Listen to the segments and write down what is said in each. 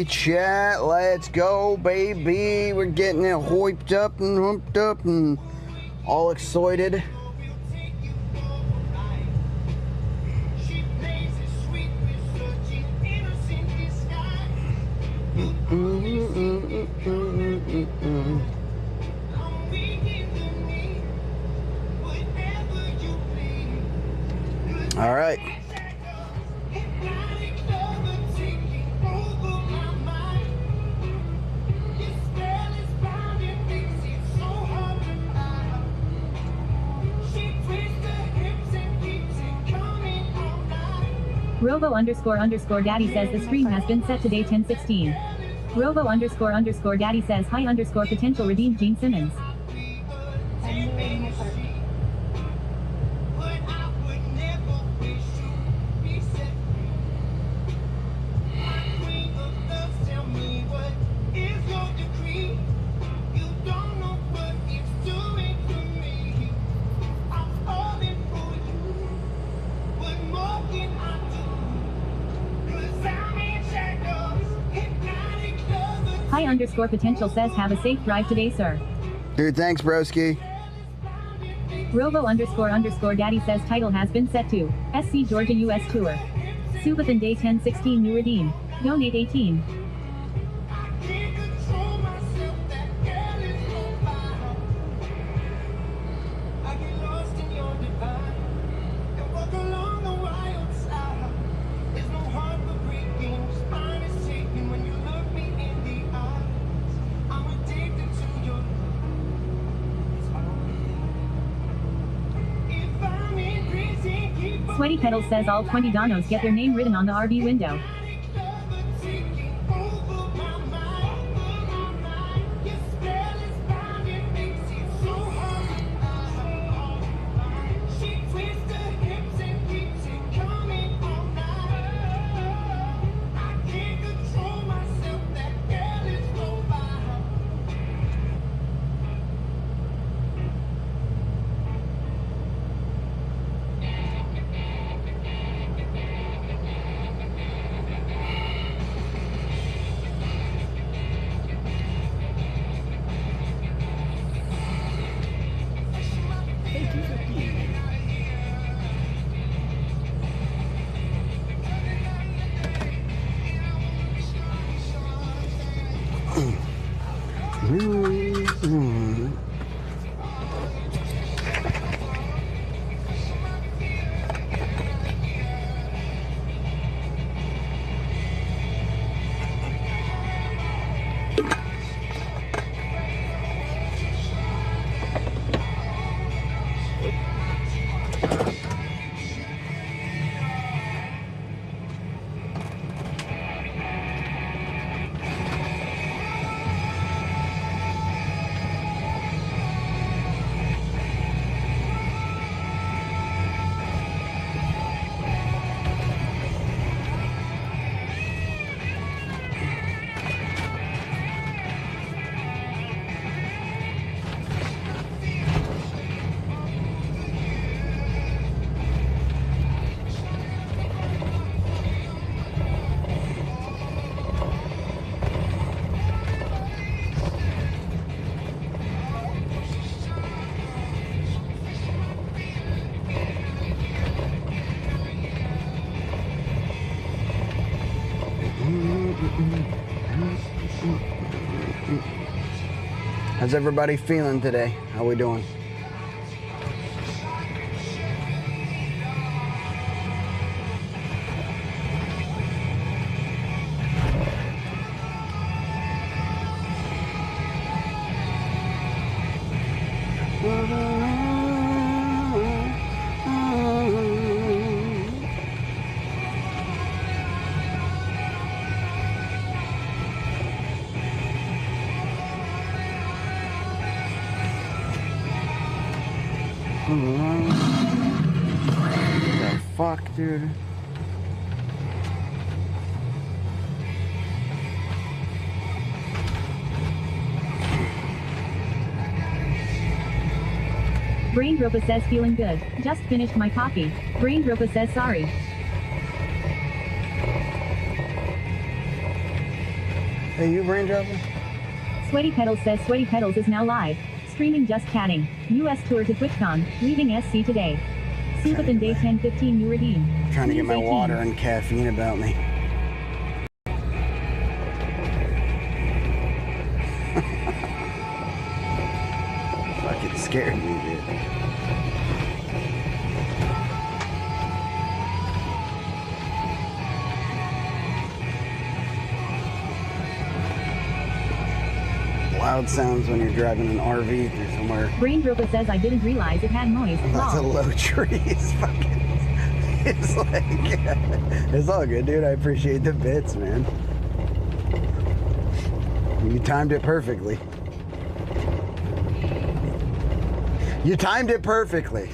everybody. Chat, let's go, baby. We're getting it hyped up and humped up and all excited. All right. Robo__Daddy says the stream has been set to day 1016. Robo__Daddy says hi _potential redeemed Gene Simmons. Hi_potential says have a safe drive today, sir. Dude, thanks, broski. Robo__Daddy says title has been set to SC Georgia US Tour. Subathon day 1016 new redeem. Donate 18. Sweaty Pedals says all 20 donos get their name written on the RV window. How's everybody feeling today? How we doing? What the fuck, dude? Brain Dropa says feeling good. Just finished my coffee. Brain Dropa says sorry. Hey, you brain dropping? Sweaty Pedals says Sweaty Pedals is now live. Streaming Just Chatting. US tour to TwitchCon. Leaving SC today. Subathon Day 10:15 New Redeem. Trying to get my water and caffeine about me. Fucking scared me, dude. Loud sounds when you're driving an RV through somewhere. Brain Dropa says I didn't realize it had noise. Lots of low trees. Fucking. It's like, it's all good, dude. I appreciate the bits, man. You timed it perfectly. You timed it perfectly.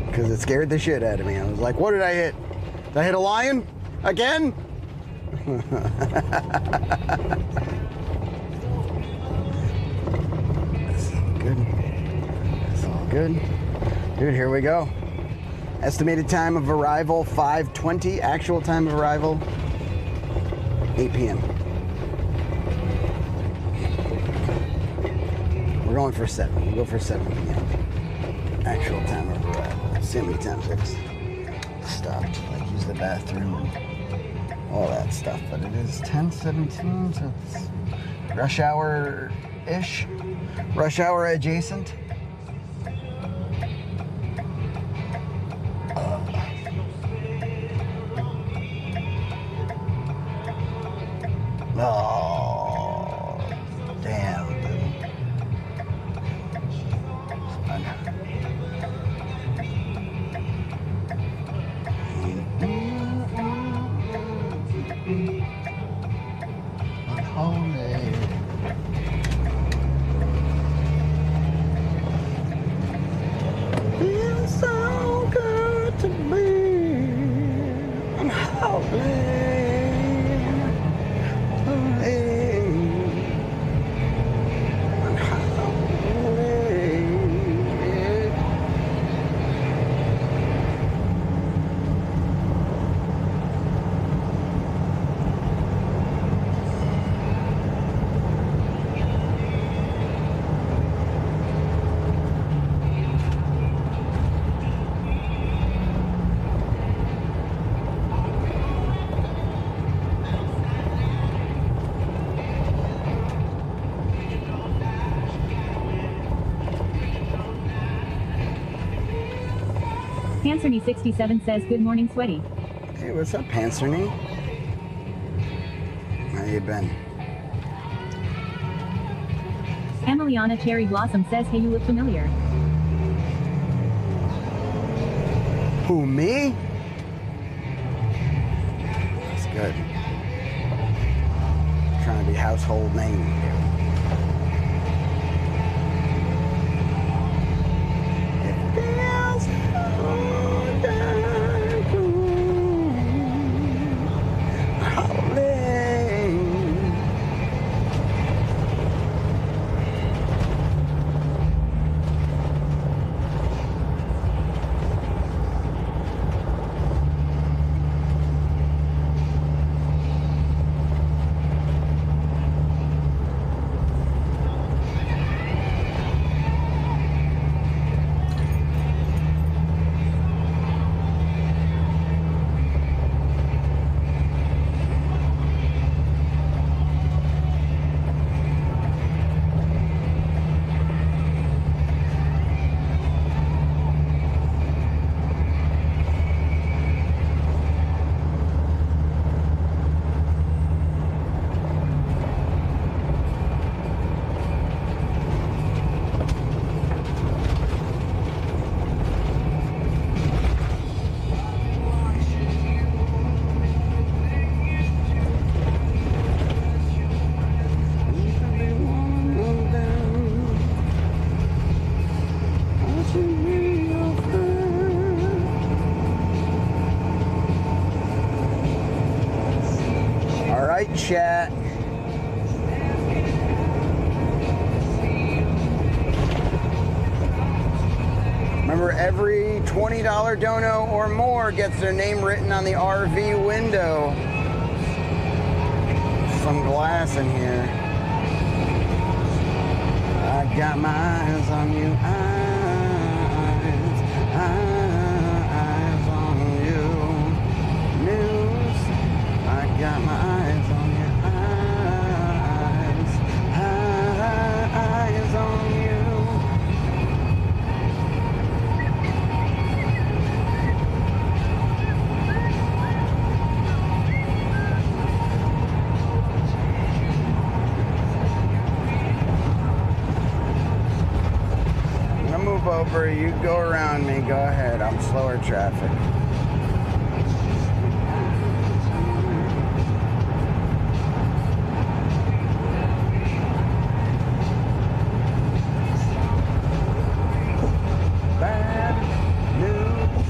Because it scared the shit out of me. I was like, what did I hit? Did I hit a lion? Again? That's all good. That's all good. Dude, here we go. Estimated time of arrival, 5:20. Actual time of arrival, 8 p.m. We're going for 7. We'll go for 7 p.m. Actual time of arrival. See how many times I've stopped, like use the bathroom and all that stuff. But it is 10:17, so it's rush hour-ish. Rush hour adjacent. Oh, damn, dude. Fun. Unholy. Feels so good to be unholy. Pancerny67 says good morning, Sweaty. Hey, what's up, Pancerny? How you been? Emiliana Cherry Blossom says hey, you look familiar. Who, me? That's good. Trying to be household name here. Chat. Remember, every $20 dono or more gets their name written on the RV window. some glass in here. I got my eyes on you. Eyes on you. News. I got my eyes on you. Eyes on you. Over, you go around me, go ahead. I'm slower traffic. Bad news.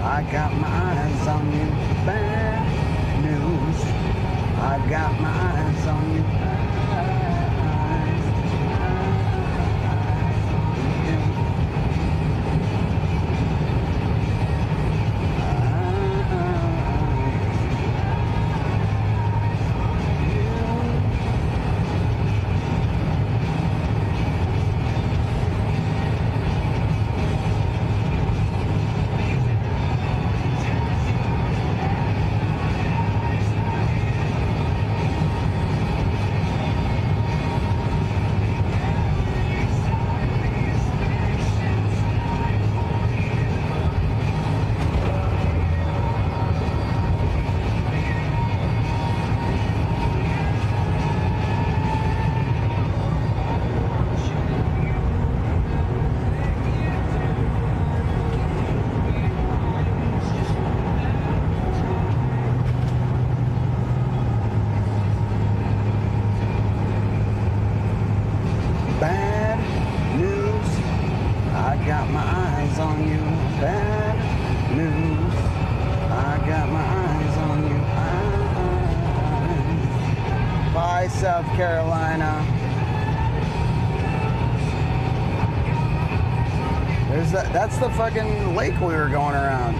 I got my eyes on you. Bad news. I got my eyes on you. South Carolina. That's the fucking lake we were going around.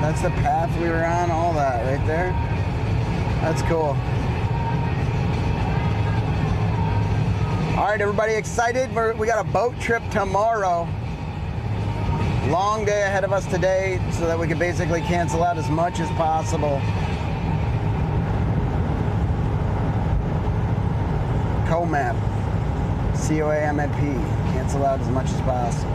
That's the path we were on, all that right there. That's cool. All right, everybody excited? We got a boat trip tomorrow. Long day ahead of us today so that we can basically cancel out as much as possible. COMAP, COAMAP, cancel out as much as possible.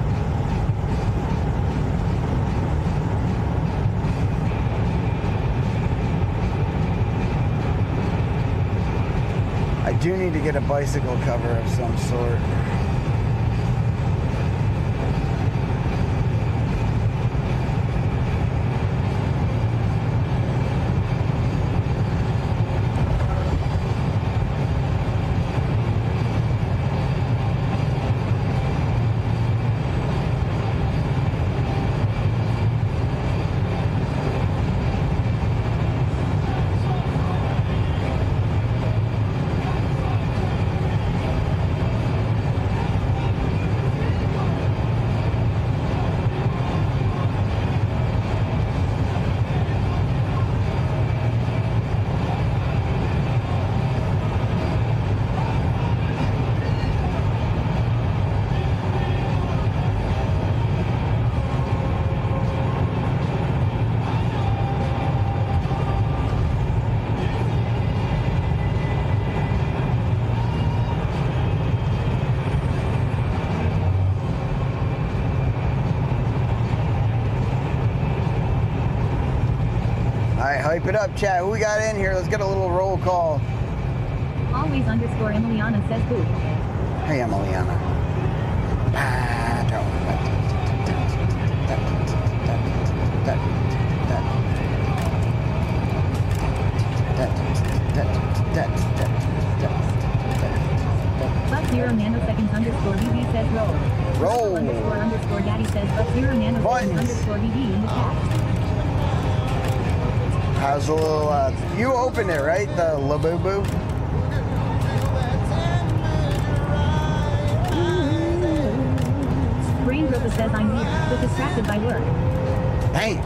I do need to get a bicycle cover of some sort. Hype it up, chat. Who we got in here? Let's get a little roll call. Always underscore Emiliana says boo. Hey, Emiliana. Buck 0 nanoseconds underscore BB says roll. Roll. Underscore daddy says Buck 0 nanoseconds underscore BB in the chat. How's the little, you opened it, right? The Labubu? Brain Growth says I'm here, but distracted by work. Hey.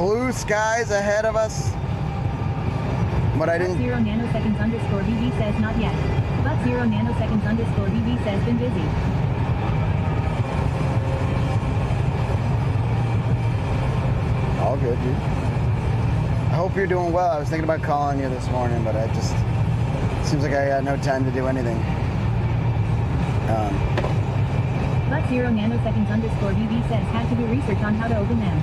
blue skies ahead of us. But I didn't. 0 nanoseconds underscore BB says not yet. But 0 nanoseconds underscore BB says been busy. All good, dude. I hope you're doing well. I was thinking about calling you this morning, but I just seems like I got no time to do anything. But 0 nanoseconds underscore BB says had to do research on how to open them.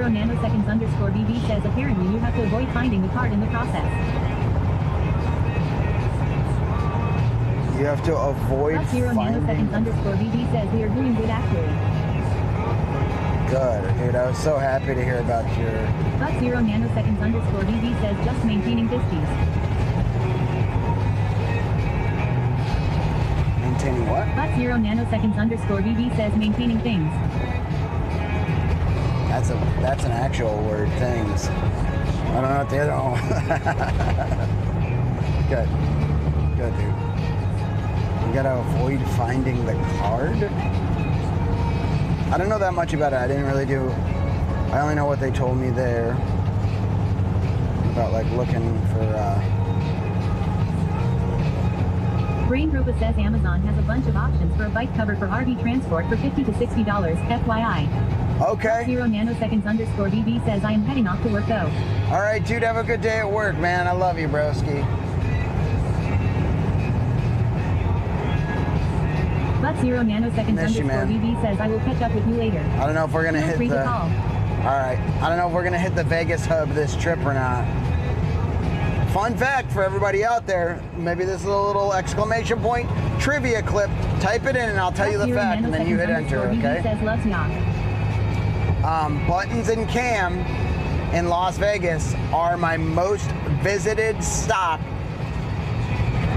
Nanoseconds underscore BB says apparently you have to avoid finding the card in the process. You have to avoid But 0 nanoseconds underscore BB says we are doing good actually. Good, dude. I was so happy to hear about your... But 0 nanoseconds underscore BB says just maintaining disties. Maintaining what? But 0 nanoseconds underscore BB says maintaining things. That's an actual word, things. I don't know what the other one. Good. Good, dude. You gotta avoid finding the card? I don't know that much about it. I didn't really do... I only know what they told me there. About, like, looking for, Brain Rupa says Amazon has a bunch of options for a bike cover for RV transport for $50 to $60, FYI. Okay. 0 nanoseconds underscore BB says I am heading off to work though. All right, dude, have a good day at work, man. I love you, broski. But 0 nanoseconds underscore BB says I will catch up with you later. I don't know if we're gonna hit the... Call. All right. I don't know if we're gonna hit the Vegas hub this trip or not. Fun fact for everybody out there, maybe this is a little exclamation point trivia clip. Type it in and I'll tell you the fact and then you hit enter, okay? Says loves yacht. Buttons and Cam in Las Vegas are my most visited stop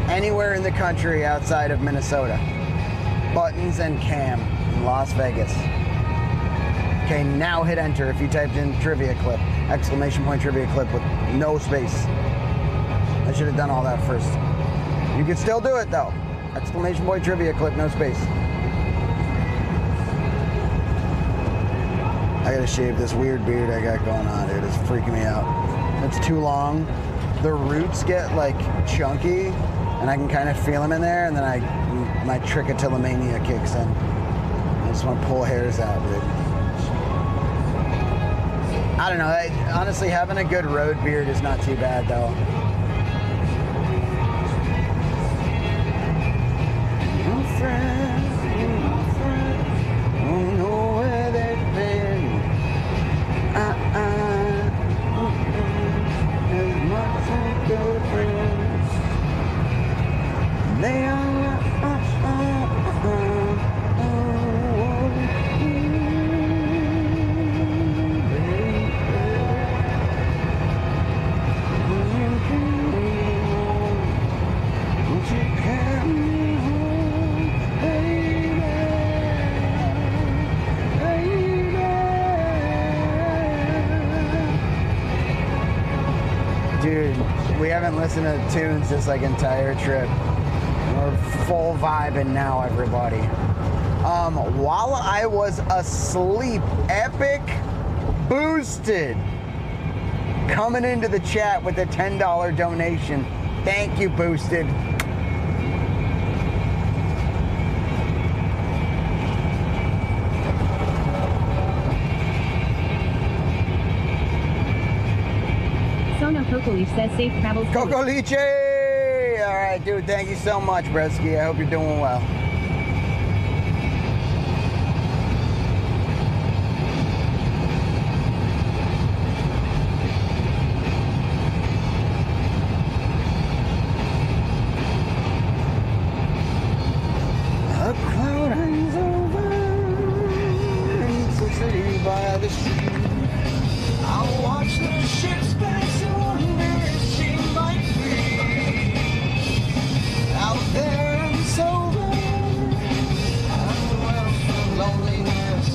anywhere in the country outside of Minnesota. Buttons and Cam in Las Vegas. Okay, now hit enter if you typed in trivia clip, exclamation point trivia clip with no space. I should have done all that first. You can still do it though. Exclamation point trivia clip, no space. I gotta shave this weird beard I got going on, dude. It's freaking me out. It's too long. The roots get like chunky and I can kind of feel them in there and then my trichotillomania kicks in. I just want to pull hairs out, dude. I don't know. Honestly, having a good road beard is not too bad though. Dude, we haven't listened to tunes this like entire trip. We're full vibing now, everybody. While I was asleep, Epic Boosted coming into the chat with a $10 donation. Thank you, Boosted. Sono Cocoliche says safe travels. Cocoliche! All right, dude, thank you so much, Bresky. I hope you're doing well. by the sea. I'll watch the ships pass and wonder if she might be out there in Silver. Well, for loneliness,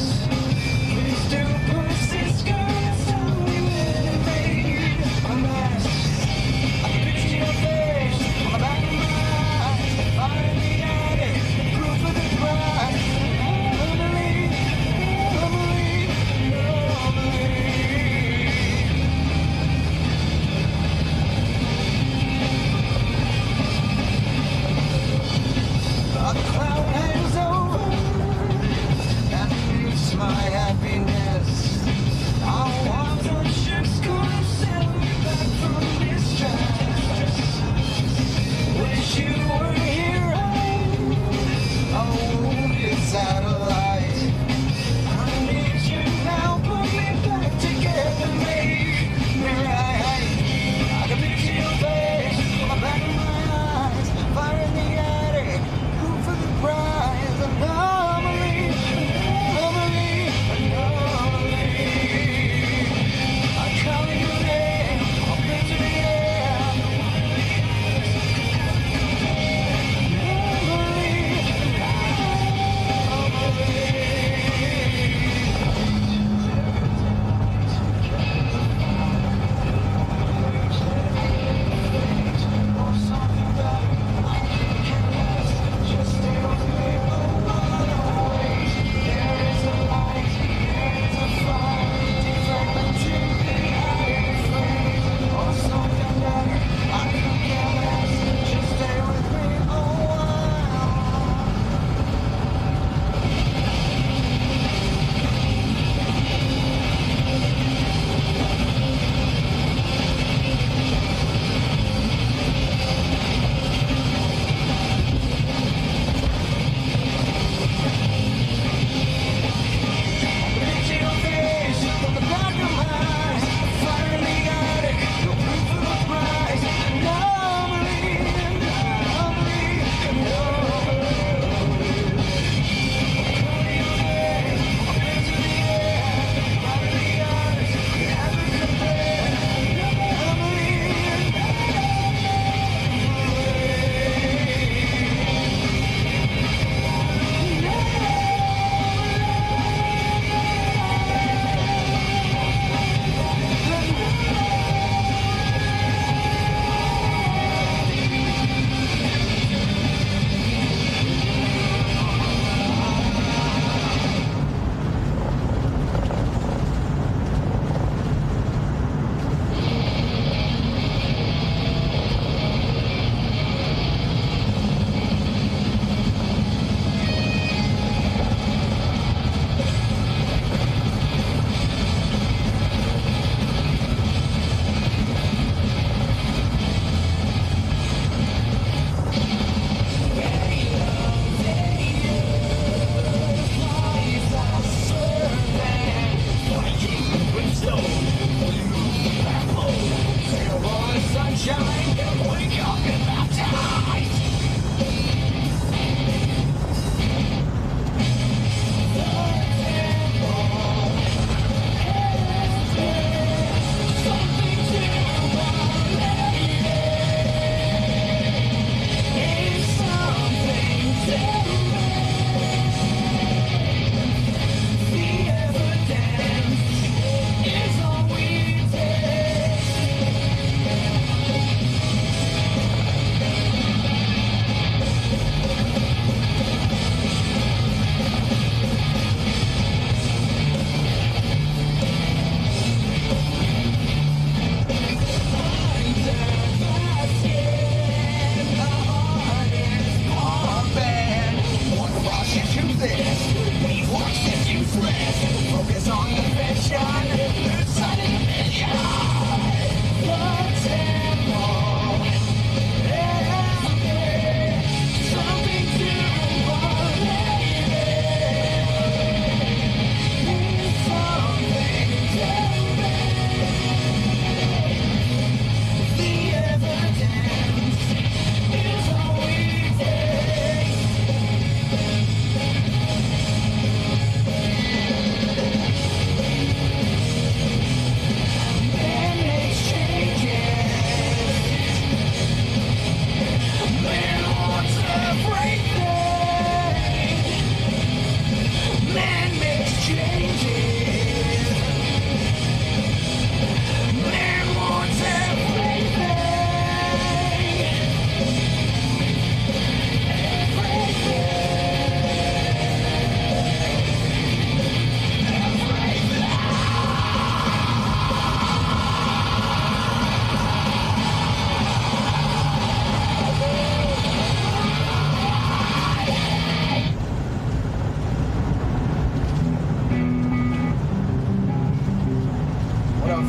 please do persist, girl. Tell me when it made a mess. I can picture your face on the back of my eyes. Find the attic, proof of the prize. I believe, I believe, I believe.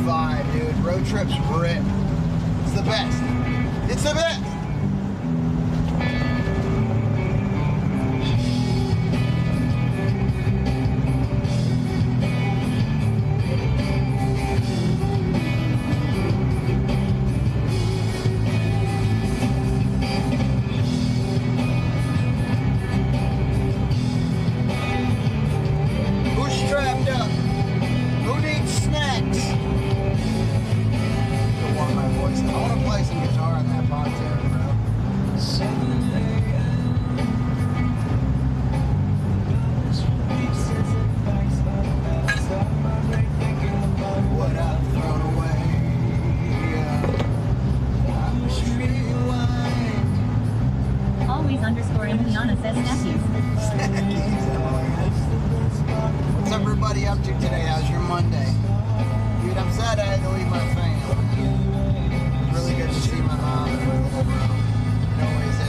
vibe, dude. Road trips rip. It's the best. It's the best. Emiliana says snackies. What's everybody up to today? How's your Monday? Dude, I'm sad I had to leave my family. It's really good to see my mom and my little bro. It always is.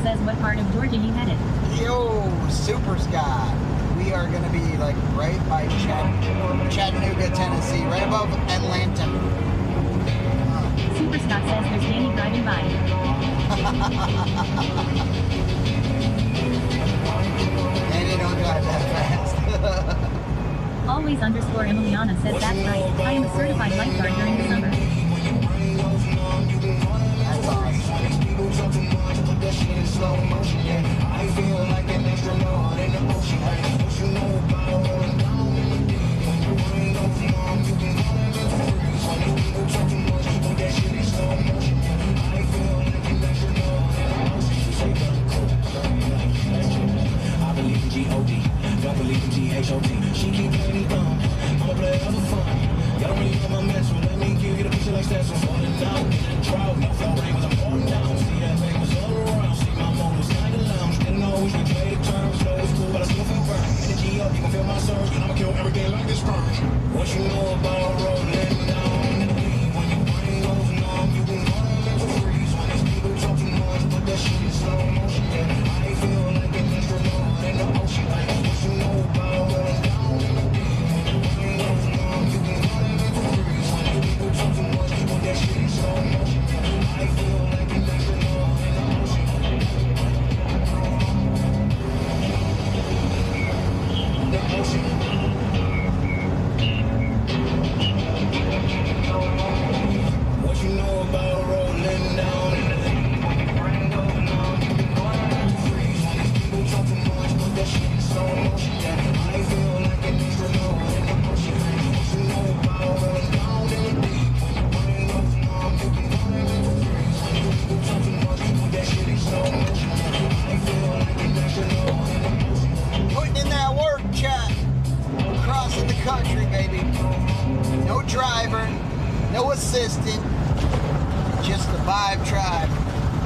Says what part of Georgia you headed? Yo, Super Scott. We are going to be like right by Chattanooga, Tennessee, right above Atlanta. Super Scott says there's Danny driving by. Danny, don't drive that fast. Always underscore Emiliana says that's right. I am a certified lifeguard during the summer. That's awesome. That shit in slow motion, yeah. I feel like an astronaut in the ocean. What you know about rolling down in the deep. When the rain goes long, you can never freeze. When the people talk too much, you that shit in slow motion, yeah. I feel like an astronaut in the ocean. You say nothing cool, something like that shit. I believe in G-O-D, don't believe in G-H-O-T. She keep playing me dumb, I'ma play other fun. Y'all don't really know my mess, but let me driver, no assistant, just the Vibe Tribe.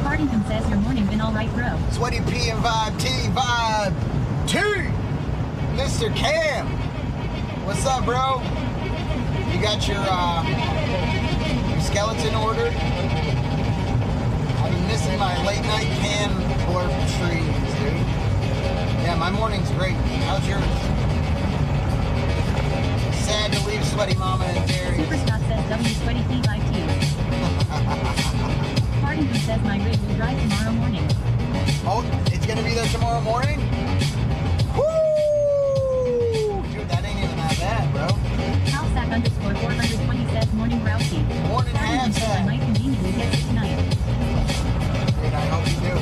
Partington says your morning been alright, bro. Sweaty P and Vibe T, Vibe T! Mr. Cam! What's up, bro? You got your skeleton ordered? I've been missing my late night Cam blurb streams, dude. Yeah, my morning's great. How's yours? Sad to leave Sweaty Mama and Darius. Superstock says W Sweaty P5T. Partington says my rig will drive tomorrow morning. Oh, it's gonna be there tomorrow morning? Woo! Dude, that ain't even that bad, bro. Halfsack_420 says morning Rousey. Morning Partington says I Halfsack. might conveniently get it tonight. Dude, I hope you do.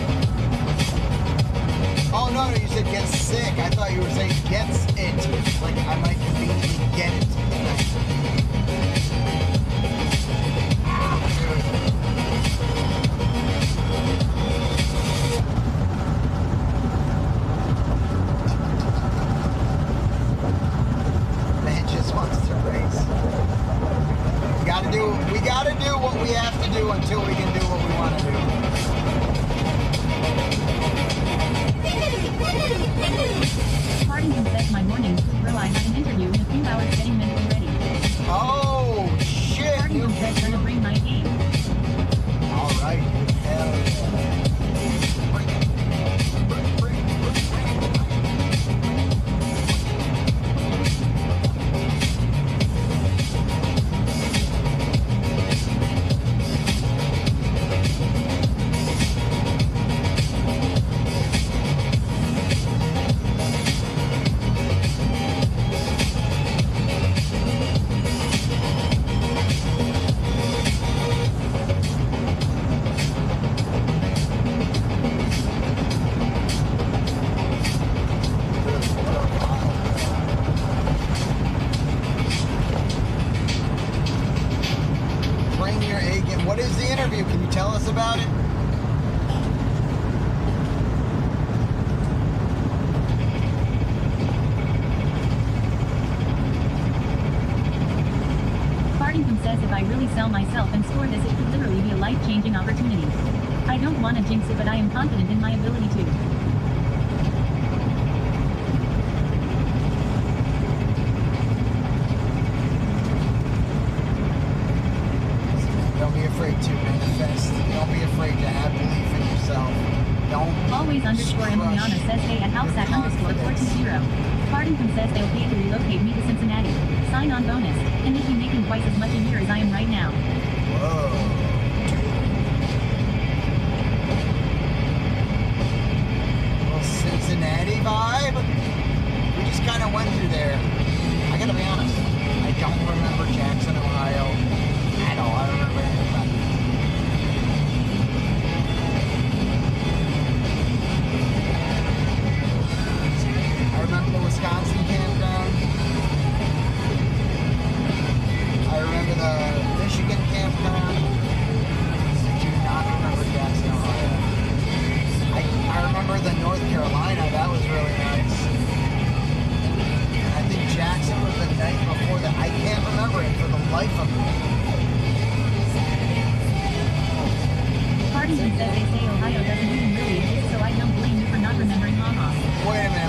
Oh, no, you said get sick. I thought you were saying gets it. Like, I might conveniently get it tonight. Man just wants to race. We gotta do what we have to do until we can do what we want to do. Partington says my morning, bro. I have an interview in a few hours getting mentally ready. Oh, shit. Partington says gonna bring my game. All right. Hell yeah. Bring your A game. What is the interview? Can you tell us about it? Partington says if I really sell myself and score this, it could literally be a life-changing opportunity. I don't want to jinx it, but I am confident in my ability to. Don't be afraid to manifest. Don't be afraid to have belief in yourself. Don't Always crush _Emiliana says hey at your confidence. Halfsack_420. Partington says they'll pay to relocate me to Cincinnati. Sign-on bonus. And they'll be making twice as much a year as I am right now. Whoa. Little Cincinnati vibe. We just kind of went through there. I gotta be honest. I don't remember Jackson, Ohio at all. I don't remember anything about it. I remember the Wisconsin campground. I remember the Michigan campground. I do not remember Jackson, Ohio. I remember the North Carolina. That was really nice. And I think Jackson was the night before that. I can't remember it for the life of me. Partington says they say Ohio doesn't even really exist, so I don't blame you for not remembering Mama. Wait a minute.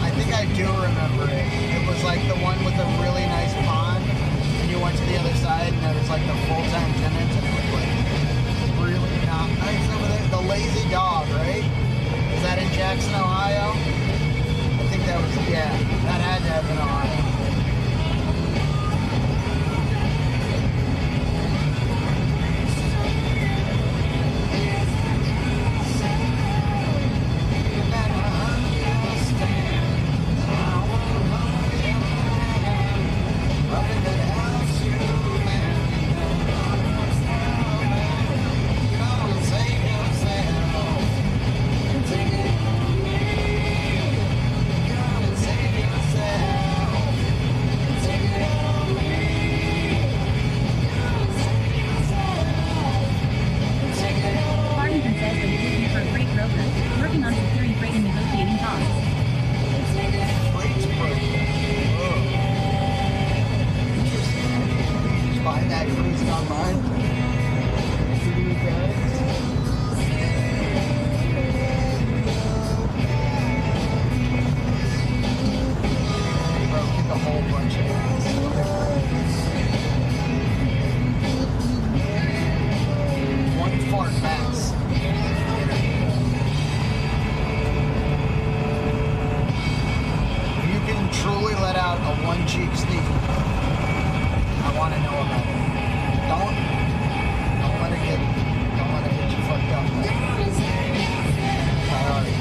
I think I do remember it. It was like the one with a really nice pond, and you went to the other side, and there was like the full-time tenants, and it was like really not nice over there. The Lazy Dog, right? Is that in Jackson, Ohio? I think that was, yeah, that had to have been Ohio. guy cruising on mine. Bro, kick a whole bunch of ass. One fart max. If you can truly let out a one cheek sneak, I want to know about it. Don't let it get you fucked up. Priority.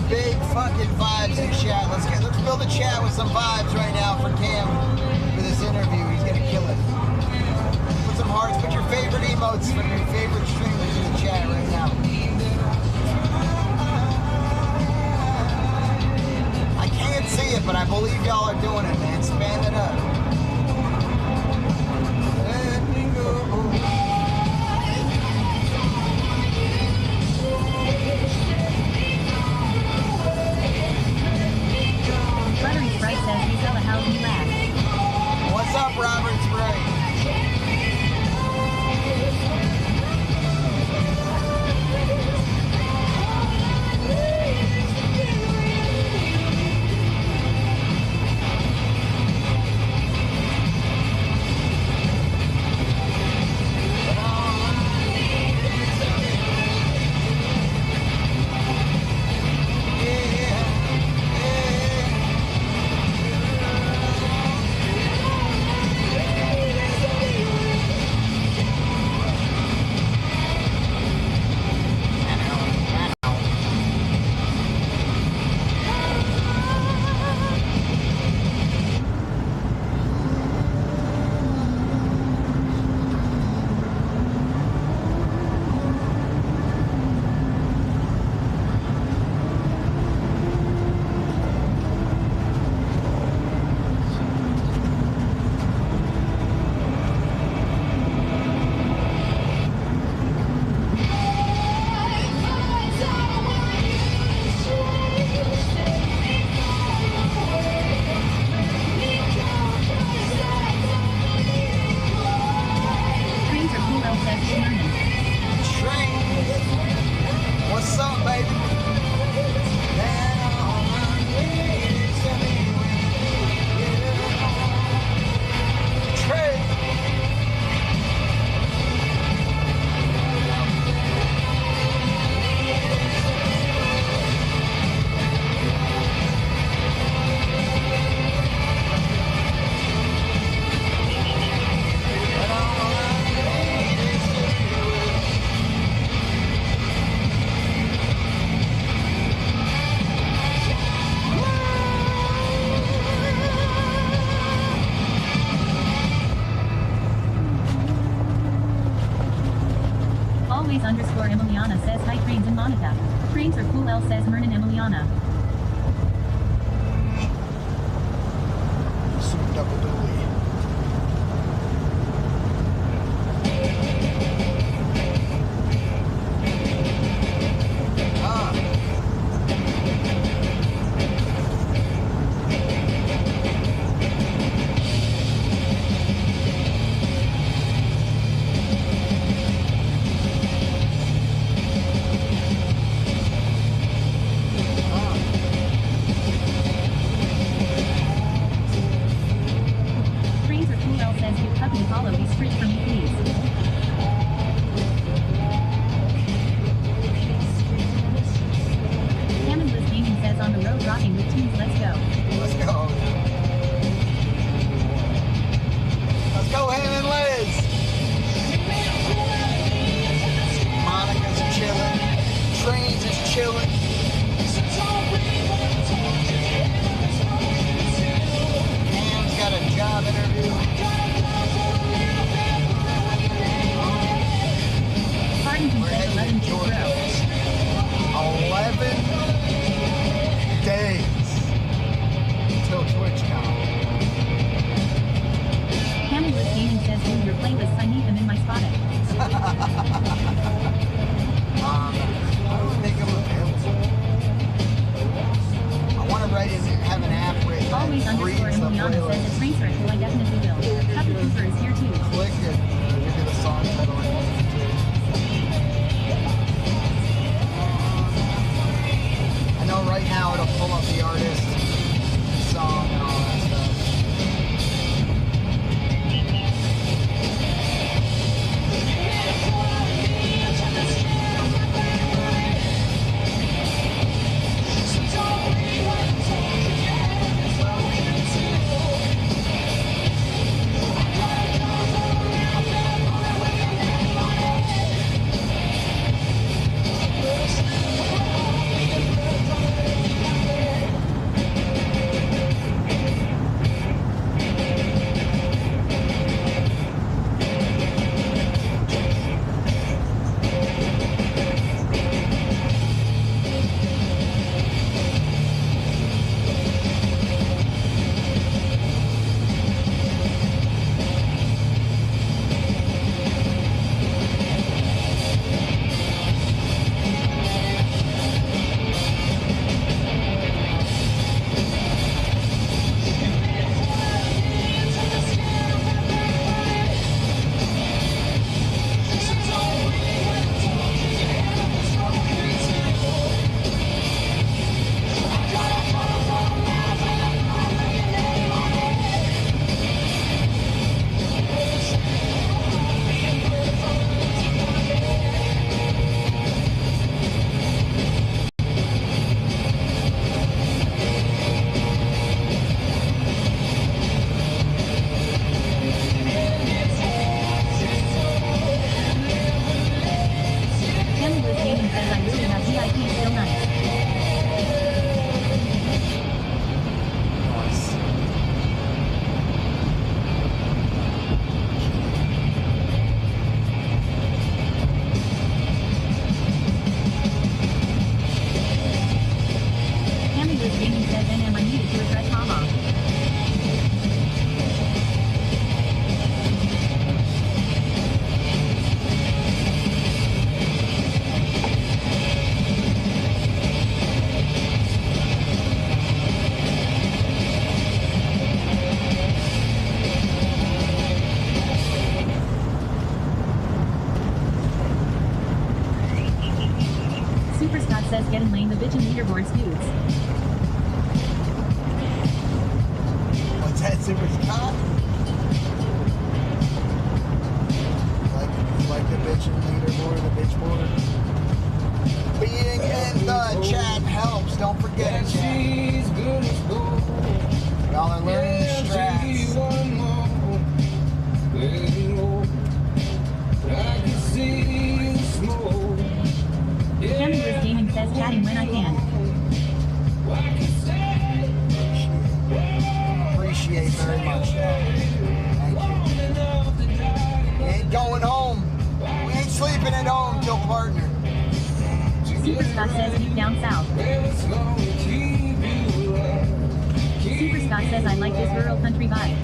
Big fucking vibes in chat. Let's build a chat with some vibes right now for Cam for this interview. He's gonna kill it. Put some hearts. Put your favorite emotes from your favorite streamers in the chat right now. I can't see it, but I believe y'all are doing it, man. Spam it up. Let me go. Buttery Sprite says you sell a house you laugh. What's up, Robert Spray? are cool, L says Mernan Emiliana. Super double dually. Trains are cool, L says you puppy follow these streets for me please. Cannonless Gaming says on the road rocking with tunes, let's go. Let's go. Let's go, Ham and Liz. Monica's chilling. Trains is chilling. Ham's got a job interview. Hardington We're says heading 11 to to Georgia. grow. 11 days until TwitchCon. Cannonless Gaming says do your playlists, I need them in my Spotify. I don't think I'm available. I want to write in there, have an app where it Always reads underscore the Emiliana says playlist. the train wreck, well I definitely will. Puppy Cooper is here too. Click it, give you the song title and listen to it. I know right now it'll pull up the artist, song, and all that stuff. Cannonless Gaming says I really have VIP still nice. Cannonless Gaming says NM I needed to refresh haha. Super Scott says get in lane the bitchin' leaderboards dudes. What's that, Super Scott? Like the bitchin' leaderboard, the bitch board. Being in the chat helps, don't forget it, chat. Y'all are learning the strats. Cannonless Gaming says chatting when I can. Appreciate very much. Thank you. We ain't going home. We ain't sleeping at home till partner. Super Scott Scott says deep down south. Super Scott says I like this rural country vibe.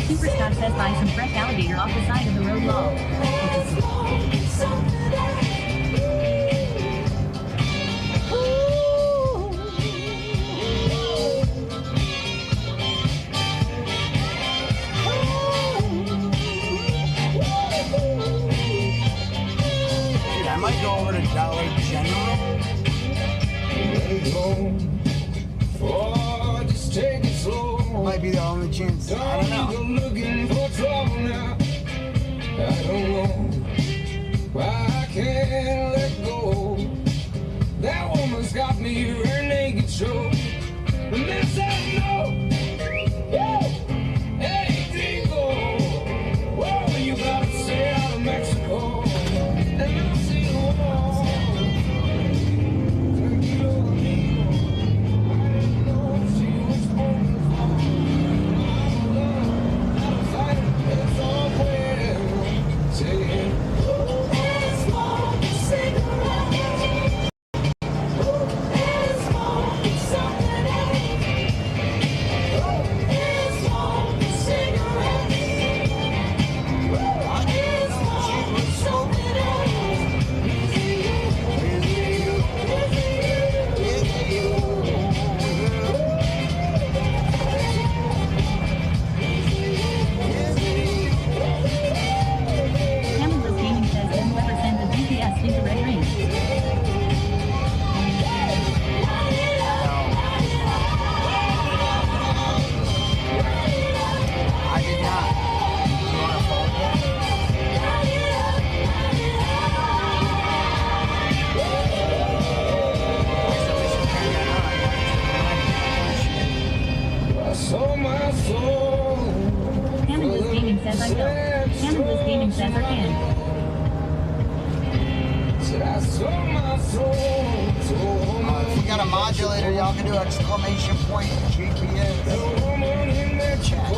Super Scott says buy some fresh alligator off the side of the road lol. I might go over to Dollar General. Might be the only chance. I don't know. I don't know why I can't let go. That woman's got me her naked show. The man said no. Hey, Dingo. Whoa, you gotta stay out of Mexico. And I'll see the wall. Says I will. Cannabis Gaming says I can. If you got a modulator, y'all can do exclamation point GPS. Chat.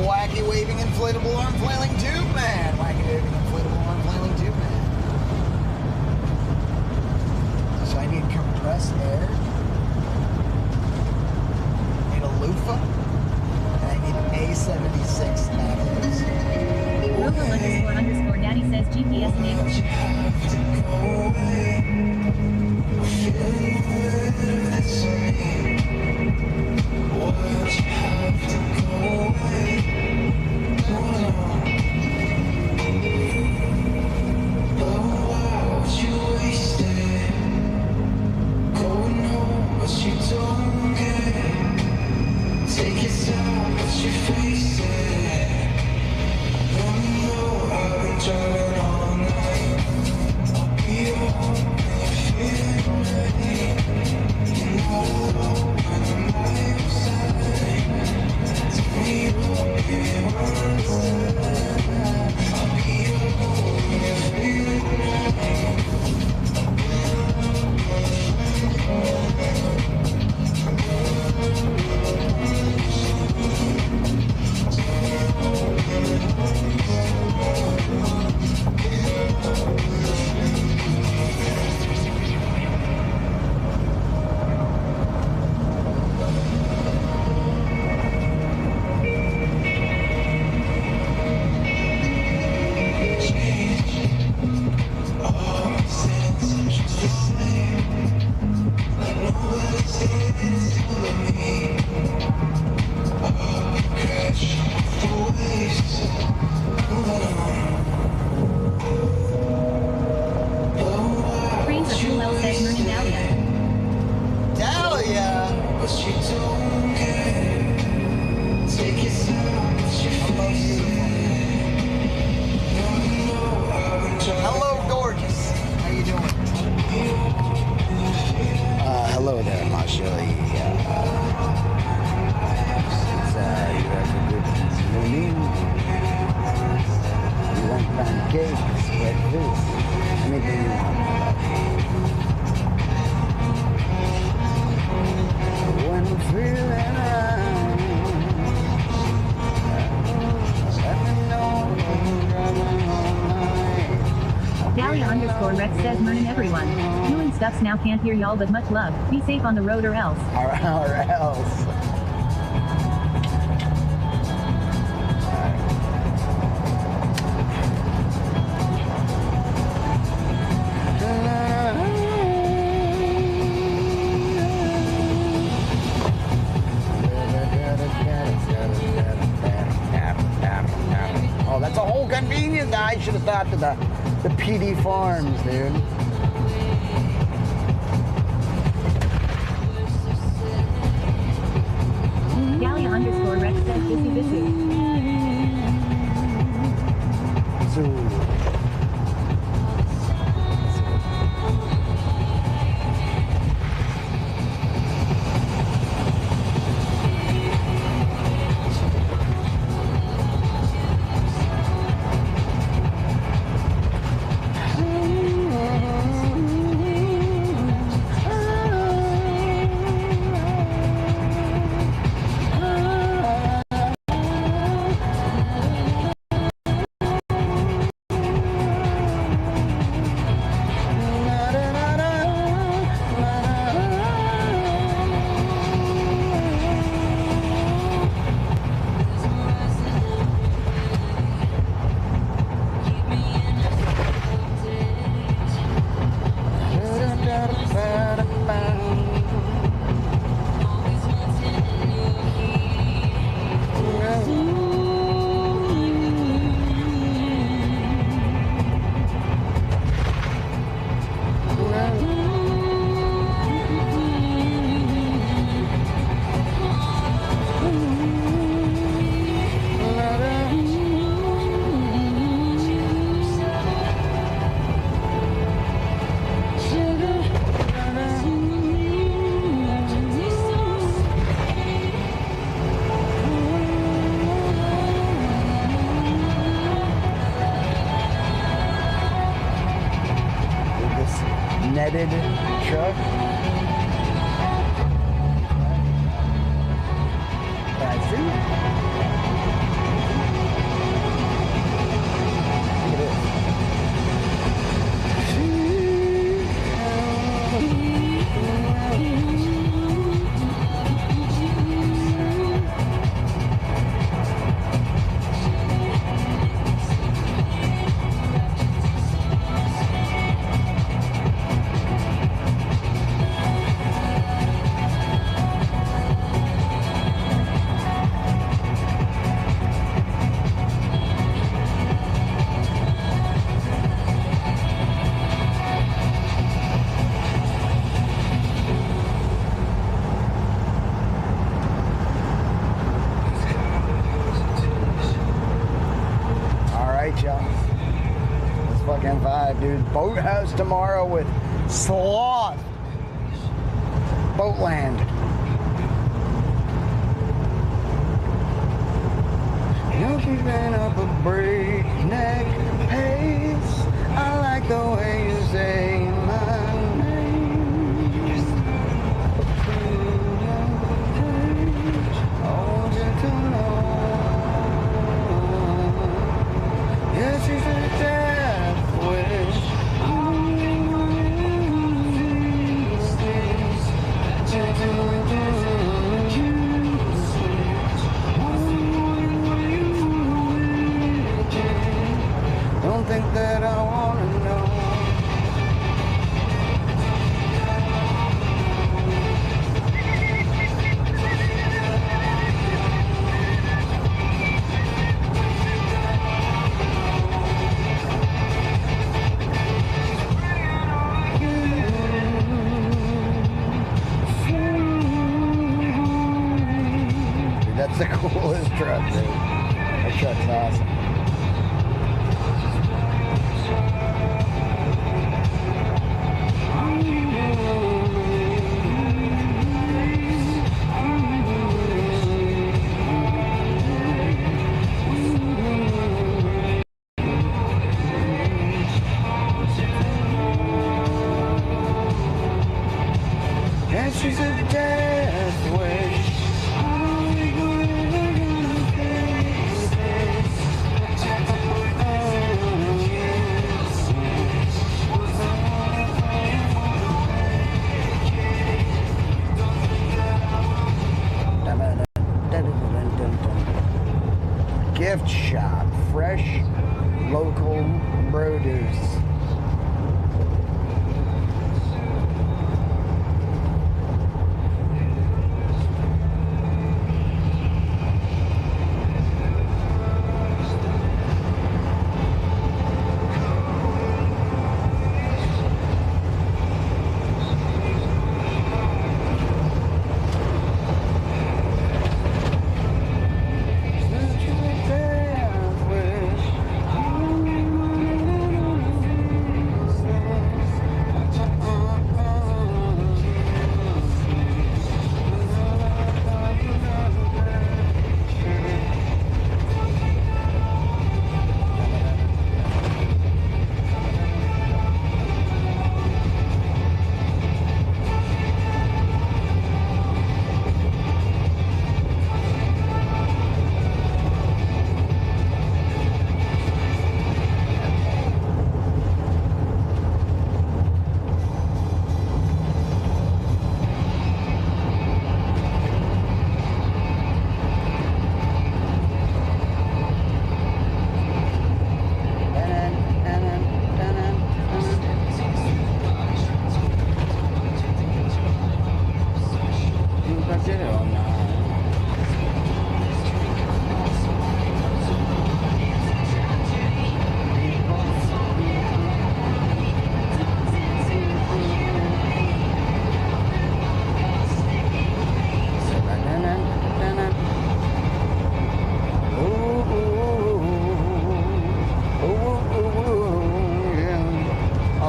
Wacky waving inflatable arm flailing tube man. Wacky waving inflatable arm flailing tube man. So I need compressed air. I need a loofah. And I need an A76 batteries. Rover__Daddy says GPS enabled. All night, I'll be on if you're ready. Actually, since you have a good morning, you want pancakes, breakfast, anything you want. When you're feeling around, let me know when you're driving all night. Dahlia_Rex says morning everyone. Doing stuffs now, can't hear y'all, but much love. Be safe on the road or else. Or else. Oh, that's a whole convenience. I should have thought to the PD Farms, dude. Dahlia_Rex says Bisu Bisu. So, netted truck. That's it. Look at this. Let's fucking vibe, dude. Boathouse tomorrow with Sloth. Boatland. You're keeping up a breakneck pace. I like the way you say my name. I want you to know. Yes, she's a death wish. Don't think that I wanna know. That's the coolest truck, dude. That truck's awesome. produce.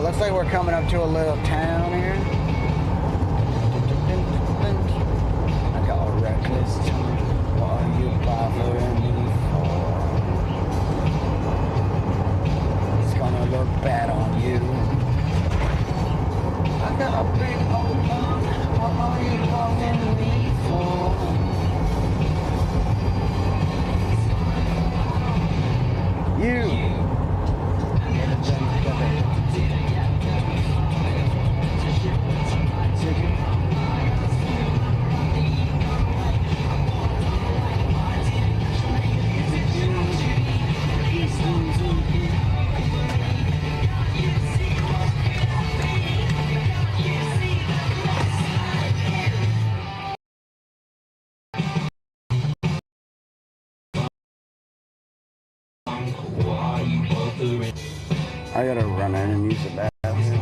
Looks like we're coming up to a little town here. Like all reckless. What are you bothering me for? It's gonna look bad on you. I got a big old gun. What are you bothering me for? You. I gotta run in and use the bathroom.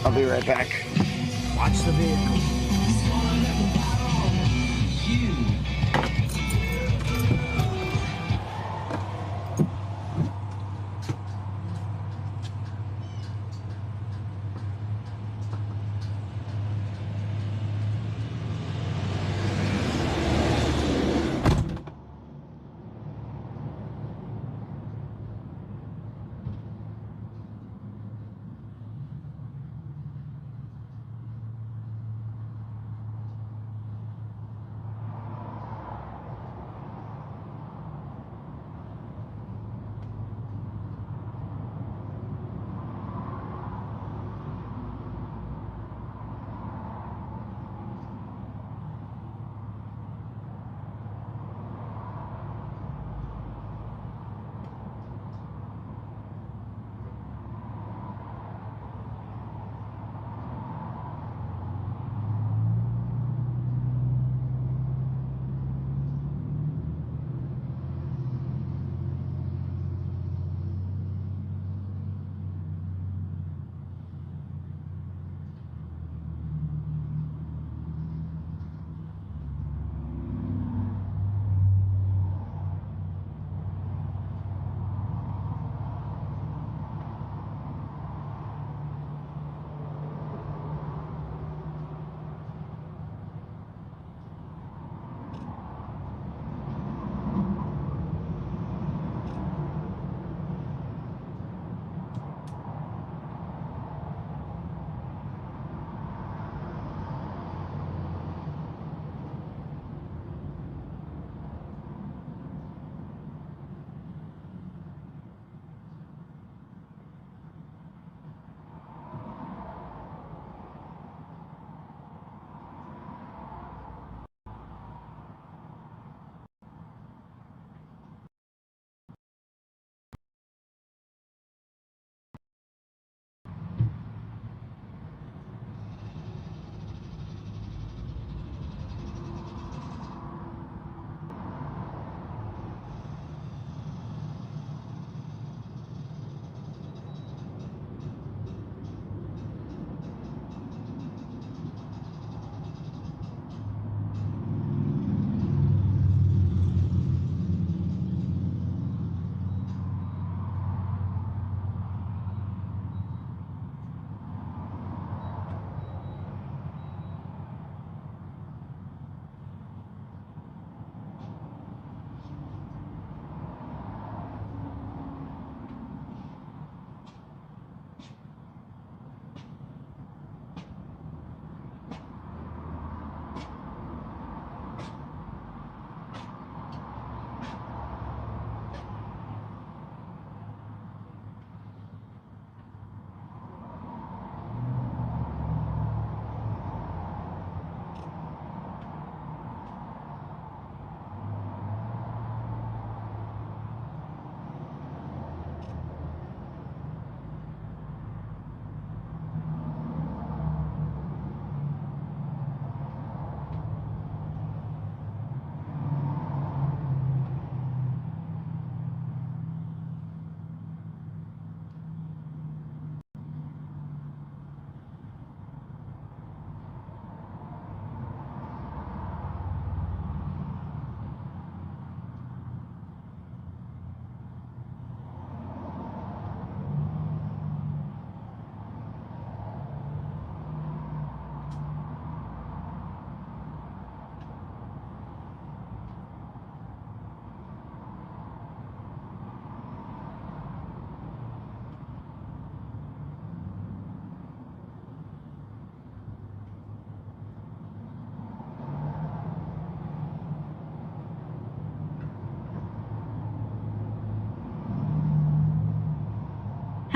I'll be right back. Watch the vehicle.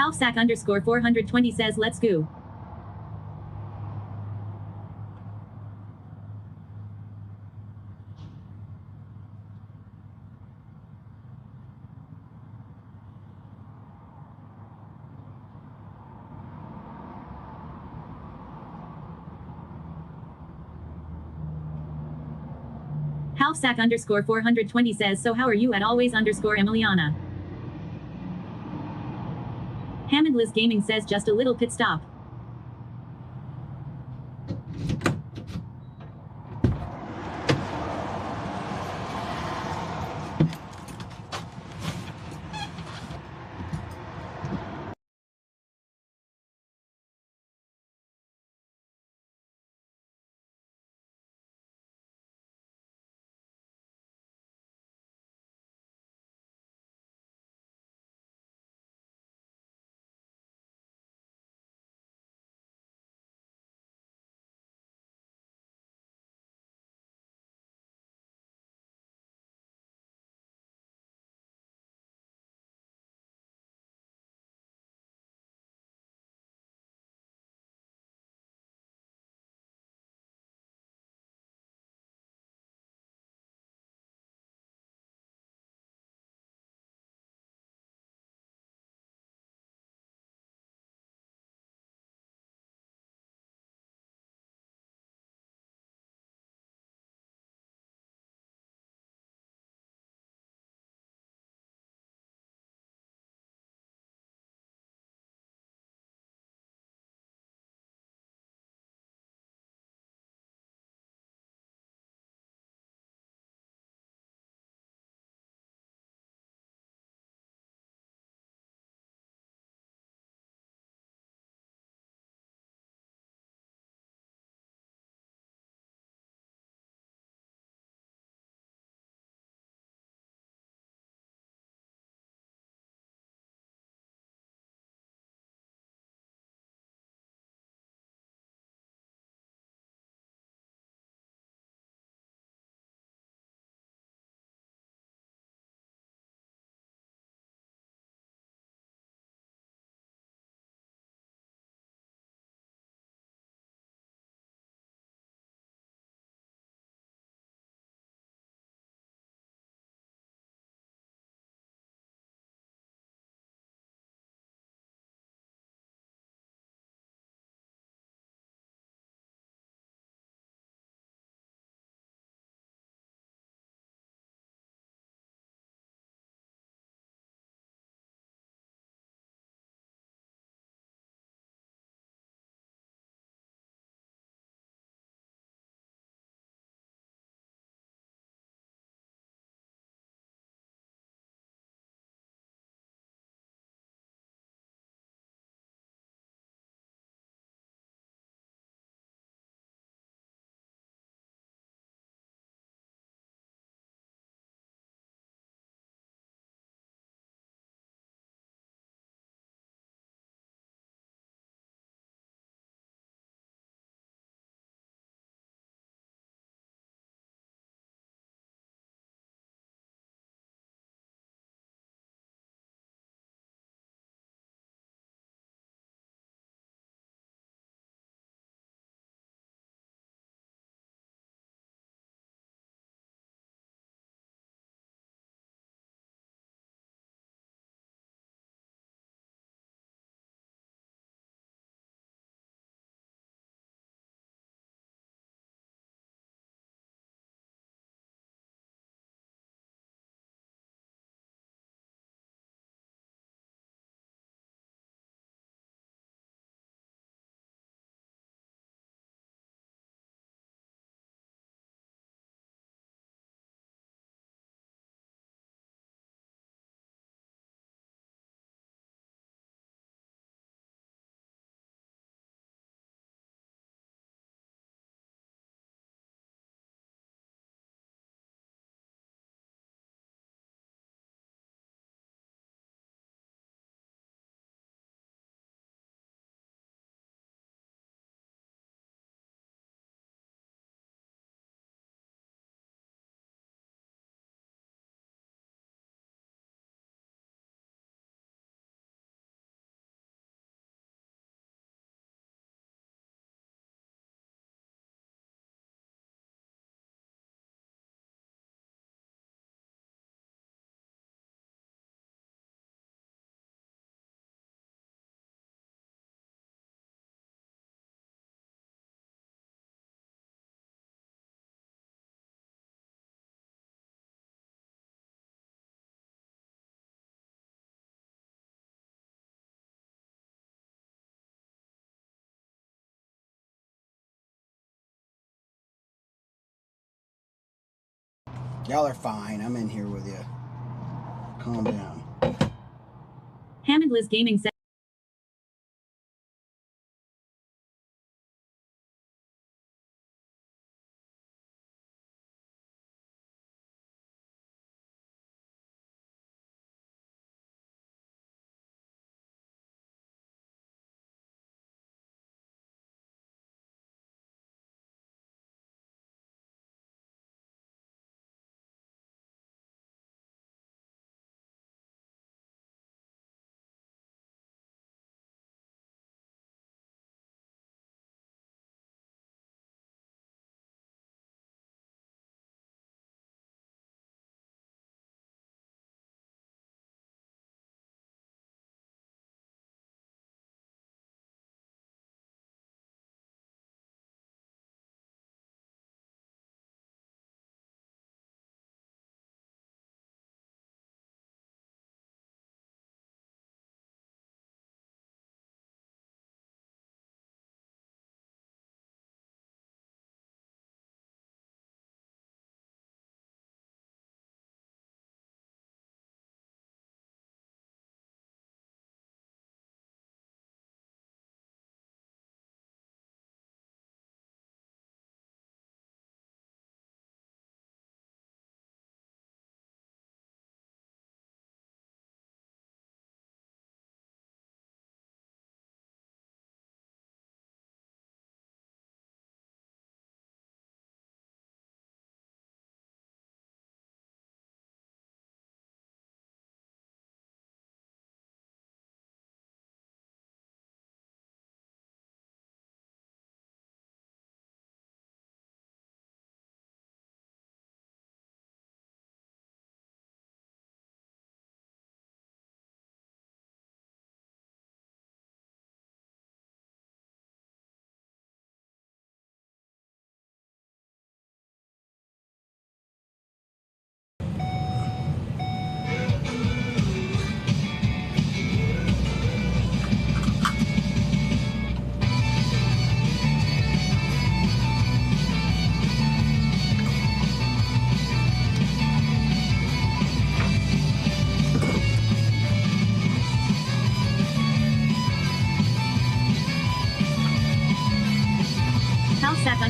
Halfsack underscore 420 says let's go. Halfsack underscore 420 says so how are you at always underscore Emiliana. Hammondless Gaming says just a little pit stop. Y'all are fine. I'm in here with you. Calm down. Hammond Liz Gaming says.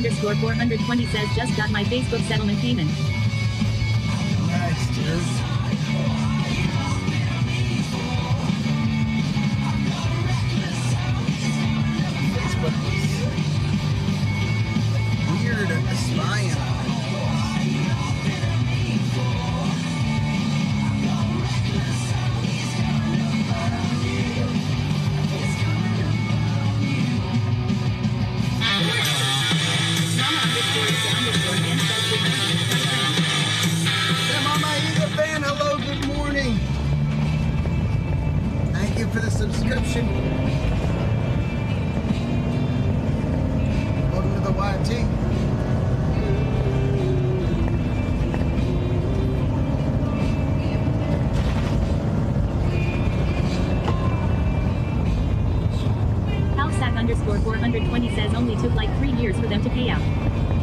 Halsack_420 says just got my Facebook settlement payment. Nice, dude. Facebook was weird spying on it. Hello, good morning. Thank you for the subscription. Welcome to the YT. Halsack_420 says only took like 3 years for them to pay out.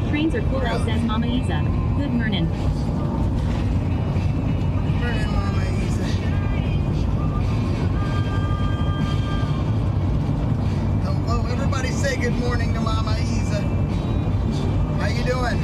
Trains are cool, L says Mama Isa. Good morning. Say good morning to Mama Isa. How you doing?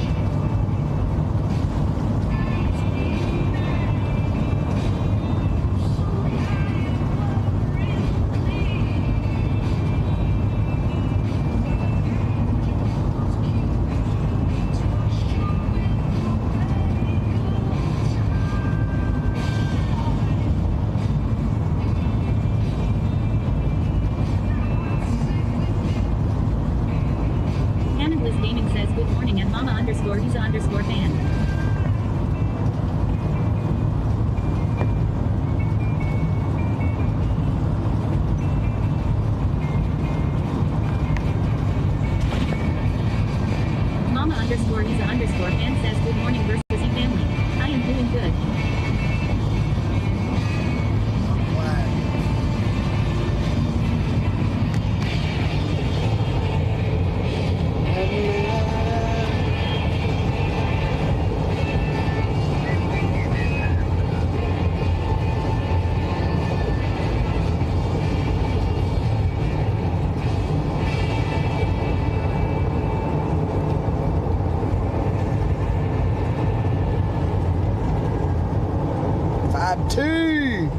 Tab T. There's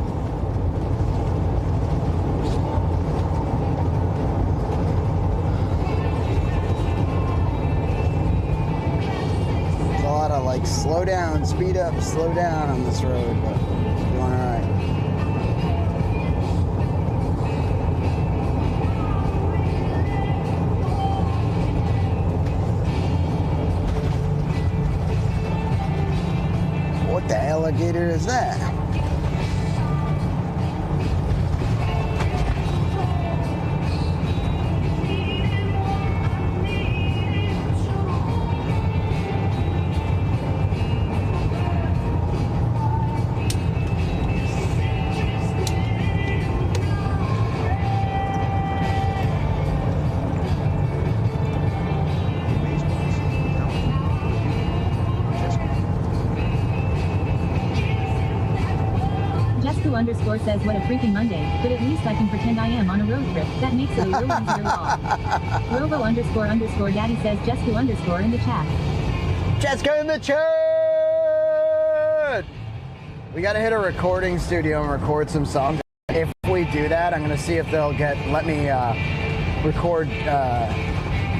a lot of like slow down, speed up, slow down on this road, but doing all right. What the alligator is that? Underscore says what a freaking Monday, but at least I can pretend I am on a road trip. That makes it a little easier law. Robo underscore daddy says Jessica underscore in the chat. Jessica in the chat! We gotta hit a recording studio and record some songs. If we do that, I'm gonna see if they'll let me record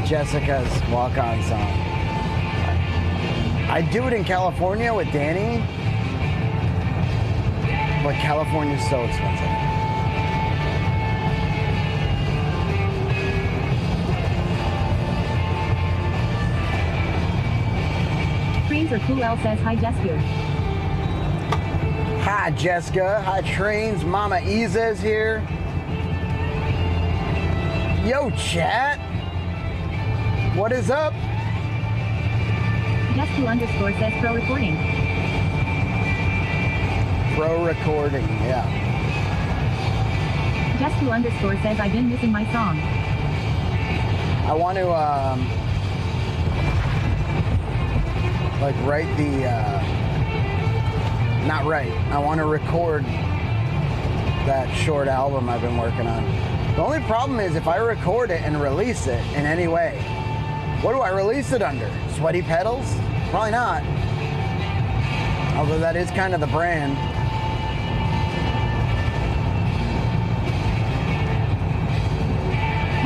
Jessica's walk-on song. I do it in California with Danny. But California's so expensive. Trains are cool. L says hi Jessica. Hi Jessica. Hi Trains. Mama Isa's here. Yo chat. What is up? Jessica underscore says pro recording. Pro recording, yeah. Jessica underscore says I've been missing my song. I want to like write the not write. I want to record that short album I've been working on. The only problem is if I record it and release it in any way, what do I release it under? Sweaty Pedals? Probably not. Although that is kind of the brand.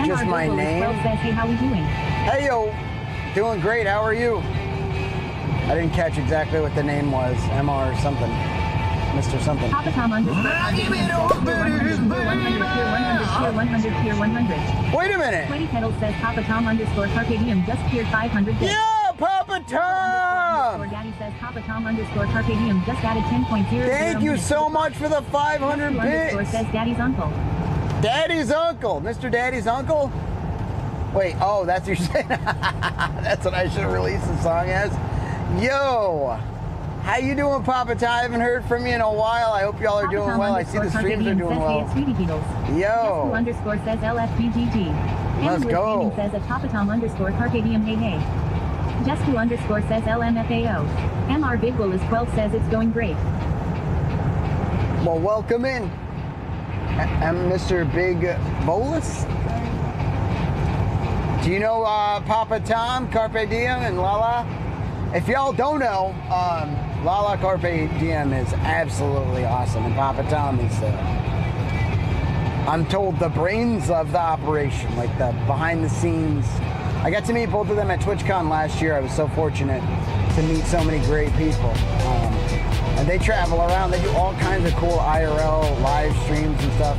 Just my name. Says, hey, how we doing? Hey, yo. Doing great. How are you? I didn't catch exactly what the name was. MR something. Mr. something. Papa Tom underscore. Tier 100. Wait a minute. Sweaty Pedals says Papa Tom underscore Carpe Diem just cleared 500 bits. Yeah, Papa Tom! Daddy says Papa Tom underscore Carpe Diem just added 10.0. Thank you so much for the 500 bits. Says Daddy's uncle. Daddy's uncle. Mr. Daddy's uncle? Wait, oh, that's what you're saying? That's what I should have released the song as. Yo, how you doing, Papa Ty? I haven't heard from you in a while. I hope y'all are doing well. I see the streams are doing well. Yo. Underscore says LFBGG. Let's go. Says a Papa Tom underscore Carpe Diem hey hey. Jessica underscore says LMFAO. MR Big Bull is 12 says it's going great. Well, welcome in. I'm Mr. Big Bolus. Do you know Papa Tom, Carpe Diem, and Lala? If y'all don't know, Lala Carpe Diem is absolutely awesome, and Papa Tom is, I'm told, the brains of the operation, like the behind the scenes. I got to meet both of them at TwitchCon last year. I was so fortunate to meet so many great people. And they travel around. They do all kinds of cool IRL live streams and stuff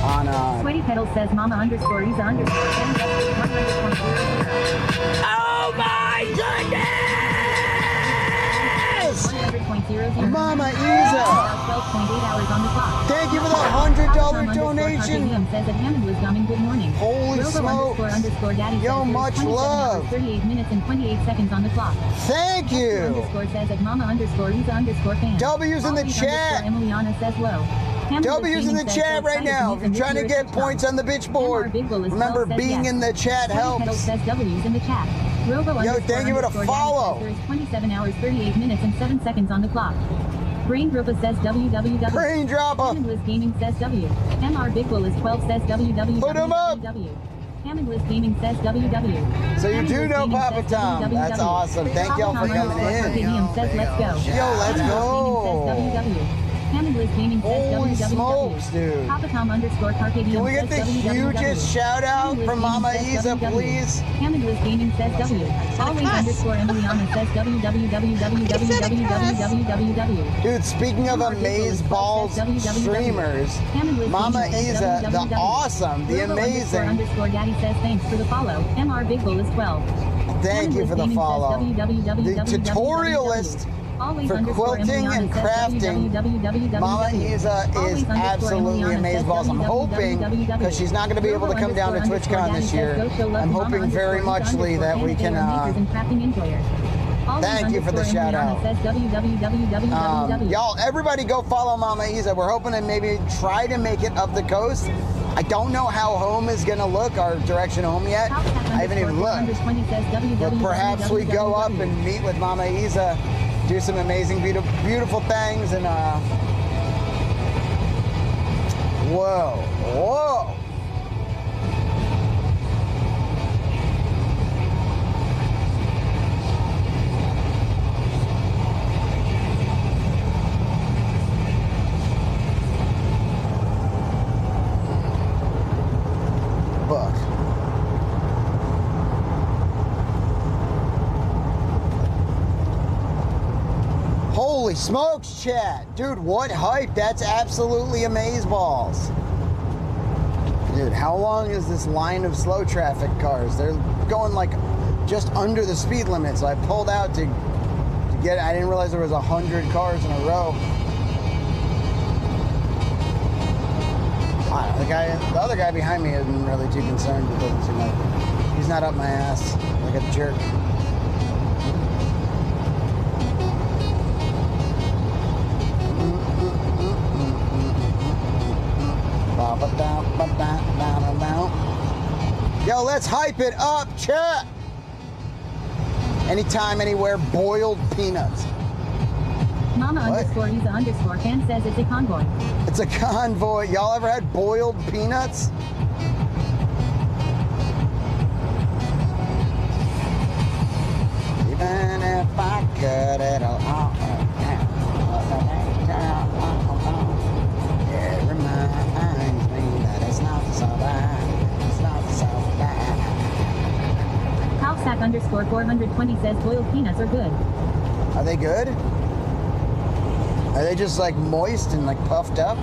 on Sweaty Pedals says Mama underscore Isa underscore. Oh my goodness! 100.00. Mama Isa! 12.8 hours on the clock. Thank you for the $100 donation. Says that Hammond was coming. Good morning. Holy smokes. Underscore daddy yo, much love. 38 minutes and 28 seconds on the clock. Thank you. Underscore says that Mama underscore Isa underscore fan. W's in the chat. Emiliana says low. W's in the chat right now. If you're trying to get points on the bitch board, remember being in the chat helps. Says W's in the chat. Yo, thank you for the follow. There is 27 hours, 38 minutes, and 7 seconds on the clock. Brain Dropper says www. Brain Dropper. Hammond Gaming says W. MR Big Bull is 12 says www. Put him up. Hammond Gaming says www. So you do know Papa Tom. That's awesome. Thank y'all for coming in. Says let's go. Yo, let's go. Hamidless Gaming says Holy smokes, dude. Papatom underscore Carcadium Can we get the says hugest shout out from Mama Isa, www. please? Hamidless Gaming says W. Always underscore Emiliana says www. Dude, speaking of amazeballs streamers, Mama Isa, the awesome, the amazing. Underscore Daddy says thanks for the follow. MR Big Bull is 12. Thank you for the follow. The tutorialist for quilting and crafting, Mama Isa is absolutely amazeballs. I'm hoping, because she's not going to be able to come down to TwitchCon this year, I'm hoping very muchly that we can, thank you for the shout out. Y'all, everybody go follow Mama Isa. We're hoping to maybe try to make it up the coast. I don't know how home is going to look, our direction home yet. I haven't even looked. But perhaps we go up and meet with Mama Isa, do some amazing, beautiful things, and whoa, whoa. Holy smokes, chat. Dude, what hype. That's absolutely amazeballs. Dude, how long is this line of slow traffic cars? They're going like just under the speed limit. So I pulled out to get, I didn't realize there was 100 cars in a row. I don't know, the other guy behind me isn't really too concerned. It doesn't seem like he's not up my ass like a jerk. Yo, let's hype it up, chat. Anytime, anywhere, boiled peanuts. Mama underscore Isa underscore fan says it's a convoy. It's a convoy. Y'all ever had boiled peanuts? Even if I could, it'll all it reminds me that it's not so bad. It's not so bad. Halfsack underscore 420 says boiled peanuts are good. Are they good? Are they just like moist and like puffed up?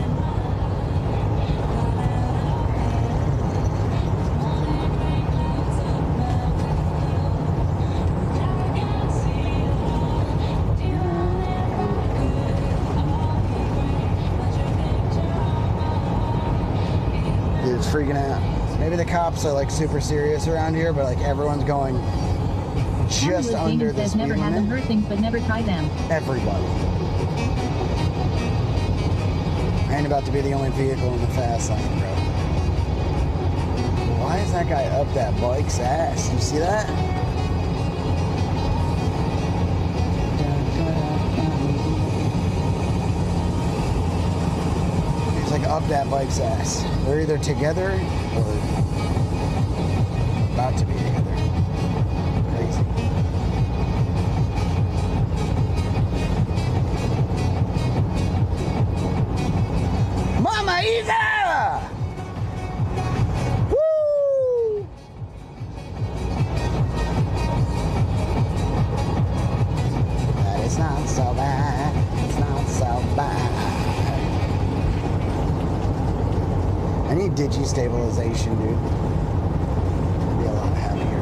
Dude, it's freaking out. Maybe the cops are like super serious around here, but like everyone's going just under the speed never had them hurt things, but never try them. Everybody. I ain't about to be the only vehicle in the fast lane, bro. Why is that guy up that bike's ass? You see that? He's like up that bike's ass. They're either together or about to be together. Crazy. Mama Isa! Woo! That is not so bad. It's not so bad. I need digi-stabilization, dude. I'd be a lot happier.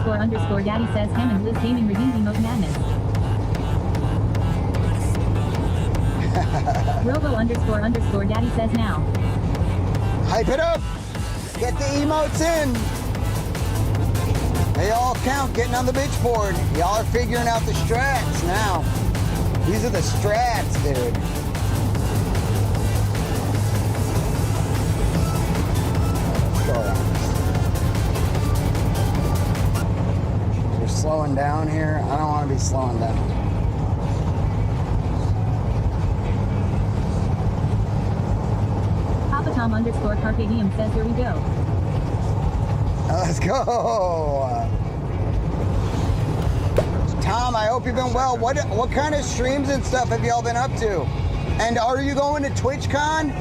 Underscore Daddy says Hammond Liz Gaming redeemed emote madness. Robo underscore Daddy says now. Hype it up! Get the emotes in! They all count getting on the bitch board. Y'all are figuring out the strats now. These are the strats, dude. Let's go around. Slowing down here. I don't want to be slowing down. Tom underscore Carpe Diem says, here we go. Let's go. Tom, I hope you've been well. What kind of streams and stuff have y'all been up to? And are you going to TwitchCon?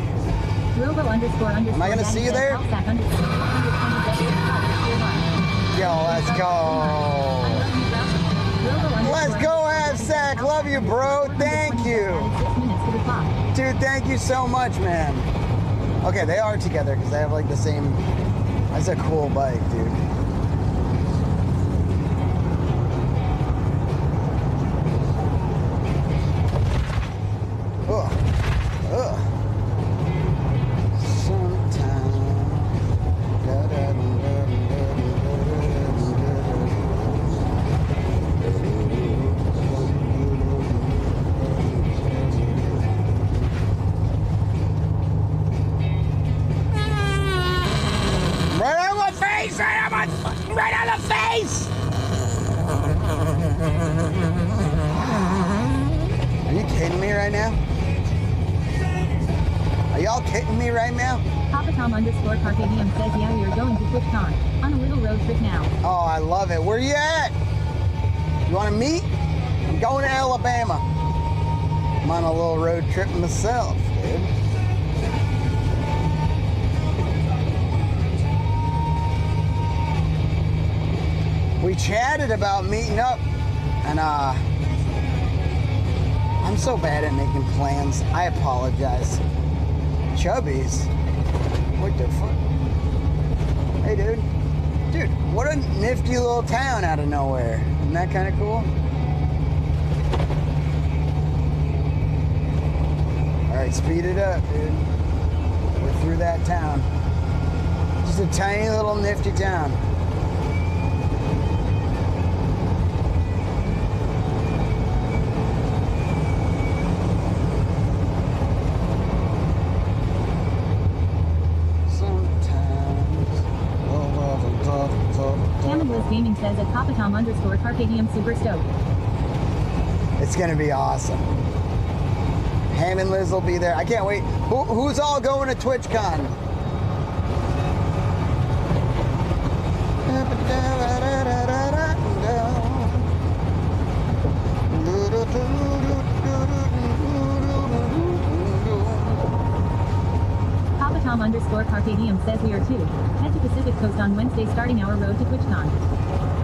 Robo underscore underscore. Am I gonna see you there? Yo, let's go. Let's go, Halfsack. Love you, bro. Thank you. Dude, thank you so much, man. Okay, they are together because they have like the same. That's a cool bike, dude. Ugh. Ugh. Right on the face! Are you kidding me right now? Are y'all kidding me right now? Papa Tom underscore Carpe Diem says, yeah, we are going to TwitchCon on a little road trip now. Oh, I love it. Where you at? You want to meet? I'm going to Alabama. I'm on a little road trip myself, dude. We chatted about meeting up, and I'm so bad at making plans. I apologize. Chubbies? What the fuck? Hey, dude. Dude, what a nifty little town out of nowhere. Isn't that kind of cool? All right, speed it up, dude. We're through that town. Just a tiny little nifty town. Gaming says at Papa Tom underscore Carpe Diem super stoked. It's gonna be awesome. Ham and Liz will be there. I can't wait. Who's all going to TwitchCon? Papa Tom underscore Carpe Diem says we are too. Head to Pacific Coast on Wednesday starting our road to TwitchCon.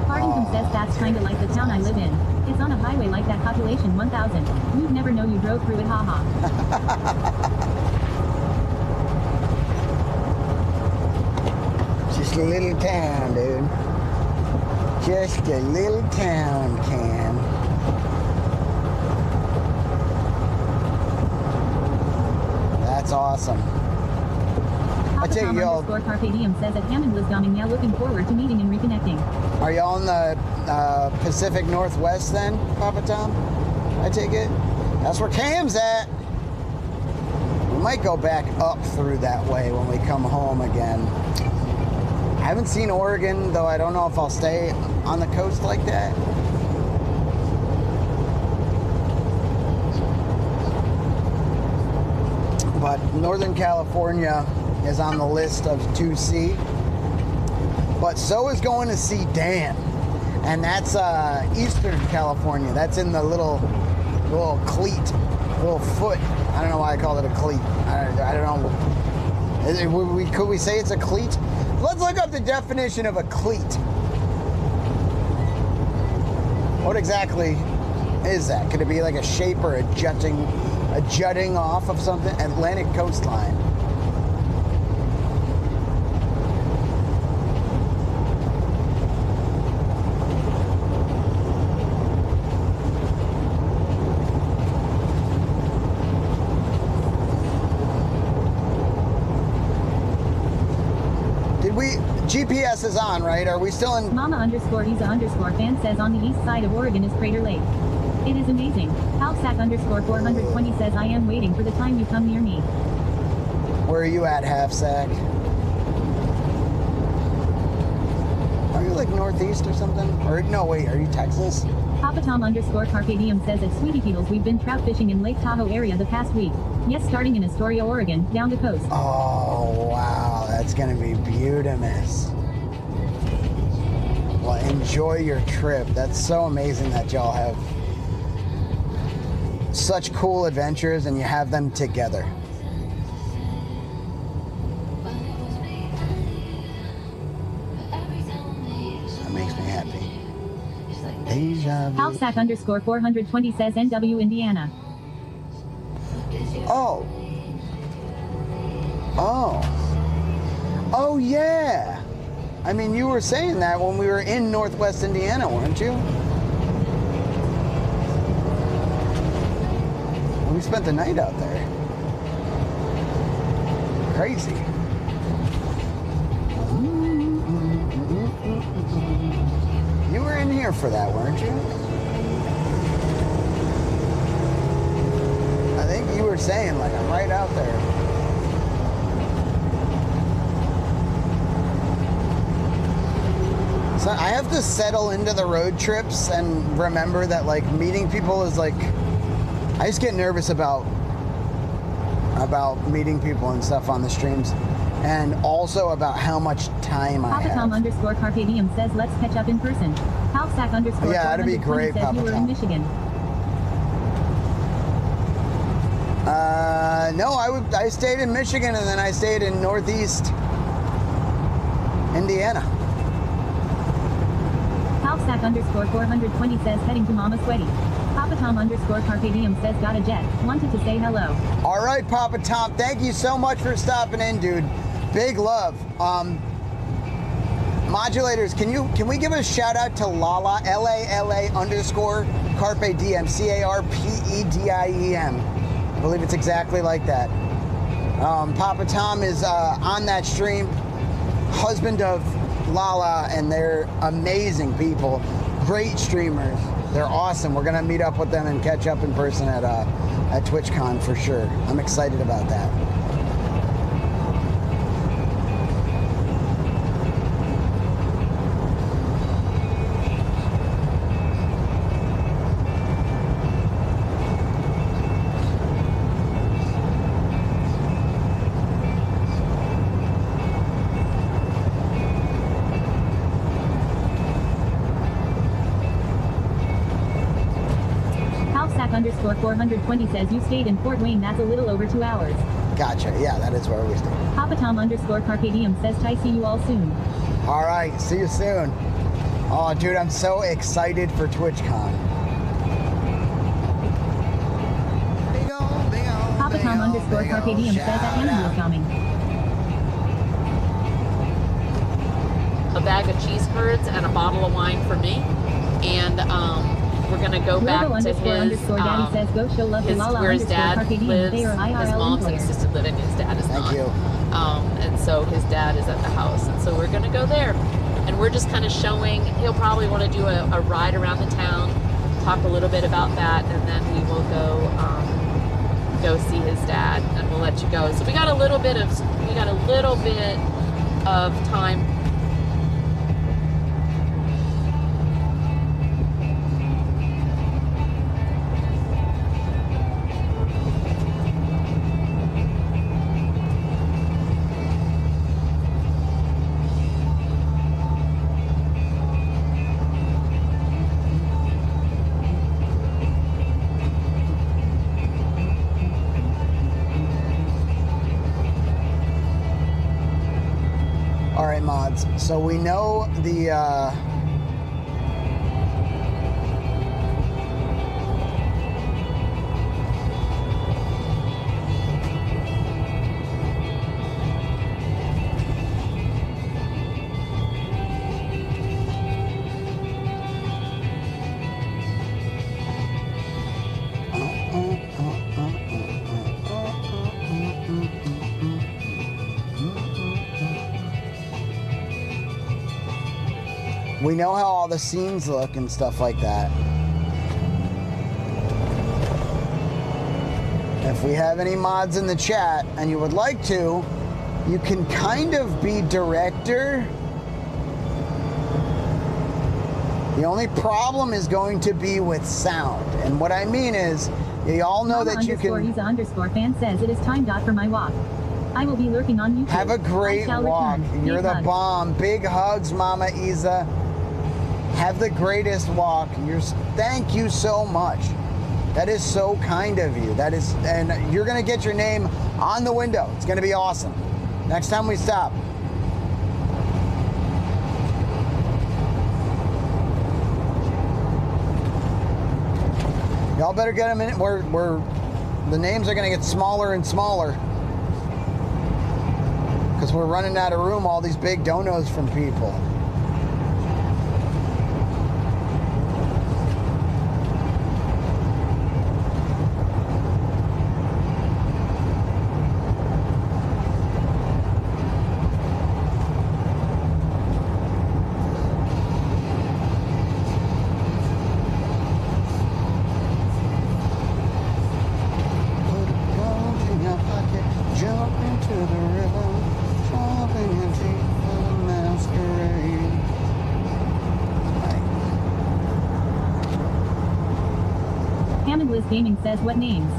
Fartington says that's kinda like the town I live in. It's on a highway like that, population 1,000. You'd never know you drove through it, haha. Just a little town, dude. Just a little town, Cam. That's awesome. Papa Tom underscore Carpe Diem says at Hammond Lisdoming, yeah, looking forward to meeting and reconnecting. Are y'all in the Pacific Northwest then, Papa Tom? I take it? That's where Cam's at. We might go back up through that way when we come home again. I haven't seen Oregon, though I don't know if I'll stay on the coast like that. But Northern California is on the list of to see. But so is going to see Dan. And that's Eastern California. That's in the little cleat, little foot. I don't know why I call it a cleat. I don't know. Could we say it's a cleat? Let's look up the definition of a cleat. What exactly is that? Could it be like a shape or a jutting off of something? Atlantic coastline. GPS is on, right? Are we still in? Mama underscore Isa underscore fan says on the east side of Oregon is Crater Lake. It is amazing. Halfsack underscore 420 says I am waiting for the time you come near me. Where are you at, Halfsack? Are you like northeast or something? Or no, wait, are you Texas? Papa Tom _ Carpe Diem says at Sweetie Peetles we've been trout fishing in Lake Tahoe area the past week. Yes, starting in Astoria, Oregon, down the coast. Oh, wow, that's gonna be beautimous. Well, enjoy your trip. That's so amazing that y'all have such cool adventures and you have them together. That makes me happy. Deja vu. Halfsack _ 420 says NW Indiana. Oh. Oh. Oh, yeah. I mean, you were saying that when we were in Northwest Indiana, weren't you? We spent the night out there. Crazy. You were in here for that, weren't you? I think you were saying, like, I'm right out there. So I have to settle into the road trips and remember that, like, meeting people is like, I just get nervous about meeting people and stuff on the streams, and also about how much time I Papa have. Tom _ Carpe Diem says let's catch up in person. Halfsack _ Yeah, that'd be 420 great, says Papa you were Tom. in Michigan. No, I stayed in Michigan and then I stayed in Northeast Indiana. Halfsack _ 420 says heading to Mama Sweaty. Papa Tom _ Carpe Diem says got a jet. Wanted to say hello. All right, Papa Tom, thank you so much for stopping in, dude. Big love. Modulators, can we give a shout out to Lala, LALA _ Carpe Diem, CARPEDIEM. I believe it's exactly like that. Papa Tom is on that stream, husband of Lala, and they're amazing people, great streamers. They're awesome. We're gonna meet up with them and catch up in person at TwitchCon for sure. I'm excited about that. Halfsack _ 420 says you stayed in Fort Wayne. That's a little over 2 hours. Gotcha. Yeah, that is where we stay. Papa Tom _ Carpe Diem says Ty, see you all soon. All right, see you soon. Oh, dude, I'm so excited for TwitchCon. Papa Tom _ Carpe Diem says that animal is coming. A bag of cheese curds and a bottle of wine for me, and we're gonna go back Logo to _ Daddy says go show love to Lala where his _ dad Carpe Diem. lives. They are His IRL mom's in employer. assisted living. His dad is Thank not. you. And so his dad is at the house, and so we're gonna go there, and we're just kind of showing. He'll probably want to do a ride around the town, talk a little bit about that, and then we will go see his dad, and we'll let you go. So we got a little bit of time. All right, mods. So we know the we know how all the scenes look and stuff like that. If we have any mods in the chat and you would like to, you can kind of be director The only problem is going to be with sound. And what I mean is, you all know that you can... _Isa_fan says it is time for my walk. I will be lurking on YouTube. Have a great walk. You're the bomb. Big hugs, Mama Isa. Have the greatest walk. Thank you so much. That is so kind of you. That is, and you're gonna get your name on the window. It's gonna be awesome. Next time we stop. Y'all better get them in. The names are gonna get smaller and smaller because we're running out of room. All these big donos from people. Liz Gaming says what names?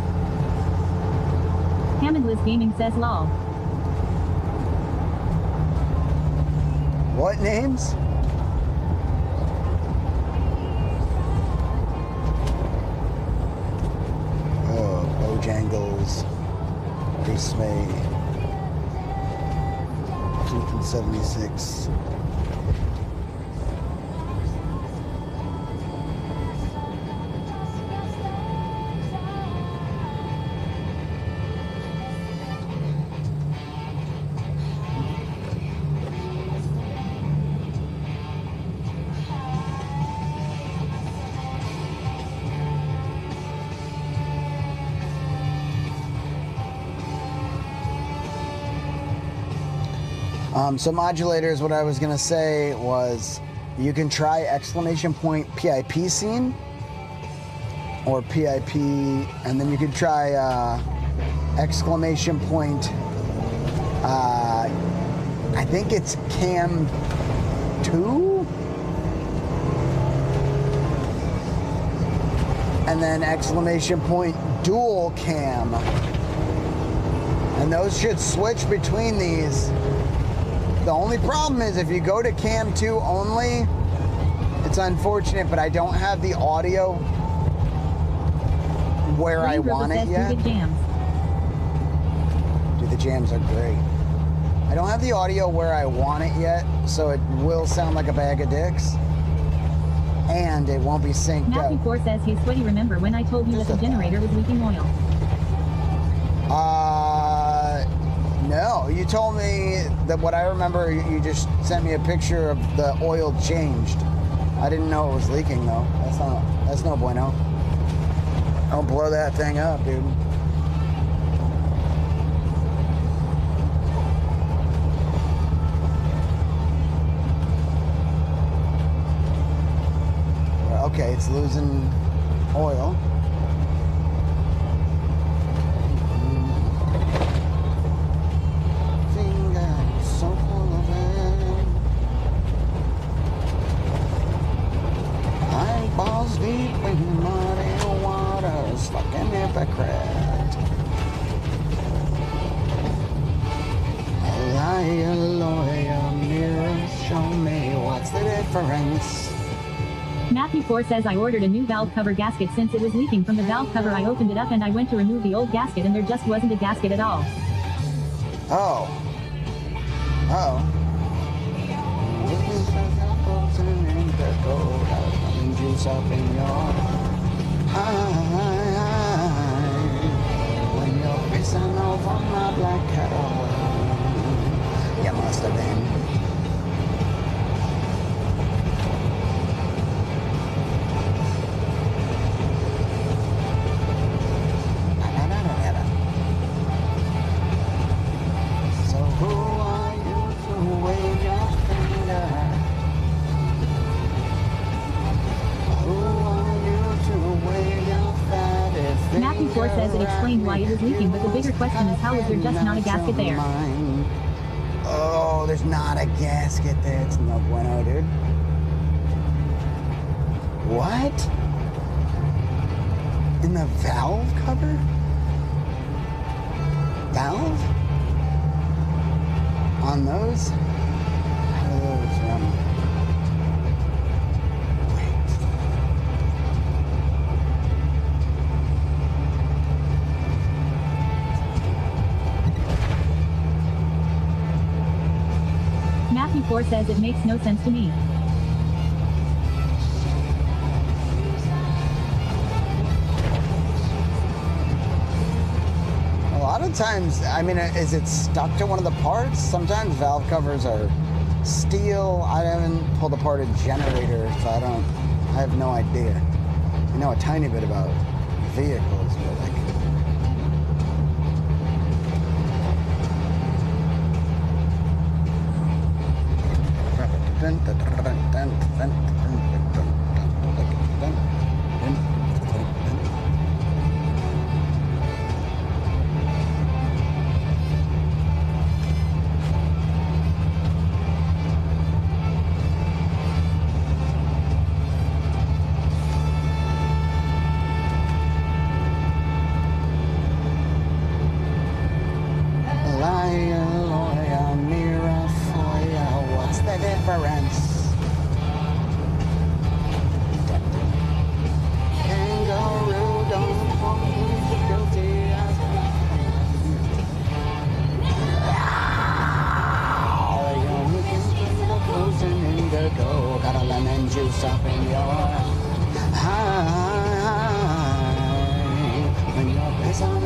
Hammond Liz Gaming says lol. What names? Oh, Bojangles, Dismay, 76. So modulators, what I was gonna say was you can try exclamation point PIP scene or PIP, and then you could try exclamation point, I think it's cam 2, and then exclamation point dual cam, and those should switch between these. The only problem is if you go to cam 2 only, it's unfortunate, but I don't have the audio where I want it yet. Dude, the jams are great. I don't have the audio where I want it yet, so it will sound like a bag of dicks. And it won't be synced up. Matthew4 says he's sweaty. Remember when I told you that the generator was leaking oil? No, you told me that what I remember, you just sent me a picture of the oil changed. I didn't know it was leaking though. That's no bueno. Don't blow that thing up, dude. Okay, it's losing oil. Matthew4 says I ordered a new valve cover gasket since it was leaking from the valve cover. I opened it up and I went to remove the old gasket and there just wasn't a gasket at all. Oh. Uh-oh. Juice up in your when you're pissing over my black cattle. You must have been. Matthew4 says it explained why it was leaking, but the bigger question is how was there just not a gasket there? Oh, there's not a gasket there. It's no bueno, dude. What? In the valve cover? Valve? On those? How do those run? Wait. Matthew 4 says it makes no sense to me. A lot of times, I mean, is it stuck to one of the parts? Sometimes valve covers are steel. I haven't pulled apart a generator, so I have no idea. I know a tiny bit about vehicles, but like,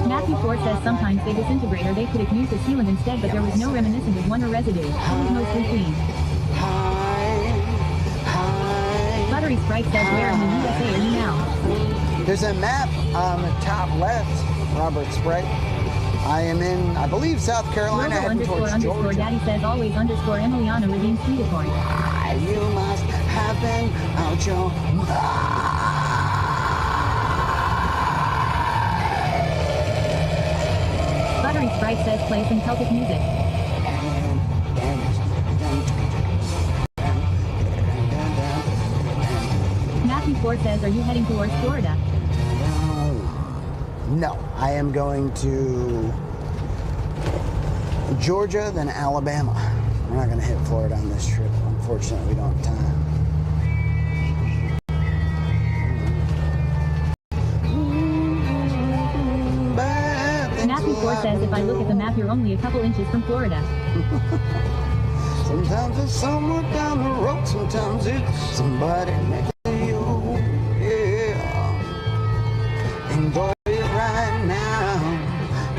Matthew 4 says sometimes they disintegrate or they could have used a sealant instead, but there was no reminiscent of one or residue. It was mostly clean. Buttery Sprite says where in the USA are you now? There's a map on the top left, Robert Sprite. I am in, I believe, South Carolina, heading towards Georgia. Daddy says always underscore Emiliana redeems Sweetatory. You must have been out your Buttery Sprite says play some Celtic music. Matthew 4 says, are you heading towards Florida? No, I am going to Georgia, then Alabama. We're not going to hit Florida on this trip. Unfortunately, we don't have time. Matthew 4 says, if I look at the map, you're only a couple inches from Florida. Sometimes it's somewhere down the road, sometimes it's somebody next to you. Yeah. Enjoy it right now,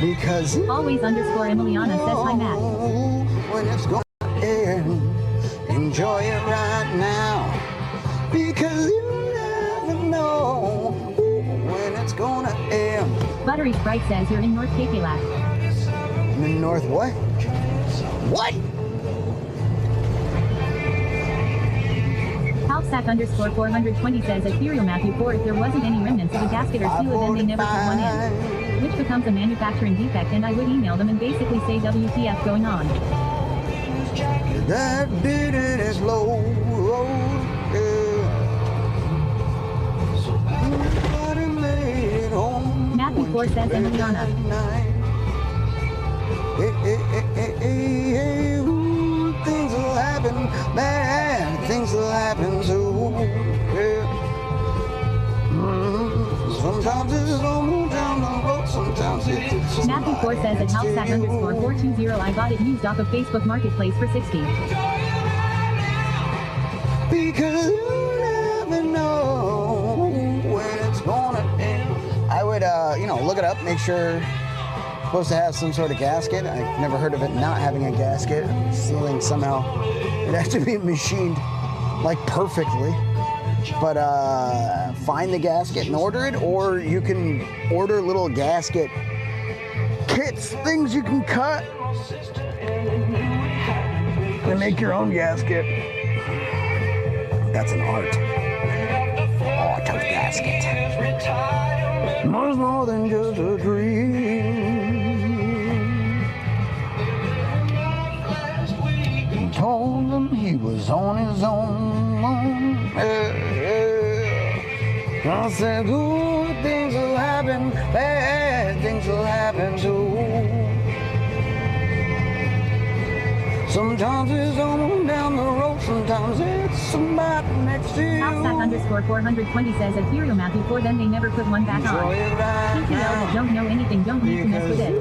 because always underscore Emiliana says hi, Matt. When it's going to end, enjoy it right now, because you never know when it's going to end. Buttery Sprite says you're in North Kakalak. I'm in North what? What? Halfsack underscore 420 says Ethereal Matthew 4, if there wasn't any remnants of a gasket or seal, then they never put one in. Which becomes a manufacturing defect, and I would email them and basically say WTF going on. That did it is low. Matthew 4 says Emiliana. Things will happen, man. Things will happen too. Yeah. Sometimes it's on down the road, sometimes it's Matthew 4 says at Halfsack underscore 420, I got it used off of Facebook Marketplace for 60. Because you never know when it's gonna end. I would, look it up, make sure it's supposed to have some sort of gasket. I've never heard of it not having a gasket. Sealing somehow, it has to be machined like perfectly. But find the gasket and order it, or you can order little gasket kits, things you can cut and make your own gasket. That's an art. Art of gasket. Much more than just a dream. He told him he was on his own. Yeah. I said good things will happen, bad things will happen too. Sometimes it's someone down the road, sometimes it's somebody next to you. Outstack_420 says Ethereal Matthew 4, then they never put one back on. Enjoy it right TPL that now. don't know anything don't need to mess with it.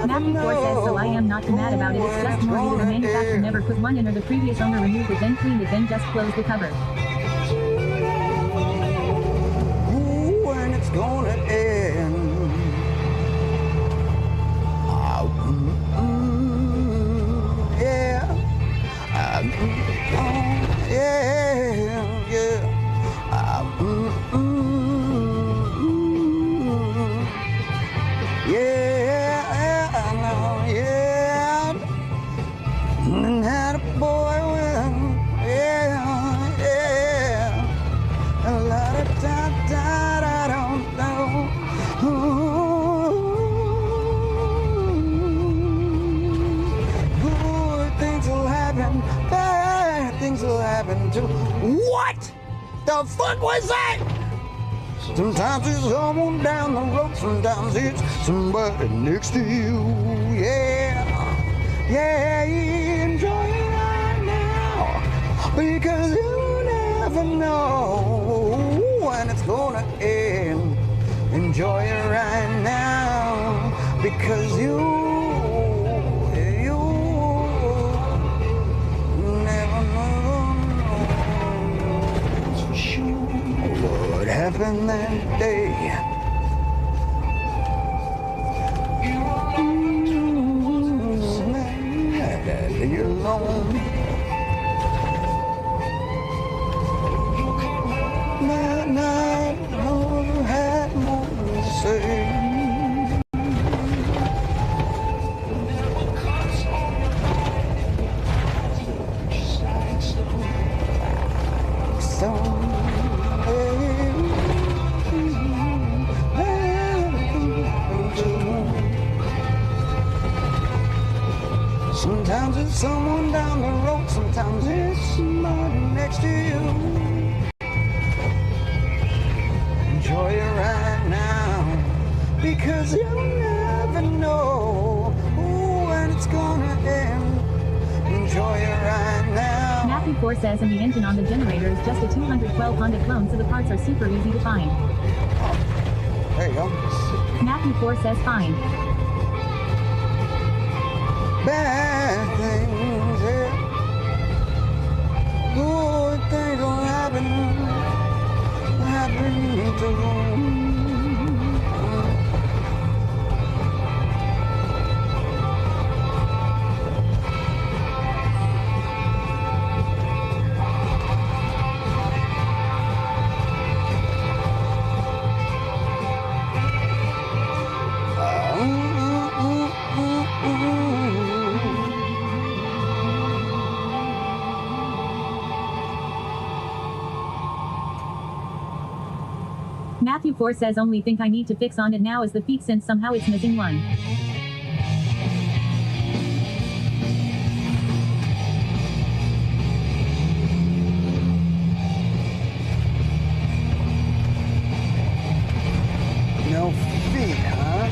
Matthew 4 says, so I am not too mad about it, it's just more either the manufacturer never put one in or the previous owner removed it then cleaned it then just closed the cover. Ooh, when it's gonna end. Yeah. Yeah. Yeah, I know, yeah. And had a boy with, yeah. A lot of times I don't know. Good things will happen, bad things will happen too. What the fuck was that? Sometimes it's someone down the road, sometimes it's somebody next to you. Yeah, yeah, enjoy it right now, because you never know when it's gonna end. Enjoy it right now, because you never know for sure what happened that day. You're alone. That night, no had more to say. Sometimes it's someone down the road, sometimes it's somebody next to you. Enjoy it right now, because you never know when it's gonna end. Enjoy it right now. Matthew 4 says, and the engine on the generator is just a 212 Honda clone, so the parts are super easy to find. There you go. Matthew 4 says fine. Bad things, yeah. Good things will happen to you. Matthew 4 says only thing I need to fix on it now is the feet since somehow it's missing one. No feet, huh?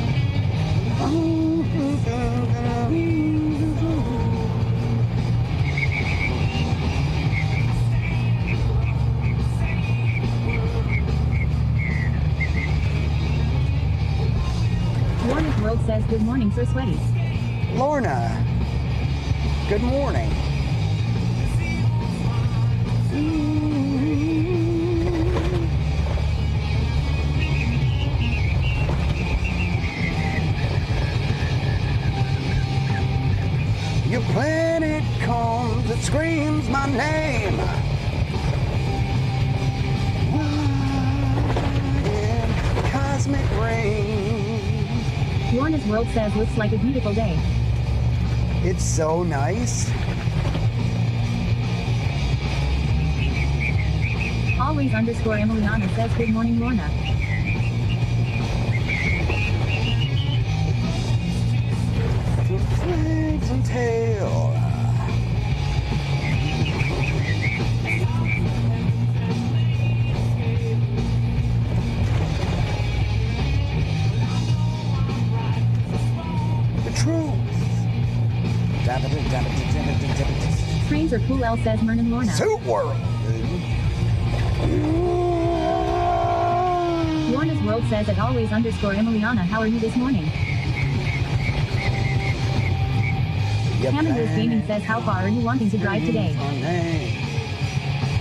Warner's World says good morning, Sir Sweaties. Lorna, good morning. Your planet comes, it screams my name. In cosmic rain. Warner's World says looks like a beautiful day. It's so nice. Always _ Emiliana says good morning, Lorna. Flags and tail. Screens are cool, L says Mernan Lorna. Suit World, dude. Lorna's World says at always _ Emiliana, how are you this morning? Hammonders Gaming says, how far are you wanting to drive today?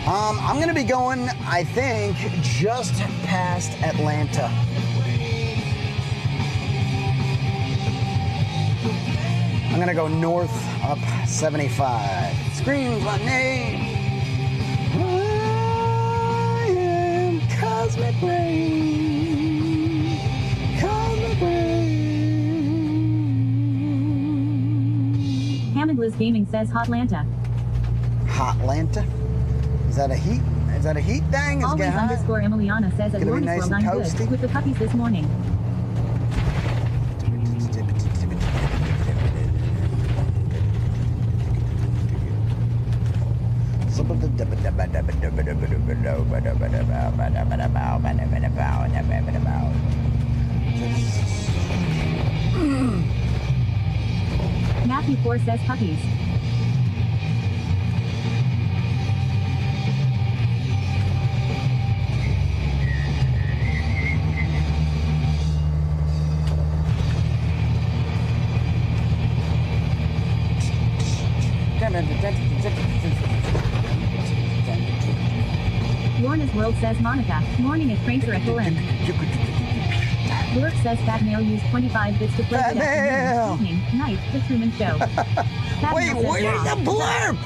I'm gonna be going, I think, just past Atlanta. I'm gonna go north up 75. Screams my name. I am Cosmic Rain. Cosmic Rain. Hammondless Gaming says Hotlanta. Hotlanta? Is that a heat? Is that a heat thing? Is it Always getting hot? _ Emiliana says at Gonna be Lorna's nice World, and I'm toasty. good with the puppies this morning. Matthew 4 says puppies. Lorna's World says Monica. Morning at Cranker at Glen. Blurk says Fat Mail used 25 bits to play Fat good afternoon, Mail. evening, night, The Truman Show. Fat Wait, Mail says where's the wow. blurb?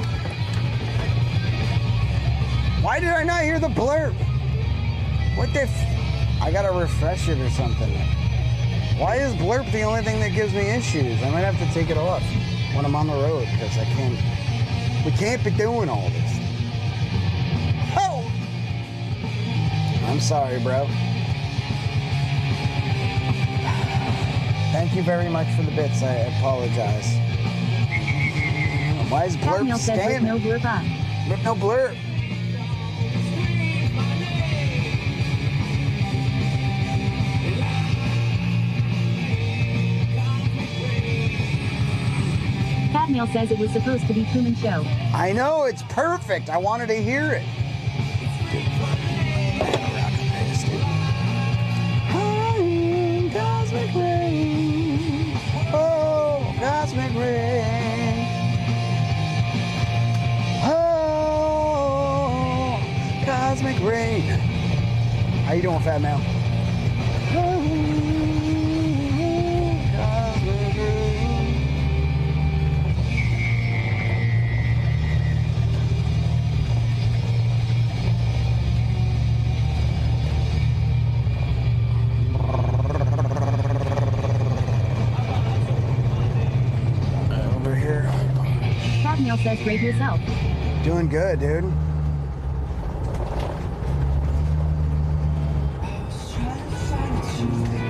Why did I not hear the blurb? What the I gotta refresh it or something. Why is blurb the only thing that gives me issues? I might have to take it off when I'm on the road because I can't. We can't be doing all this. Oh! I'm sorry, bro. Thank you very much for the bits. I apologize. Why is Fat blurb Mail says with scanning? no blurb up. With no blurb. Fat Mail says it was supposed to be Truman Show. I know, it's perfect. I wanted to hear it. Cosmic rain. Oh, cosmic rain. Oh, cosmic rain. How you doing, Fat Mel? Oh, cosmic rain. Over here. Fat Mail says rate yourself. Doing good, dude.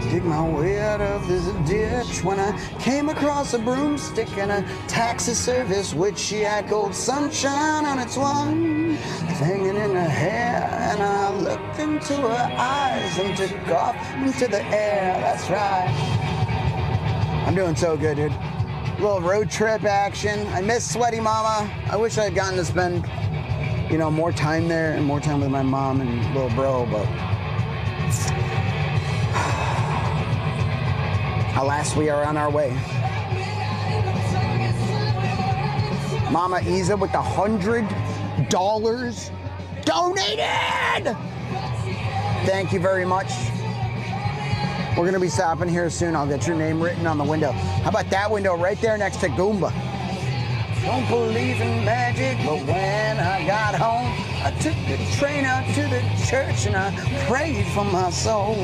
Dig my way out of this ditch when I came across a broomstick and a taxi service which she had gold sunshine on its one hanging in her hair, and I looked into her eyes and took off into the air. That's right. I'm doing so good, dude. Little road trip action. I miss Sweaty Mama. I wish I had gotten to spend, you know, more time there and more time with my mom and little bro, but alas, we are on our way. Mama Isa with $100 donated. Thank you very much. We're gonna be stopping here soon. I'll get your name written on the window. How about that window right there next to Goomba? Don't believe in magic, but when I got home, I took the train out to the church and I prayed for my soul.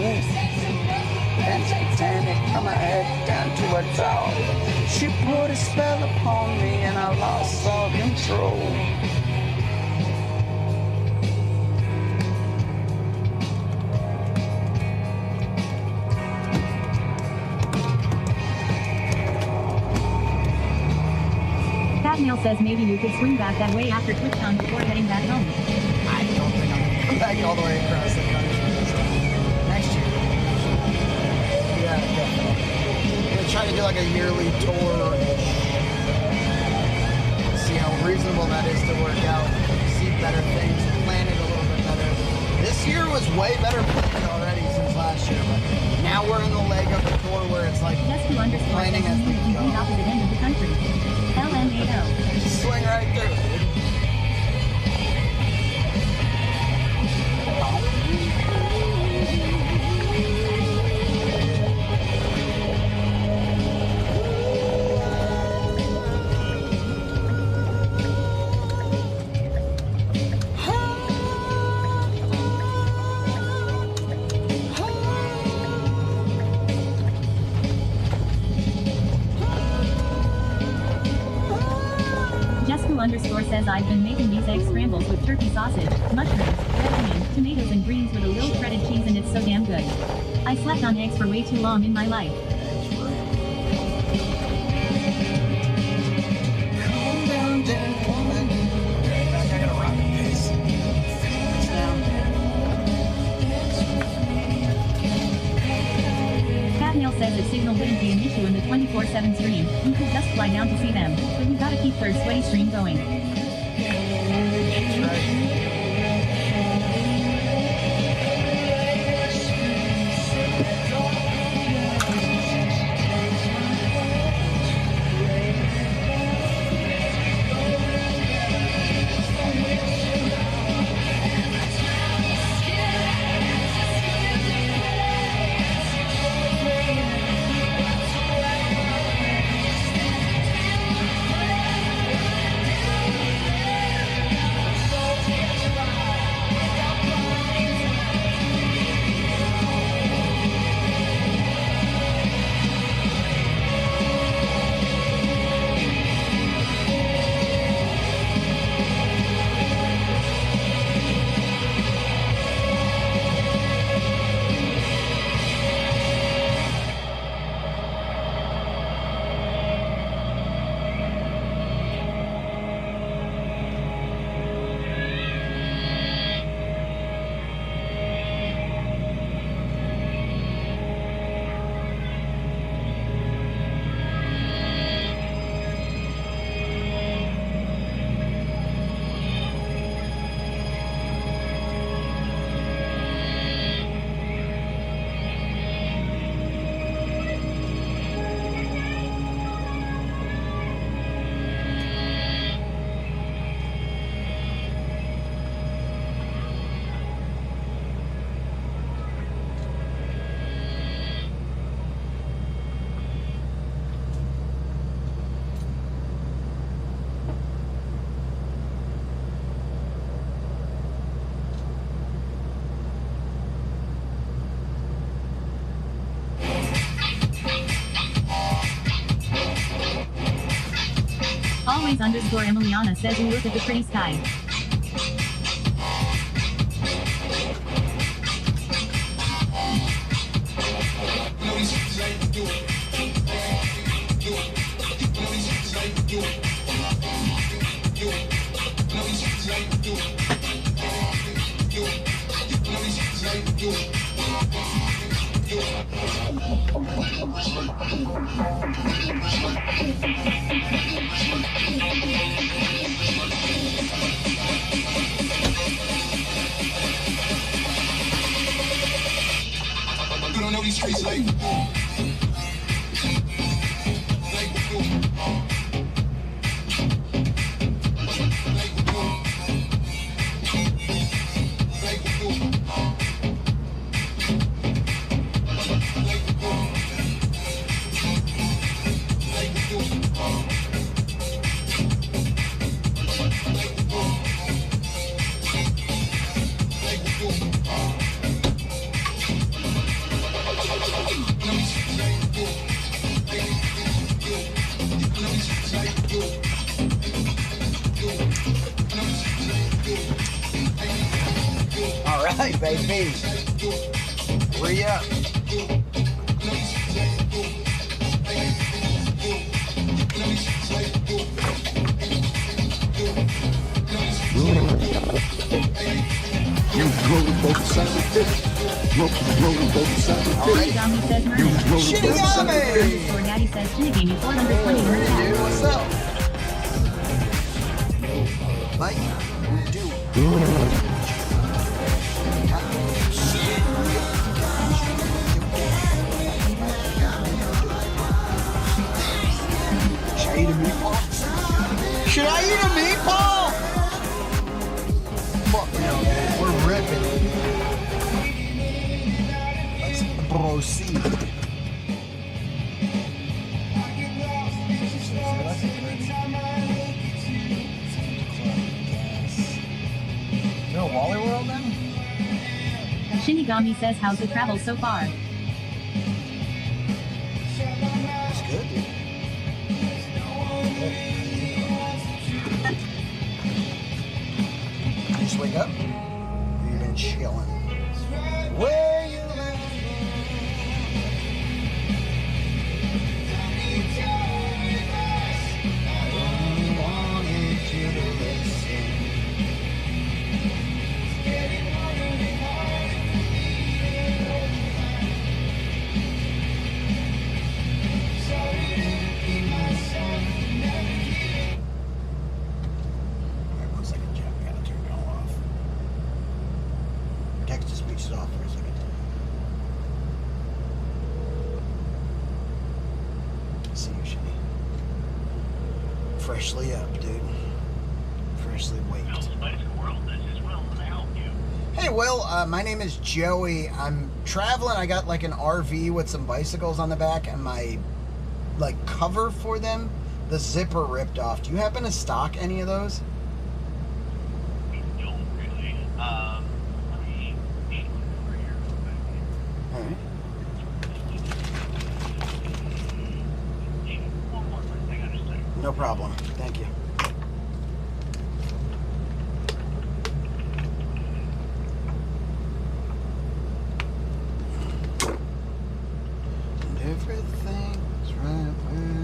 And satanic from my head down to her toe. She put a spell upon me and I lost all control. Fat Mail says maybe you could swing back that way after TwitchCon before heading back home. I don't think I'm gonna come back all the way across the country next year. Yeah, definitely. I'm gonna try to do like a yearly tour. See how reasonable that is to work out, see better things, plan it a little bit better. This year was way better planned already since last year, but now we're in the leg of the tour where it's like planning as we go. The opposite end of the country. LMAO. Just swing right through, dude. Underscore says I've been making these egg scrambles with turkey sausage, mushrooms, red onion, tomatoes and greens with a little shredded cheese and it's so damn good. I slept on eggs for way too long in my life. Calm down, dead woman. I gotta rock this. Fat Neil says if Signal wouldn't be an issue in the 24/7 stream, we could just fly down to see them, but we gotta keep third sweaty stream going. Always underscore Emiliana says we look at the pretty sky. Streets like All right, baby. Hurry up. Daddy says Tina gave me 420 Dude, what's up? Like we do. Should I eat a meatball? Should I eat a meatball? Fuck no, man. We're ripping. Let's proceed. Is there a Wally World then? Shinigami says, how's the travel so far? It's good, dude. You just wake up? Or you've been chilling? Where you off for a second. See you, Shitty. Freshly up, dude. Freshly waked. Hey, Will. My name is Joey. I'm traveling. I got like an RV with some bicycles on the back, and my like cover for them, the zipper ripped off. Do you happen to stock any of those? We don't really. Let me over here. All right. One more thing I just think. No problem. Thank you. And everything's right where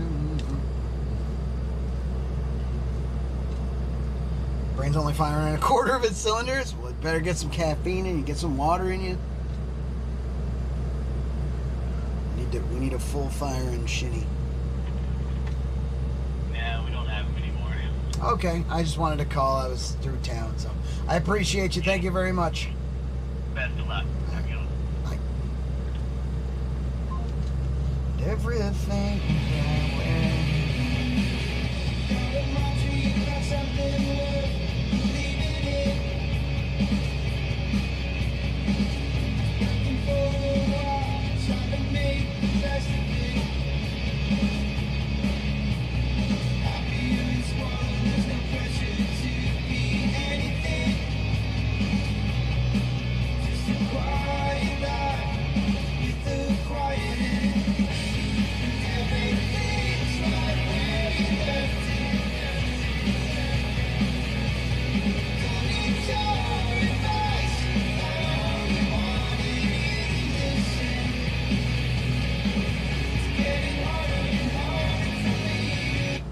brain's only firing a quarter of its cylinders. Well, it better get some caffeine in you, get some water in you. We need a full firing Shinny. No, we don't have them anymore. Okay, I just wanted to call. I was through town, so I appreciate you. Thank you very much. Best of luck. Have a good one. Bye. And everything that way.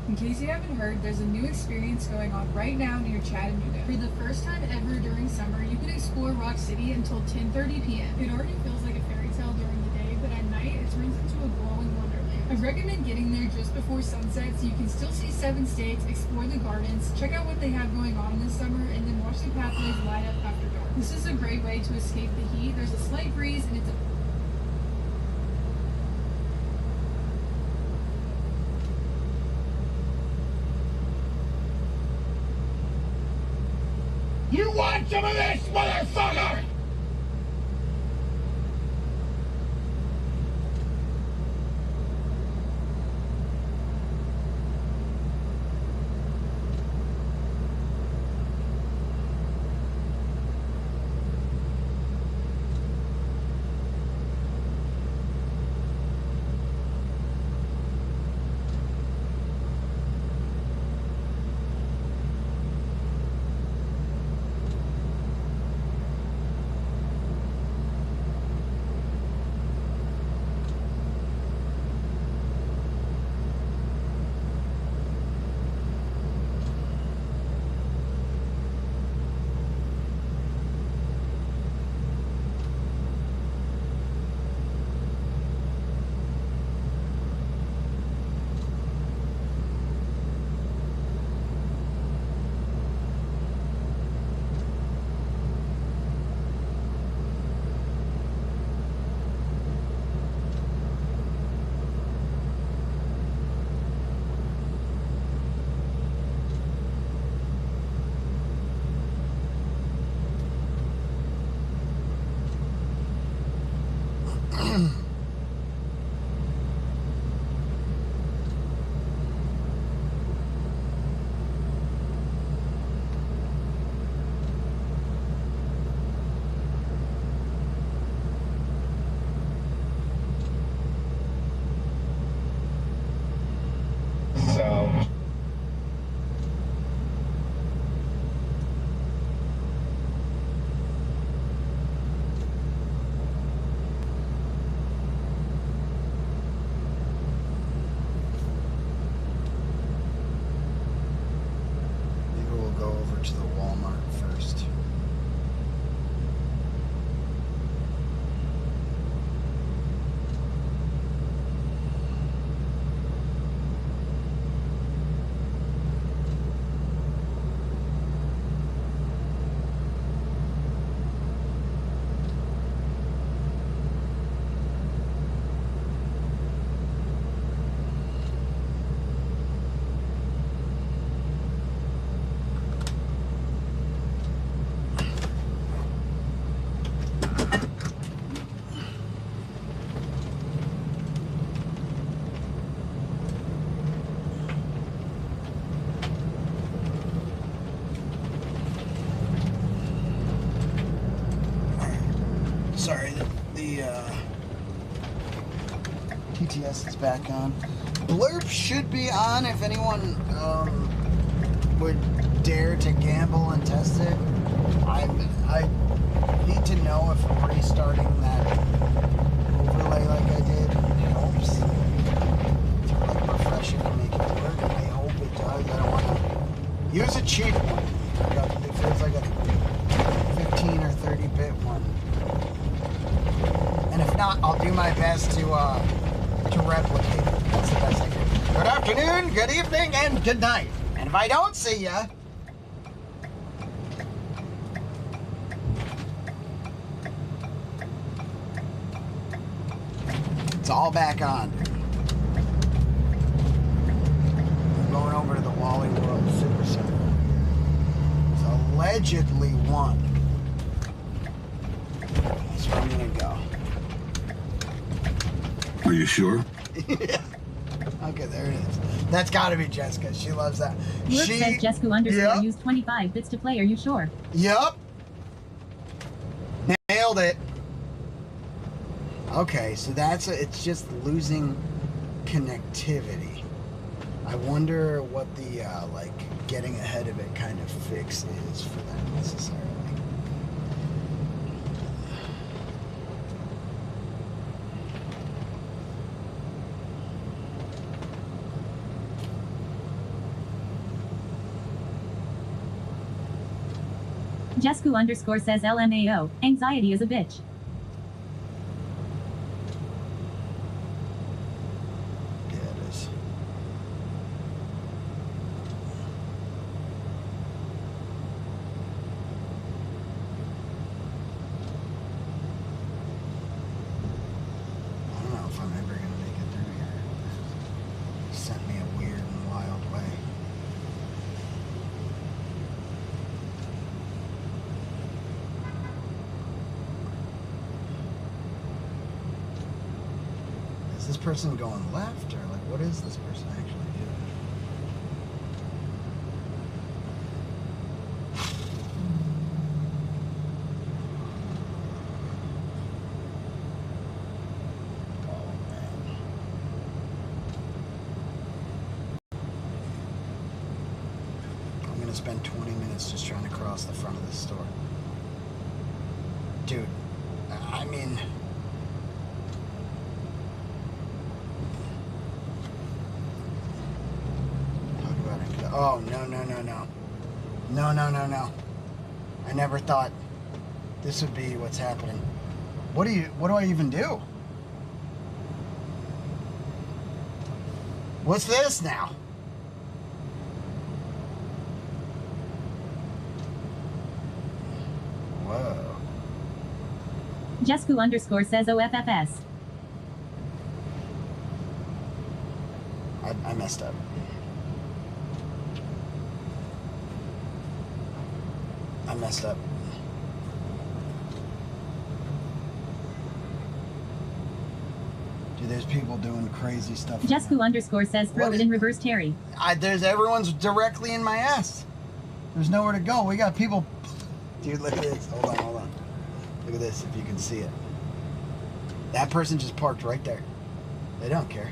In case you haven't heard, there's a new experience going on right now near Chattanooga. For the first time ever during summer, you can explore Rock City until 10:30 p.m. It already feels like a fairy tale during the day, but at night it turns into a glowing wonderland. I recommend getting there just before sunset so you can still see 7 states, explore the gardens, check out what they have going on this summer, and then watch the pathways light up after dark. This is a great way to escape the heat. There's a slight breeze and it's a You want some of this, motherfucker? So. Maybe we'll go over to the Walmart first. Sorry, the TTS is back on. Blurb should be on if anyone would dare to gamble and test it. I need to know if restarting that overlay like I did helps to like refresh it and make it work. I hope it does. I don't want to use a cheap one. It feels like a 15 or 30-bit one. And if not, I'll do my best to replicate it. That's the best I can. Good afternoon, good evening, and good night. And if I don't see ya, it's all back on. I'm going over to the Wally World Super Center. It's allegedly one. That's where I'm gonna go. Are you sure? Yeah. Okay, there it is. That's gotta be Jessica. She loves that. Luke says Jessica underscore Yep. used 25 bits to play. Are you sure? Yup. Nailed it. Okay, so it's just losing connectivity. I wonder what the like getting ahead of it kind of fix is for that necessarily. Jesku underscore says LMAO. Anxiety is a bitch. Yeah, it is. I don't know if I'm ever gonna make it through here. It sent me a weird and wild way. Is this person going left, or like what is this person actually doing? Oh man. I'm gonna spend 20 minutes just trying to cross the front of this store. Dude, I mean, oh, no, no, no, no. No, no, no, no. I never thought this would be what's happening. What do I even do? What's this now? Whoa. Jesku underscore says OFFS. I messed up. I messed up. Dude, there's people doing crazy stuff. Jesku_ says throw What it is- in reverse, Terry. Everyone's directly in my ass. There's nowhere to go. We got people. Dude, look at this. Hold on. Look at this, if you can see it. That person just parked right there. They don't care.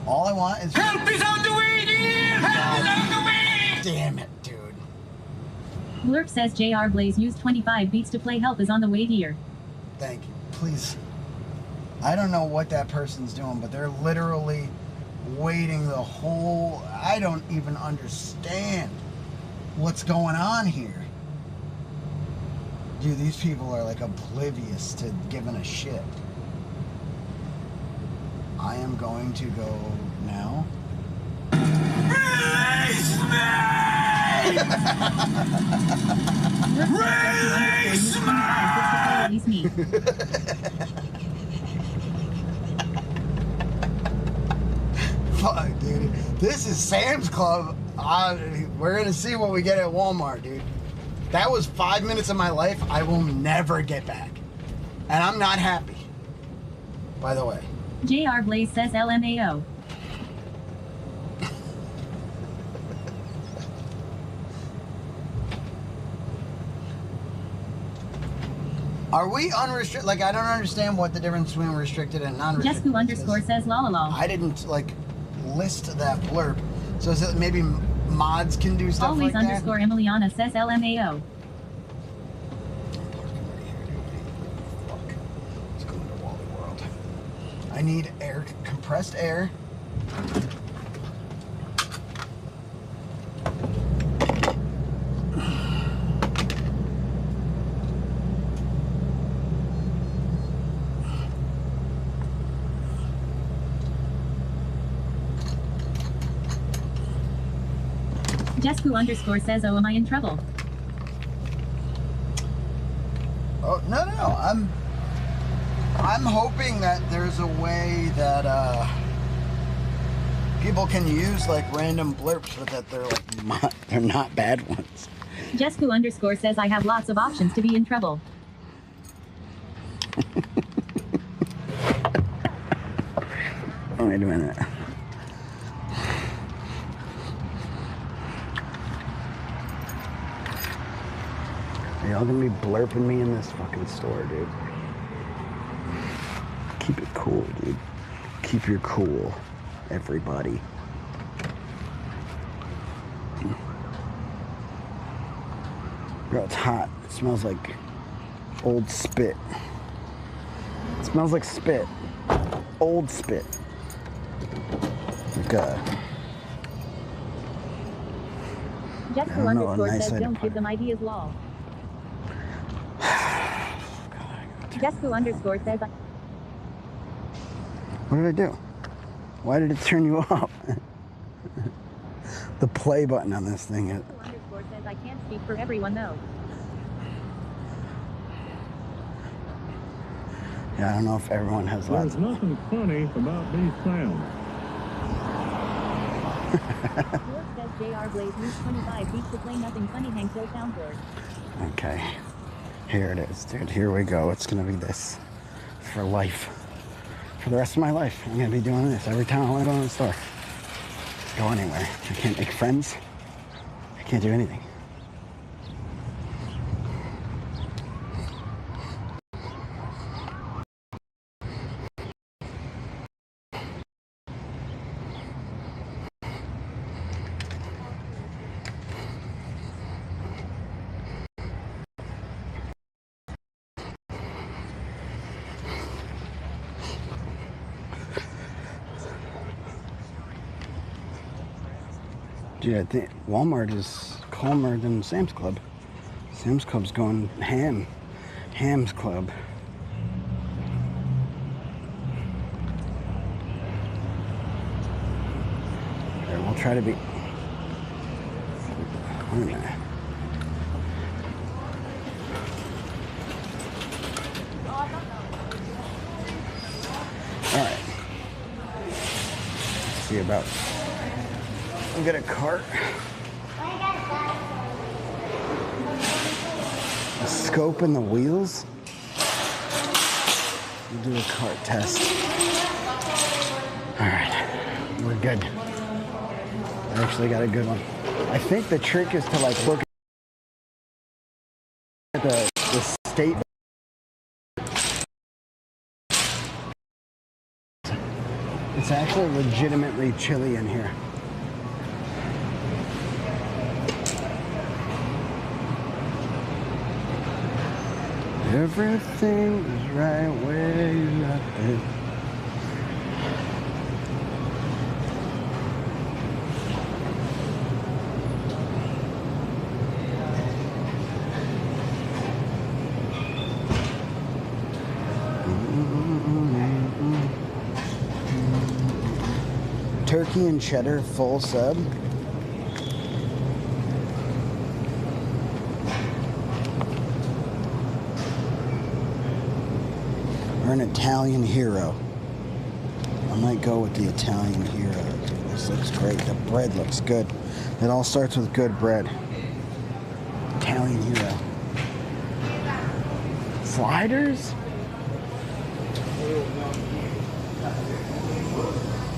All I want is... Help is on the way, dear! Help is on the way! Damn it, dude. Blurp says JR Blaze used 25 beats to play Help is on the way here. Thank you. Please. I don't know what that person's doing, but they're literally waiting the whole... I don't even understand what's going on here. Dude, these people are like oblivious to giving a shit. I am going to go now. Release me! Release me! Fuck, dude. This is Sam's Club. We're gonna see what we get at Walmart, dude. That was 5 minutes of my life I will never get back. And I'm not happy. By the way. JR Blaze says LMAO. Are we unrestricted? Like, I don't understand what the difference between restricted and non-restricted Jesku_ says lol. I didn't, like, list that blurb. So is it maybe mods can do stuff Always like that? _ Emiliana says LMAO. Fuck. Let's go into Wally World. I need air, compressed air. Jesku_ says oh am I in trouble? Oh no. I'm hoping that there's a way that people can use like random blurps, but that they're like they're not bad ones. Jesku_ says I have lots of options to be in trouble. Wait a minute. Y'all gonna be blurping me in this fucking store, dude. Keep it cool, dude. Keep your cool, everybody. Bro, it's hot. It smells like old spit. It smells like spit. Old spit. Like Jesku_ says don't give them ideas lol. Jesku_ says What did I do? Why did it turn you off? The play button on this thing. Jesku_ says I can't speak for everyone though. Yeah, I don't know if everyone has lots. There's nothing funny about these sounds. Blurp says JR Blaze used 25 beats to play nothing funny Hank Hill soundboard. Okay. Here it is, dude. Here we go. It's gonna be this for life. For the rest of my life, I'm gonna be doing this every time I want to go to the store. Go anywhere. I can't make friends. I can't do anything. Dude, I think Walmart is calmer than Sam's Club. Sam's Club's going ham. Ham's Club. Okay, we'll try to be... Wait a minute. Alright. Let's see about... We'll get a cart. A scope in the wheels. We'll do a cart test. All right, we're good. I actually got a good one. I think the trick is to like look at the state. It's actually legitimately chilly in here. Everything is right where you left it. Turkey and cheddar full sub. Or an Italian hero. I might go with the Italian hero. This looks great. The bread looks good. It all starts with good bread. Italian hero. Sliders?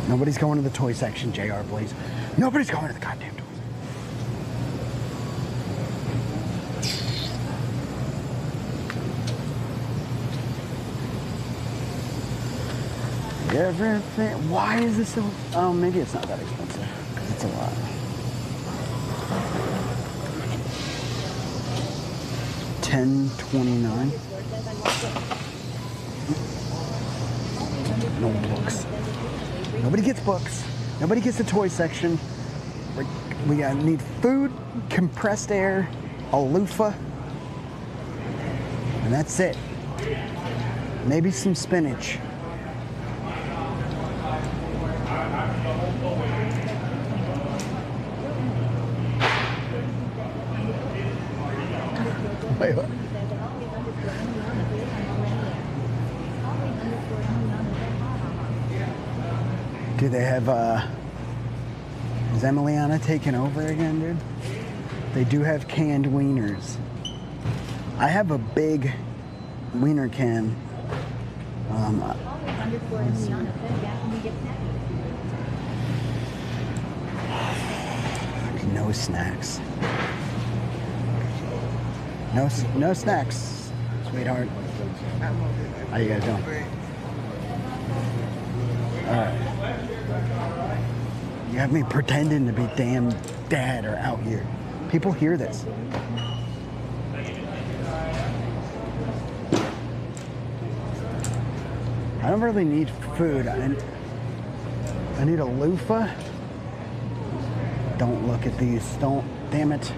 Nobody's going to the toy section, JR Blaze. Nobody's going to the goddamn toys. Everything. Why is this so? Oh, maybe it's not that expensive. It's a lot. $10.29. No books. Nobody gets books. Nobody gets the toy section. We need food, compressed air, a loofah, and that's it. Maybe some spinach. Wait, what? Do they have, is Emiliana taking over again, dude? They do have canned wieners. I have a big wiener can. No snacks. No snacks, sweetheart. How you guys doing? All right. You have me pretending to be damn dad or out here. People hear this. I don't really need food. I need a loofah. Don't look at these. Don't. Damn it.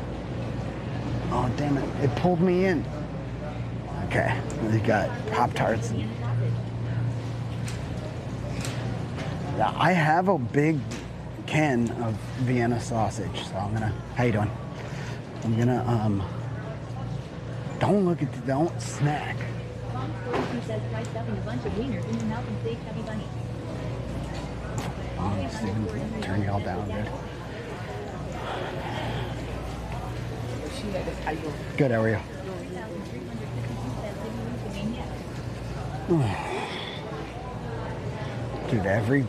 Oh, damn it. It pulled me in. Okay. We got Pop-Tarts. Yeah, I have a big can of Vienna sausage, so I'm gonna. How you doing? I'm gonna. Don't look at. Don't snack. Turn y'all down, dude. Good, how are you? Dude, every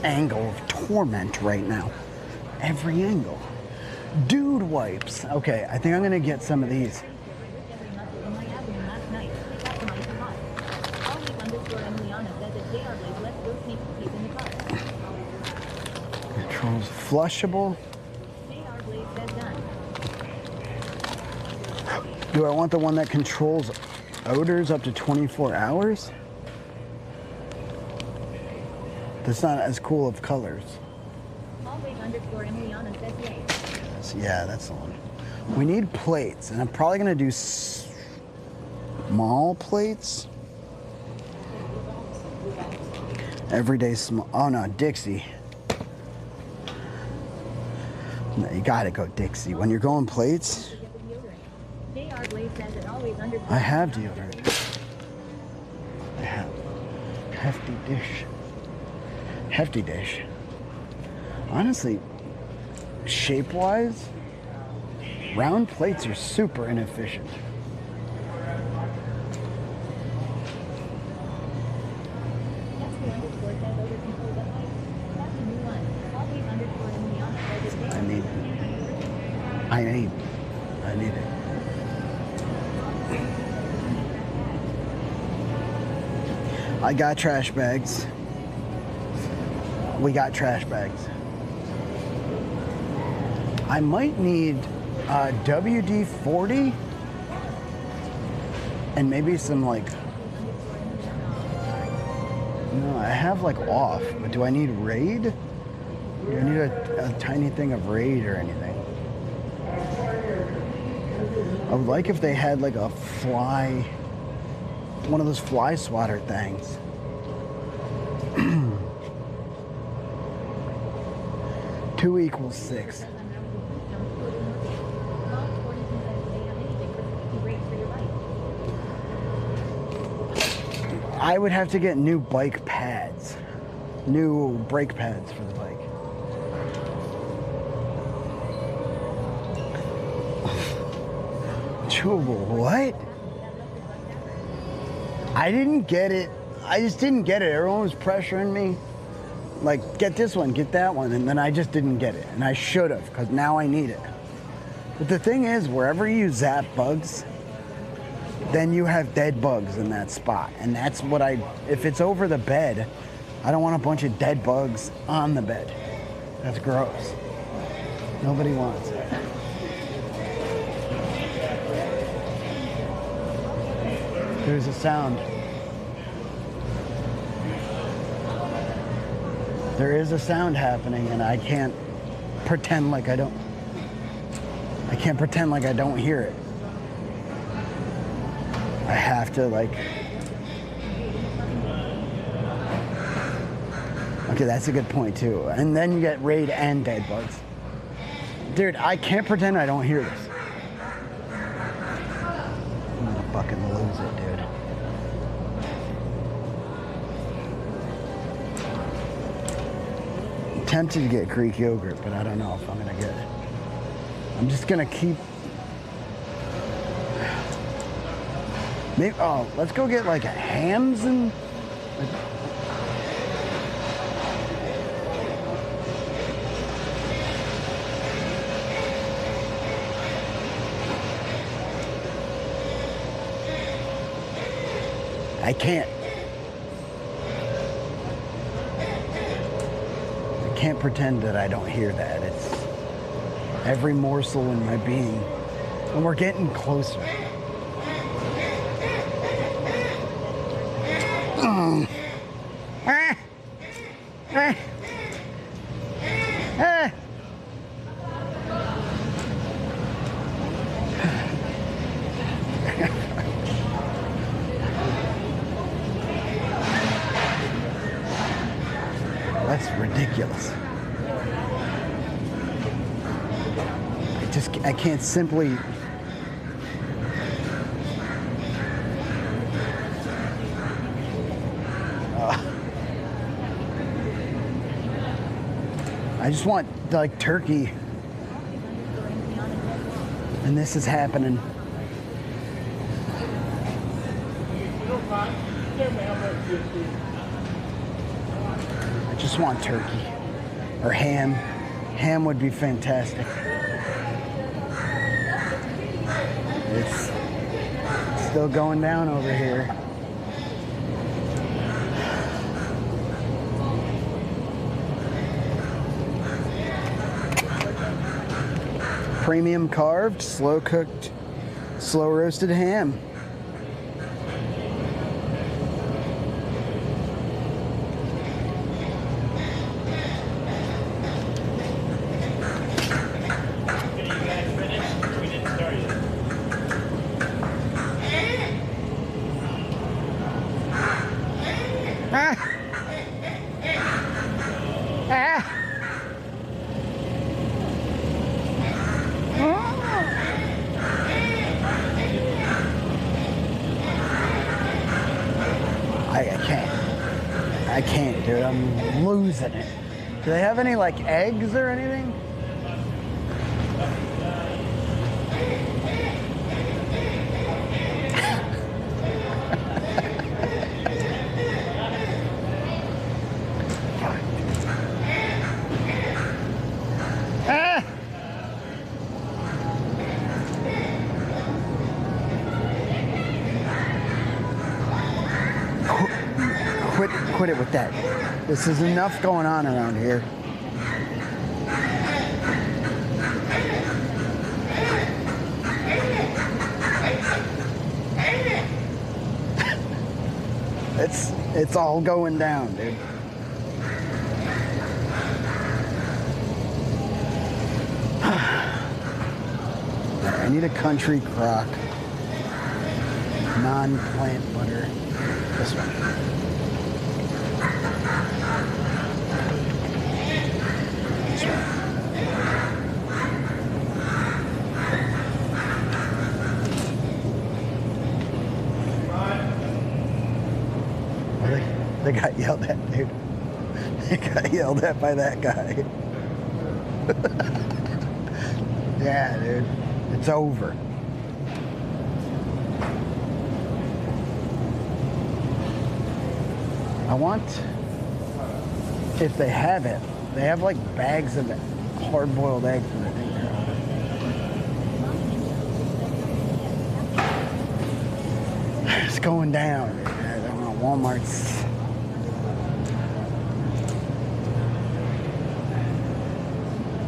angle of torment right now. Every angle. Dude wipes. Okay, I think I'm gonna get some of these. Controls flushable. Do I want the one that controls odors up to 24 hours? That's not as cool of colors. Yeah, that's the one. We need plates, and I'm probably gonna do small plates. Everyday small. Oh no, Dixie. No, you gotta go Dixie. When you're going plates, I have deodorant. I have hefty dish. Hefty dish. Honestly, shape-wise, round plates are super inefficient. I need it. I got trash bags. We got trash bags. I might need WD-40 and maybe some like, no, I have like off, but do I need Raid? Do I need a tiny thing of Raid or anything? I would like if they had like a fly, one of those fly swatter things. 2 equals 6. I would have to get new bike pads, new brake pads for the bike. Chewable, what? I didn't get it. I just didn't get it. Everyone was pressuring me. Like, get this one, get that one, and then I just didn't get it. And I should have, because now I need it. But the thing is, wherever you zap bugs, then you have dead bugs in that spot. And that's what if it's over the bed, I don't want a bunch of dead bugs on the bed. That's gross. Nobody wants it. There's a sound. There is a sound happening, and I can't pretend like I don't hear it. I have to like, okay, that's a good point too. And then you get Raid and dead bugs. Dude, I can't pretend I don't hear this. I'm gonna fucking lose it, dude. Tempted to get Greek yogurt, but I don't know if I'm gonna get it. I'm just gonna keep. Maybe, oh, let's go get like hams and. I can't. I can't pretend that I don't hear that. It's every morsel in my being. And we're getting closer. That's ridiculous. I can't simply. I just want like turkey, and this is happening. I just want turkey or ham. Ham would be fantastic. It's still going down over here. Premium carved, slow cooked, slow roasted ham. I can't, dude. I'm losing it. Do they have any like eggs or anything? Quit it with that. This is enough going on around here. It's all going down, dude. I need a country crock. Non-plant butter. This one. This one. They got yelled at, dude. They got yelled at by that guy. Yeah, dude. It's over. I want, if they have it, they have like bags of hard-boiled eggs that I think they're on. It's going down. I don't know, Walmart's.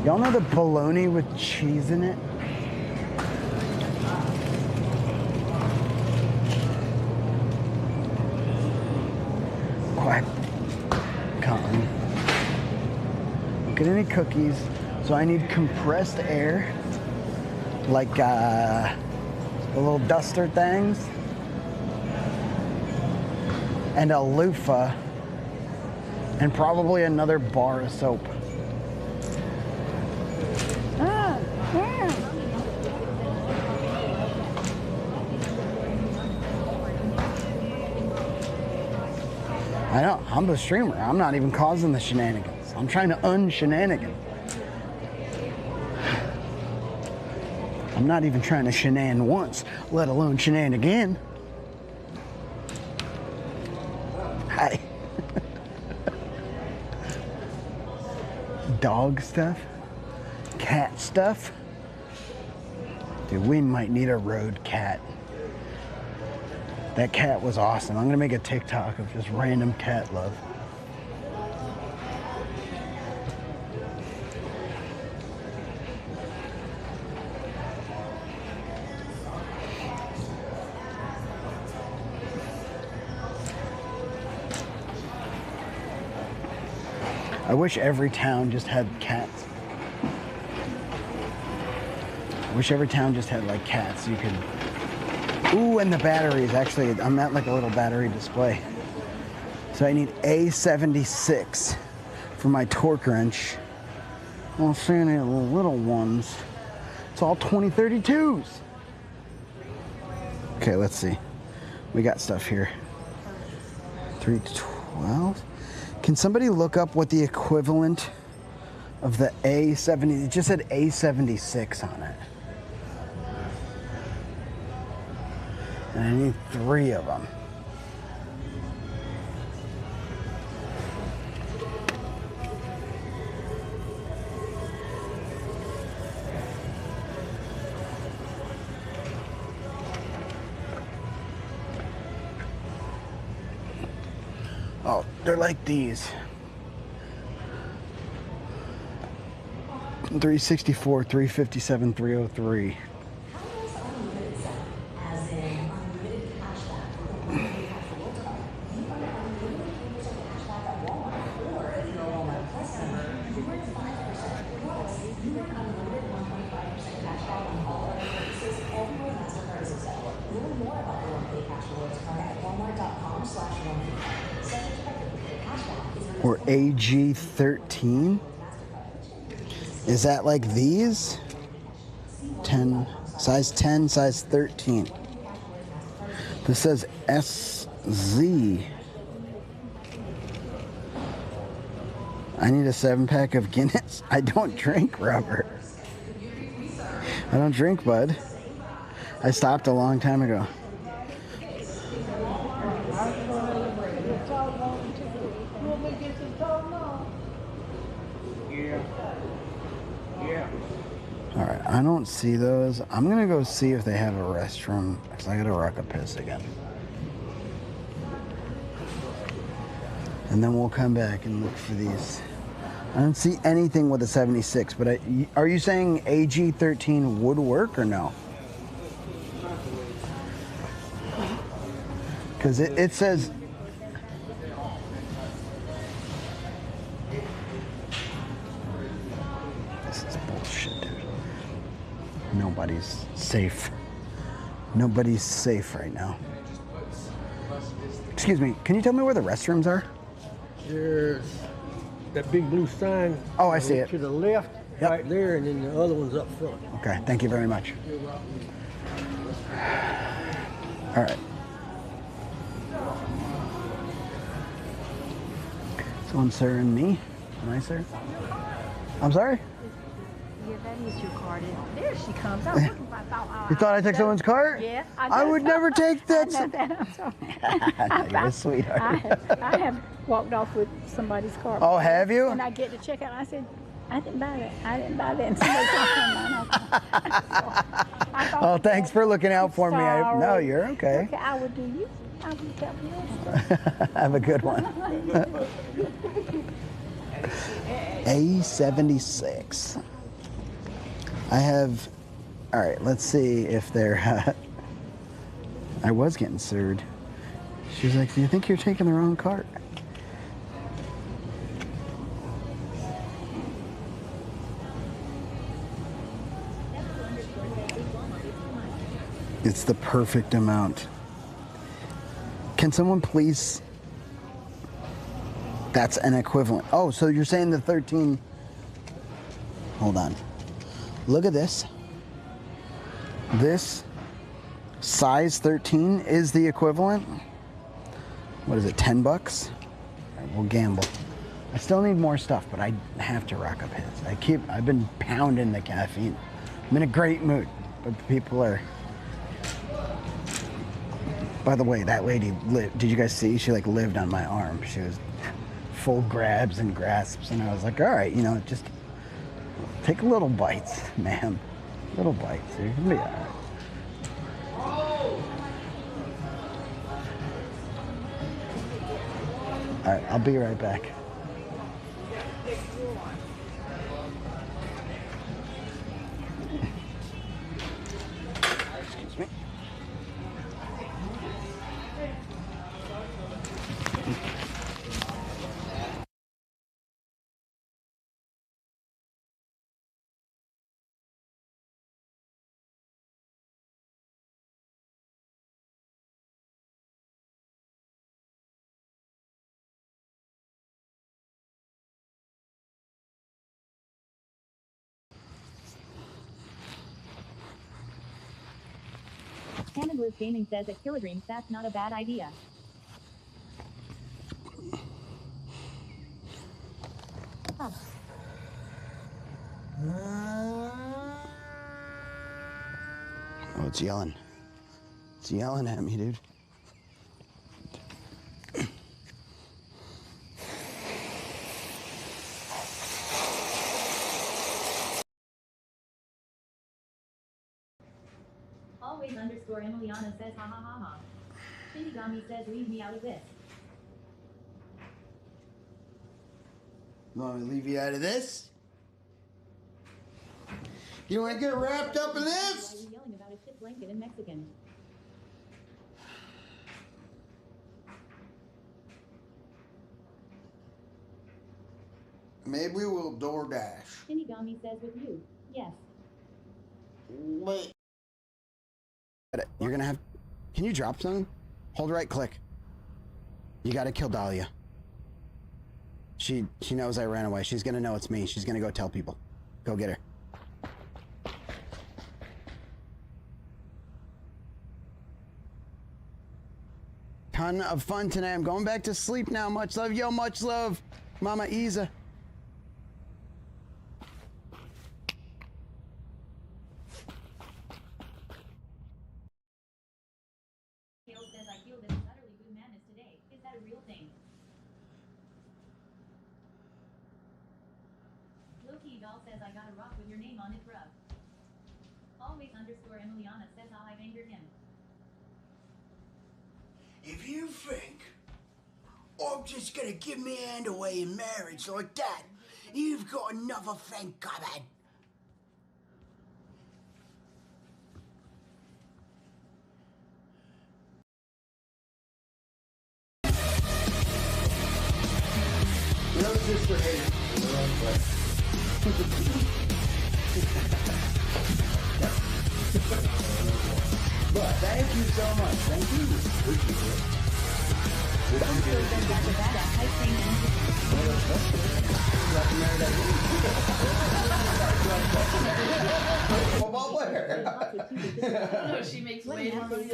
Y'all know the bologna with cheese in it? Quack. Cotton. Don't get any cookies. So I need compressed air. Like the little duster things. And a loofah. And probably another bar of soap. I know, I'm the streamer. I'm not even causing the shenanigans. I'm trying to un-shenanigan. I'm not even trying to shenan once, let alone shenan again. Hi. Dog stuff? Cat stuff? Dude, we might need a road cat. That cat was awesome. I'm gonna make a TikTok of just random cat love. I wish every town just had cats. I wish every town just had like cats. You could. Ooh, and the batteries. Actually, I'm at like a little battery display. So I need A76 for my torque wrench. I don't see any little ones. It's all 2032s. Okay, let's see. We got stuff here. 3 to 12. Can somebody look up what the equivalent of the A70? It just said A76 on it. And I need 3 of them. Oh, they're like these. 364, 357, 303. Or AG13? Is that like these? 10, size 10, size 13. This says SZ. I need a 7-pack of Guinness. I don't drink, Robert. I don't drink, bud. I stopped a long time ago. Alright, I don't see those. I'm gonna go see if they have a restroom, because I gotta rock a piss again. And then we'll come back and look for these. I don't see anything with a 76, but are you saying AG13 would work or no? Because it says... This is bullshit, dude. Nobody's safe. Nobody's safe right now. Excuse me, can you tell me where the restrooms are? There's that big blue sign. Oh, I see it. To the left, Yep. right there, and then the other one's up front. Okay, thank you very much. All right. Someone, sir, and me. Am I, sir? I'm sorry? Yeah, that is your card. There she comes. I was looking for, I thought, You thought I took someone's card? Yeah. I would never take that. I know that. I'm sorry. You're a sweetheart. I have walked off with somebody's car. Oh, have you? And I get to check out. I said, I didn't buy that. I didn't buy that. And somebody else Oh, thanks for looking out for me. No, you're okay. Okay, I would do you. I would help you. Have a good one. A76. I have... All right, let's see if they're... I was getting sued. She was like, do you think you're taking the wrong cart? It's the perfect amount. Can someone please... That's an equivalent. Oh, so you're saying the 13... Hold on. Look at this. This size 13 is the equivalent. What is it, 10 bucks? All right, we'll gamble. I still need more stuff, but I have to rock up his. I've been pounding the caffeine. I'm in a great mood, but people are... By the way, that lady did you guys see? She like lived on my arm. She was full grabs and grasps, and I was like, all right, you know, just take little bites, ma'am. Little bites. You're gonna be all right. All right, I'll be right back. Excuse me. Canada's Gaming says at Kilodreams that's not a bad idea. Huh. Oh, it's yelling. It's yelling at me, dude. Always underscore Emiliana says ha ha ha ha. Shinigami says leave me out of this. You want me to leave you out of this? You want to get wrapped up in Why this? are you yelling about a shit blanket in Mexican? Maybe we'll DoorDash. Shinigami says with you. Yes. Wait. You're gonna have... Can you drop something? Hold right click. You gotta kill Dahlia. She knows I ran away. She's gonna know it's me. She's gonna go tell people. Go get her. Ton of fun tonight. I'm going back to sleep now. Much love. Yo, much love. Mama Isa. Kale says I feel this is utterly good madness today. Is that a real thing? Loki doll says I gotta rock with your name on it, bruh. Always underscore Emiliana says how I've angered him. If you think I'm just gonna give me hand away in marriage like that. You've got another thing coming. That was just for hate. In the wrong place. But thank you so much. Thank you. Appreciate it. Football player. No, she makes way more money.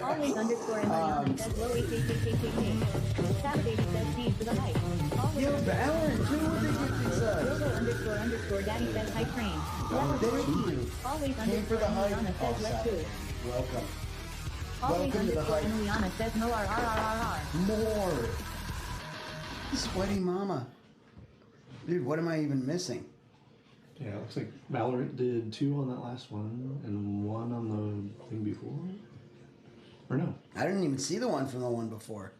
Always underscore Emiliana says low HHHHH. Saturday says came for the hype. Always Yo, Valorant too. What they get these Robo underscore daddy says hype train. Level thank you. Always Came for underscore the hype. Emiliana says let's do it. Welcome. Always Welcome to the underscore hype. Emiliana says no RRRRR. More. Sweaty mama. Dude, what am I even missing? Yeah, it looks like Valorant did 2 on that last one and 1 on the thing before. Or no? I didn't even see the one from the one before.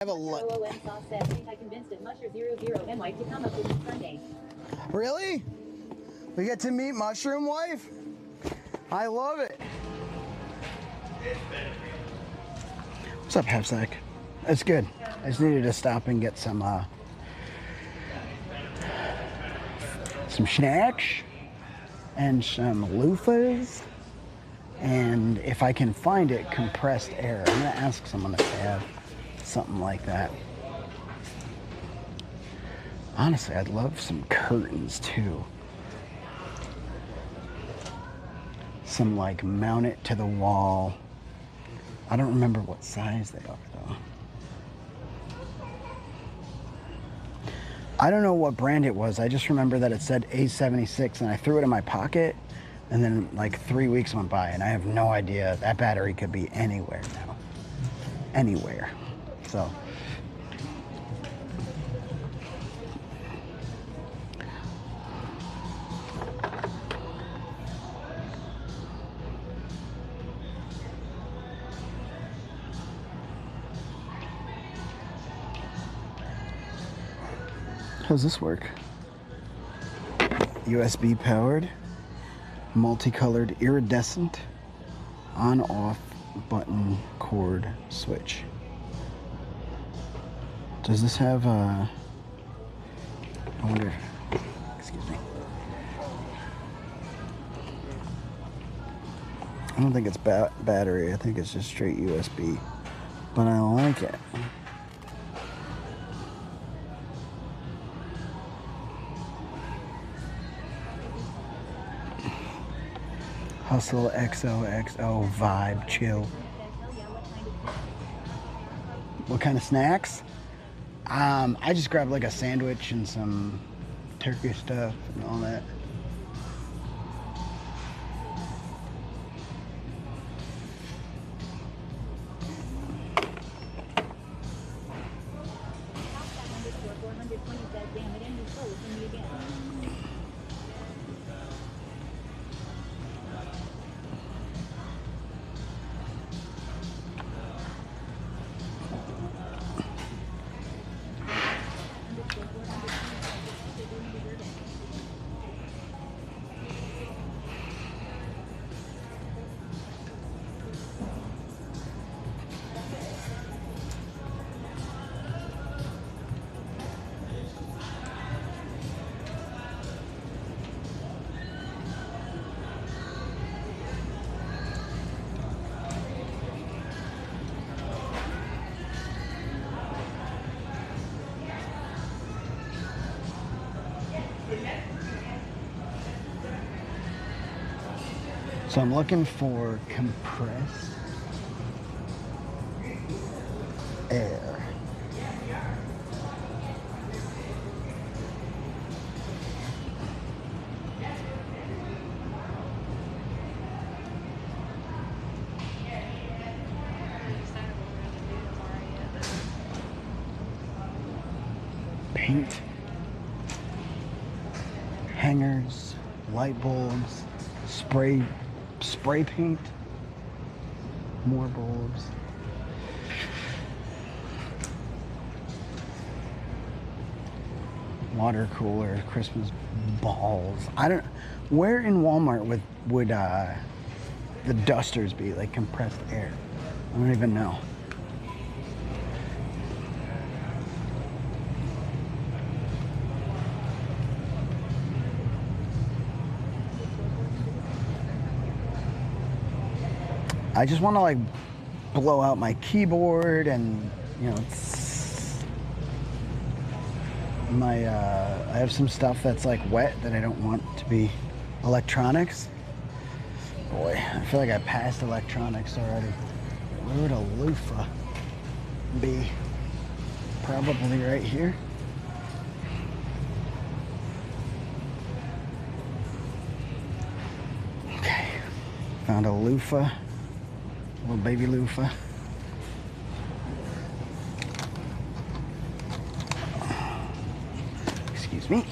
I have a lot. OOM sauce says think I convinced it Musher 00 NY to come up with me Sunday. Really? We get to meet Mushroom Wife? I love it. What's up, Halfsack? That's good. I just needed to stop and get some snacks and some loofahs, and if I can find it, compressed air. I'm gonna ask someone if they have something like that. Honestly, I'd love some curtains too. Some like mount it to the wall. I don't remember what size they are though. I don't know what brand it was. I just remember that it said A76 and I threw it in my pocket, and then like 3 weeks went by and I have no idea. That battery could be anywhere now. Anywhere. So. How's this work? USB powered, multicolored, iridescent, on-off button cord switch. Does this have I wonder, excuse me. I don't think it's battery, I think it's just straight USB, but I like it. Hustle XOXO vibe chill. What kind of snacks? I just grabbed like a sandwich and some turkey stuff and all that. So I'm looking for compressed air. Paint, hangers, light bulbs, spray paint, more bulbs. water cooler, Christmas balls. I don't. Where in Walmart would the dusters be, like compressed air? I don't even know. I just want to like blow out my keyboard and, you know, I have some stuff that's like wet that I don't want to be electronics. Boy, I feel like I passed electronics already. Where would a loofah be? Probably right here. Okay, found a loofah. Little baby loofah. Excuse me.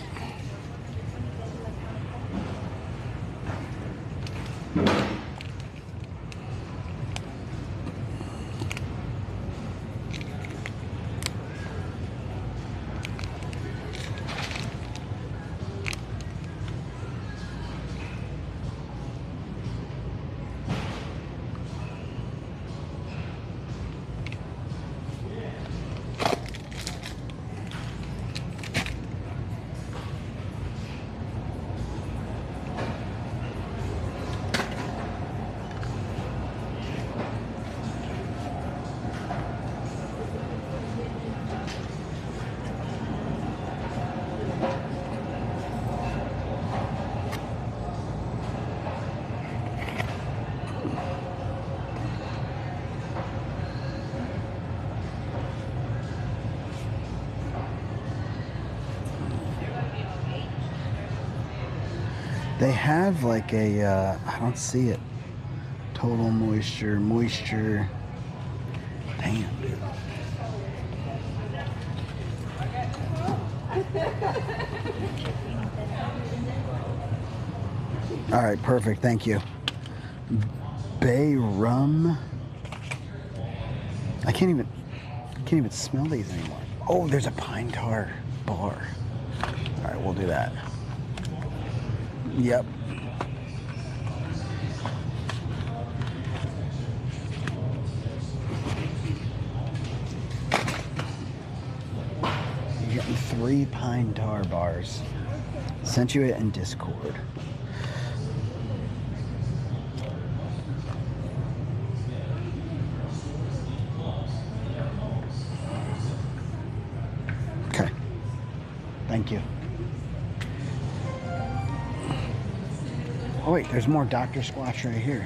They have like a, I don't see it. Total moisture. Damn, dude. All right, perfect. Thank you. Bay rum. I can't even smell these anymore. Oh, there's a pine tar bar. All right, we'll do that. Yep. You're getting 3 pine tar bars. Sent you it in Discord. Okay. Thank you. Oh wait, there's more Dr. Squatch right here.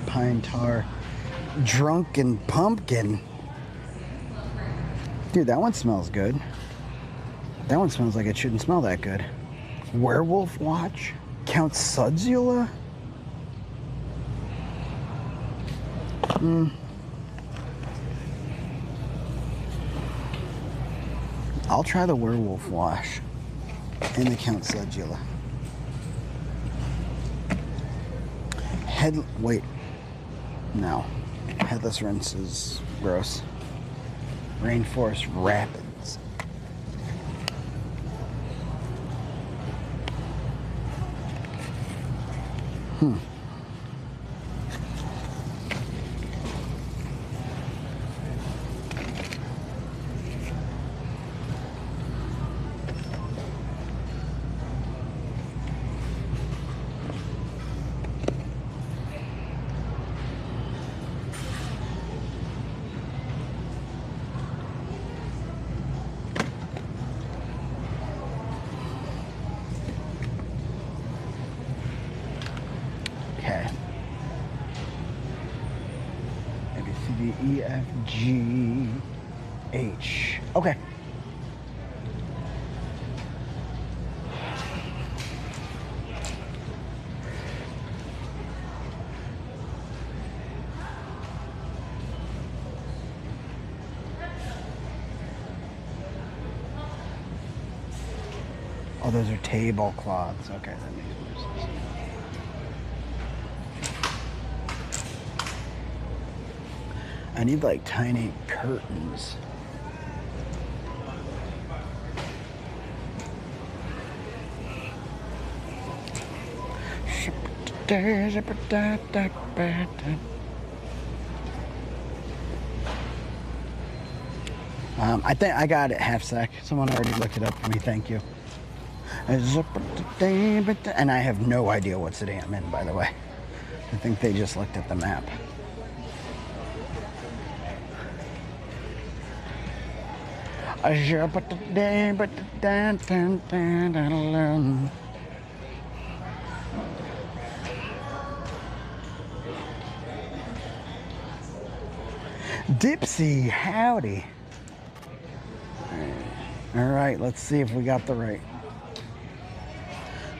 Pine tar, drunken pumpkin. Dude, that one smells good. That one smells like it shouldn't smell that good. Werewolf Watch, Count Sudzula. I'll try the Werewolf Wash and the Count Sudzula. Wait, no. Headless rinse is gross. Rainforest Rapids. Okay. A, B, C, D, E, F, G, H. Okay. Oh, those are tablecloths. Okay, that makes more sense. I need like tiny curtains. I think I got it, half sec. Someone already looked it up for me, thank you. And I have no idea what city I'm in, by the way. I think they just looked at the map. Dipsy, howdy. All right, let's see if we got the right.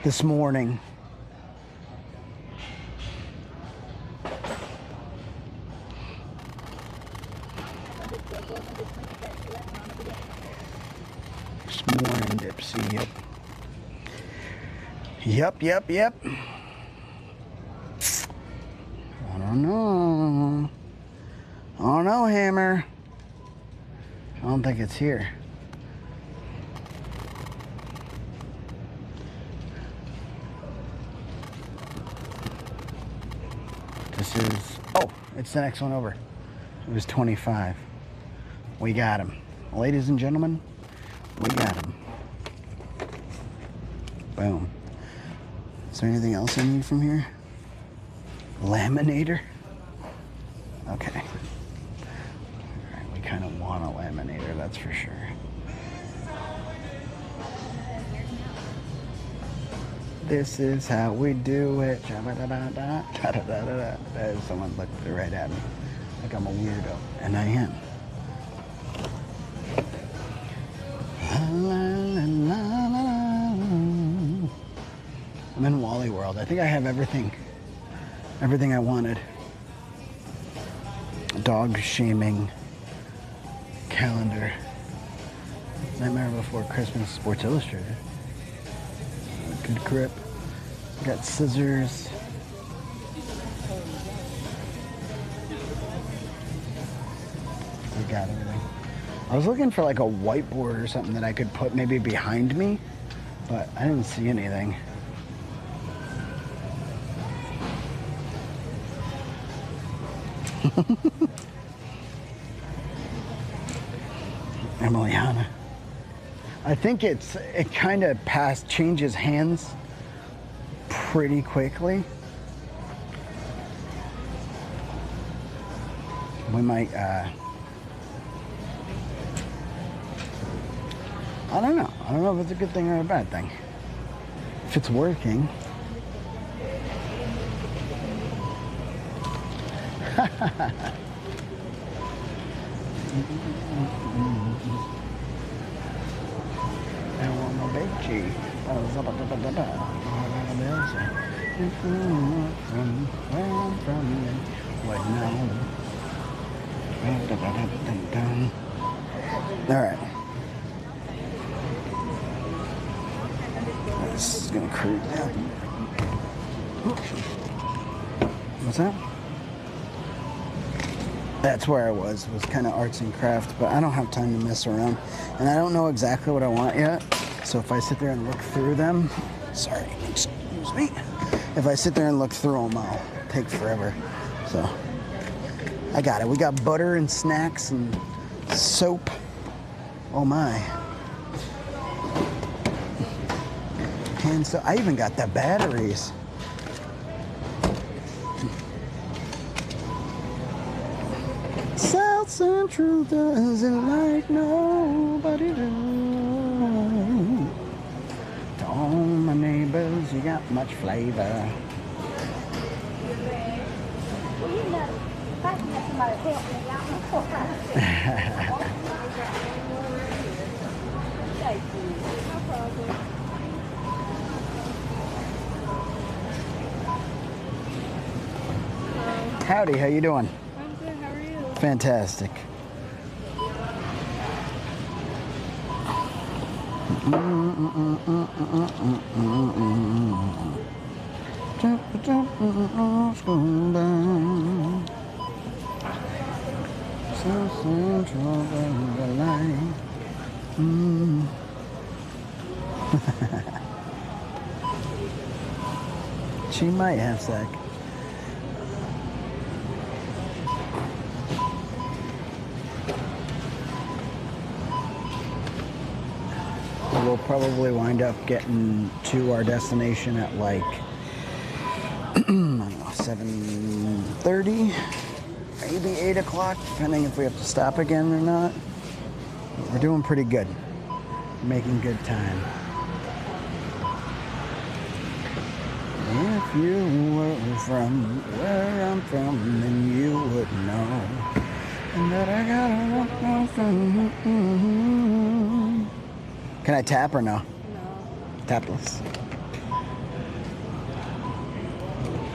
This morning. This morning, Dipsy, yep. Yep. I don't know, Hammer. I don't think it's here. This is, oh, it's the next one over. It was 25. We got him. Ladies and gentlemen, we got him. Boom. Is there anything else I need from here? Laminator? Okay. Alright, we kind of want a laminator, that's for sure. This is how we do it. Someone looked right at me like I'm a weirdo, and I am. I'm in Wally World. I think I have everything I wanted. Dog shaming calendar. Nightmare Before Christmas, Sports Illustrated. Good grip. Got scissors. We got everything. I was looking for like a whiteboard or something that I could put maybe behind me, but I didn't see anything. Emiliana. I think it kind of changes hands pretty quickly. We might, I don't know. I don't know if it's a good thing or a bad thing. If it's working. I want my veggie. All right. This is gonna creep down. What's that? That's where I was kind of arts and craft, but I don't have time to mess around. And I don't know exactly what I want yet. So if I sit there and look through them, sorry, excuse me. If I sit there and look through them, I'll take forever. So I got it. We got butter and snacks and soap. Oh my. And so I even got the batteries. South Central doesn't like nobody do. To all my neighbors, you got much flavor. Well, you know, if I can get somebody to help me out, thank you. No problem. Howdy, how you doing? I'm good, how are you? Fantastic. She might have sec. We'll probably wind up getting to our destination at like, I don't know, 7:30, maybe 8 o'clock, depending if we have to stop again or not. We're doing pretty good. Making good time. If you were from where I'm from, then you would know. And that I gotta from. Can I tap or no? No. Tapless.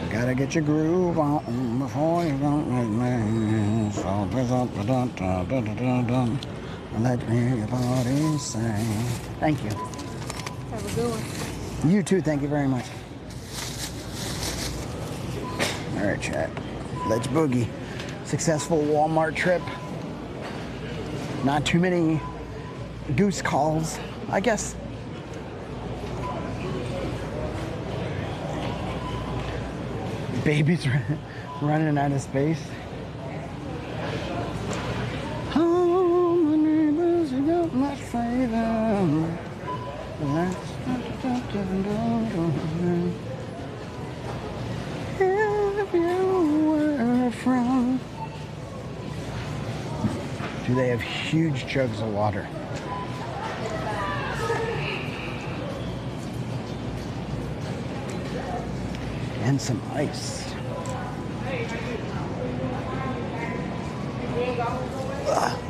Gotta get your groove on before you don't make me. So let your body sing. Thank you. Have a good one. You too, thank you very much. Alright, chat. Let's boogie. Successful Walmart trip. Not too many goose calls, I guess. Baby's running out of space. Oh, my neighbors, you got much favor. If you were from. Do they have huge jugs of water? And some ice. Ugh.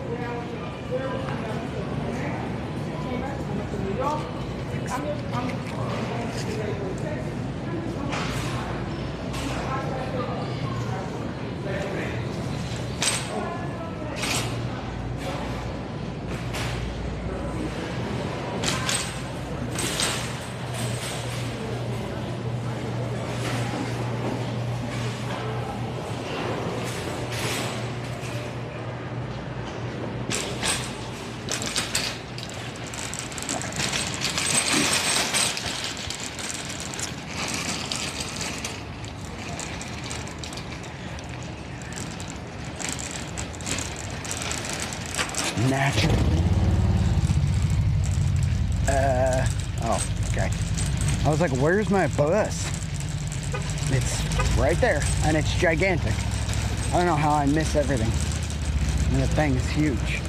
Naturally. Oh, okay. I was like, where's my bus? It's right there, and it's gigantic. I don't know how I miss everything. And the thing is huge.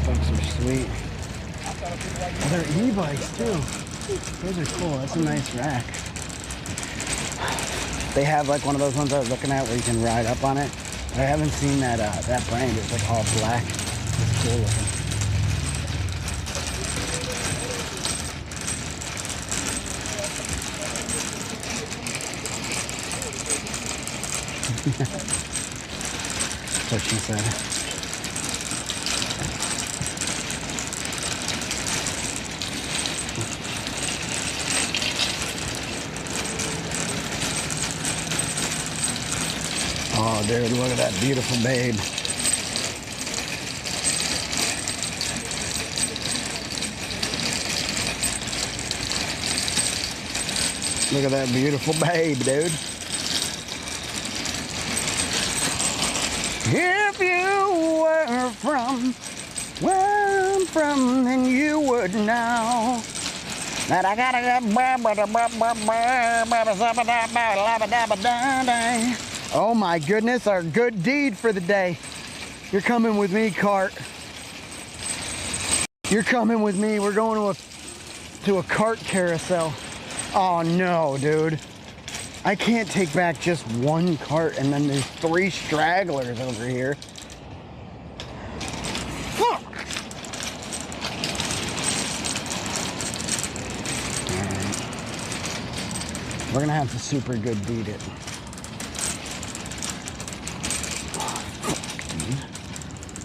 Folks are sweet. They're e-bikes too. Those are cool. That's a nice rack. They have like one of those ones I was looking at where you can ride up on it. But I haven't seen that that brand. It's like all black. It's cool looking. That's what she said. Oh, dude, look at that beautiful babe. Look at that beautiful babe, dude. If you were from where I'm from, then you would know that I gotta get. Oh my goodness, our good deed for the day. You're coming with me, cart. You're coming with me. We're going to a cart carousel. Oh no, dude. I can't take back just one cart and then there's 3 stragglers over here. Fuck! Alright. We're gonna have to super good beat it.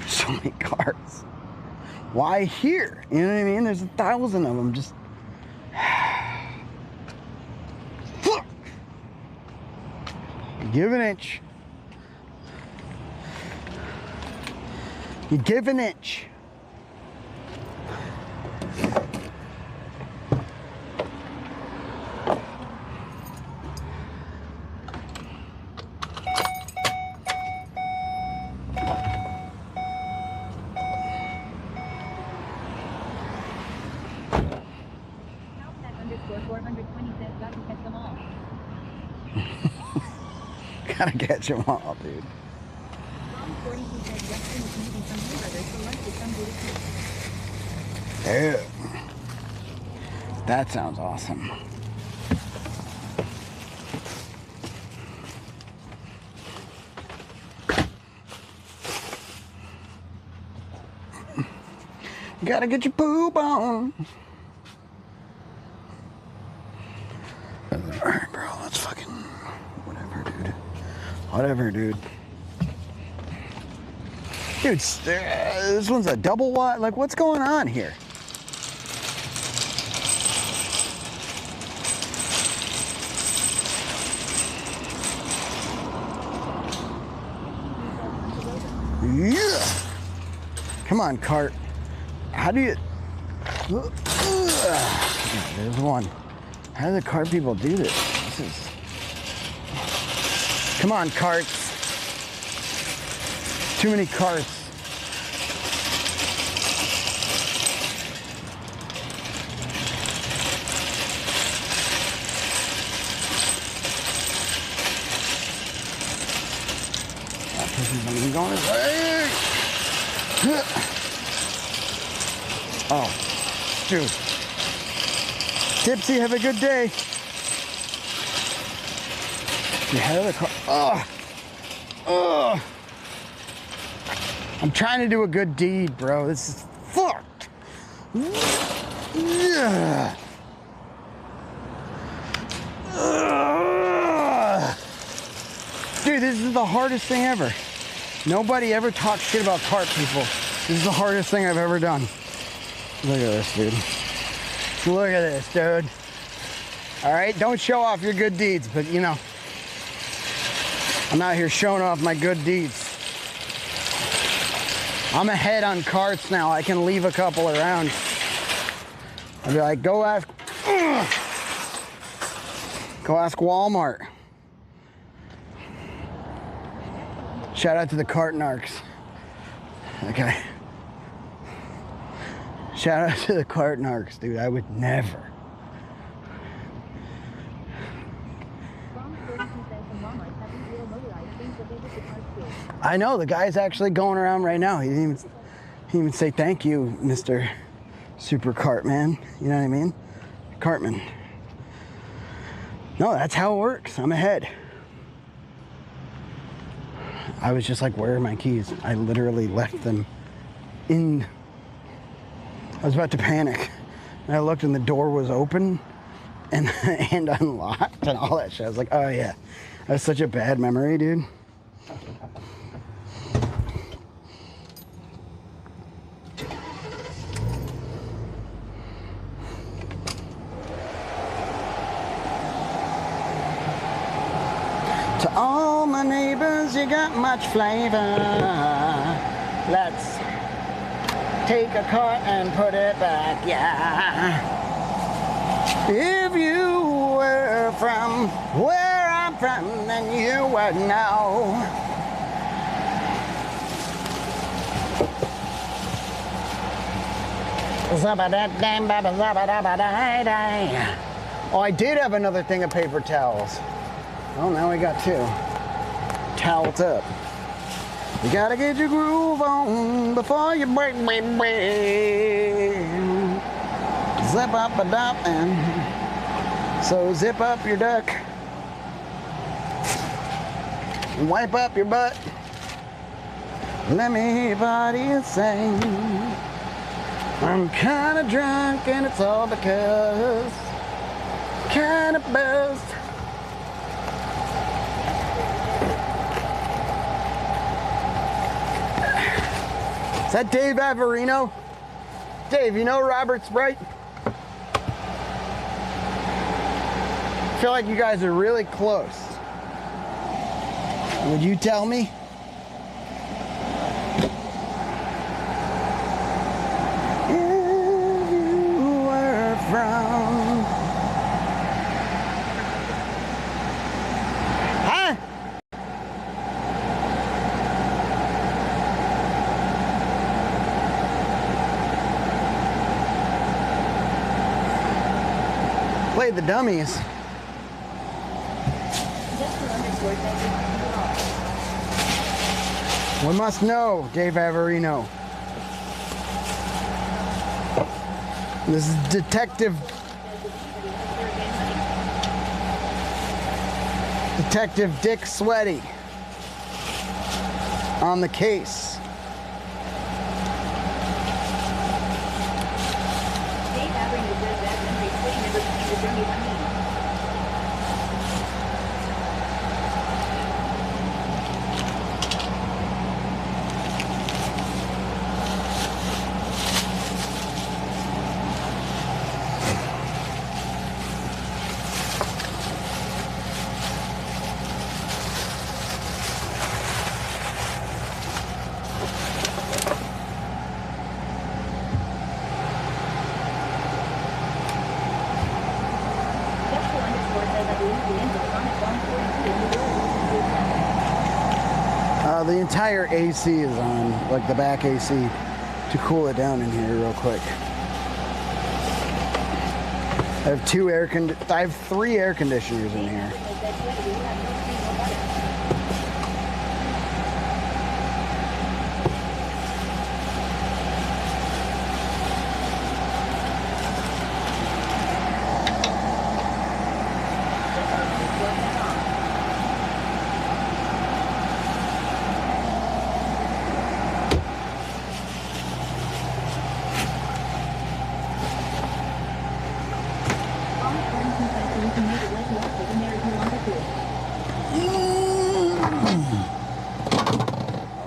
So many cars. Why here? You know what I mean? There's 1,000 of them. Just give an inch. You give an inch. Gotta catch them all, dude. Ew. That sounds awesome. You gotta get your poop on. Alright, bro, let's fucking... Whatever, dude. Whatever, dude. Dude, this one's a double wide. Like, what's going on here? Yeah. Come on, cart. How do you... There's one. How do the cart people do this? This is... Come on, carts. Too many carts. That person's not even going his way. Oh, dude. Tipsy, have a good day. You have the car. Oh, oh. I'm trying to do a good deed, bro. This is fucked. Yeah. Dude, this is the hardest thing ever. Nobody ever talks shit about cart people. This is the hardest thing I've ever done. Look at this, dude. Look at this, dude. All right, don't show off your good deeds, but you know, I'm out here showing off my good deeds. I'm ahead on carts now. I can leave a couple around. I'll be like, go ask Walmart. Shout out to the cart narcs. Okay. Shout out to the cart narcs, dude. I would never. I know, the guy's actually going around right now. He didn't even say thank you, Mr. Super Cartman. You know what I mean? Cartman. No, that's how it works. I'm ahead. I was just like, where are my keys? I literally left them in... I was about to panic. And I looked and the door was open and unlocked and all that shit. I was like, oh yeah. That was such a bad memory, dude. To all my neighbors, you got much flavor. Let's take a cart and put it back, yeah. If you were from where I'm from, then you would know. Oh, I did have another thing of paper towels. Well, now we got two. Towels up. You gotta get your groove on before you break. Zip up a duck and so zip up your duck and wipe up your butt. Let me hear your body sing. I'm kinda drunk and it's all because kinda buzzed. Is that Dave Averino? Dave, you know Robert Sprite? I feel like you guys are really close. Would you tell me? If you were from... Huh? Play the dummies. We must know, Dave Averino. This is Detective Dick Sweaty on the case. Dave Averino says that Henry Sweaty never became the journey one means. The entire AC is on, like the back AC, to cool it down in here real quick. I have 3 air conditioners in here.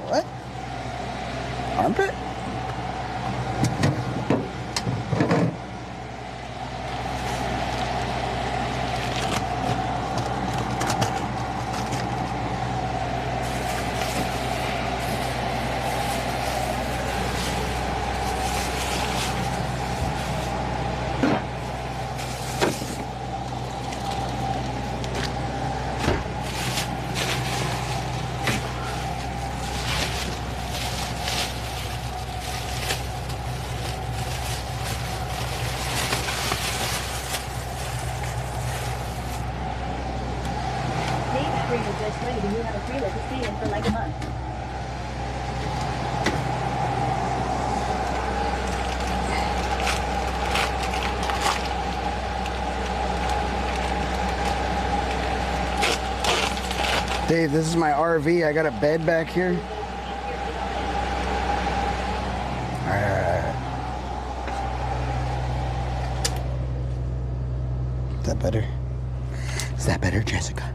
What? Armpit? You have a trailer to stay in for like a month. Dave, this is my RV. I got a bed back here. Is that better? Is that better, Jessica?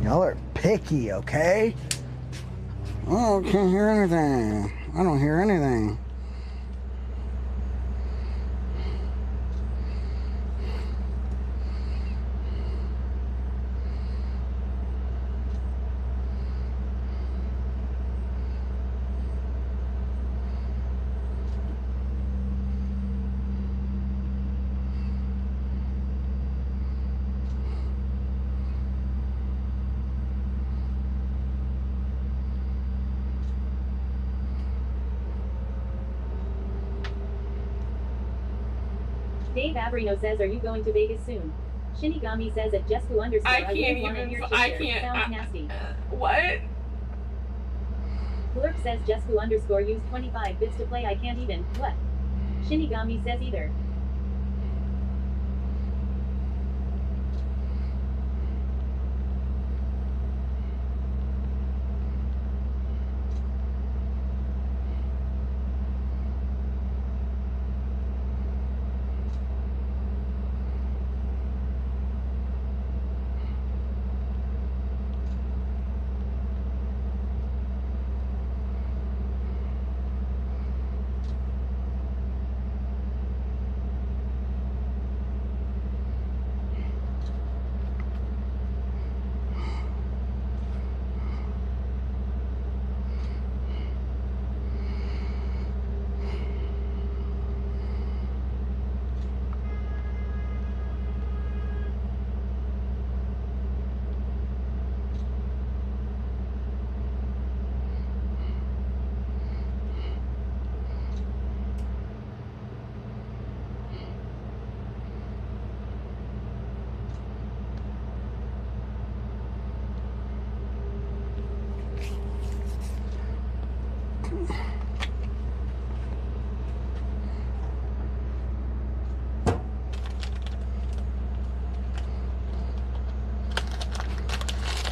Y'all are picky, okay? Oh, I can't hear anything. I don't hear anything. Dave Averino says, are you going to Vegas soon? Shinigami says at Jesku underscore. I can't Sounds nasty. What? Blurp says Jesku underscore used 25 bits to play. I can't even. What? Shinigami says either.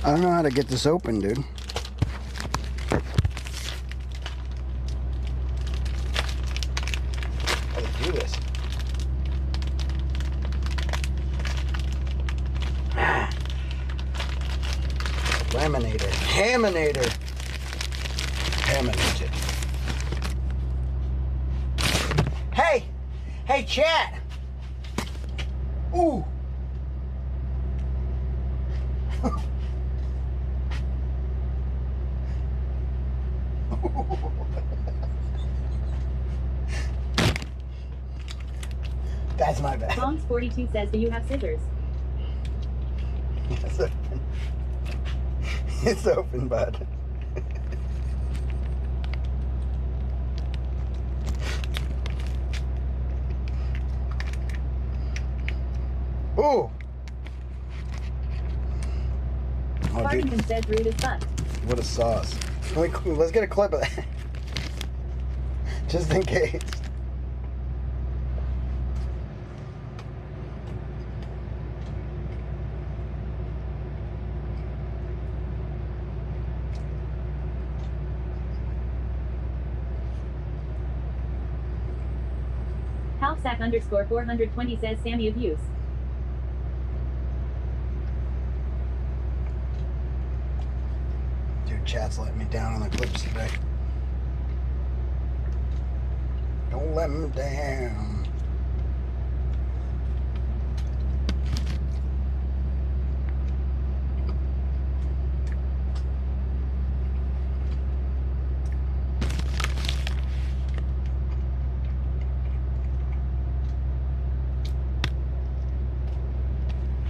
I don't know how to get this open, dude. How to do this? Laminator. Haminator. Haminated. Hey! Hey, chat! Ooh! That's my bad. Bongs42 says, do you have scissors? It's open. It's open, bud. Ooh! Oh, dude, Farmington says, rude as fuck. what a sauce. Let's get a clip of that. Just in case. Halfsack_420 says, Sammy abuse. Dude, chat's letting me down on the clips today. Don't let me down.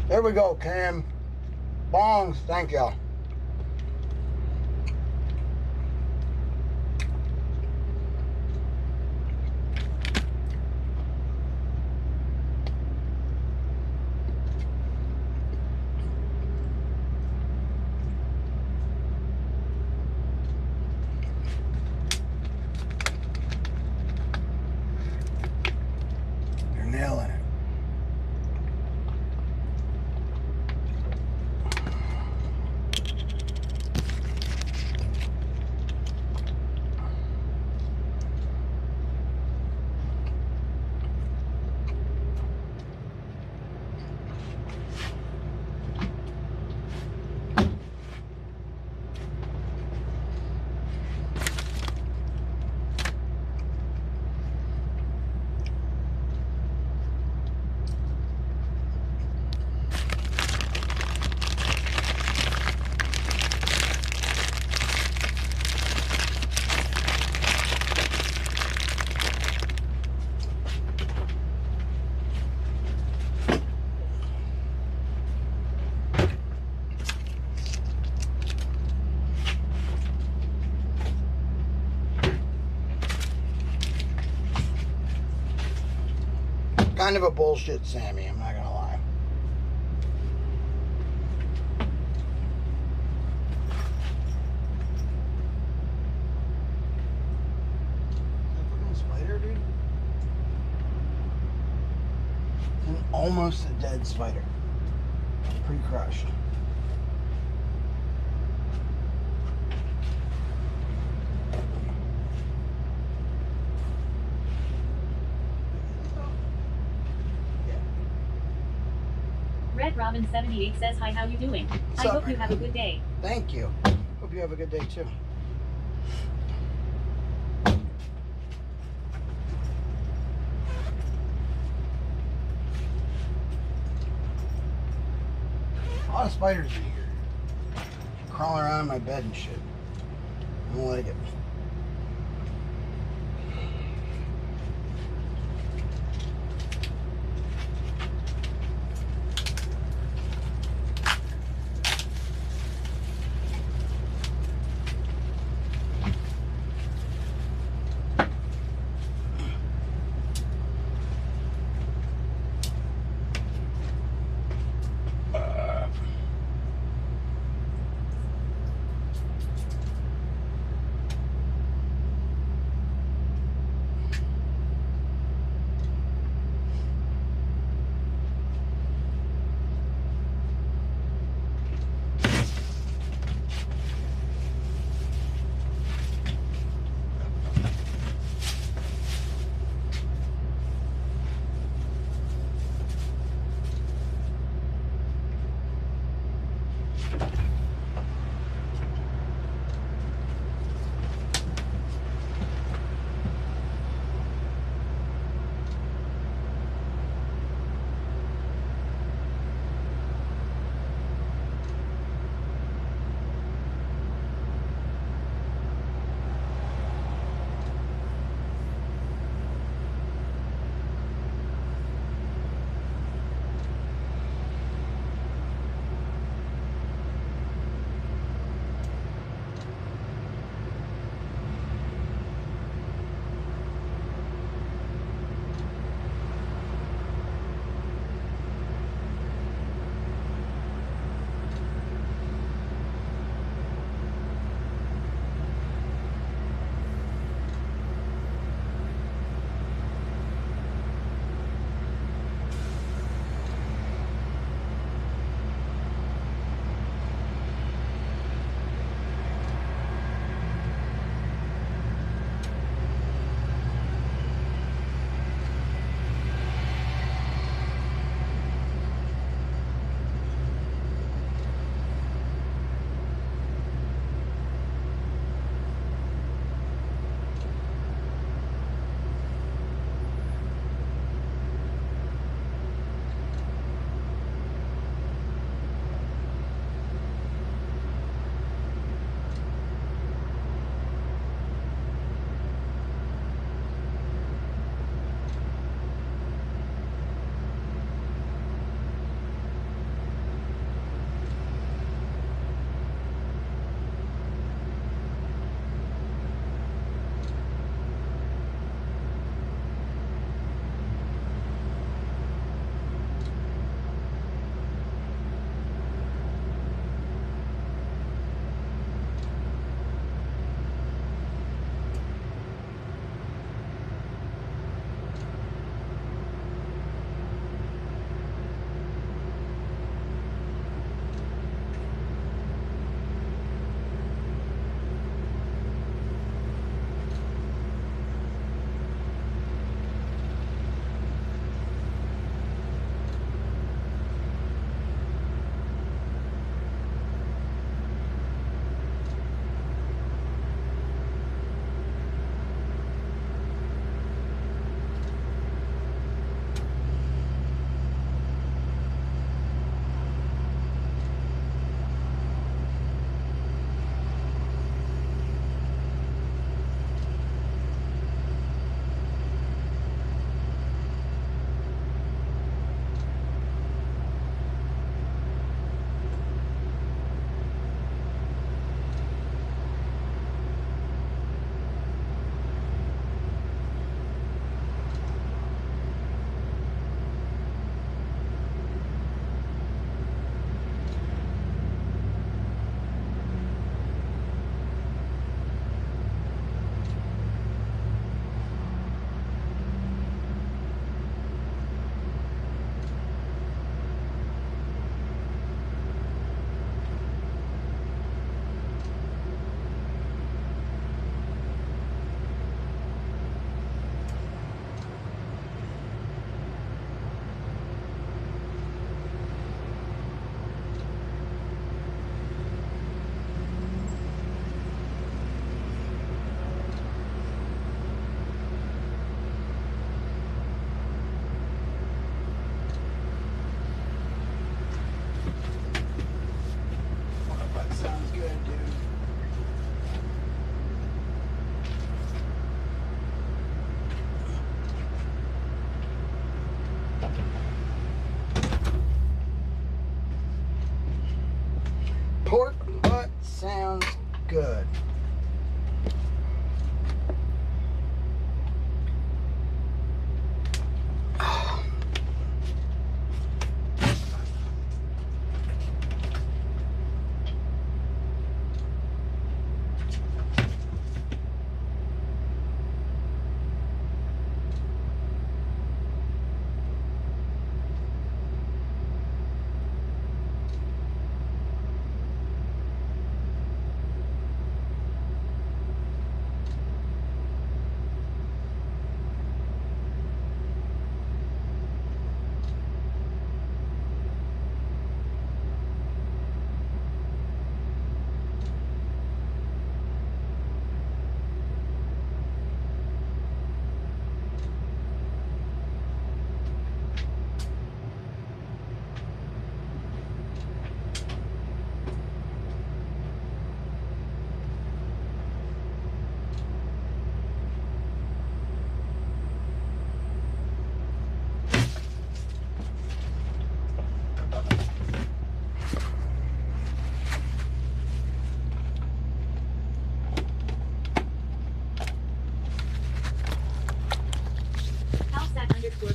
There we go, Cam. Bongs, thank y'all. You're nailing it. Kind of a bullshit Sammy, I'm not gonna lie. That fucking spider, dude? And almost a dead spider. Pretty crushed. Red Robin 78 says, hi, how you doing? I hope you have a good day. Thank you. Hope you have a good day too. A lot of spiders in here. Crawling around my bed and shit. I don't like it.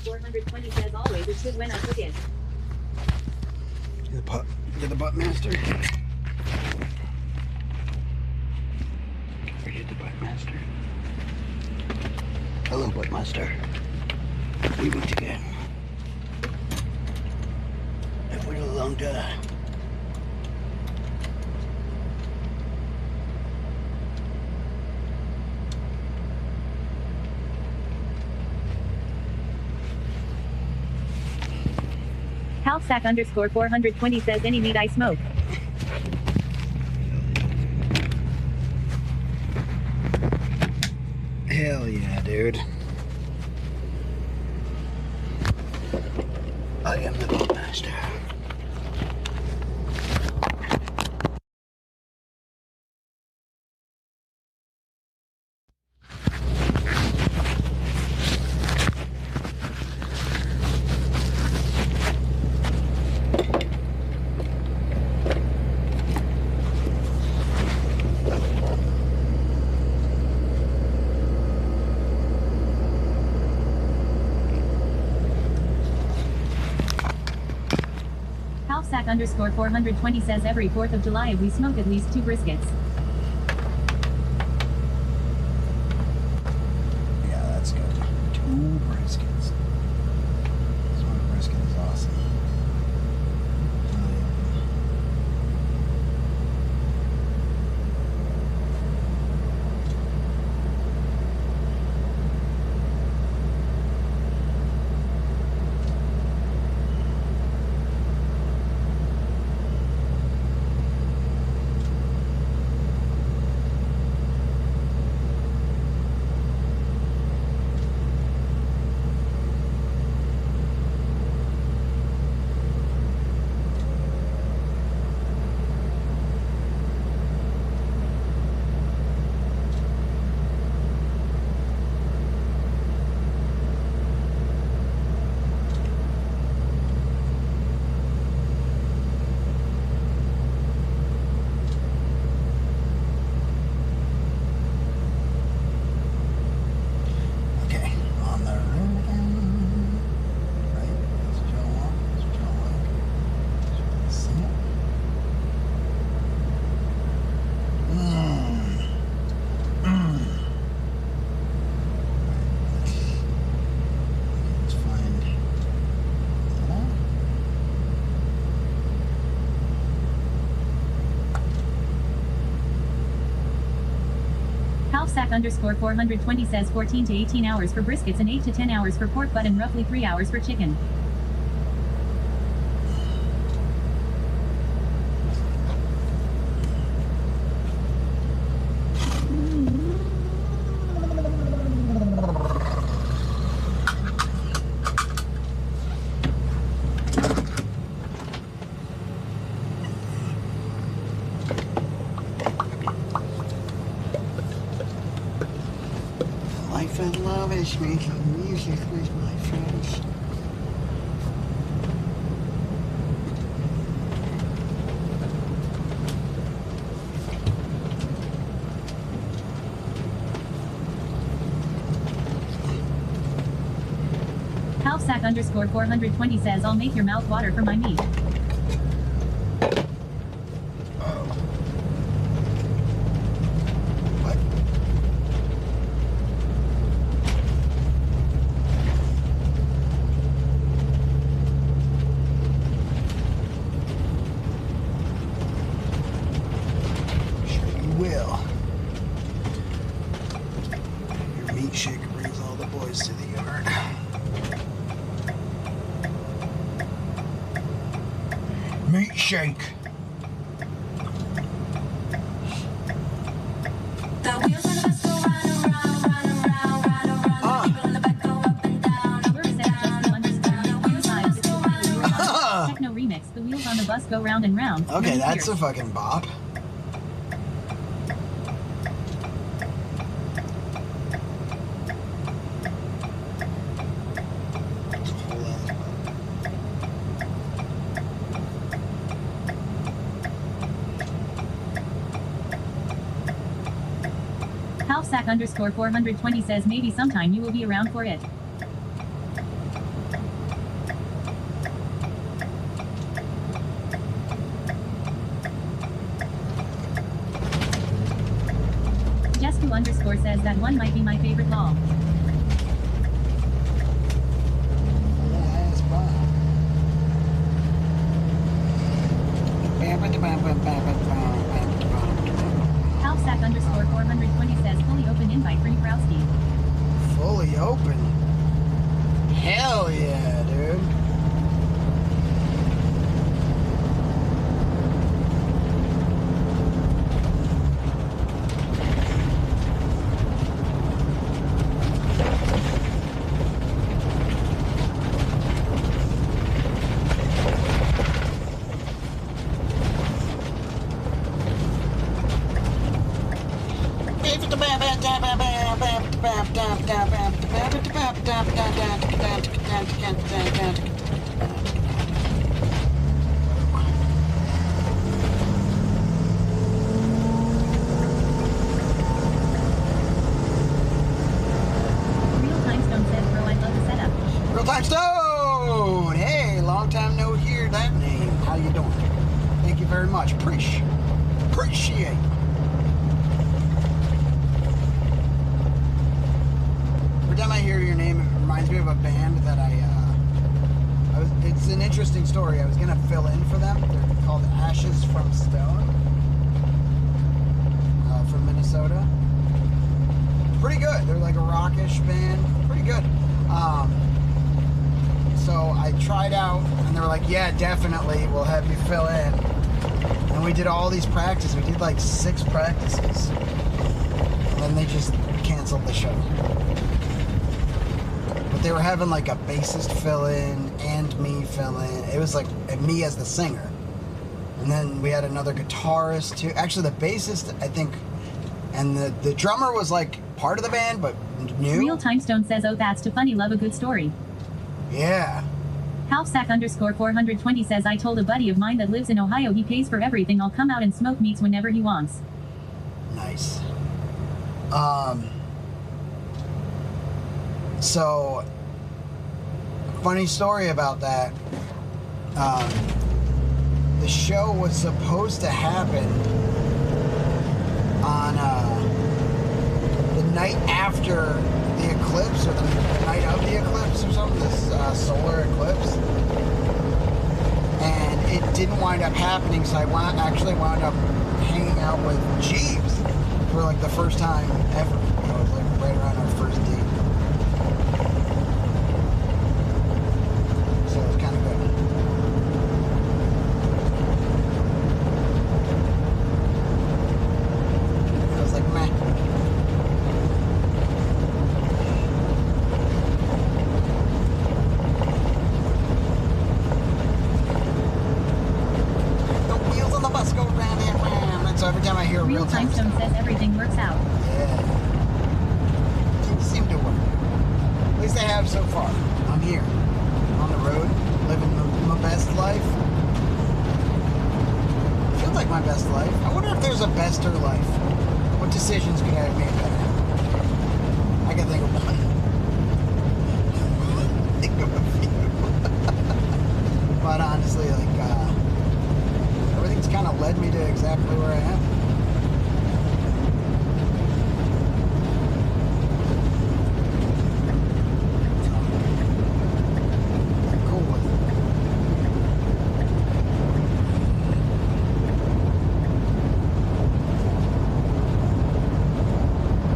420 says always it's good when I cook it. You're the butt master. Are you the butt master? Hello, butt master. We meet again. I've waited a long time. Halfsack underscore 420 says any meat I smoke. Hell yeah, dude. I am the boat master. Halfsack underscore 420 says every 4th of July we smoke at least 2 briskets. Yeah, that's good. 2 briskets. This one brisket is awesome. Halfsack underscore 420 says 14 to 18 hours for briskets and 8 to 10 hours for pork butt and roughly 3 hours for chicken. Life and love is making music with my friends. Halfsack underscore 420 says I'll make your mouth water for my meat. Will. Your meat shaker brings all the boys to the yard. Meat shake. The wheels on the bus go round and round, round and round, round and round. The people in the back go up and down, up and down, up and down. The wheels on the bus go round and round. Techno remix, the wheels on the bus go round and round. Okay, Many that's years. a fucking bop. Halfsack underscore 420 says maybe sometime you will be around for it. __ says that one might be my favorite lol. Yeah, it's fun. Halfsack _ 420 says fully open invite for Nebrowski. Fully open. Hell yeah, dude. Real Time Stone says, bro, I love the setup. Real Time Stone! Hey, long time no hear that name. How you doing? Thank you very much. Appreciate. Every time I hear your name, it reminds me of a band that it's an interesting story. I was gonna fill in for them. They're called Ashes from Stone, from Minnesota. Pretty good. They're like a rockish band. Pretty good. So I tried out, and they were like, "Yeah, definitely, we'll have you fill in." And we did all these practices. We did like 6 practices, and then they just canceled the show. But they were having like a bassist fill in and me fill in. It was like me as the singer, and then we had another guitarist too. Actually, the bassist, I think, and the drummer was like part of the band, but new. Real Time Stone says, oh, that's too funny, love a good story. Yeah. Halfsack _ 420 says, I told a buddy of mine that lives in Ohio he pays for everything. I'll come out and smoke meats whenever he wants. Nice. So, funny story about that. The show was supposed to happen on the night after the eclipse, or the night of the eclipse or something, this solar eclipse. And it didn't wind up happening, so I actually wound up hanging out with Jeeves for like the first time ever. It was like right around our first date. So it was kind of good. I was like, meh. The wheels on the bus go round and round. And so every time I hear Real Time Stone says everything works out. yeah. Things seem to work. At least they have so far. I'm here. On the road. Living my best life. Feels like my best life. I wonder if there's a bester life. What decisions could I have made better? I can think of one. Think of a few. But honestly, like, everything's kind of led me to exactly where I am. Cool with it.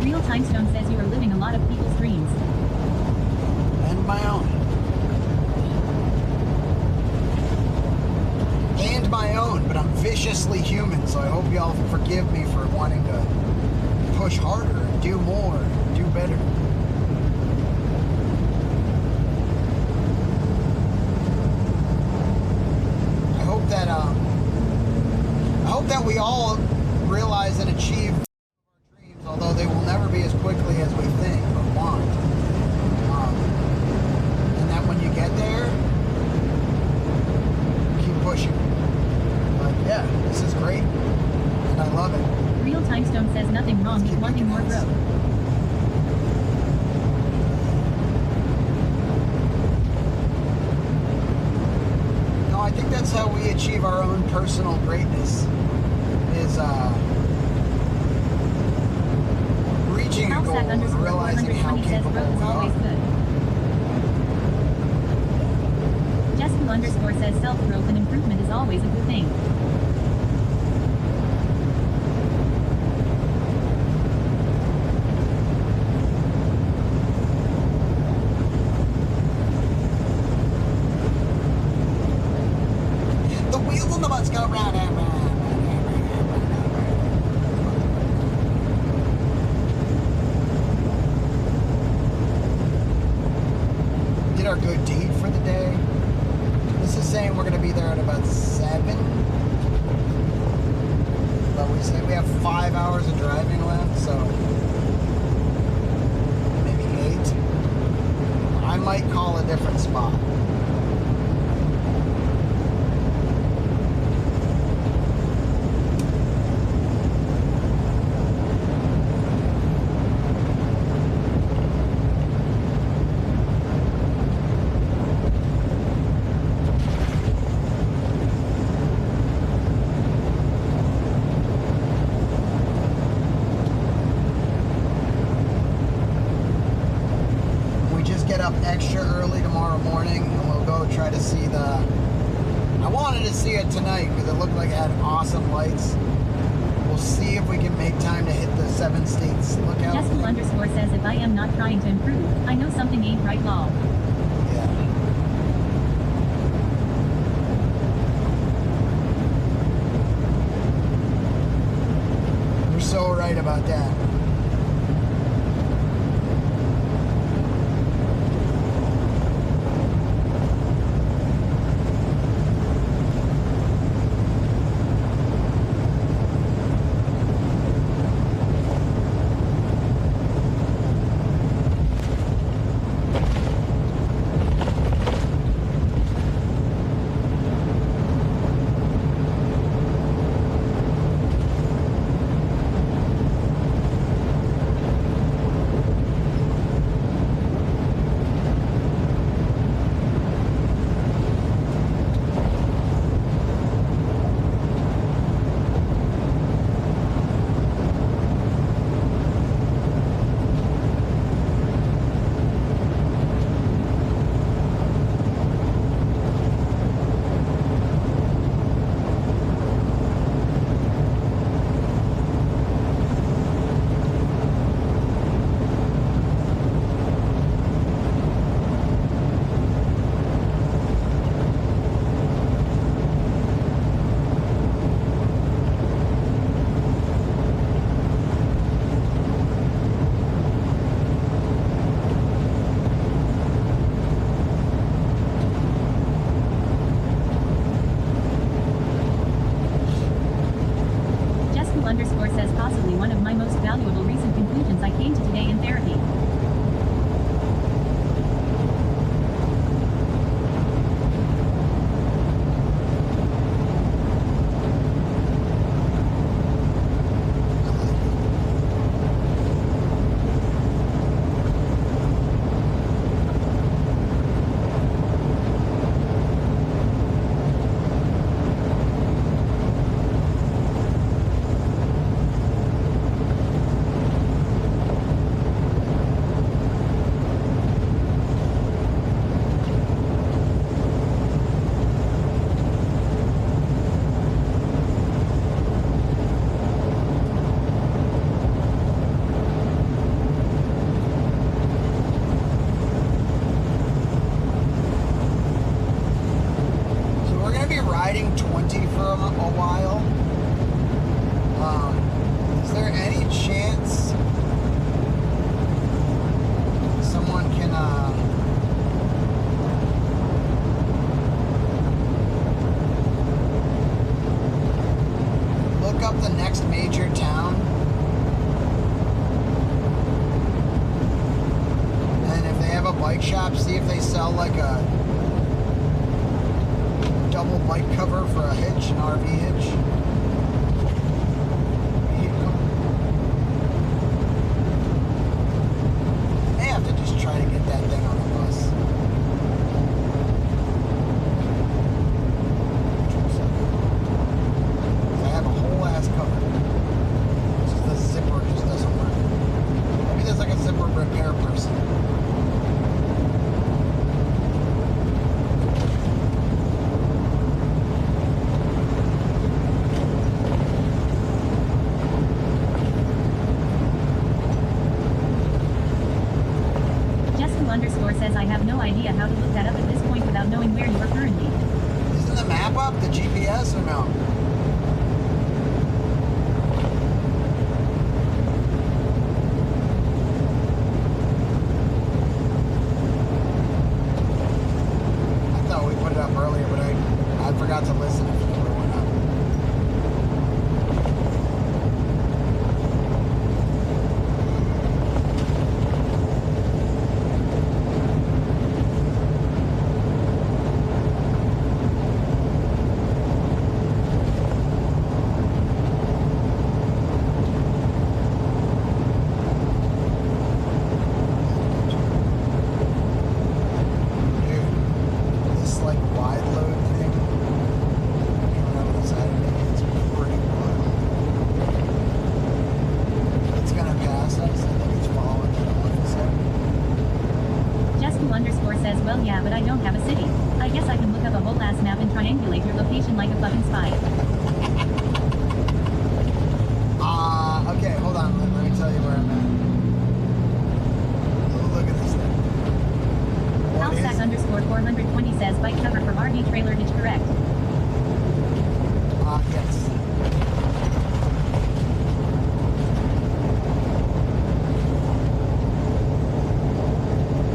Real Time Stone says you are living a lot of people's dreams. And my own. And my own, but I'm viciously human, so I hope y'all forgive me for wanting to push harder and do more and do better. I hope that we all realize and achieve our dreams, although they will never be as quickly as we think or want. And that when you get there, keep pushing. Like, yeah, this is great, and I love it. Real Time Stone says nothing wrong with wanting more growth. No, I think that's how we achieve our own personal greatness, is reaching realizing how 420 says capable growth is we always are. good. Jesku _ says self-growth and improvement is always a good thing. The wheels on the bus go round and round. Did our good deed for the day. This is saying we're going to be there at about 7. But we say we have 5 hours of driving left, so maybe 8. I might call a different spot. Get up extra early tomorrow morning and we'll go try to see the... I wanted to see it tonight because it looked like it had awesome lights. We'll see if we can make time to hit the 7 states lookout. Jesku _ says if I am not trying to improve, I know something ain't right, lol. Yeah. You're so right about that. _ says possibly one of my most valuable recent conclusions I came to today in therapy. riding 20 for a while. Is there any chance someone can look up the next major town? And if they have a bike shop, see if they sell like a double bike cover for a hitch, an RV hitch. They have to just try to get that thing on the bus. I have a whole ass cover. It's just the zipper just doesn't work. Maybe there's like a underscore says I have no idea how to look that up at this point without knowing where you are currently. Isn't the map up, the GPS, or no? I thought we put it up earlier, but I forgot to listen if it ever went up. This like wide load thing coming up the side of me, it's pretty wild. It's gonna pass us. I think it's following that officer. Just2 underscore says, well yeah, but I don't have a city. I guess I can look up a whole ass map and triangulate your location like a fucking spy. Okay, hold on. Let me tell you where I'm at. Look at this thing. What is Halfsack it? underscore 420 says, bike cover for RV trailer hitch correct. Yes.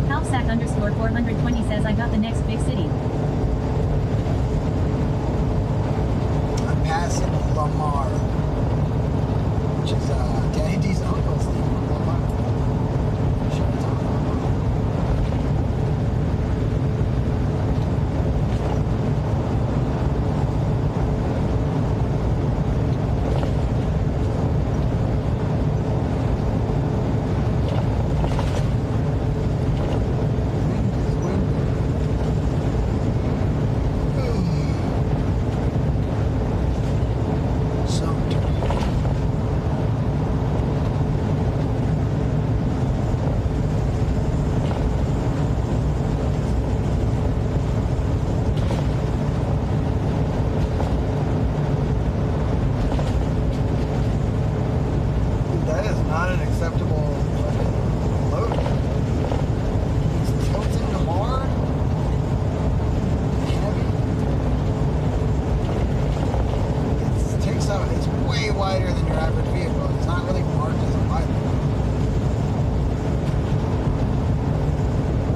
Halfsack underscore 420 says, I got the next big city. I'm passing Lamar, which is Daddy's uncle's name. Lamar. Sure, it's on Lamar. That is not an acceptable load. It's tilting Lamar. Heavy. It takes out, it's way wider than your average vehicle. It's not really marked as a wide load.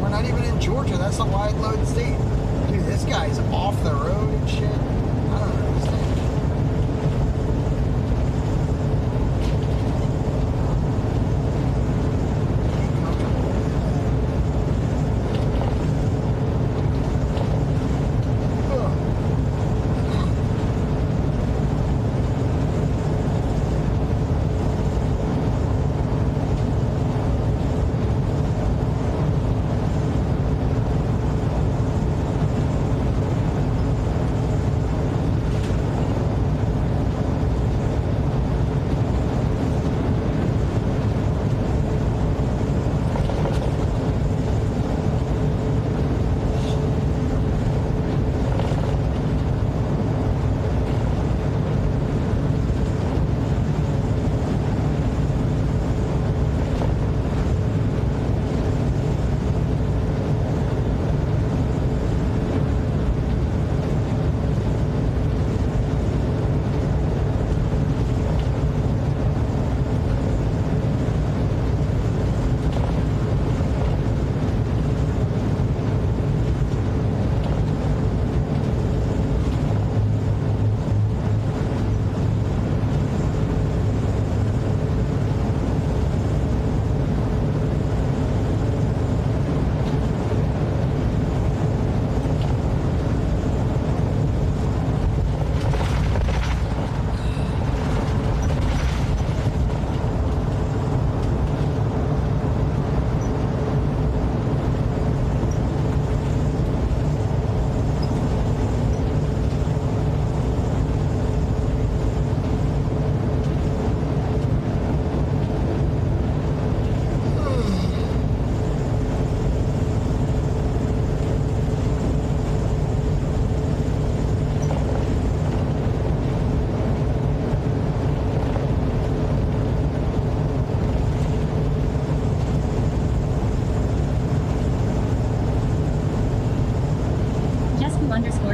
We're not even in Georgia. That's a wide load state. Dude, this guy's off the road and shit. I don't understand.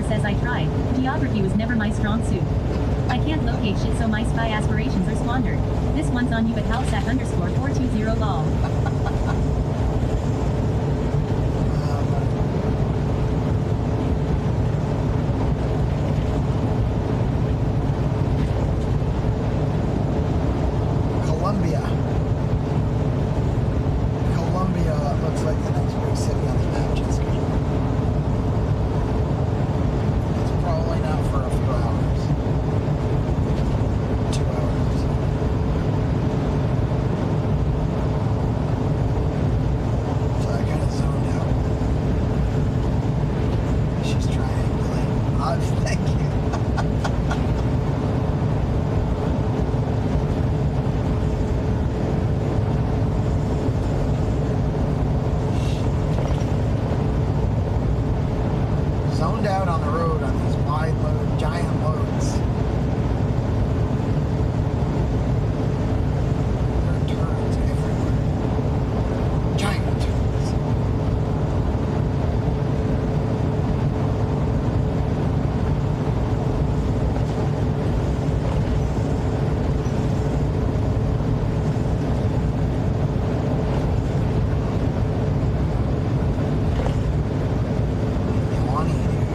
says I tried. Geography was never my strong suit. I can't locate shit, so my spy aspirations are squandered. This one's on you at halsack_420 lol. Columbia. Columbia looks like the next big city on the map, Jessica. It's probably not for a few hours. 2 hours. So I kind of zoned out. She's triangulating. Odds, thank you. Zoned out on the road on these wide load, giant loads. There are turns everywhere. Giant turns. Yawny, dude.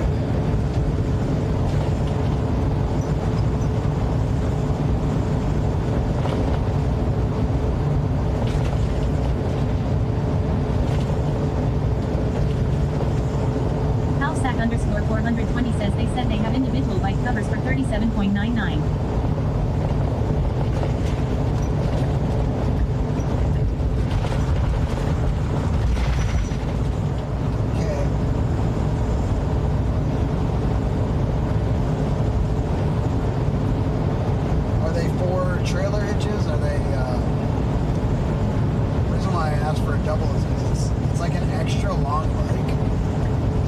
Halsack_420 says they said they have individual bike covers for 37.99. Okay. Are they for trailer hitches? Are they, the reason why I asked for a double is because it's like an extra long bike.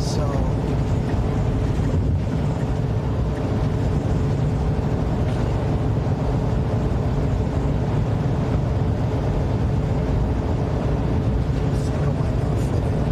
So, single might not fit in.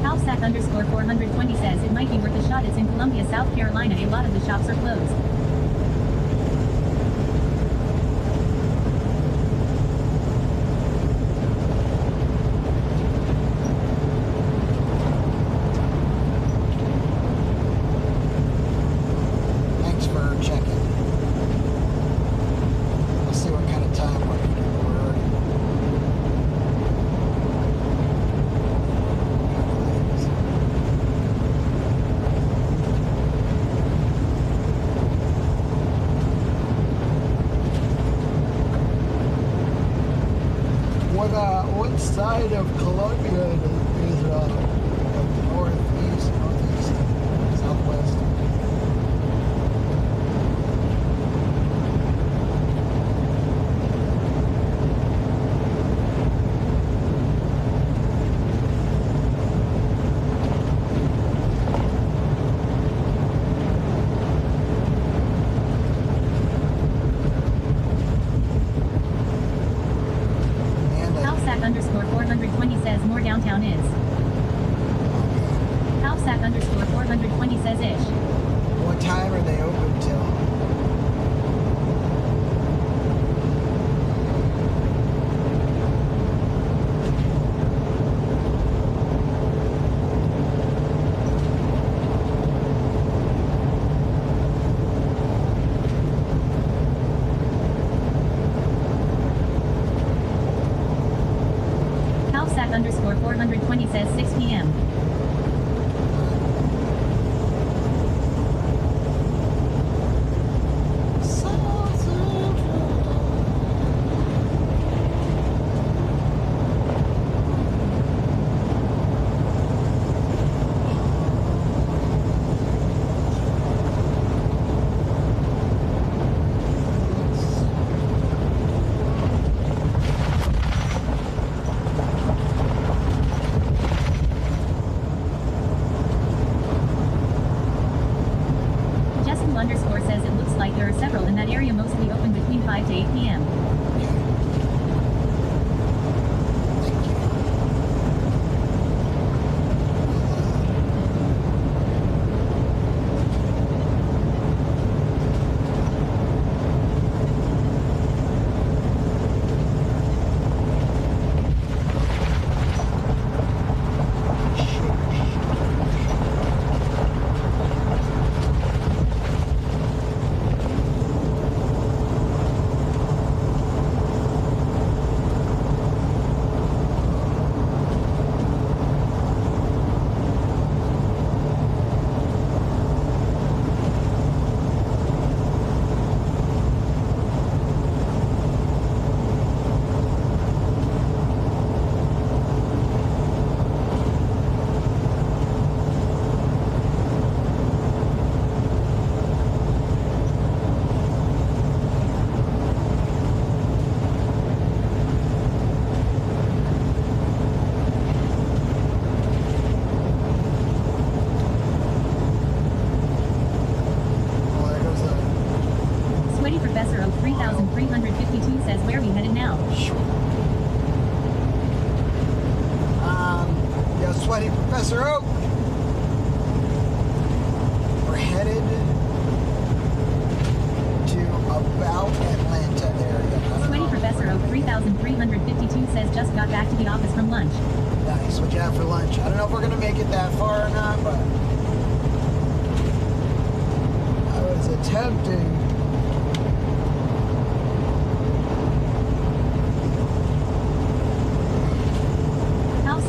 Halsack_420 says it might be worth a shot. It's in Columbia, South Carolina. A lot of the shops are closed. Thanks for checking. Let's see what kind of time we're what side of Columbia is northeast, southwest? Halsack_420 says more 420 says 6 p.m. Underscore says it looks like there are several in that area, mostly open between 5 to 8 p.m. Professor O 3352 says, where are we headed now? Yo, Sweaty Professor O. We're headed to about Atlanta area. Sweaty Professor O 3352 says, just got back to the office from lunch. Nice, what you have for lunch? I don't know if we're gonna make it that far or not, but I was attempting.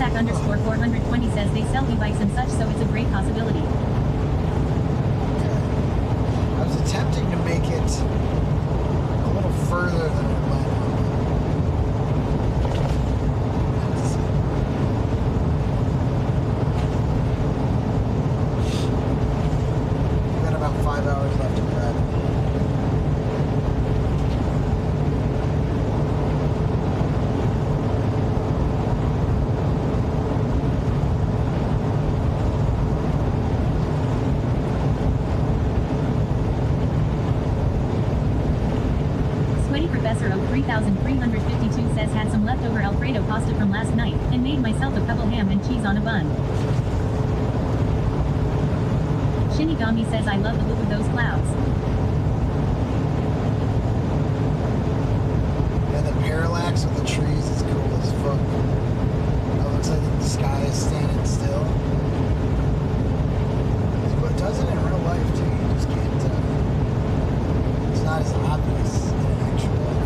Underscore 420 says they sell e-bikes and such, so it's a great possibility. Okay. I was attempting to make it a little further than Atlanta. We've got about 5 hours left to drive. Professor O 3352 says had some leftover Alfredo pasta from last night, and made myself a couple ham and cheese on a bun. Shinigami says I love the look of those clouds. Yeah, the parallax of the trees is cool as fuck. It looks like the sky is standing still. But it does it in real life too, you just can't it's not as obvious in actual life.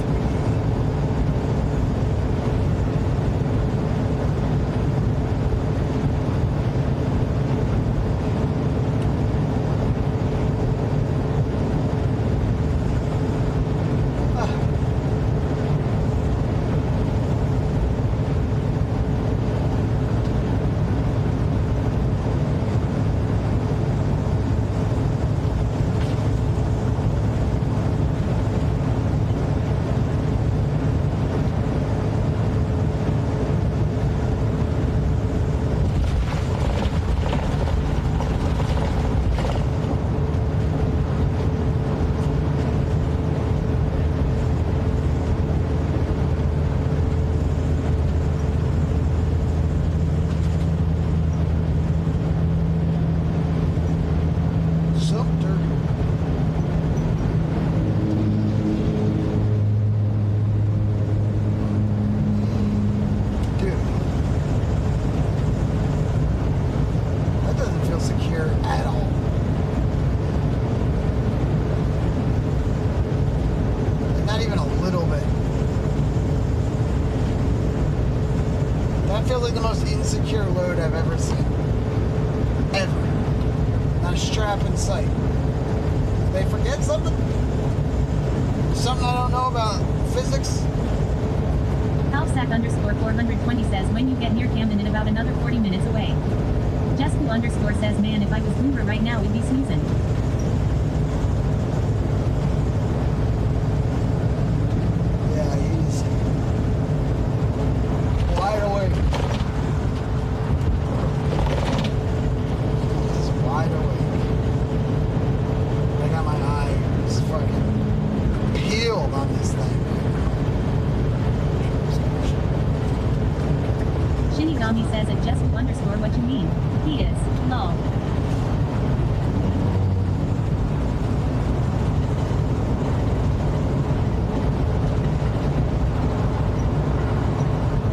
trap in sight. Did they forget something? Something I don't know about physics? Halfsack_420 says when you get near Camden in about another 40 minutes away. Jesku_ says man if I was Boomer right now we'd be sneezing. Yeah, he's wide awake. He's wide awake. I got my eyes fucking peeled on this thing. Shinigami says at Jesku_ what you mean. He is. Lol.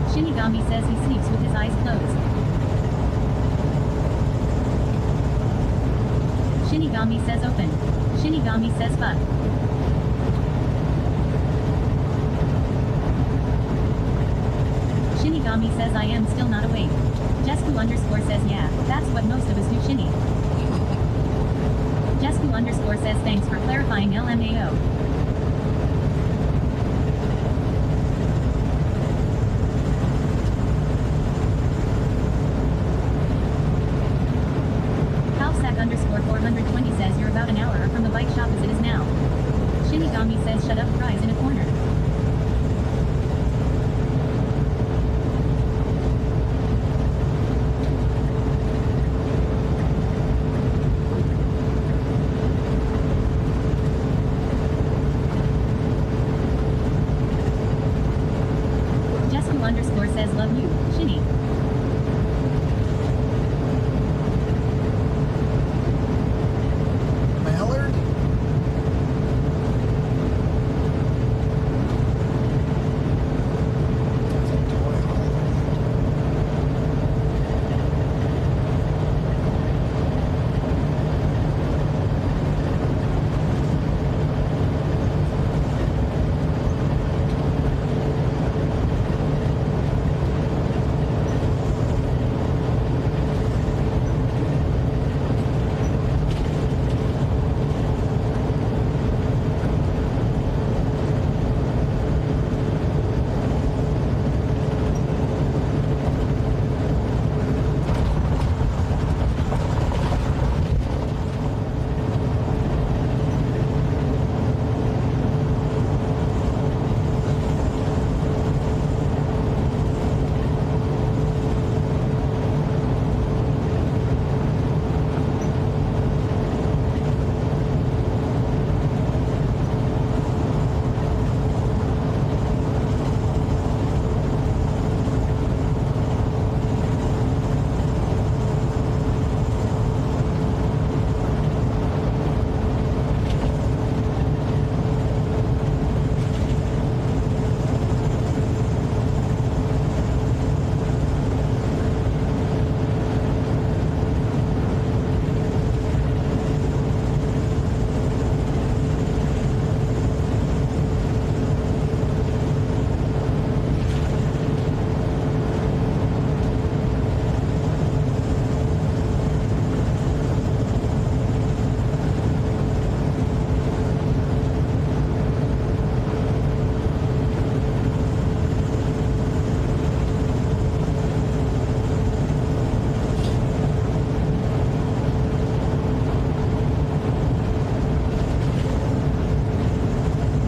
Shinigami says he sleeps with his eyes closed. Shinigami says open. Shinigami says fuck. Shinigami says I am still not awake. Jesku_ says yeah, that's what most of us do Shinny. Jesku_ says thanks for clarifying LMAO. Halfsack_420 says you're about an hour from the bike shop as it is now. Shinigami says shut up cries in a corner. Jesku_ says love you, Shinny. Mallard? It's a toy hauler.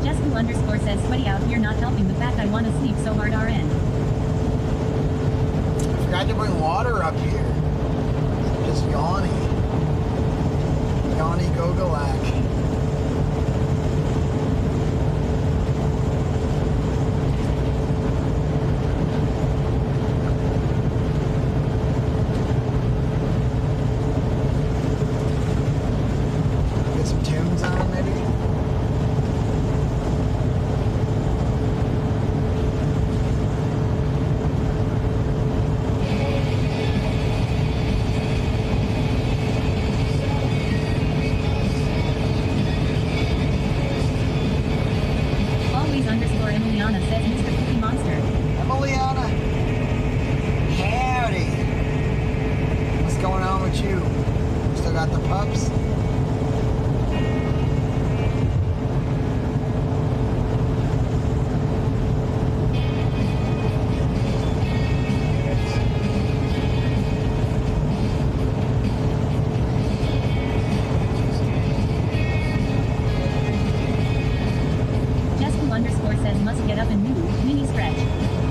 Jesku_ says sweaty out here not helping the fact I wanna sleep so hard RN. I forgot to bring water up here. Just yawny. Yawny Gogolak. Get some tunes on maybe? muscles must get up and move. Mini stretch.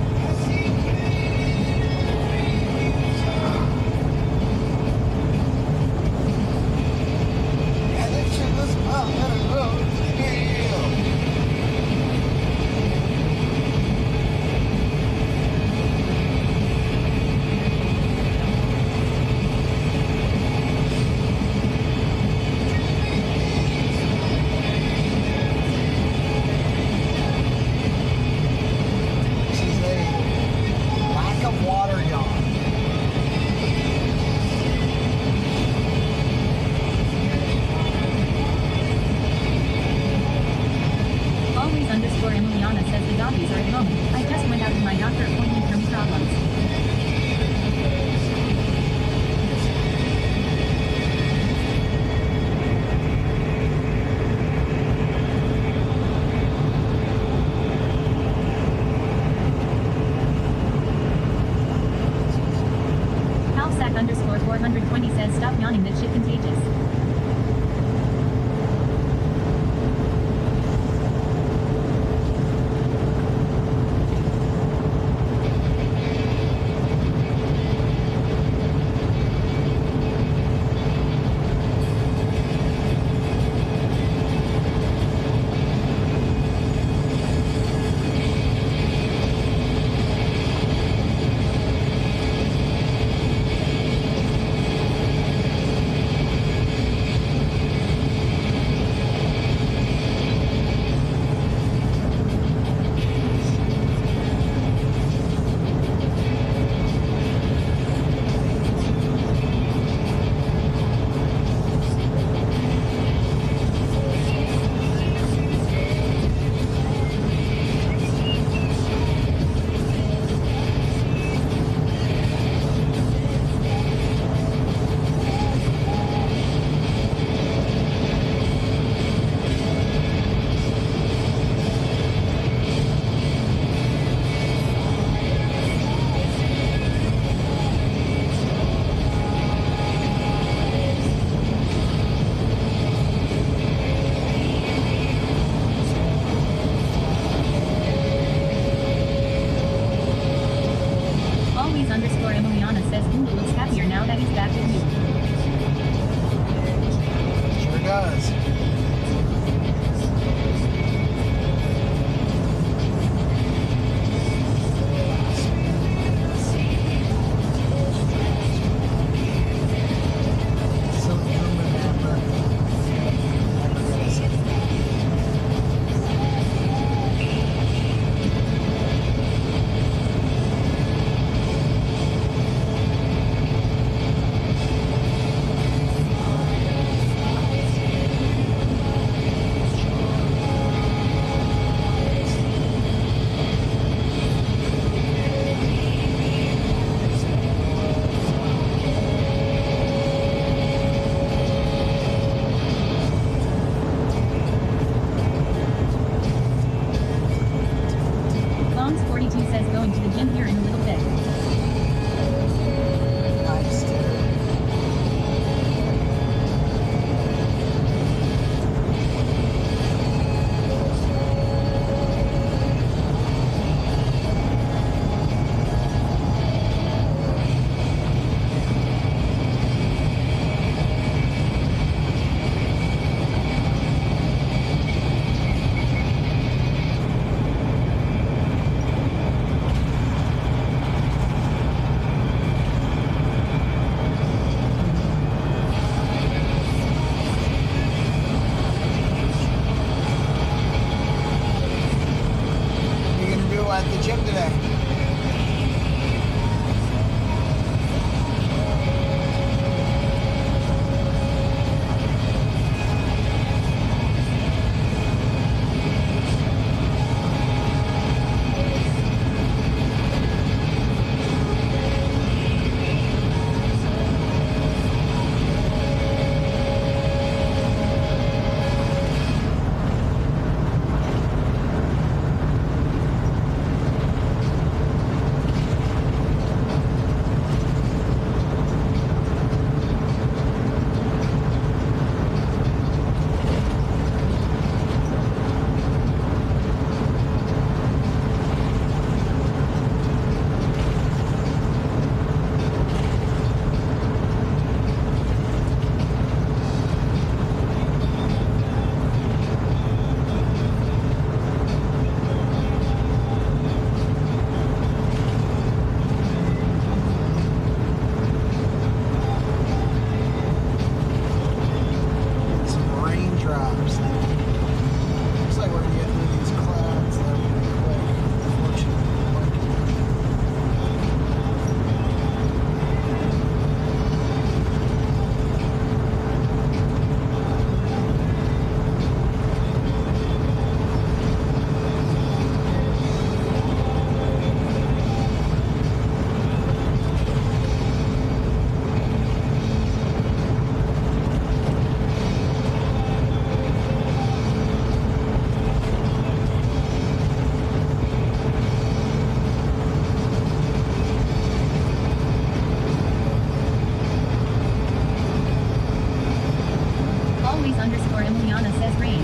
Always underscore Emiliana says rain.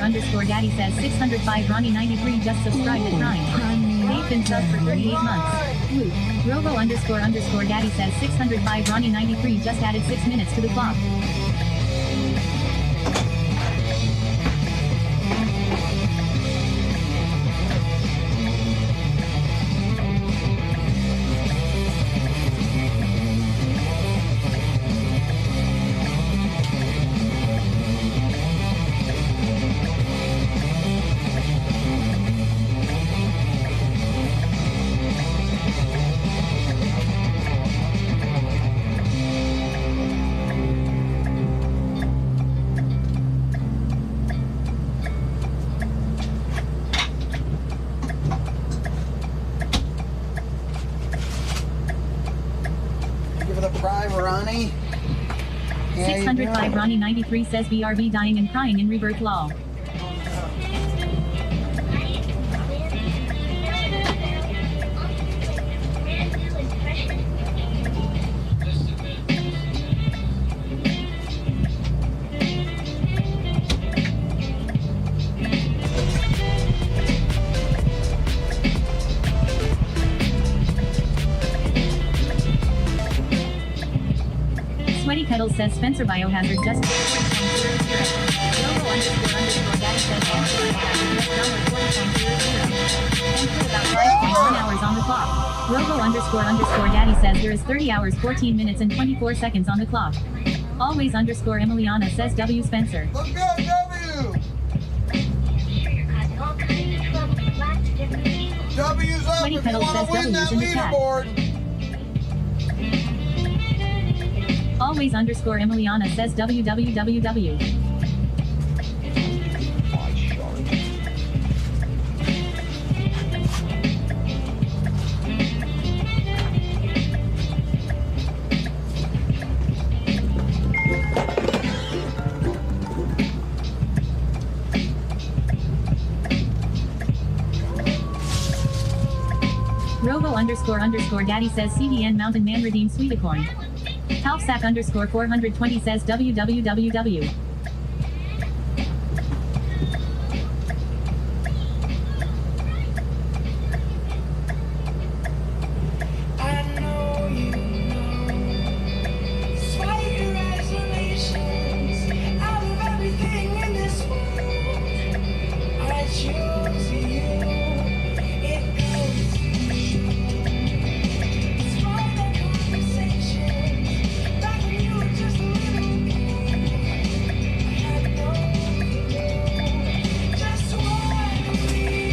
Underscore Daddy says 605 Ronnie 93 just subscribed to Prime. They've been subbed for 38 months. Luke. Robo underscore Daddy says 605 Ronnie 93 just added 6 minutes to the clock. Ronnie. 605 Ronnie 93 says BRB dying and crying in rebirth lol. Sweaty Kettles says Spencer Biohazard just Robo underscore Daddy says Spencer Biohazard just $40.00 and put about 5.1 hours on the clock. Robo underscore Daddy says there is 30 hours 14 minutes and 24 seconds on the clock. Always underscore Emiliana says W Spencer. Let's go, W! W's up Sweaty if you Kettles want says to win that W's in the chat. leaderboard. Always underscore Emiliana says www. Robo underscore Daddy says CDN Mountain Man redeemed Sweeticorn. Halfsack_420 says www. I know you know. Despite your isolations, out of everything in this world, I choose you. It goes to show. Despite the conversations, back when you were just a little girl, I know you know just what we were getting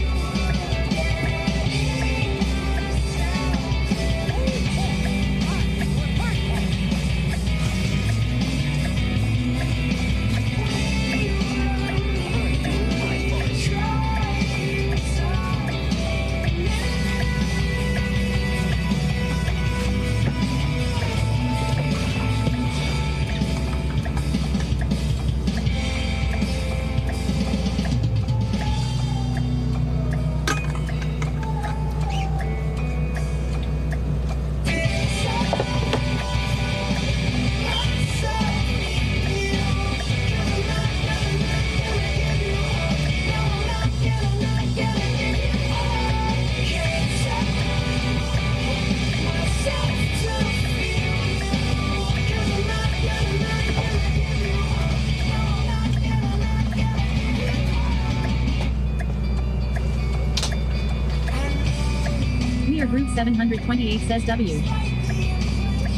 Near Group 728 says W.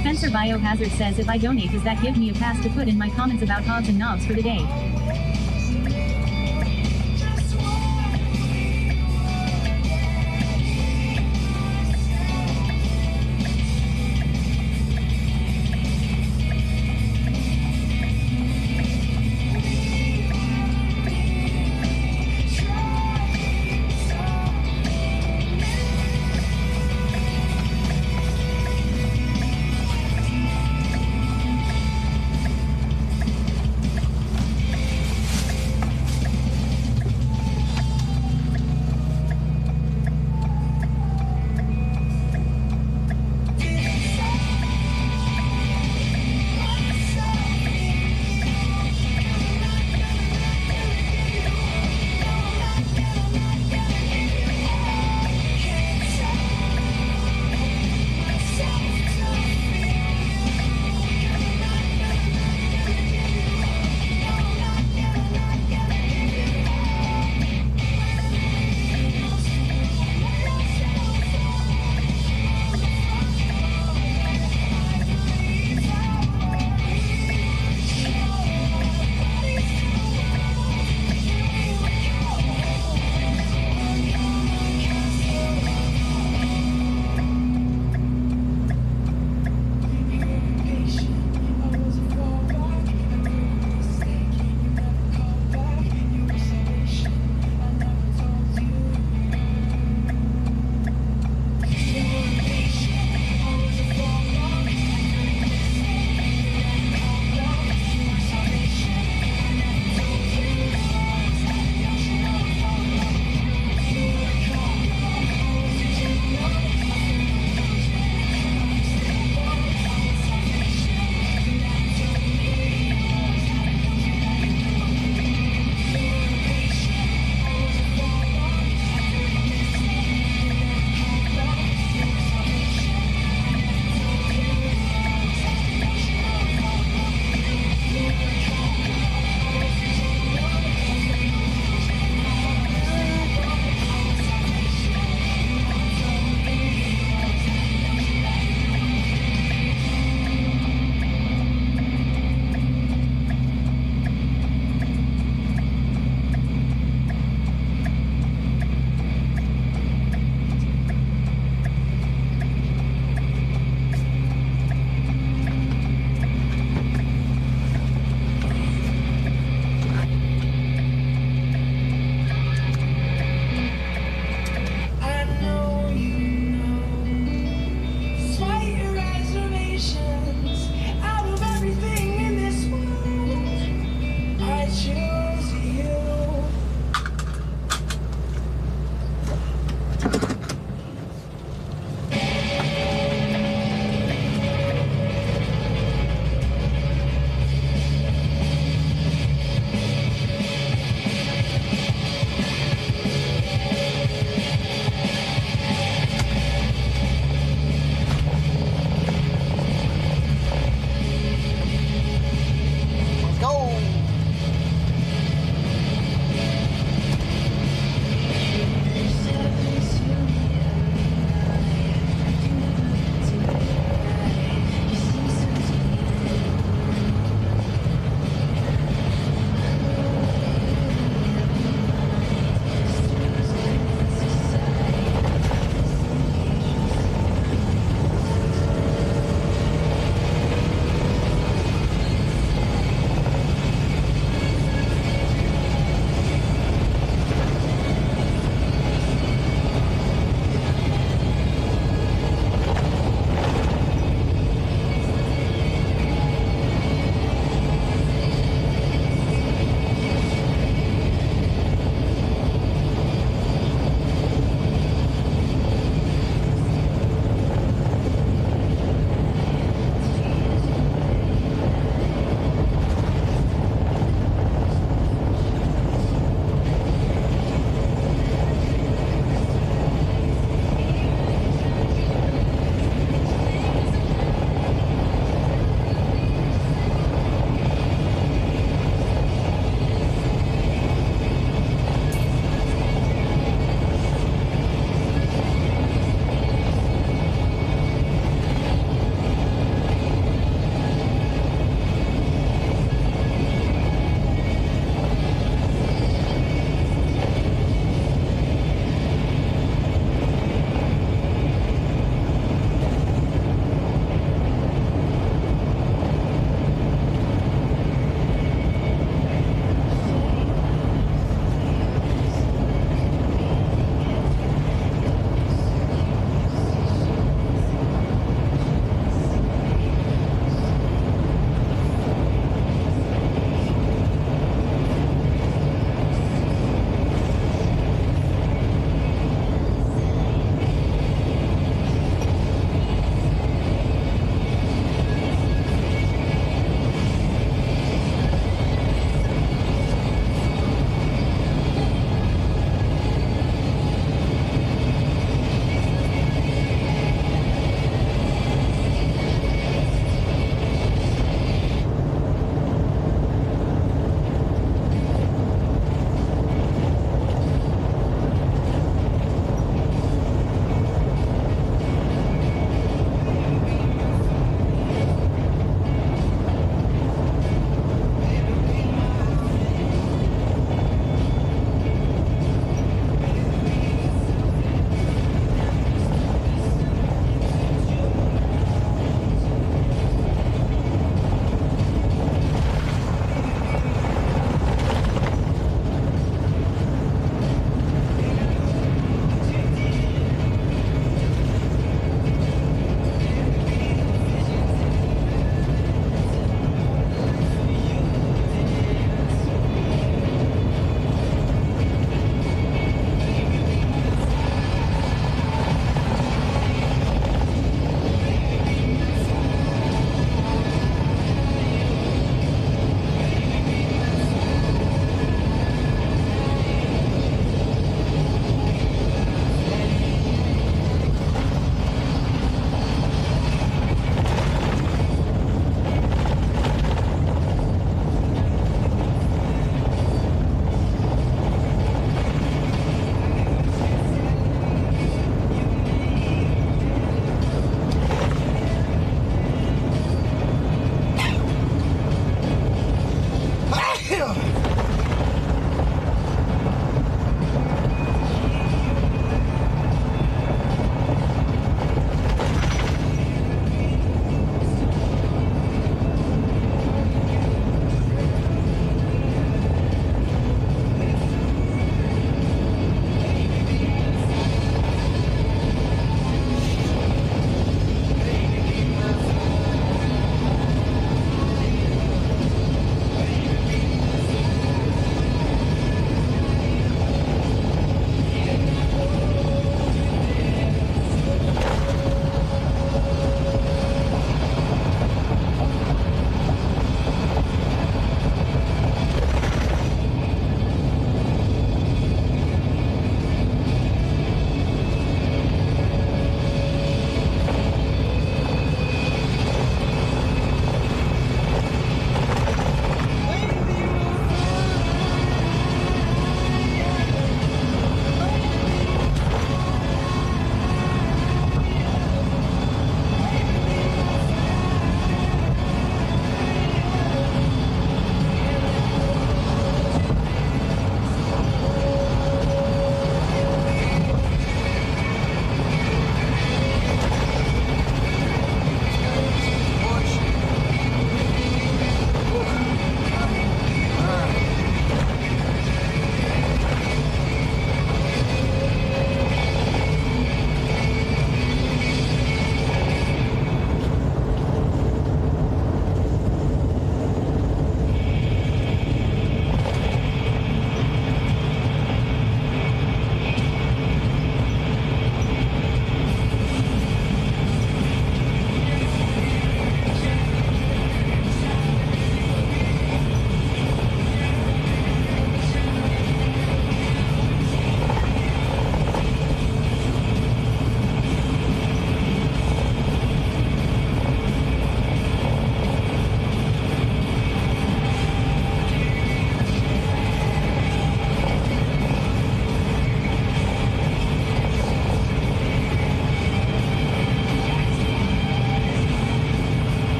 Spencer Biohazard says if I donate does that give me a pass to put in my comments about odds and knobs for the day?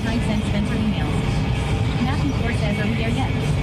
time sent Spencer emails. Matthew 4 says, are we there yet?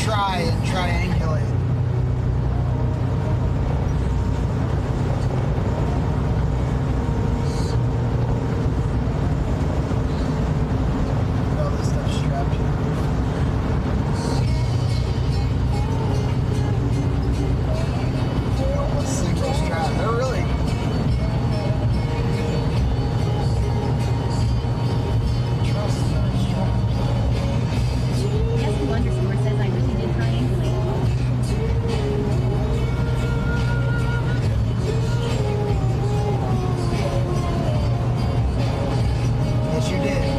try and triangulate. All this stuff's strapped here. Almost single strap. They're really says I really did triangulate. Yes, you did.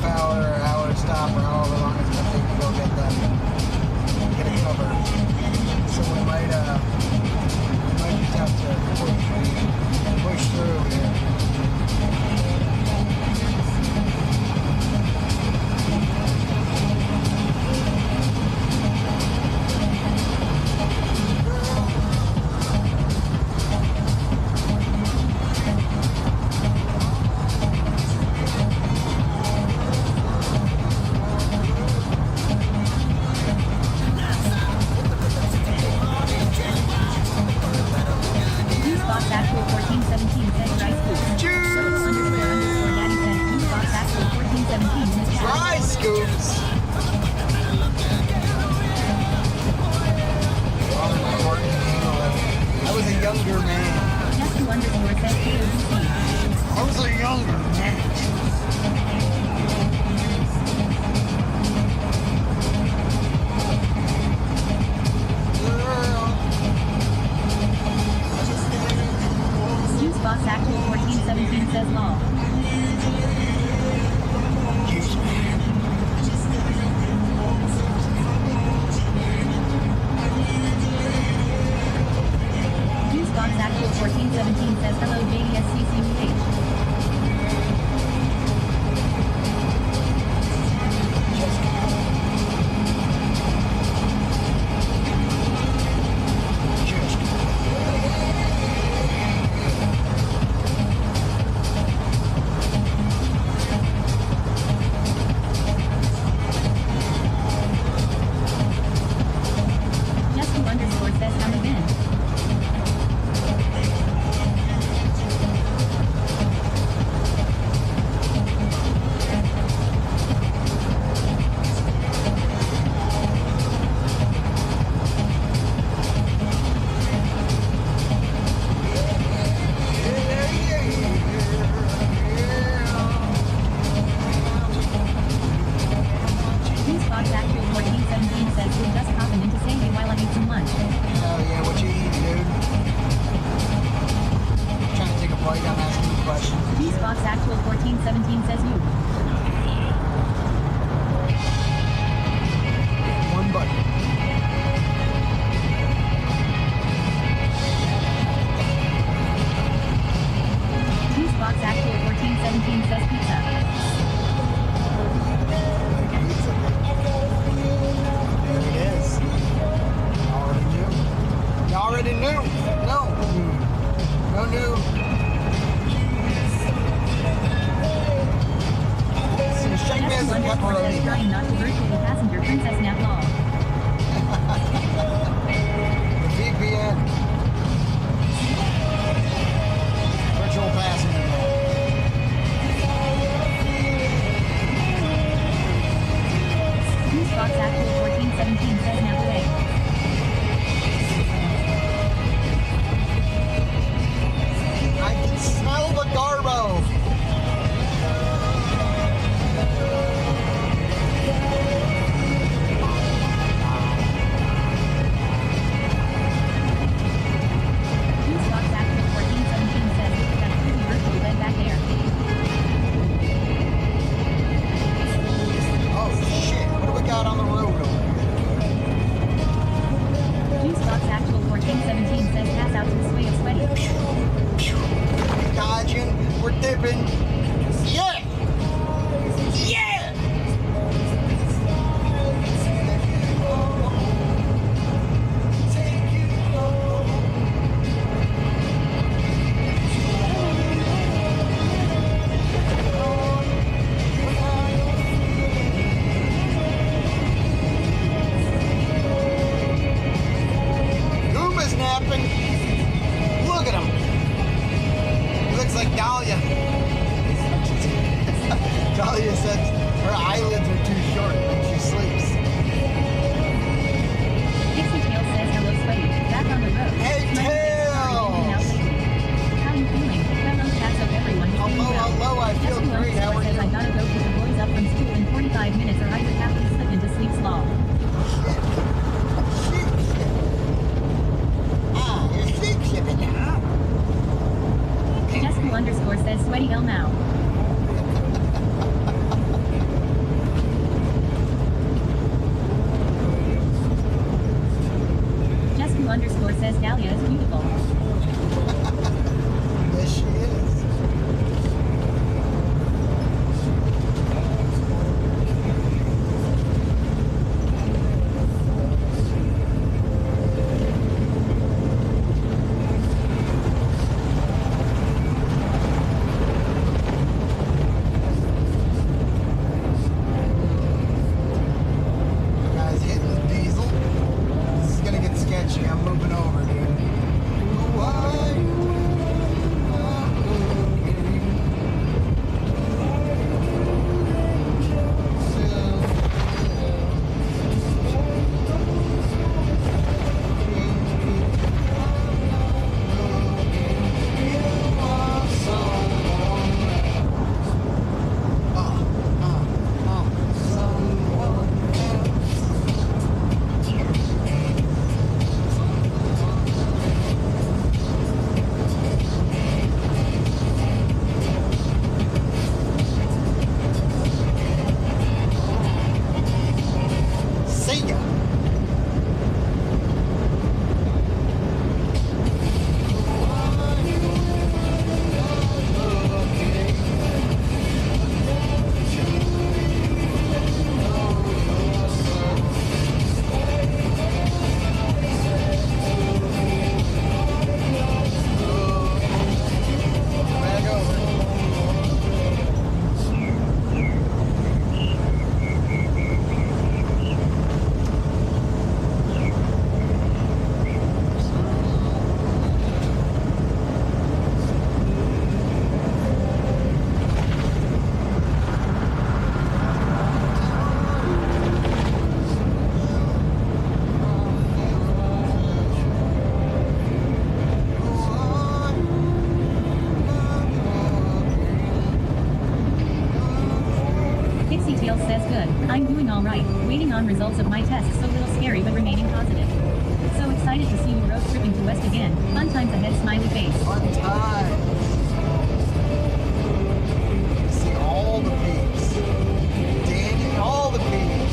hour or hour stop or however long it's gonna take to go get them. Get it covered. So we might just have to push through here. Juice box actual 1417 says dry scoop. Underscore daddy says juice box actual 1417 in the chat. Dry scoops! I was a younger man. Nestle underscore says KODC. I was a younger man. Juice box actual 1417 says law. Juice box actual 1417 says hello JDSCCUH. Nestle underscore says how you been. Juice box actual 1417 says we're just popping in to say hey while I eat some lunch. Oh yeah, what you eating, dude? Trying to take a break, I'm asking you questions. Juice box actual 1417 says you. One button. Juice box actual 1417 says pizza. There it is. You already knew. No. No new. Some shake Nestle and underscore says pepperoni. trying not to virtually passenger princess nap law. The VPN. Virtual passenger. Juice box actual 1417 says nap away. I can smell the garbo. Juice box actual 1417 says we got a pretty virtual bed back there. Oh shit, what do we got on the road over Juice box actual 1417 says pass out to the sway of sweaty. here? Dodging, we're dipping. Yeah! Yeah! Gooba's napping. Look at him. He looks like Dahlia. Dahlia said her eyelids are too short when she sleeps. Dixie Tail says hello sweaty. Back on the road. Hey, Sweaty Tails! How you feeling? Hello chats of everyone. Hope you're Hello, well. hello, I feel Nestle great. How underscore are says I you? gotta go pick the boys up from school in 45 minutes or I would have to slip into sleep slaw. Ah, you're sleep shipping now. Nestle underscore says sweaty L now. Pixie Tails says good. I'm doing alright. Waiting on results of my tests, so little scary but remaining positive. So excited to see you road tripping to West again. Fun times ahead, smiley face. Fun time. See all the peaks. Danny, all the peaks.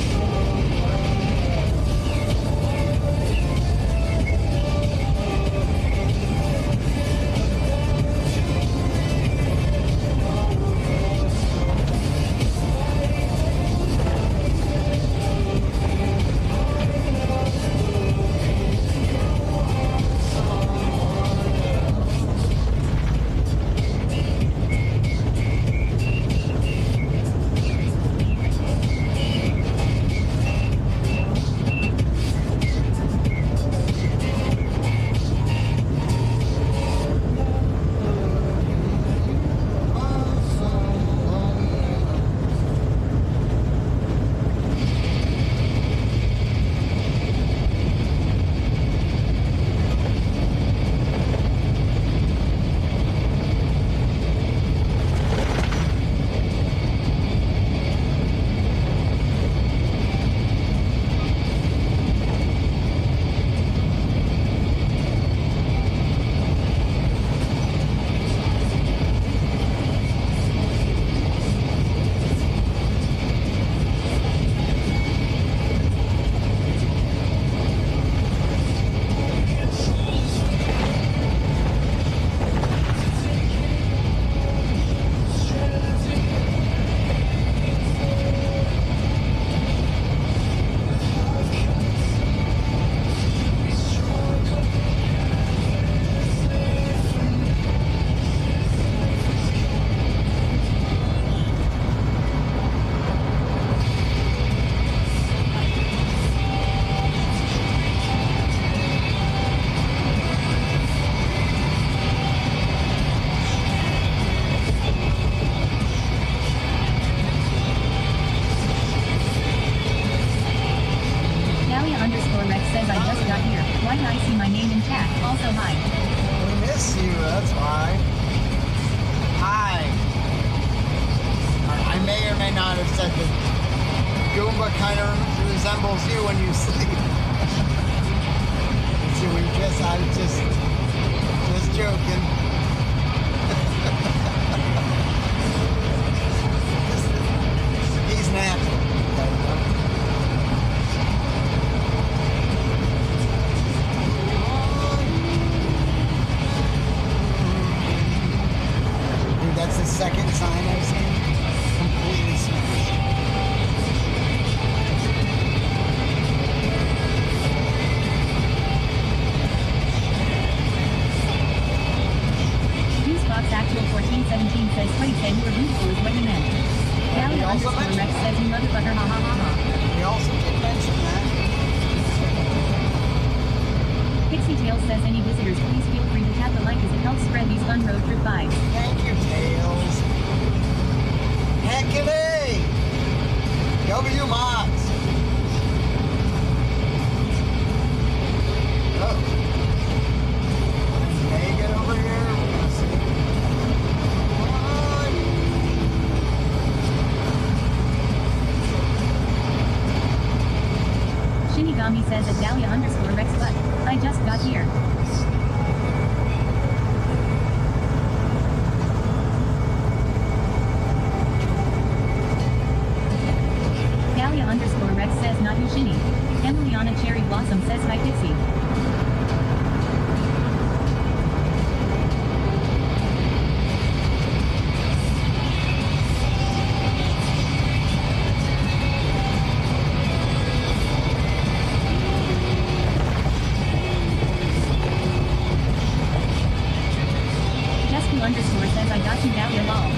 Shinigami says at Dahlia_Rex but I just got here. Dahlia_Rex says not you Shinny. Emiliana Cherry Blossom says hi Pixie. Says I got you Dahlia lol.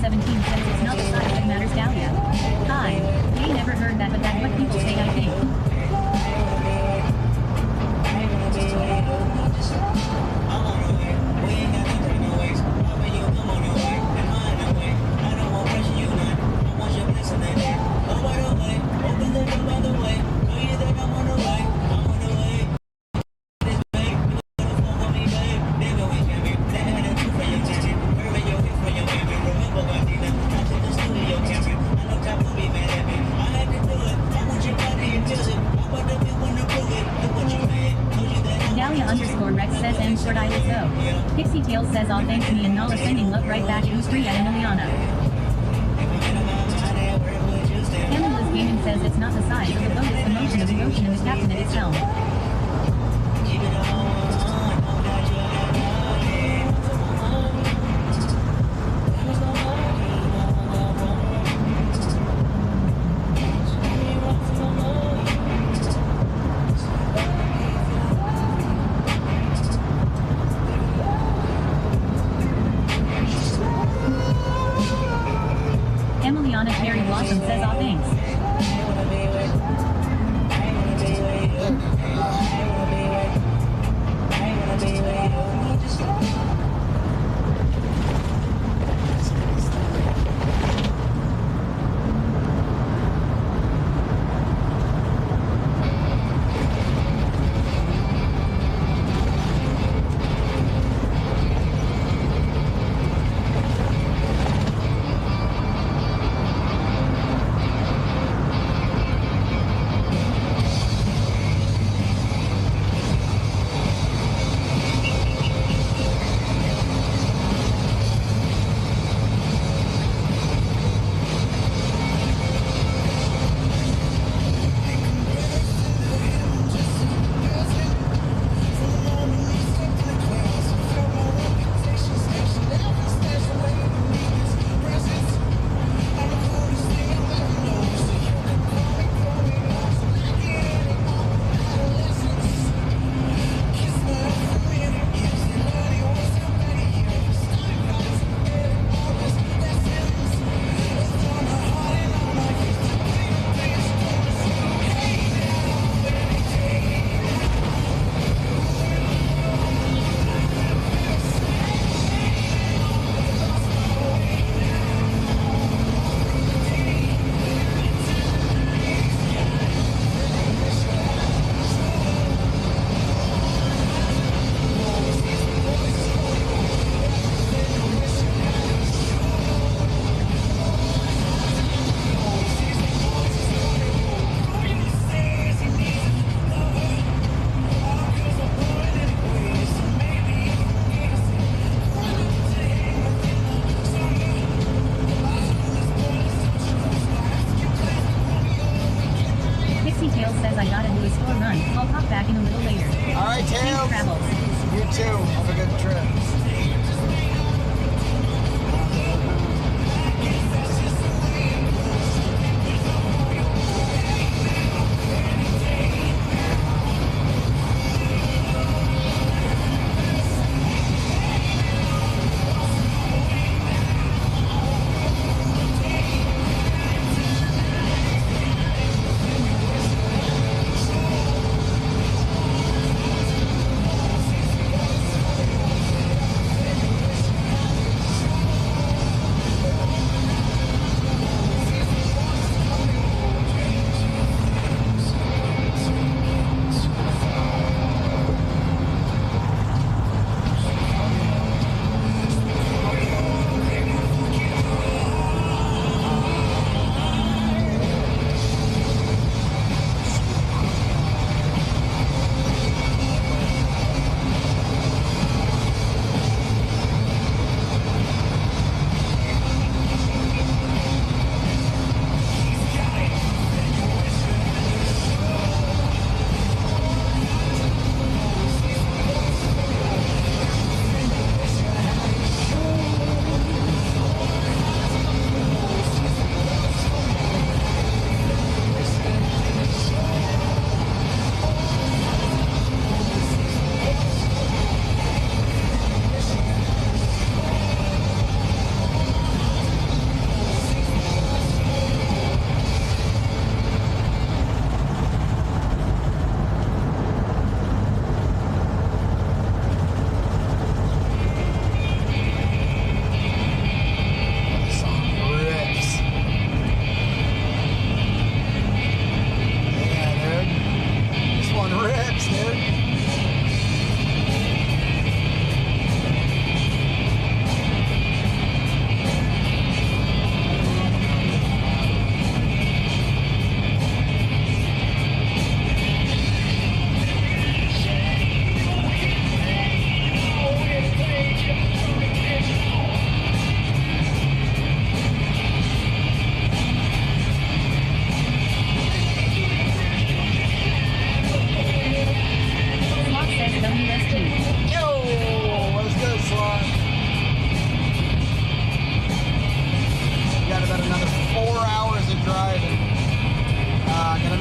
17 says it's not the size that matters, Dahlia. Hi. They never heard that, but that's what people say, I think. Dahlia_Rex says M short I let's go. Pixie Tails says aw thanks me and Nala sending love right back. Who's free at Emiliana. Camelus Gaming says it's not the size of the boat, it's the motion of the ocean and the captain at its helm. Emiliana Cherry Blossom says aw thanks. Tails says I gotta do a store run. I'll pop back in a little later. All right, Safe Tails. travels. You too. Have a good trip.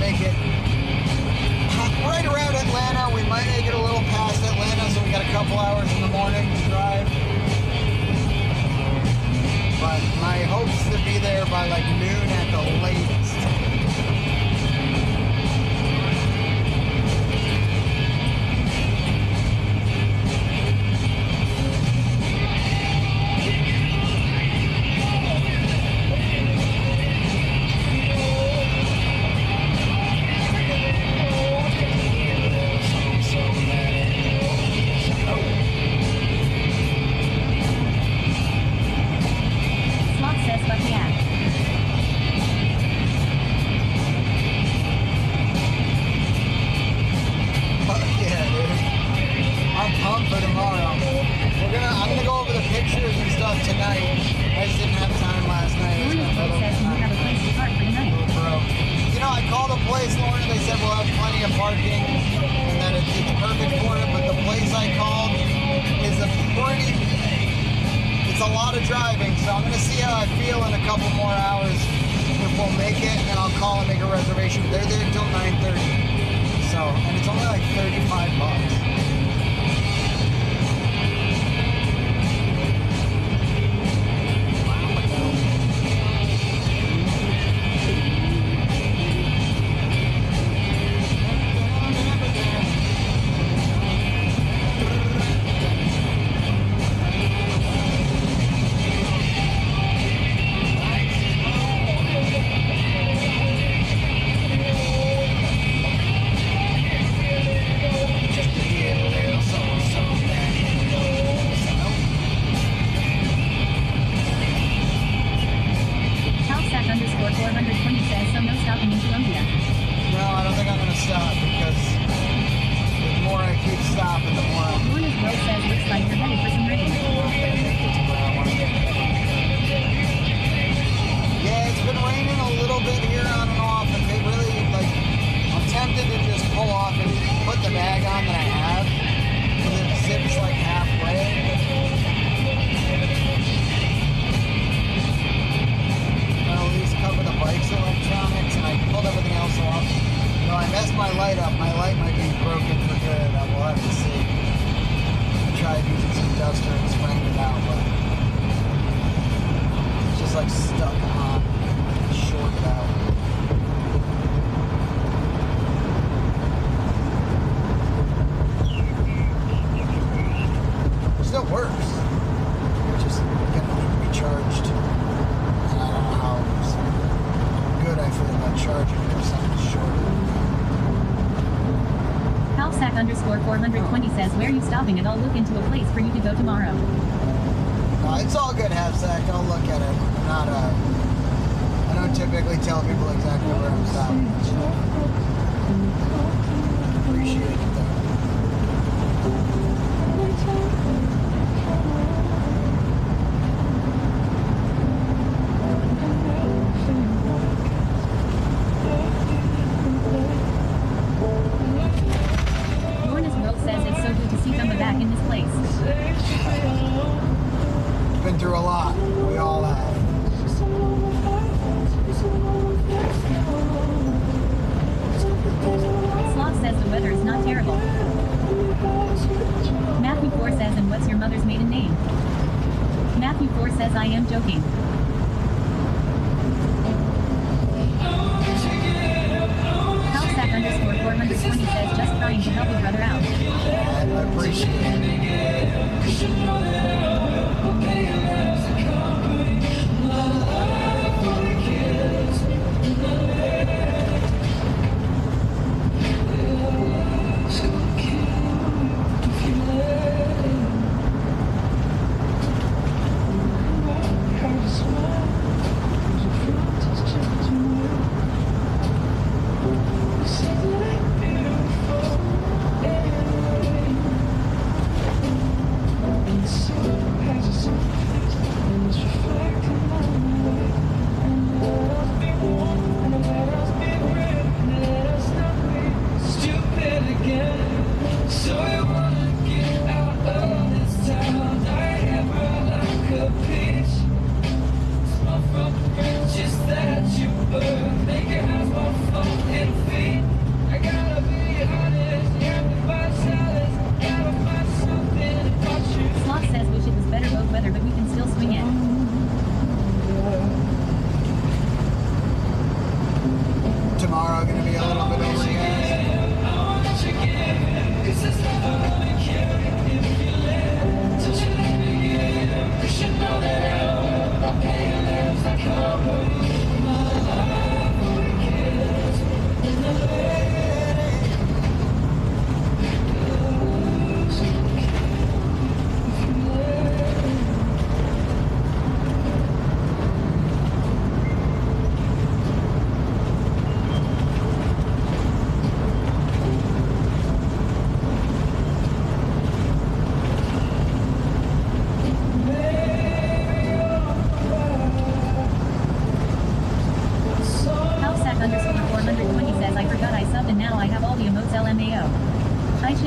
make it right around Atlanta. We might make it a little past Atlanta, so we got a couple hours in the morning to drive. But my hope is to be there by like noon at the latest. Slot says, but yeah. Fuck yeah, dude. I'm pumped for tomorrow. I'm gonna go over the pictures and stuff tonight. I just didn't have time last night. I Lorna spent a says, do you have a place to park for the night? bro. You know, I called a place, Lorna, they said we'll have plenty of parking and that it's perfect for it, but the place I called is it's a lot of driving, so I'm gonna see how I feel in a couple more hours if we'll make it, and then I'll call and make a reservation. They're there until 9:30. So, and it's only like 35 bucks. Calsac underscore 420 says, so no stopping in Colombia. No, I don't think I'm gonna stop because the more I keep stopping, the more I'm Lorna's Rose says, looks like you're headed for some rain. Yeah, it's been raining a little bit here on and off, and it really, like, I'm tempted to just pull off and put the bag on that I have, because it zips like halfway. I'll at least cover the bike's electronics, and I pulled everything else off. You know, I messed my light up. My light might be broken for good. We'll have to see. I tried using some duster and spraying it out, but it's just like stuck on, shorted out. It still works. Just getting recharged. And I don't know how good I feel about charging it if something's shorted. Calsac underscore 420 says, where are you stopping at? I'll look into a place for you to go tomorrow. No, it's all good, Half-Sack. I'll look at it. I'm not, I don't typically tell people exactly where I'm stopping. So appreciate it, though. Lorna's World says, it's so good to see Dumba back in this place. Been through a lot. We all have. Sloth says the weather is not terrible. Matthew 4 says, and what's your mother's maiden name? Matthew 4 says, I am joking. Calsac underscore 420 says, just trying to help a brother out. I appreciate it.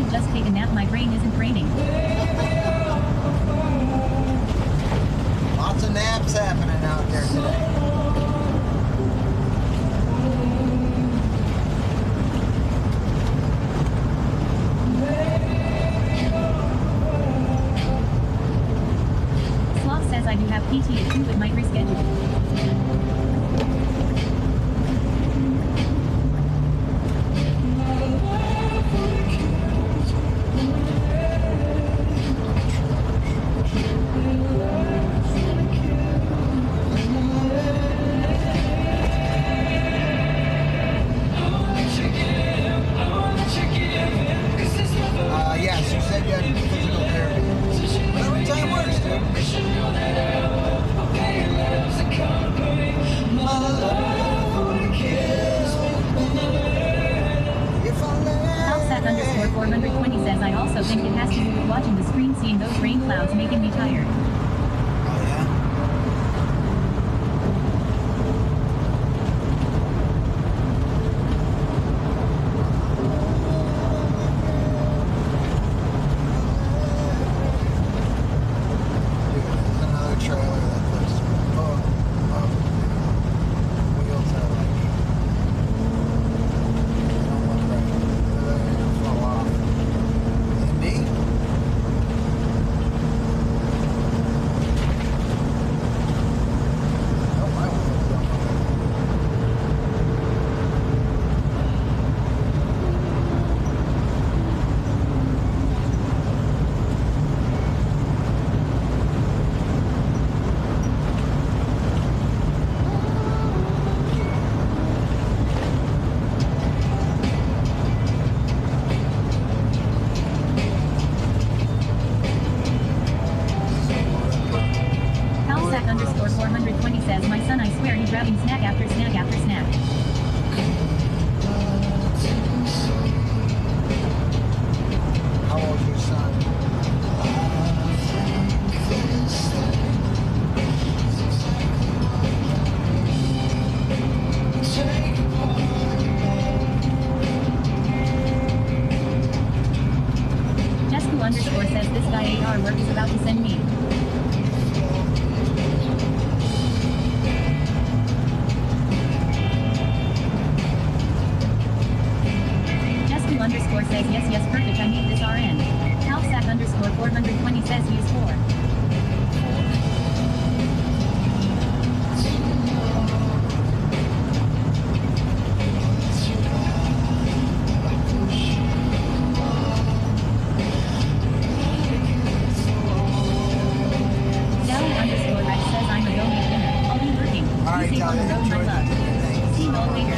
should just take a nap. My brain isn't braining. Lots of naps happening out there today. Sloth says I do have PT at 2 but might reschedule. Yes, you said you had physical therapy. But every time works, dude. Housesat_420 says I also think it has to do with watching the screen, seeing those rain clouds making me tired. Oh, yeah? Housesat_420 says my son, I swear he's grabbing snack after snack after snack. How old is your son? Jesku_ says this guy AR work is about to send me. Jesku_ says yes perfect, I need this RN. Housesat_420 says he is 4. Rex says I'm a go-make dinner. I'll be working. All right, Be safe on the Talia, road, my enjoy the love. day. See you all later.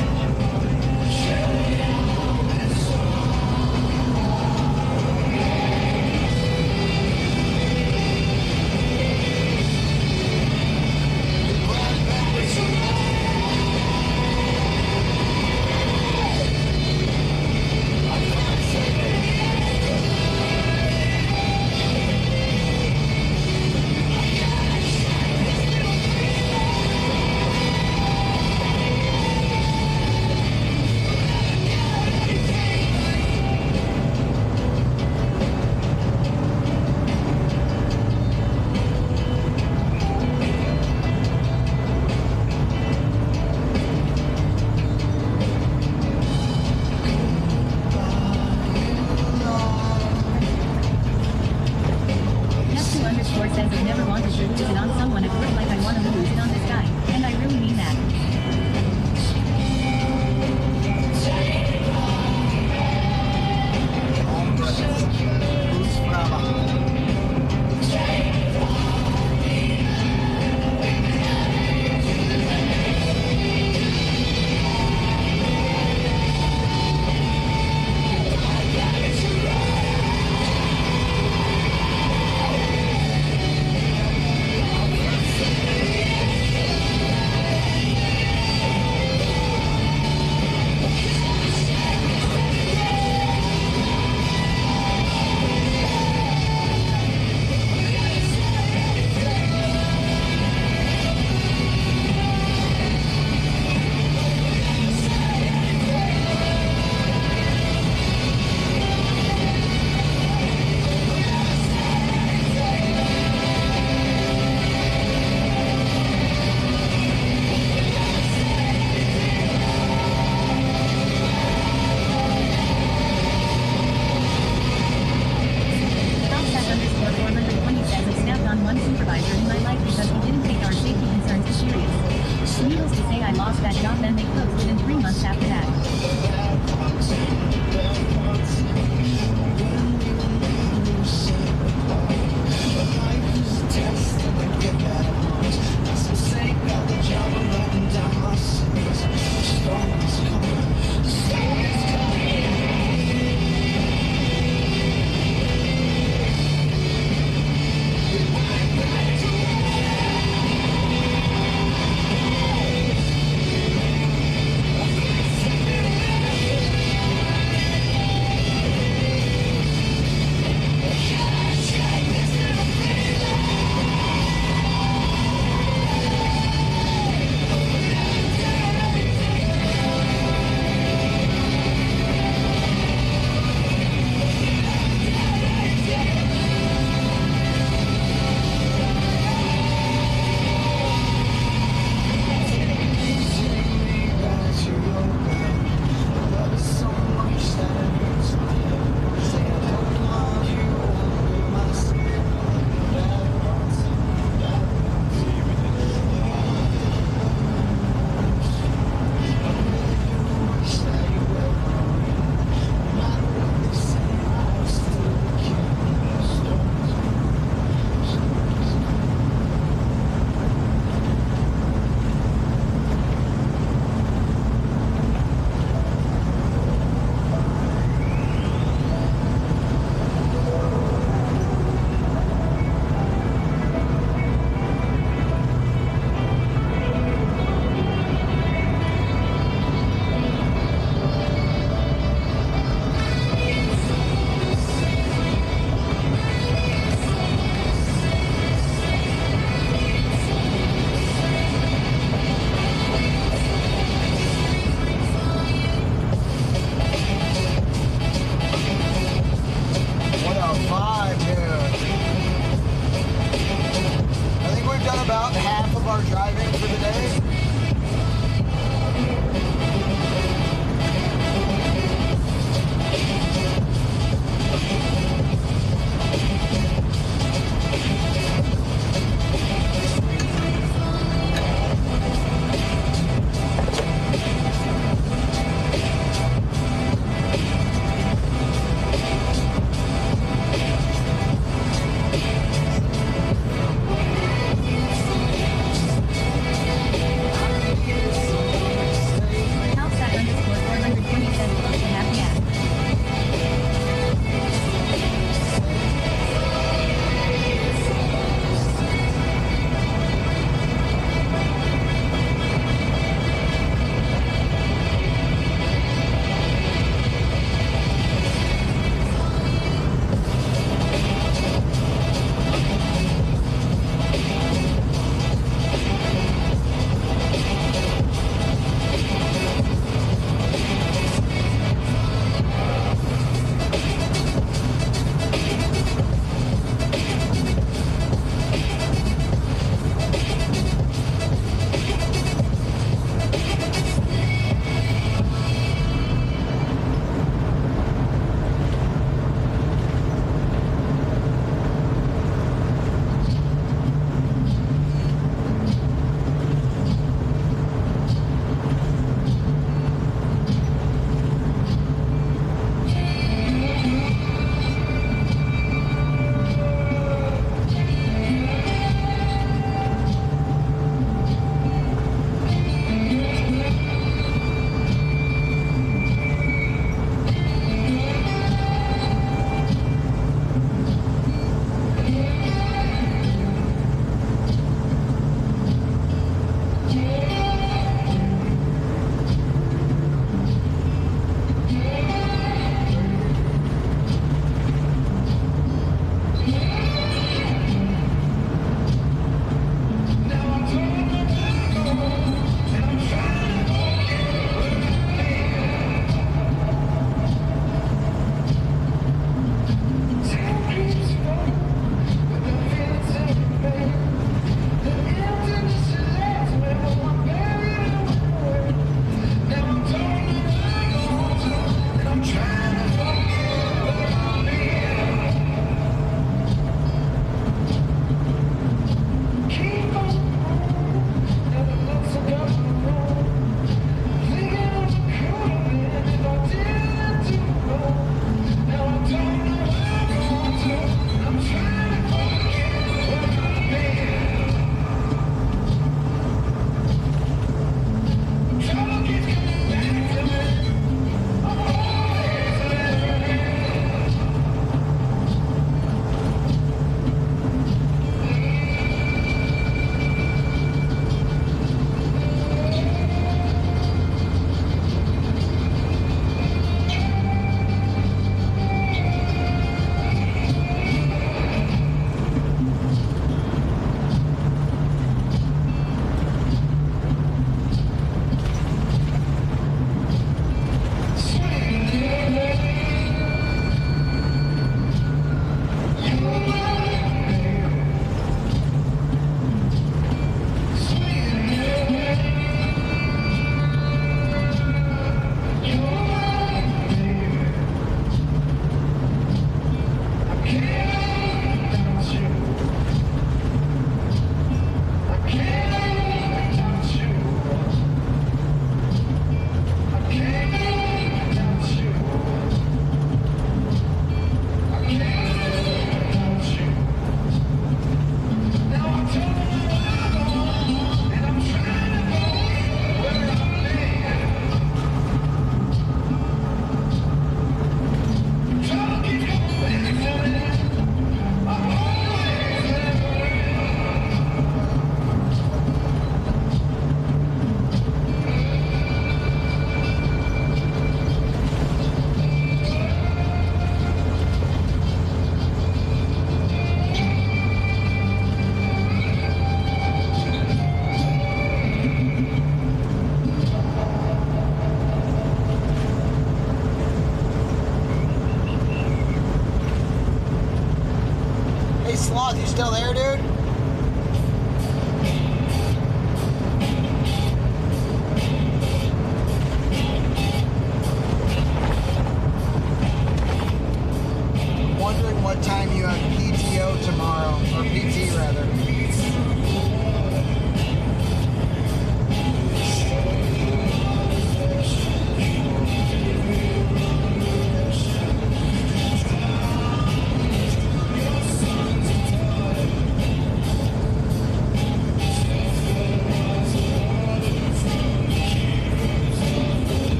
I lost that job, then they closed within 3 months after that. Thank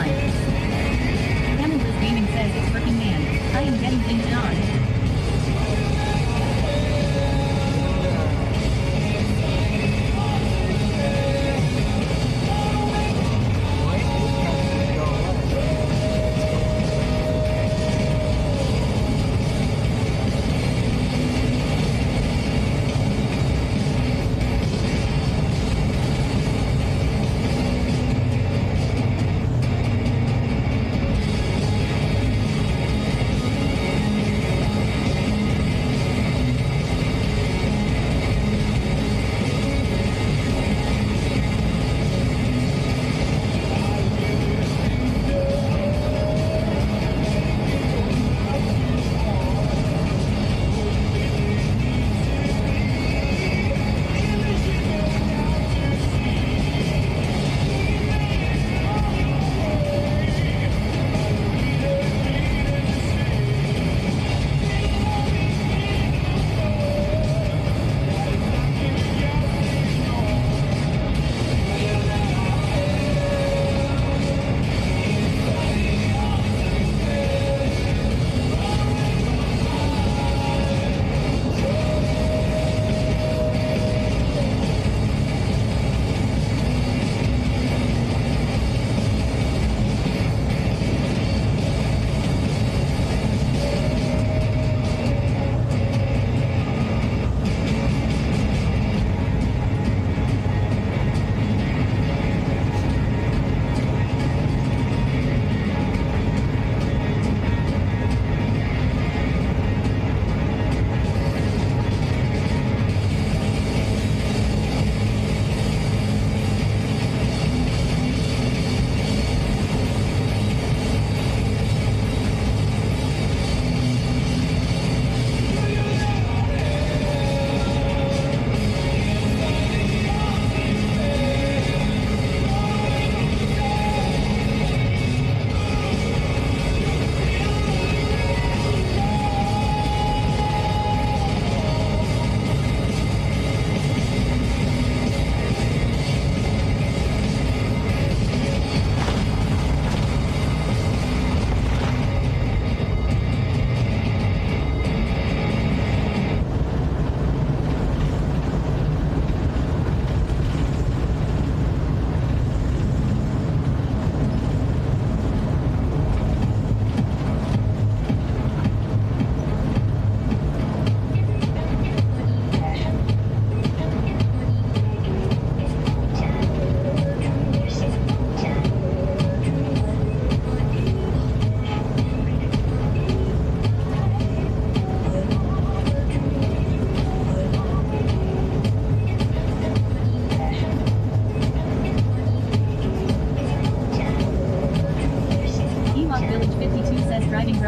on. Hamilton's Gaming says it's working, man. I am getting things done.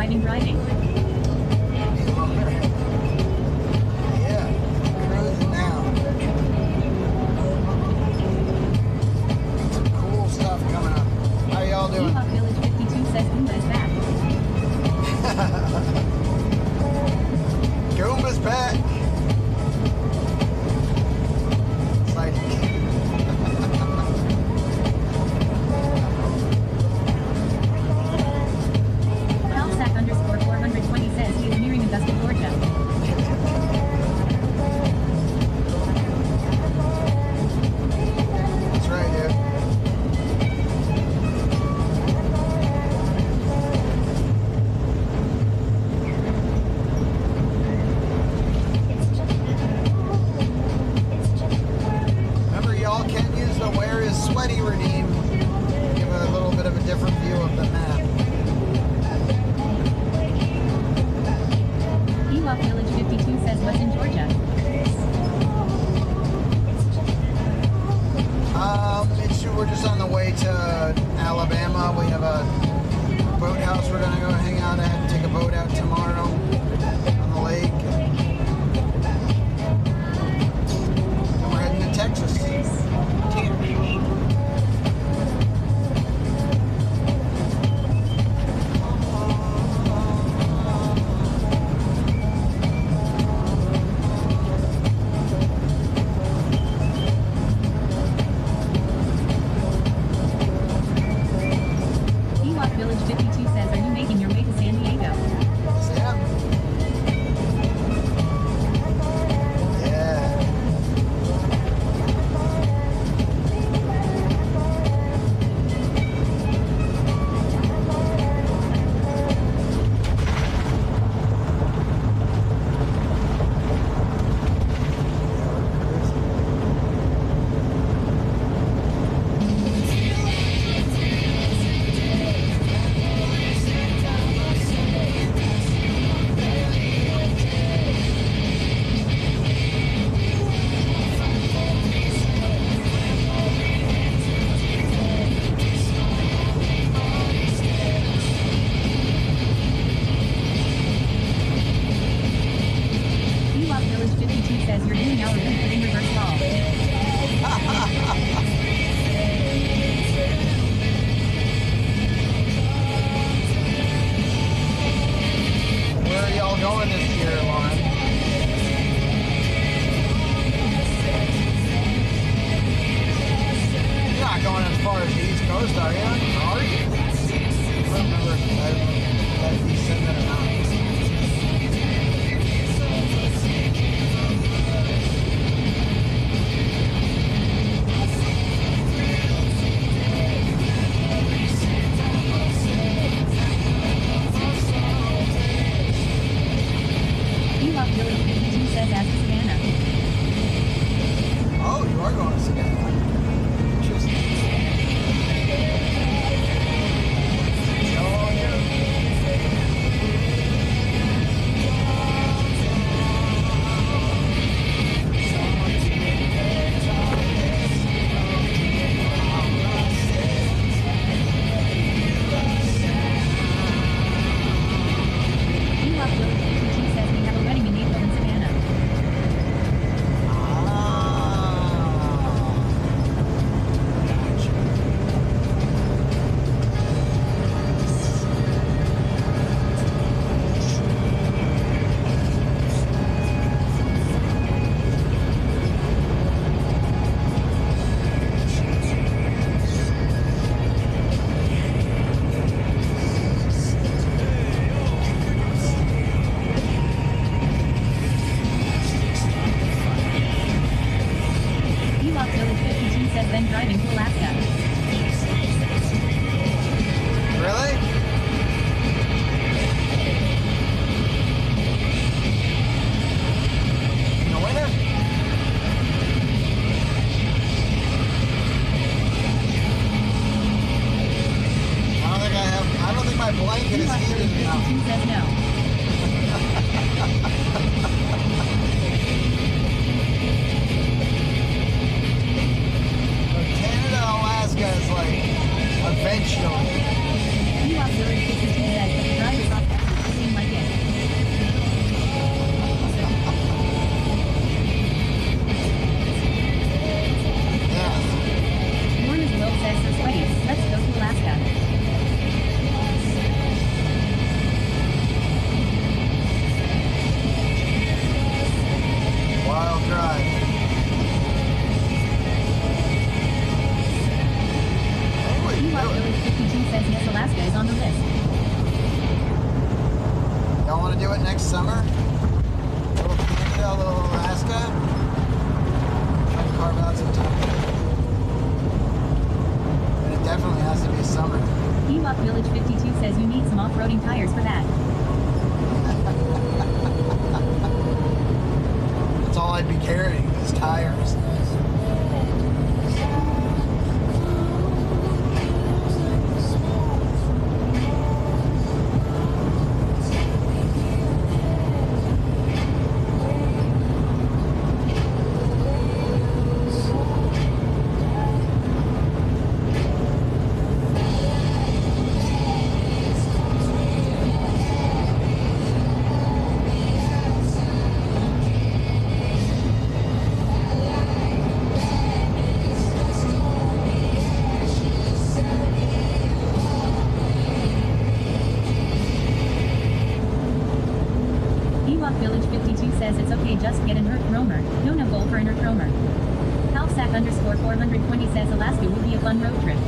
Driving. Yeah, cruising now. Some cool stuff coming up. How y'all doing? Ewok Village 52 says Goomba is back. Goomba's back. Halsack _420 Village 52 says, are you making your way to San Diego? Yeah. Yeah. Ewok Village 52 says, you're doing our loop but in reverse ball. Where are y'all going this year, Lauren? You're not going as far as the East Coast, are you? Or are you? I don't remember if you said that or not. Ewok Village 52 says, ask Savannah. Oh, you are going to Savannah. Interesting. Oh, yeah. Ewok Village 52 says, we have a wedding in April in Savannah. Ewok Village 52 says, then driving to Alaska. Really? In the winter? I don't think my blanket is Ewok heated Village enough. 52 says, no. Canada, Alaska is like eventually. Ewok Village 52 says, but the drive is off Texas, seem like it. Yeah. Warren as Will says, so sweaty, let's go to Alaska. Wild drive. Ewok Village 52 says, yes, Alaska is on the list. Y'all want to do it next summer? A little Canada, a little Alaska? Try to carve out some time. And it definitely has to be summer. Ewok Village 52 says, you need some off-roading tires for that. That's all I'd be carrying is tires. Village 52 says it's okay, just get an Earth roamer. No goal for an Earth roamer. Halfsack_420 says Alaska would be a fun road trip.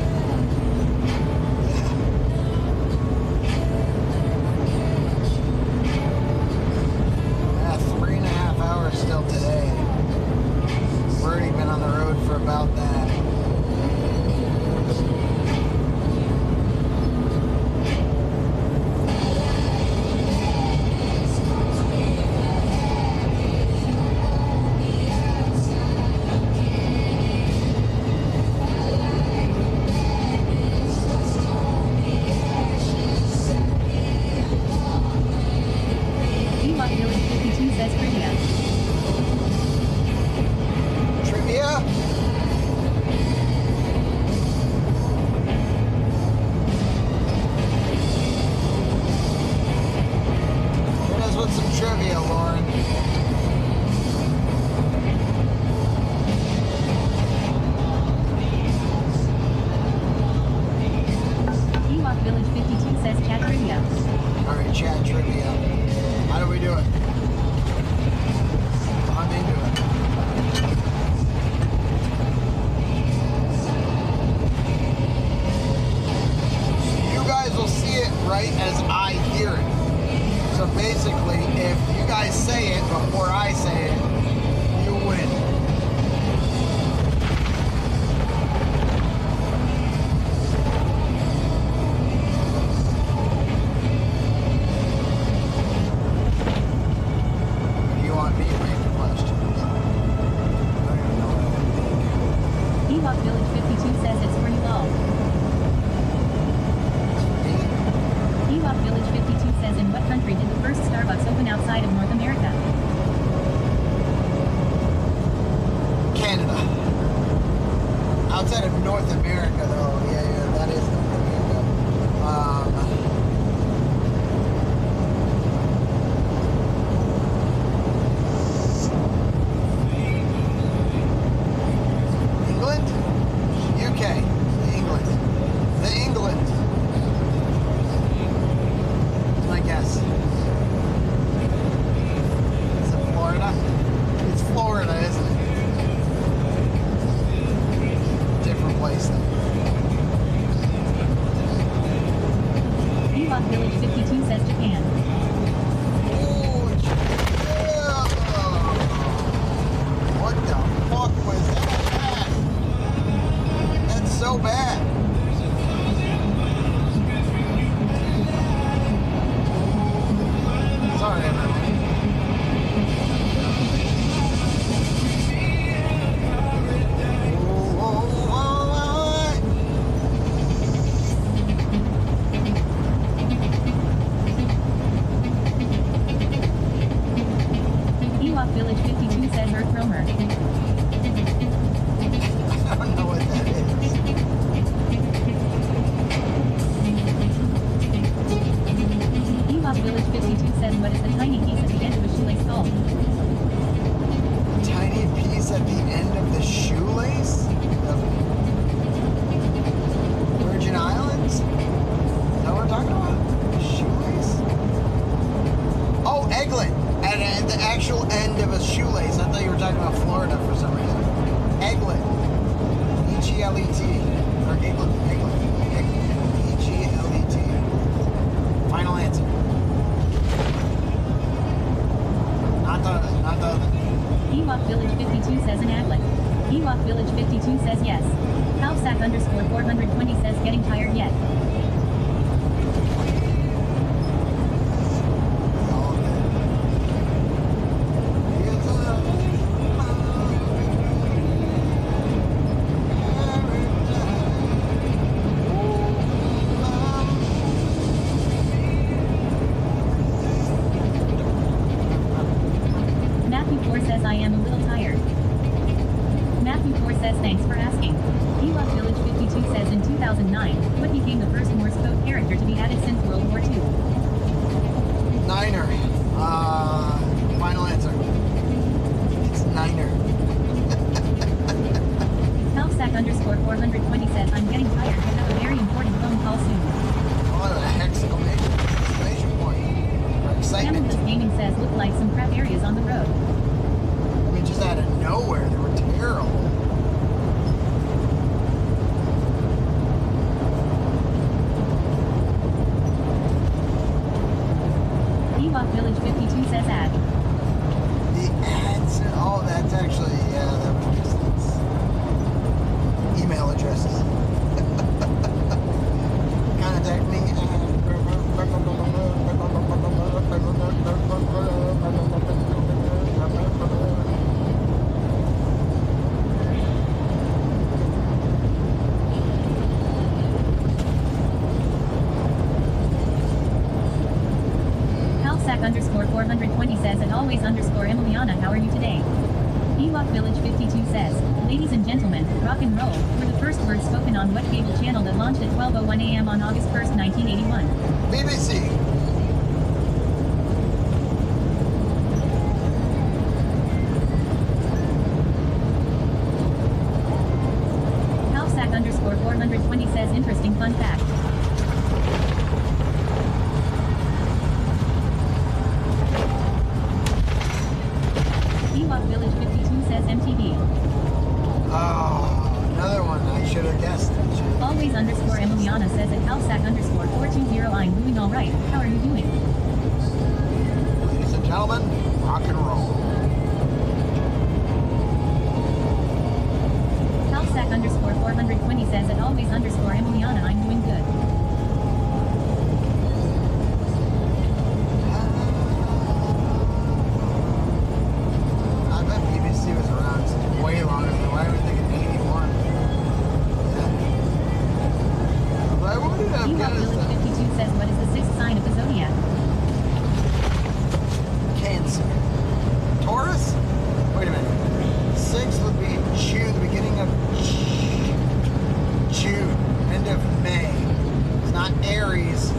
right as I hear it. So basically, if you guys say it before I say it, you win. Do you want me to make the questions? I don't even know what I think. Ewok Village 52 says it's for you all. Ewok Village 52 says in what country did the first Starbucks open outside of North America? Canada. Outside of North America, though, yeah, that is North America. England? UK. England. The England. That's my guess. Is it Florida? It's Florida, isn't it? Different place then. Ewok Village 52 says Japan. Oh, yeah. What the fuck was that? That's so bad. Sorry, everyone. Ewok Village 52 says Earth Roamer. I don't know what that is. Ewok Village 52 says what is the tiny piece at the end of a shoelace called? Tiny piece at the end of the shoelace? The Virgin Islands? Is that what we're talking about? Shoelace? Oh, egglet. At the actual end of a shoelace. I thought you were talking about Florida for some reason. Egglet. E-G-L-E-T. Or egglet. Egglet. E-G-L-E-T. Final answer. Not the other. Ewok Village 52 says an aglet. Ewok Village 52 says yes. Halfsack_420 says getting tired yet. Matthew 4 says I am a little tired. Matthew 4 says thanks for asking. Ewok Village 52 says in 2009, what became the first Morse code character to be added since World War II? Niner. Final answer. It's Niner. Halfsack_420 says I'm getting tired but have a very important phone call soon. What the heck's exclamation point? Or excitement. Hamilton Gaming says look like some crap areas on the road. I mean, just out of nowhere, they were terrible. Ewok Village 52 says ad. The ads, oh, that's actually, yeah, that would make sense. Email addresses. Contact me. Halfsack_420 says and always_Emiliana how are you today? Ewok Village 52 says, ladies and gentlemen, rock and roll, were the first words spoken on what cable channel that launched at 12:01 a.m. on August 1st, 1981? BBC. Halfsack_420 says interesting fun fact. Ewok Village 52 says MTV. Oh, another one I should have guessed. Always_Emiliana says at Halfsack_420 I'm doing all right. How are you doing? Ladies and gentlemen, rock and roll. Halsack underscore 420 says at always underscore Emiliana, I'm doing good. I bet BBC was around way longer than why would they get 81? Yeah. Why would it have Ewok got us Village that? 52 says what is the sixth sign of the zodiac? Cancer. Taurus? Wait a minute. 6 would be June, the beginning of June, end of May. It's not Aries.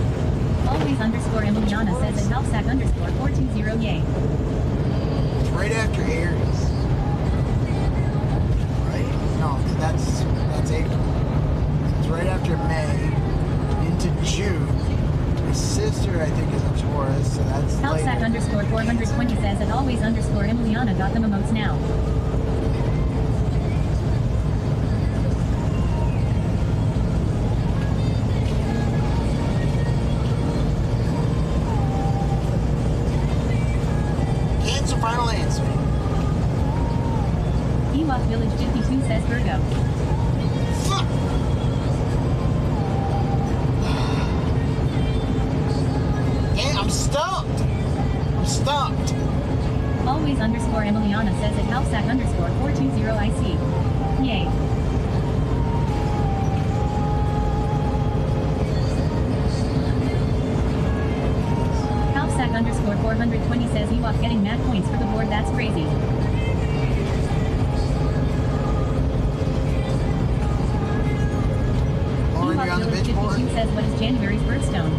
Always underscore Emiliana says at Halsack underscore 420 yay. It's right after Aries. Right? No, that's April. It's right after May into June. My sister, I think, is a Taurus, so that's Halsack later. underscore 420 says at always underscore Emiliana got them emotes now. Cancer, final answer. Ewok Village 52 says Virgo. Fuck! Damn, I'm stumped. I'm stumped. Always underscore Emiliana says at Halsack underscore 420 IC. Yay. Halsack underscore 420 says Ewok getting mad points for the board, that's crazy. Lauren, Ewok you on the Village bitch 52 board? says what is January's birthstone?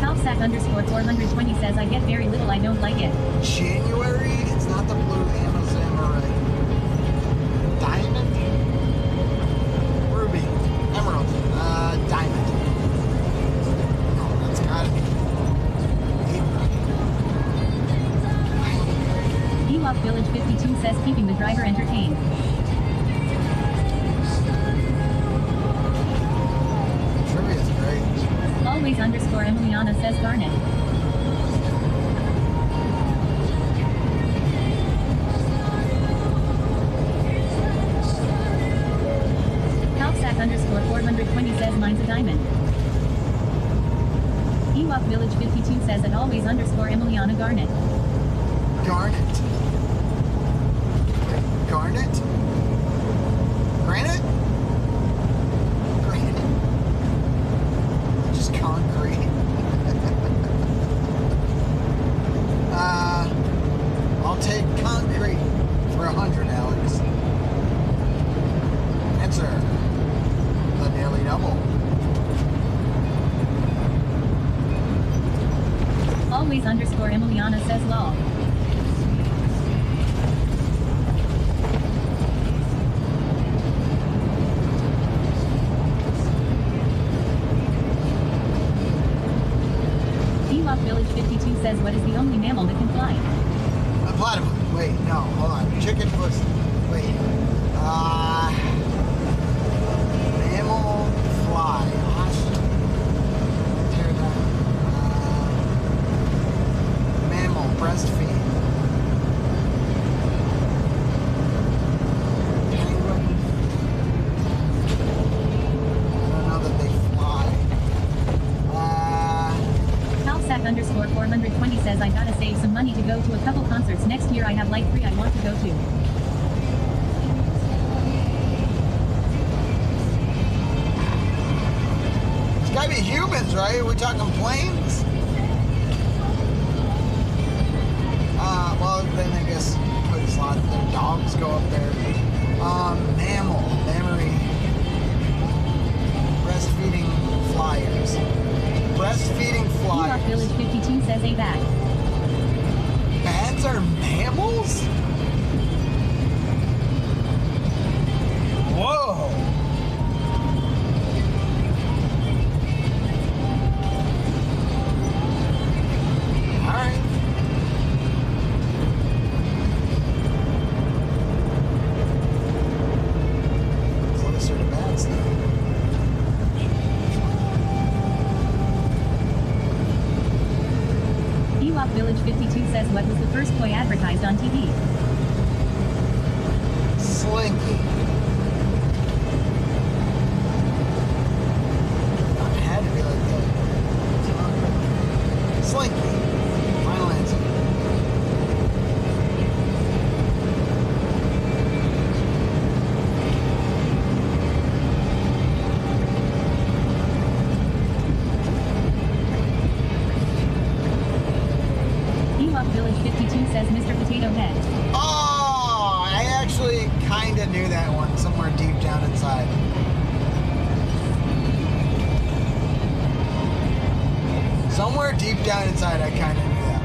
Halsack underscore 420 says I get very little, I don't like it. January? It's not the blue Amazon or diamond? Ruby. Emerald. Diamond. No, that's gotta be April. Ewok Village 52 says keeping the driver entertained. Trivia's great. Always underscore Emiliana says Garnet. Halsack underscore 420 says mine's a diamond. Ewok Village 52 says at always underscore Emiliana Garnet. Garnet. Garnet? Granite? Granite. Just concrete. I'll take concrete for 100, Alex. Answer. The daily double. Always underscore Emiliana says lol. Ewok Village 52 says what is the only mammal that can fly? A platypus. Wait, no, hold on. Chicken pussy. Wait. Mammal, fly. Tear that. Mammal, breastfeed. Penguin. I don't know that they fly. Halsack underscore 420 says I gotta save some money to go to a couple concerts next year. I have like 3 I want to go to. It's gotta be humans, right? We're talking planes? Well, then I guess put a lot of their dogs go up there. Mammal, memory. Breastfeeding flyers. Breastfeeding Ewok flyers. Village 52 says a bat. Bats are mammals? Whoa! Alright. Closer to bats now. Village 52 says, what was the first toy advertised on TV? Slinky. It had to be like that. Slinky. Final answer. Village 52 says Mr. Potato Head. Oh, I actually kind of knew that one somewhere deep down inside. Somewhere deep down inside, I kind of knew that.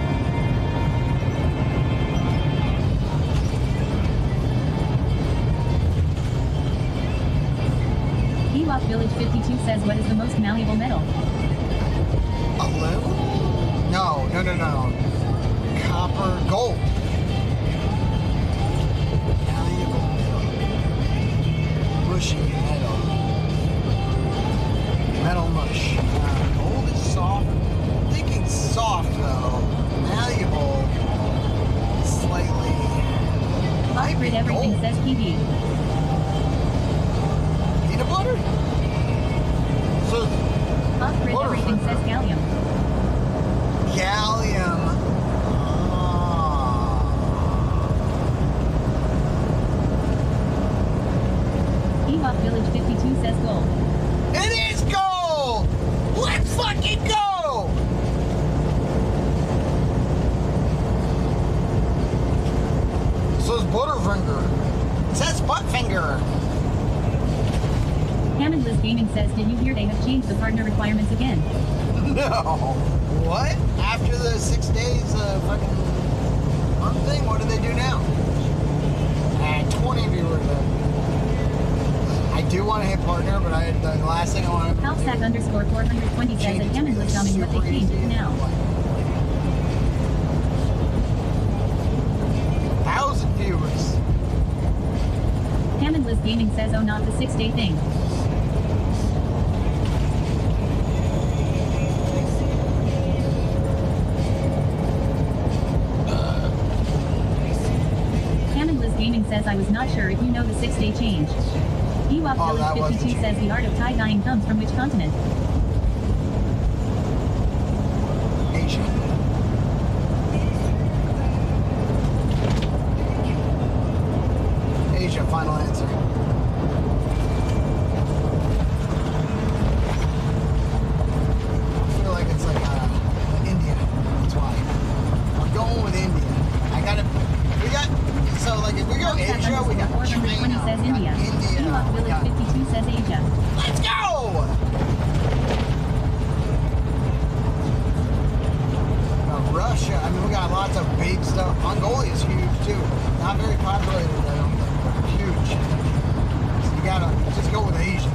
Ewok Village 52 says, what is the most malleable metal? Aluminum? No. Copper, gold. Malleable metal. Mushy metal. Metal mush. Gold is soft. I'm thinking soft though. Malleable. Slightly. Off-grid everything gold. says PV. Peanut butter? So, Off-grid everything says gallium. gallium. Ewok Village 52 says gold. It is gold! Let's fucking go! So is Butterfinger. It says Buttfinger. Hammondless Gaming says, did you hear they have changed the partner requirements again? No. What? After the 6 days fucking month thing, what do they do now? 20 viewers. I do want to hit partner, but the last thing I want to do. Halfsack _ 420 says, and Hammondless Gaming, but they changed it now. 1,000 viewers. Hammondless Gaming says, oh, not the 6-day thing. Hammondless Gaming says, I was not sure if you know the 6-day change. Ewok Village 52 says, the art of tie-dyeing comes from which continent? Asia. Asia, final answer. I feel like it's like India. That's why. I'm going with India. So like if we go Asia, we got 420 China, says we got India. India, Ewok we got Village 52 says Asia. Let's go! Russia, I mean, we got lots of big stuff. Mongolia is huge too. Not very populated, I don't think, but huge. So you gotta just go with Asia.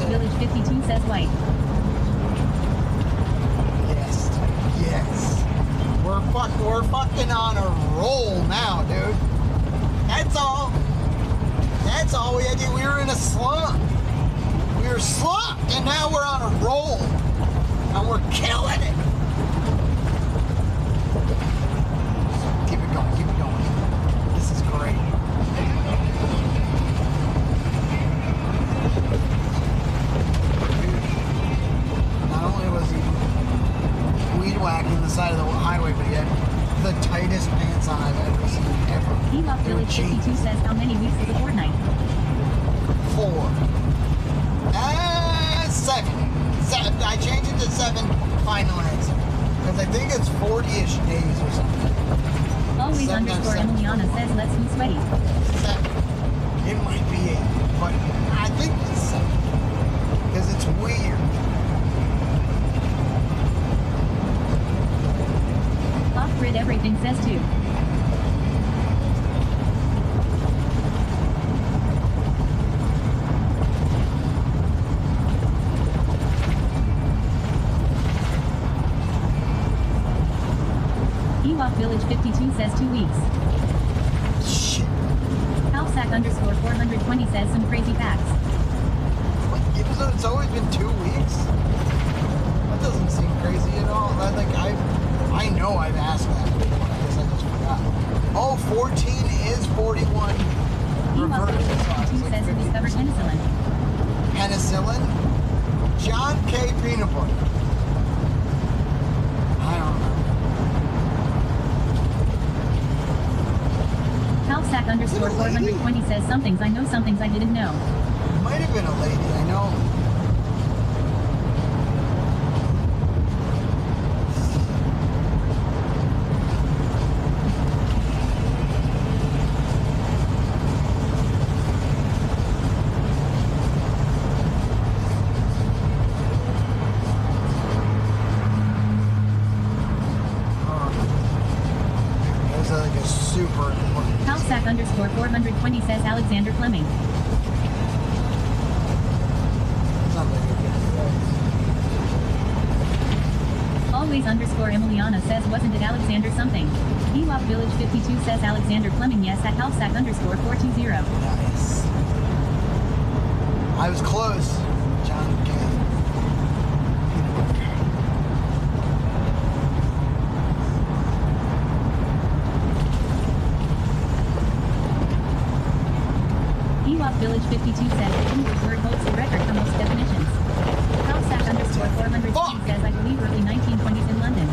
Village 52 says white. Yes. We're fucking on a roll now, dude. That's all. That's all we had to do. We were in a slump. We were slumped, and now we're on a roll. And we're killing it. Keep it going, keep it going. This is great. Not only was he weed whacking the side of the highway, but he had the tightest pants on I've ever seen, ever. Ewok Village 52 says, how many weeks is a fortnight? 4. 7. I changed it to 7 final answer. Because I think it's 40-ish days or something. Always 7 underscore times 7. Emiliana says let's be sweaty. 7. It might be 8, but I think it's 7. Because it's weird. Off-grid everything says 2. Ewok Village 52 says 2 weeks. Shit. Halfsack underscore 420 says some crazy facts. What? Even though it's always been 2 weeks? That doesn't seem crazy at all. I know I've asked that before. I guess I just forgot. Oh, 14 is 41. Ewok Reverse. Village 52 says who discovered penicillin. Penicillin? John K. Peanut Butter. I don't know. Halfsack underscore 420 says some things I know, some things I didn't know. It might have been a lady, I know. There's like a super important. Halfsack underscore 420 says Alexander Fleming. Something you can do. Always underscore Emiliana says wasn't it Alexander something? Ewok Village 52 says Alexander Fleming yes at Halfsack underscore 420. Nice. I was close. John K. Ewok Village 52 says the English word holds the record for most definitions. Halfsack underscore 420 says I believe early 1920s in London.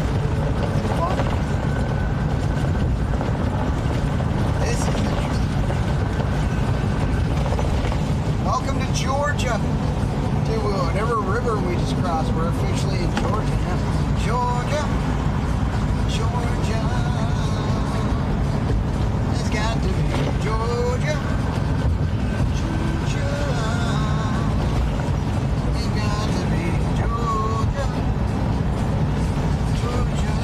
This is interesting. Welcome to Georgia. To whatever river we just crossed. We're officially in Georgia now. Georgia. Georgia. It's got to be Georgia. Georgia. It's got to be Georgia. Georgia.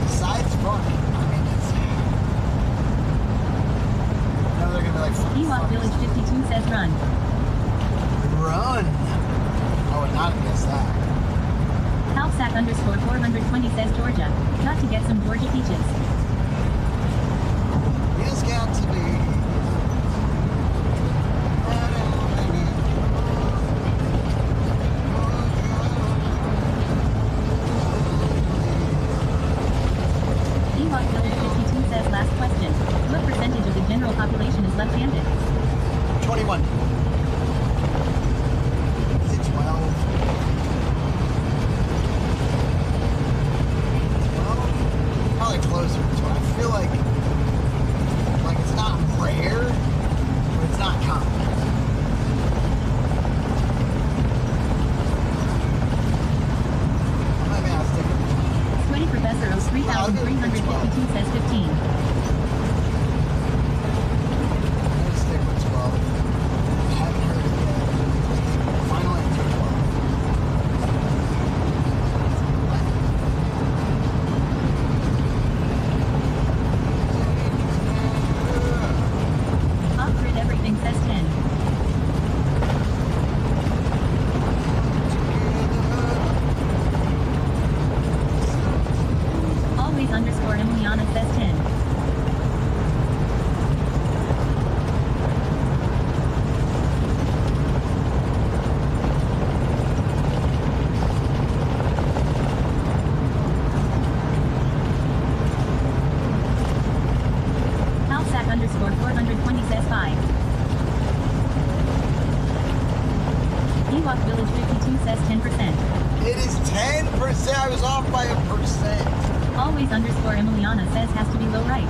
Besides fun. I mean, it's. Now they're gonna be like. Ewok Village 52 says run. Run. I would not have guessed that. Halfsack underscore 420 says Georgia. Got to get some Georgia peaches. It's got to be. Ewok Village 52 says last question. What percentage of the general population is left-handed? 21. Is it 12? 12? Probably closer to 12. I feel like it's not rare, but it's not common. Maybe I'll stick with 20 Professor O 3352 says 15. I'm gonna stick with 12. I haven't heard it yet. Final answer 12. Off-grid everything says 10. Always underscore Emiliana says 10. Halfsack underscore 420 says 5. Ewok Village 52 says 10%. It is 10%. I was off by a percent. Always underscore Emiliana says has to be low right.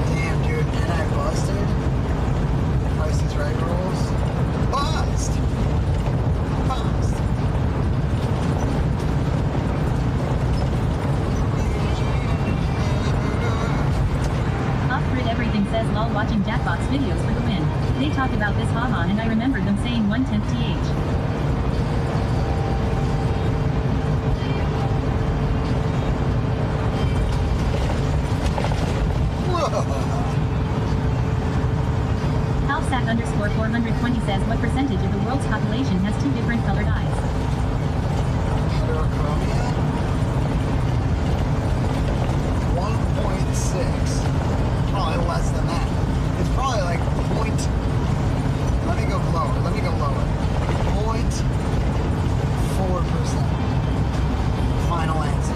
Damn, dude, and I busted. Price is Right rules. Bust! Bust! Off-grid everything says lol watching Jackbox videos for the win. They talked about this Haman and I remembered them saying 1/10 th. Halfsack underscore 420 says what percentage of the world's population has two different colored eyes? Heterochromia? 1.6. Probably less than that. It's probably like point. Let me go lower. 0.4%. Final answer.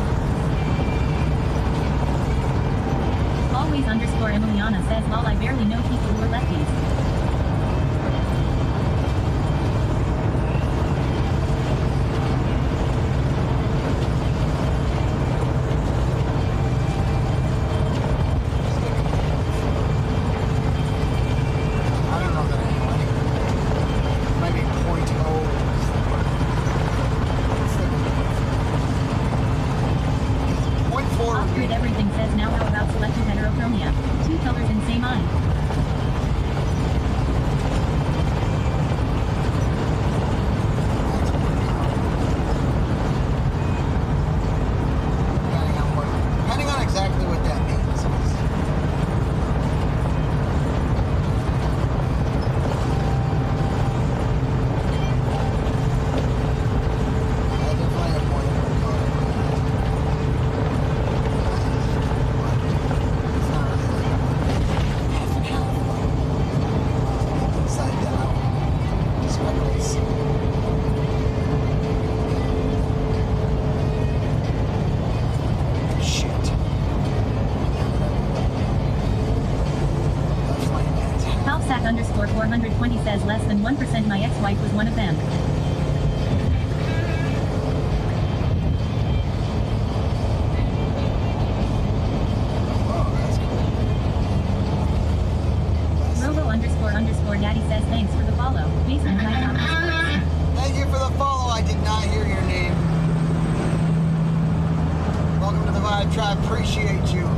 Always underscore Emiliana says lol I barely know people who are lefties. I don't know that I know any. Maybe 0.0. Point four would be. Off-grid everything says now how about selective heterochromia? Two colors in same eye. Depending on exactly what that means. I definitely have more than one color. It's not really like half and half. Inside down. Speckles. Shit. Halfsack underscore 420 says less than 1% my ex-wife was one of them. Robo underscore daddy says thanks for the follow. Basement guy talking sports. Thank you for the follow. I did not hear your name. Welcome to the Vibe Tribe. Appreciate you.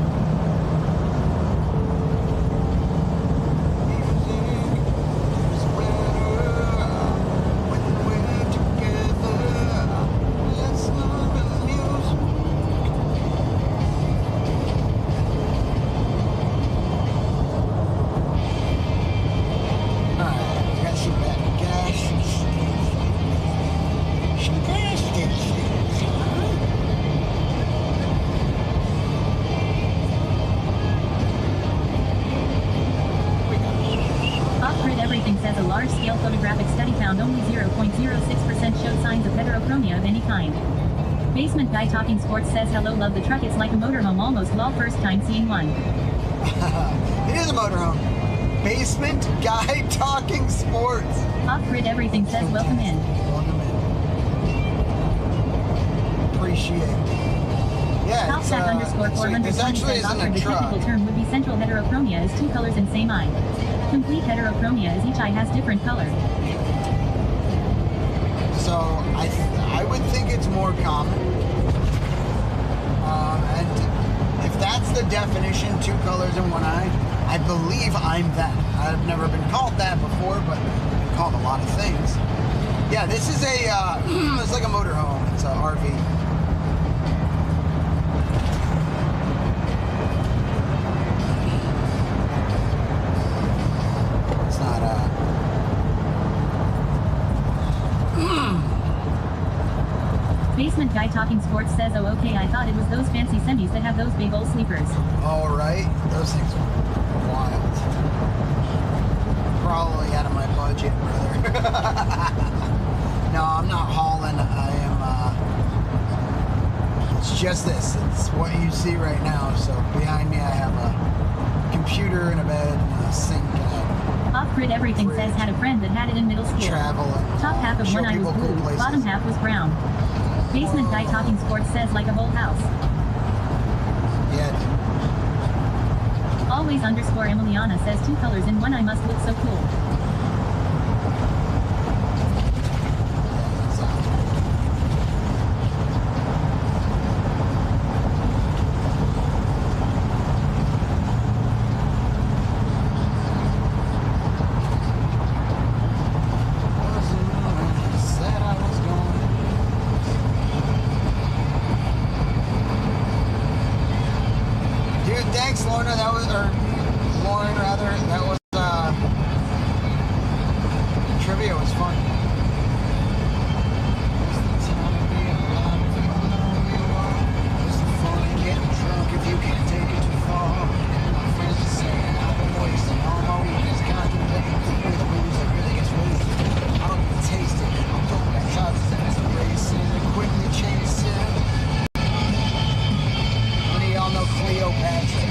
Off-grid everything says a large-scale photographic study found only 0.06% showed signs of heterochromia of any kind. Basement guy talking sports says hello love the truck it's like a motorhome almost lol first time seeing one. It is a motorhome. Basement guy talking sports. Off-grid everything says welcome in. Welcome in. Appreciate it. Yeah, it's, Halfsack underscore it's 420 this actually says isn't offered a the truck. technical term would be central heterochromia is two colors in same eye. Complete heterochromia is each eye has different color. So I would think it's more common. And if that's the definition, two colors in one eye, I believe I'm that. I've never been called that before, but I've been called a lot of things. Yeah, this is a, it's like a motorhome. It's a RV. It's not Basement guy talking sports says oh okay I thought it was those fancy semis that have those big old sleepers. all right. Those things are wild. Probably out of my budget, brother. No, I'm not hauling. I am, it's just this. It's what you see right now. So behind me I have a computer and a bed and a sink and a Grid Everything says had a friend that had it in middle school. Travel and Top half of show one eye was people cool blue, places. bottom half was brown. Basement guy talking sports says like a whole house. Yeah. Always underscore Emiliana says 2 colors in one eye must look so cool. Thanks, Lorna. That was, or Lauren rather. That was trivia was fun. What's the fun in getting drunk if you can't take it too far? My friends are saying I've been wasting all my weekends contemplating with booze that really gets wasted. I don't even taste it. I'm throwing back shots as I'm racing and quickly chasing. Many of y'all know Cleopatra.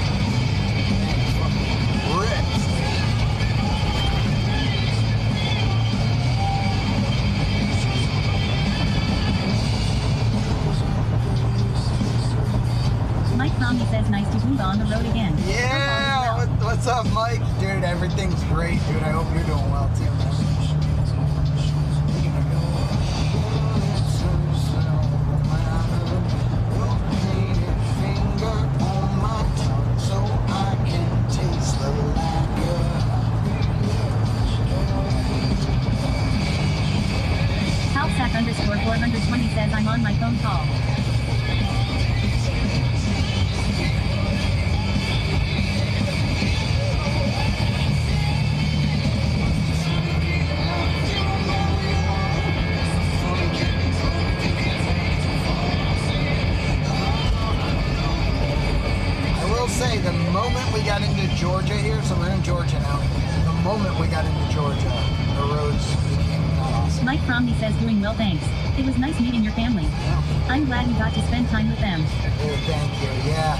Mike Tommy says nice to be on the road again. Yeah, what's up, Mike? Dude, everything's great, dude. I hope you're doing well too, man. Halfsack underscore 420 says I'm on my phone call. Say the moment we got into Georgia here, so we're in Georgia now. The moment we got into Georgia, the roads became awesome. Mike Romney says doing well, thanks. It was nice meeting your family. Yeah. I'm glad you got to spend time with them. Dude, thank you. Yeah,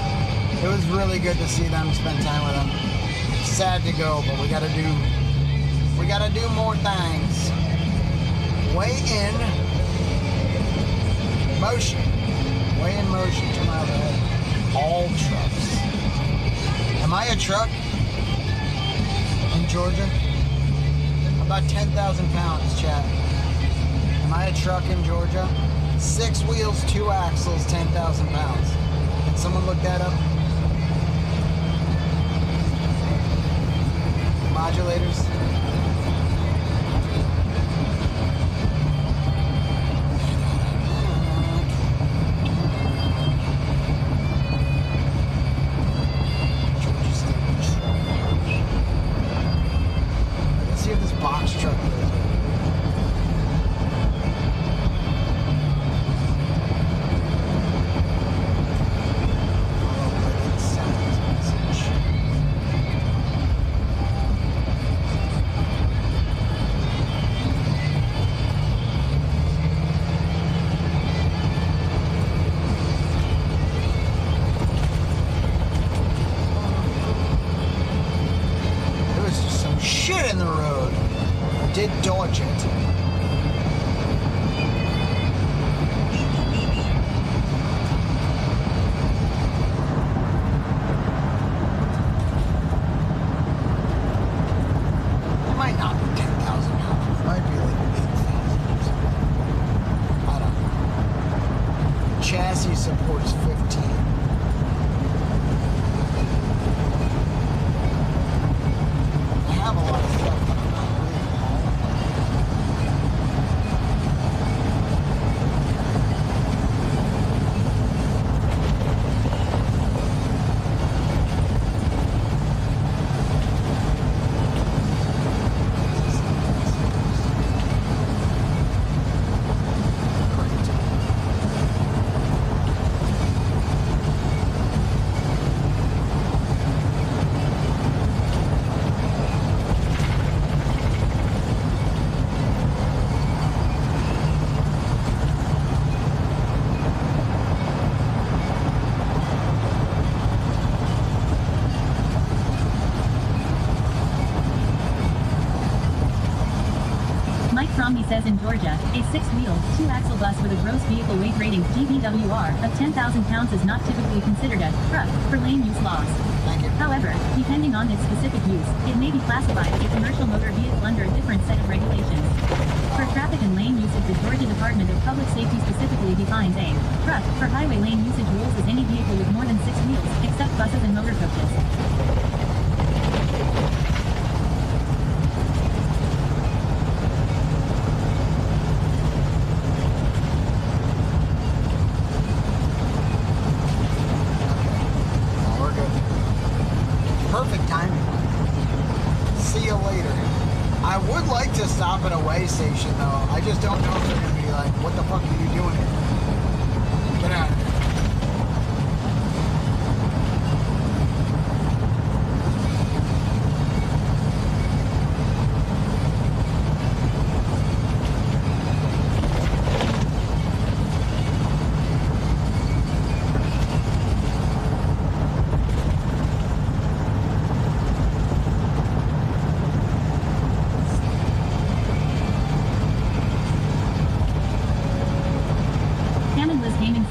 it was really good to see them, spend time with them. Sad to go, but we gotta do more things. Way in motion. Way in motion. Turn my other head. All trucks. Am I a truck in Georgia? About 10,000 pounds, chat. Am I a truck in Georgia? 6 wheels, 2 axles, 10,000 pounds. Can someone look that up? Modulators? In the road. I did dodge it. It might not be 10,000 pounds. It might be like 8,000. I don't know. Chassis supports 15. I have a lot of stuff. Romney says in Georgia, a 6-wheel, 2-axle bus with a gross vehicle weight rating (GVWR) of 10,000 pounds is not typically considered a truck for lane use laws. Thank you. However, depending on its specific use, it may be classified as a commercial motor vehicle under a different set of regulations. For traffic and lane usage, the Georgia Department of Public Safety specifically defines a truck for highway lane usage rules as any vehicle with more than 6 wheels, except buses and motor coaches. Perfect timing. See you later. I would like to stop at a way station though. I just don't know if they're gonna be like, what the fuck are you doing here? Get out of here.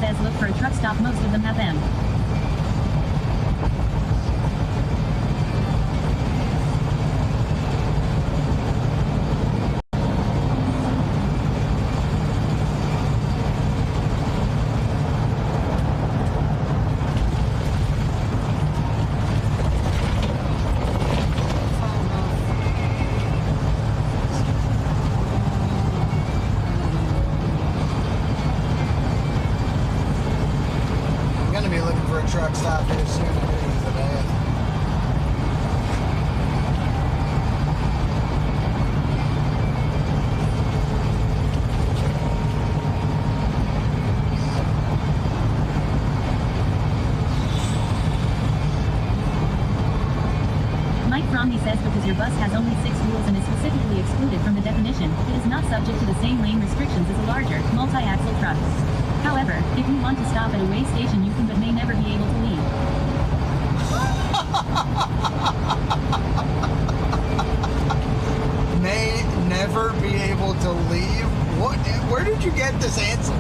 Says look for a truck stop, most of them have them. Truck stop here soon. I could use the bath. Mike Romney says because your bus has only 6 wheels and is specifically excluded from the definition, it is not subject to the same lane restrictions as a larger, multi-axle truck. However, if you want to stop at a way station, you can but may never be able to leave. May never be able to leave? What? Where did you get this answer?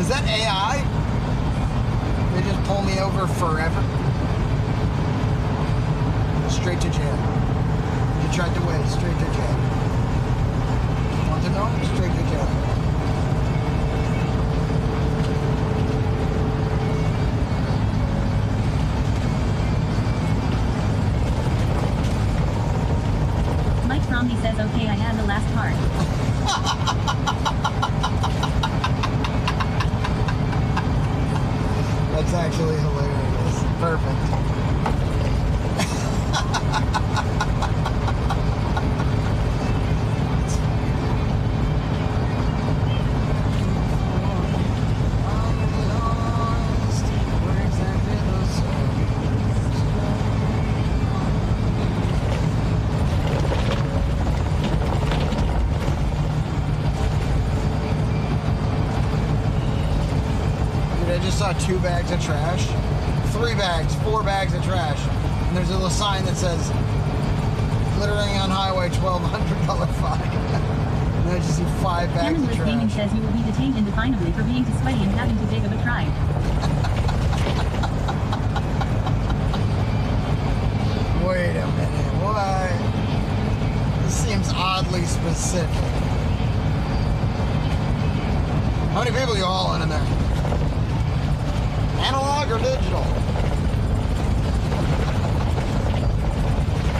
Is that AI? They just pull me over forever? Straight to jail. You tried to wait, straight to jail. Want to know? Straight to jail. Romney says okay, I had the last part. That's actually hilarious. Perfect. I just saw 2 bags of trash, 3 bags, 4 bags of trash, and there's a little sign that says littering on highway, $1,200 fine. And I just see 5 bags of trash. Gaming says you will be detained indefinably for being too sweaty and having too big of a tribe. Wait a minute, what? This seems oddly specific. How many people are you hauling in there? Analog or digital?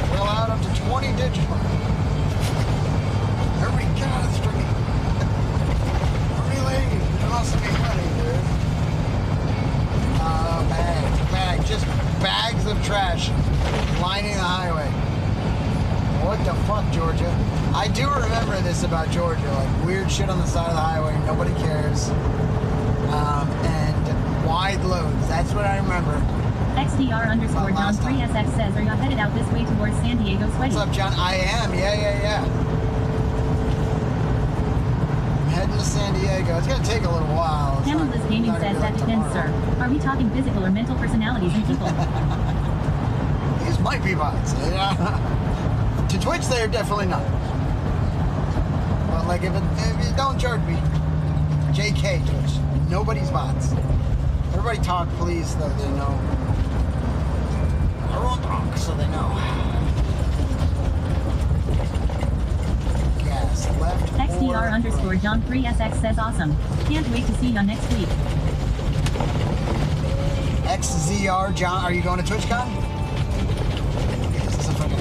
We're allowed up to 20 digital. Everybody get out of the street. Really? It must be money, dude. Bags. Just bags of trash lining the highway. What the fuck, Georgia? I do remember this about Georgia. Like, weird shit on the side of the highway. Nobody cares. And wide loads. That's what I remember. XDR_John 3SX says, are you headed out this way towards San Diego sweaty? What's up, John? I am. Yeah. I'm heading to San Diego. It's going to take a little while. Hammerless Gaming says that depends, sir. Are we talking physical or mental personalities and people? These might be bots. To Twitch, they are definitely not. But like, if it don't charge me, JK Twitch. Nobody's bots. Everybody talk, please, so they know. Everyone talk, so they know. Gas, left. XDR_John3SX says awesome. Can't wait to see you next week. XZR John, are you going to TwitchCon? Is this a fucking...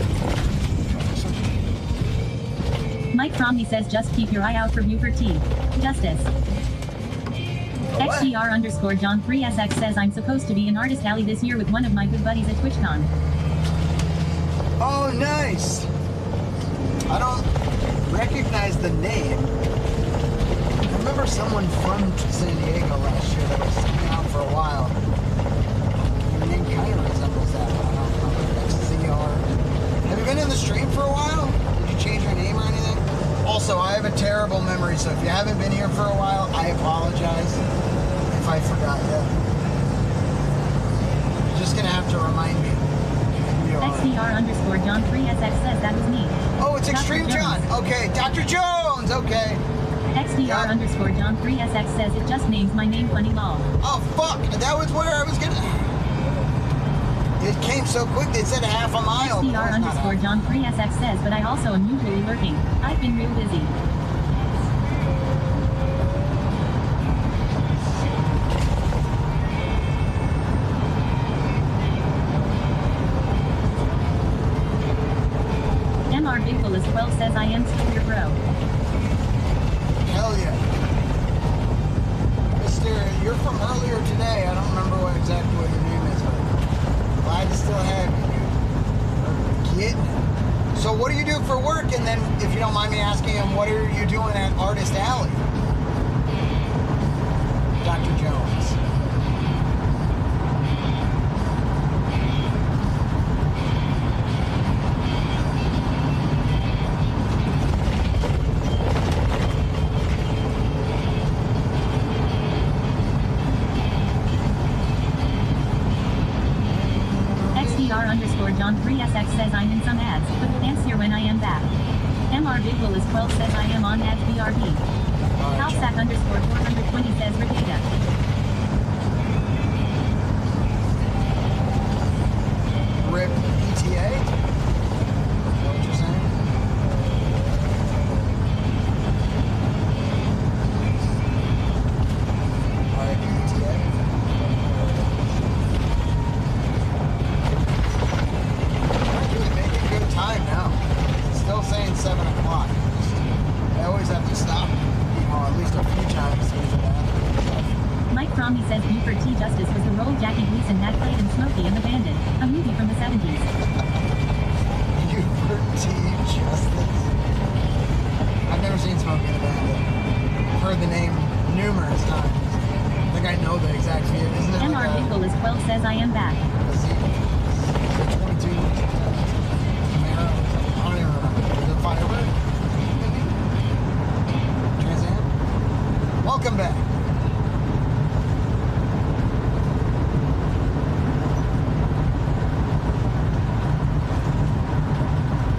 Mike Romney says just keep your eye out for Buford T. Justice. XDR_John3SX says I'm supposed to be in Artist Alley this year with one of my good buddies at TwitchCon. Oh, nice. I don't recognize the name. I remember someone from San Diego last year that was sitting out for a while. Your name kind of resembles that, but I don't know. XZR. Have you been in the stream for a while? Did you change your name or anything? Also, I have a terrible memory, so if you haven't been here for a while, I apologize if I forgot you. You're just gonna have to remind me. XDR_John3SX says that was me. Oh, it's Dr. Extreme John. Jones. Okay, Dr. Jones. Okay. XDR_John3SX says it just names my name funny lol. Oh fuck! That was where I was gonna. It came so quick. They said half a mile. XDR_John3SX says, but I also am usually lurking. I've been real busy. MR Bigful 12 says I am still your bro. Hell yeah. Mister, you're from earlier today. I don't remember exactly what your name is, but glad to still have you, dude. Getting it. So what do you do for work? And then, if you don't mind me asking him, what are you doing at Artist Alley? Dr. Jones. XDR_John3SX says I'm in some ads, but will answer when I am back. MR Bigwell 12 says I am on ads BRB. Halfsack_420 says Regatta. RIP ETA? Is that what you're saying? RIP ETA? Actually making good time now. Still saying 7 o'clock. I always have to stop, at least a few times to use the bathroom. Mike Romney says Buford T. Justice was the role Jackie Gleason had played in Smokey and the Bandit, a movie from the 70s. Buford T. Justice? I've never seen Smokey and the Bandit. I've heard the name numerous times. I think I know the exact fear. Isn't it MR like Bigwell 12 says I am back. 22 Camaro? I don't even remember. Is it Firebird? Maybe? Trans Am? Welcome back.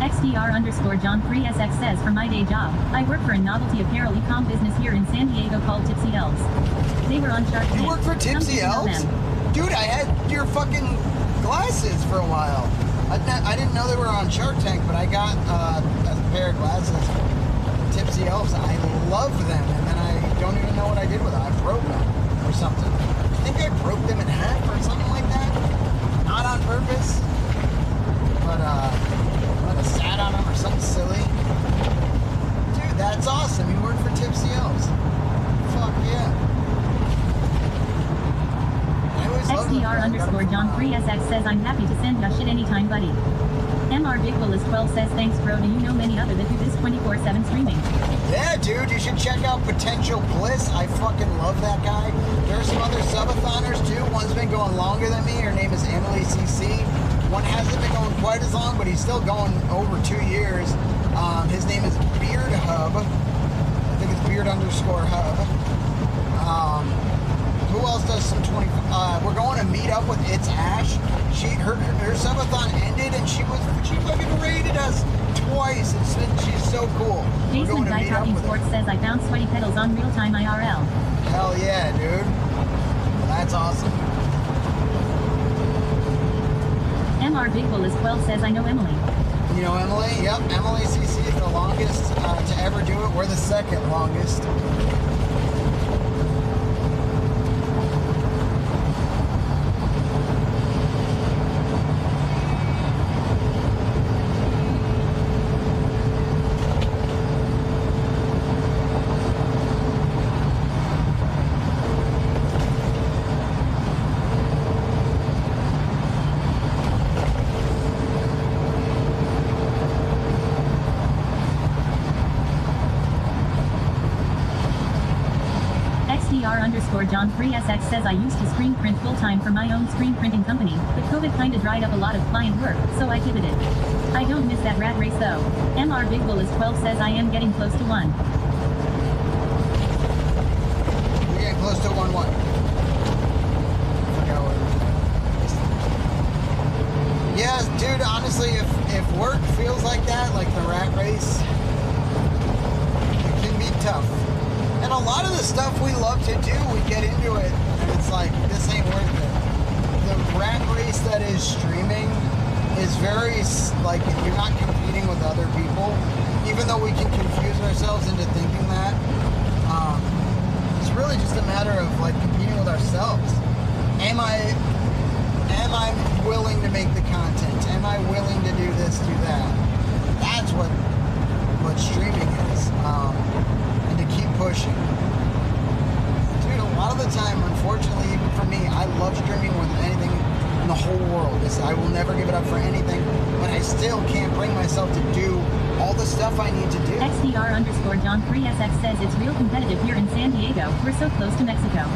XDR_John3SX says for my day job, I work for a novelty apparel e-com business here in San Diego called Tipsy Elves. They were on Shark Tank. You work for Some Tipsy people know Elves? them. Dude, I had your fucking glasses for a while. I didn't know they were on Shark Tank, but I got a pair of glasses from Tipsy Elves. I love them, and then I don't even know what I did with them. I broke them or something. I think I broke them in half or something like that. Not on purpose, but I sat on them or something silly. Dude, that's awesome. You work for Tipsy Elves. Fuck yeah. XDR_John3SX says I'm happy to send ya shit anytime, buddy. MR Bigwell 12 says thanks bro, do you know many other that do this 24/7 streaming? Yeah, dude, you should check out Potential Bliss. I fucking love that guy. There's some other subathoners too. One's been going longer than me. Her name is Emily CC. One hasn't been going quite as long, but he's still going over 2 years. His name is Beard Hub. I think it's Beard_Hub. Who else does some 20? We're going to meet up with It's Ash. Her subathon ended and she fucking raided us twice. She's so cool. Basement Guy Talking Sports says I found sweaty pedals on real-time IRL. Hell yeah, dude. That's awesome. MR Big Bull is 12 says I know Emily. You know Emily? Yep, Emily CC is the longest to ever do it. We're the second longest. XDR_John3SX says I used to screen print full-time for my own screen printing company, but COVID kinda dried up a lot of client work, so I pivoted. I don't miss that rat race though. MR Big Bull is 12 says I am getting close to 1. We're getting close to 1-1. Yeah, dude, honestly, if work feels like that, like the rat race, it can be tough. And a lot of the stuff we love to do, we get into it, and it's like, this ain't worth it. The rat race that is streaming is very, like, you're not competing with other people, even though we can confuse ourselves into thinking that. It's really just a matter of, like, competing with ourselves. Am I willing to make the content? Am I willing to do this, do that? That's what streaming is. And to keep pushing. Dude, a lot of the time, unfortunately, even for me, I love streaming more than anything in the whole world. I will never give it up for anything, but I still can't bring myself to do all the stuff I need to do. XDR_John3SX says it's real competitive here in San Diego. We're so close to Mexico.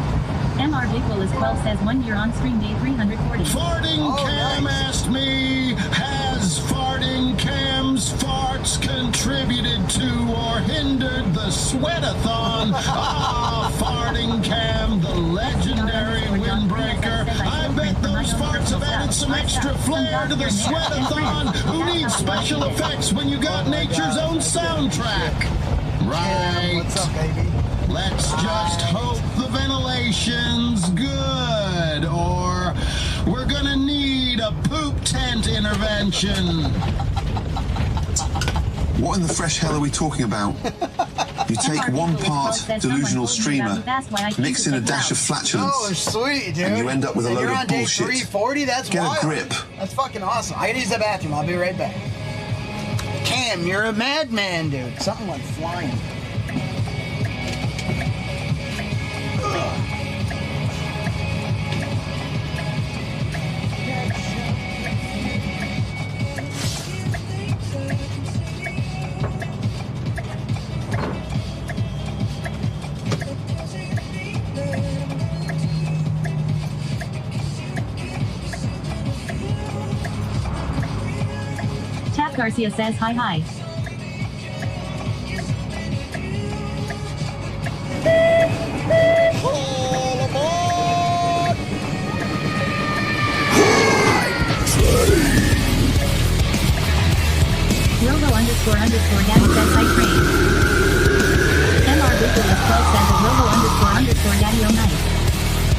MR Big Bull is 12 says 1 year on stream day 340. Farting Cam nice. asked me, has Farting Cam's farts contributed to or hindered the Sweatathon? Ah, Farting Cam, the legendary windbreaker. I bet those farts have added some extra flair to the Sweatathon. Who needs special effects when you got nature's own soundtrack? Right. What's up, baby? Let's just hope the ventilation's good, or we're gonna need a poop tent intervention. What in the fresh hell are we talking about? You take 1 part delusional streamer, mix in a dash of flatulence, Oh, sweet, dude. and you end up with a And load you're of on day bullshit. 340? That's Get wild. a grip. That's fucking awesome. I gotta use the bathroom. I'll be right back. Cam, you're a madman, dude. Something like flying. Tap Garcia says hi. All aboard! Robo__Daddy says hi train. MR Big Bull is 12 says a Robo__Daddy oh nice.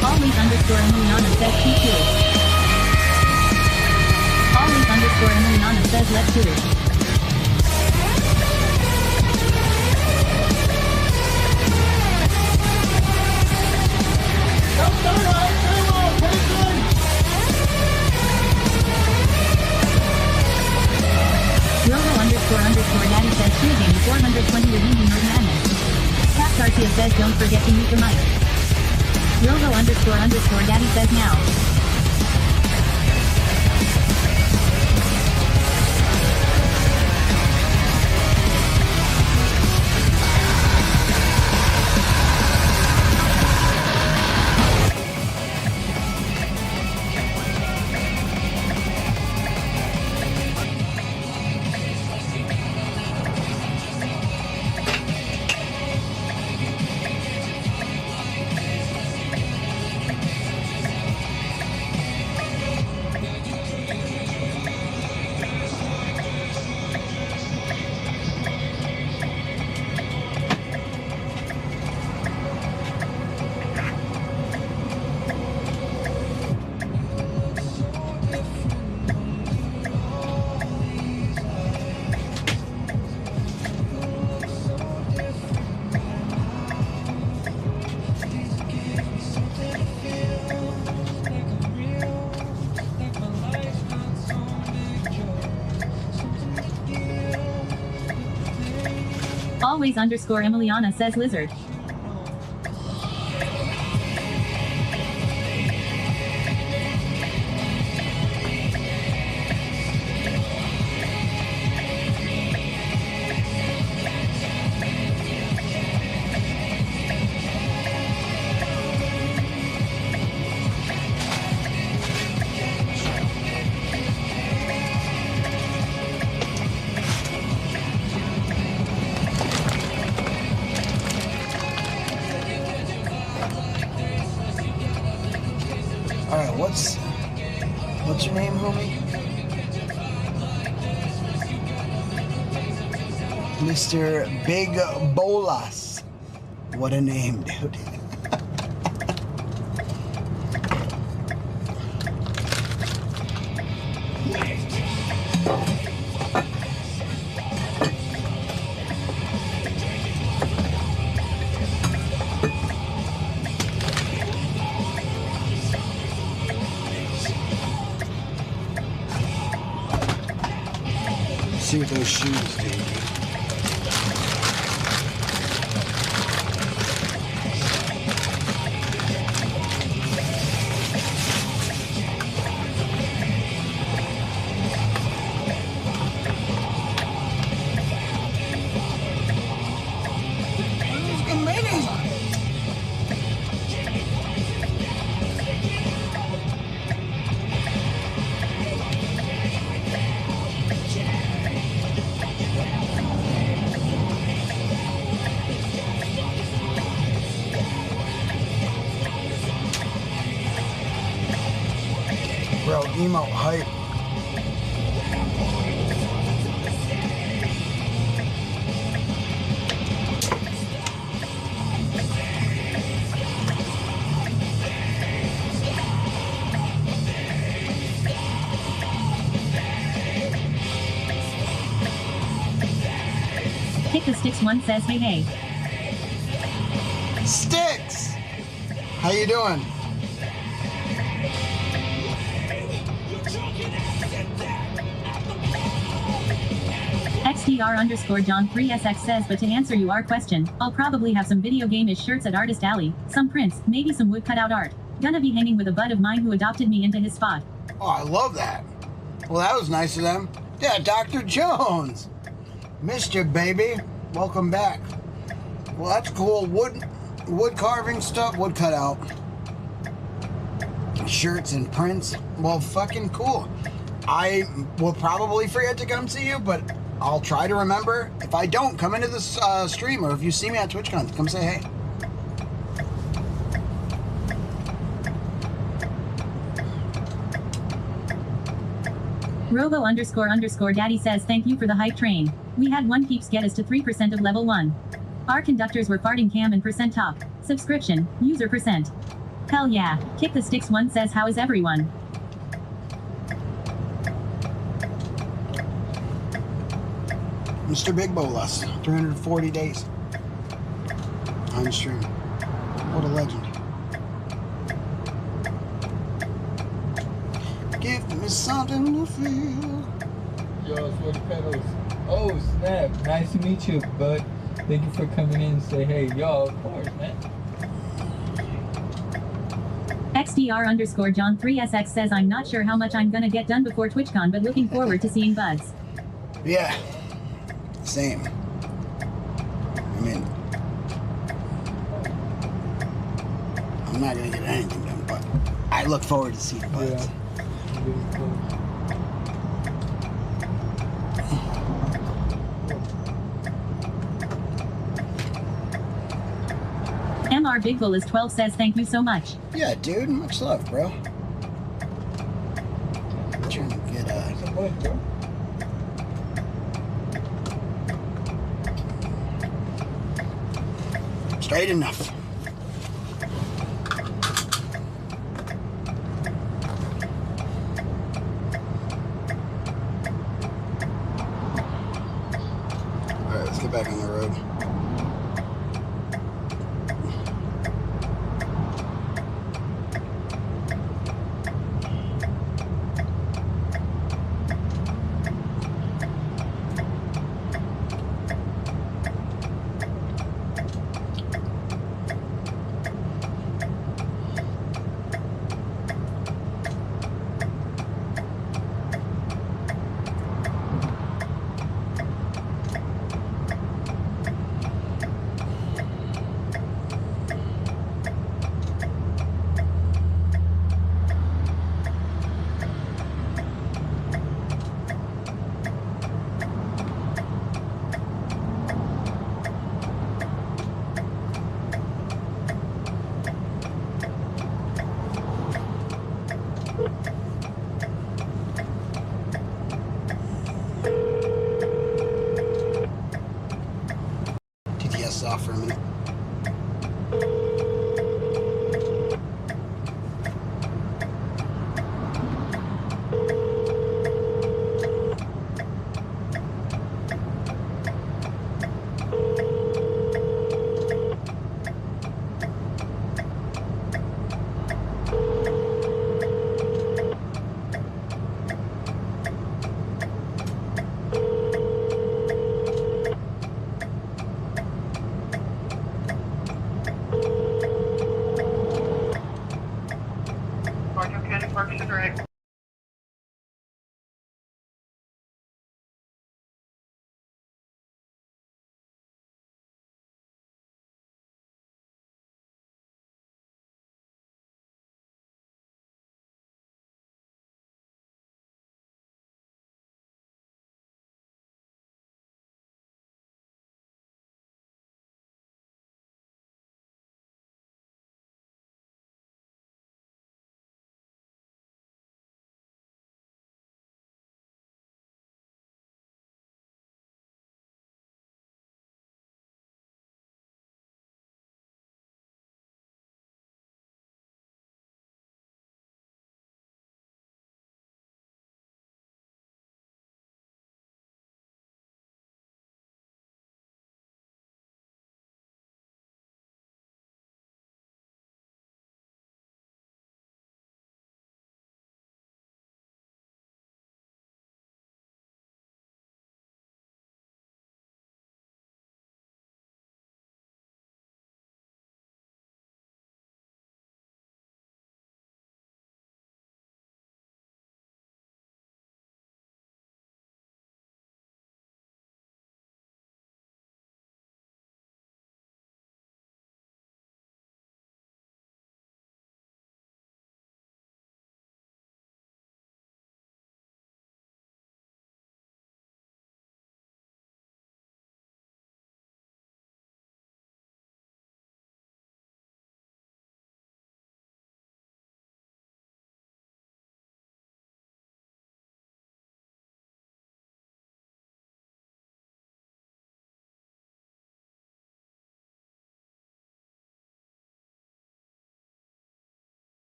Paulie_Emiliana says P2. Paulie_Emiliana says let's do it. Robo__Daddy says choosing 420 with Indie Mode Madness. Tap Garcia says don't forget to mute your mic. Robo__Daddy says now. Always underscore Emiliana says lizard. Alright, what's your name, homie? Mr. Big Bolas. What a name, dude. See what those shoes do. Bro, emo hype. Kick the Sticks one says hey hey. Sticks! How you doing? XDR underscore John 3SX says, but to answer your question, I'll probably have some video game-ish shirts at Artist Alley, some prints, maybe some wood cutout art. Gonna be hanging with a bud of mine who adopted me into his spot. Oh, I love that. Well, that was nice of them. Yeah, Dr. Jones. Missed you, baby. Welcome back. Well, that's cool. Wood carving stuff, wood cutout. Shirts and prints. Well, fucking cool. I will probably forget to come see you, but I'll try to remember. If I don't, come into this stream, or if you see me at TwitchCon, come say hey. Robo underscore underscore daddy says, thank you for the hype train. We had one keeps get us to 3% of level 1. Our conductors were farting cam and percent talk. Subscription, user percent. Hell yeah. Kick the Sticks one says, how is everyone? Mr. Big Bolas, 340 days on stream. What a legend. Give me something to feel. Yo, Sweaty Pedals. Oh, snap. Nice to meet you, bud. Thank you for coming in and say hey. Yo, of course, man. XDR underscore John 3SX says, I'm not sure how much I'm gonna get done before TwitchCon, but looking forward to seeing buds. Yeah. Same. I mean, I'm not gonna get anything done, but I look forward to seeing buds. MR Big Bull is 12 says, thank you so much. Yeah, dude. Much love, bro. Trying to get straight enough. Alright, let's get back on the road. this off for a minute.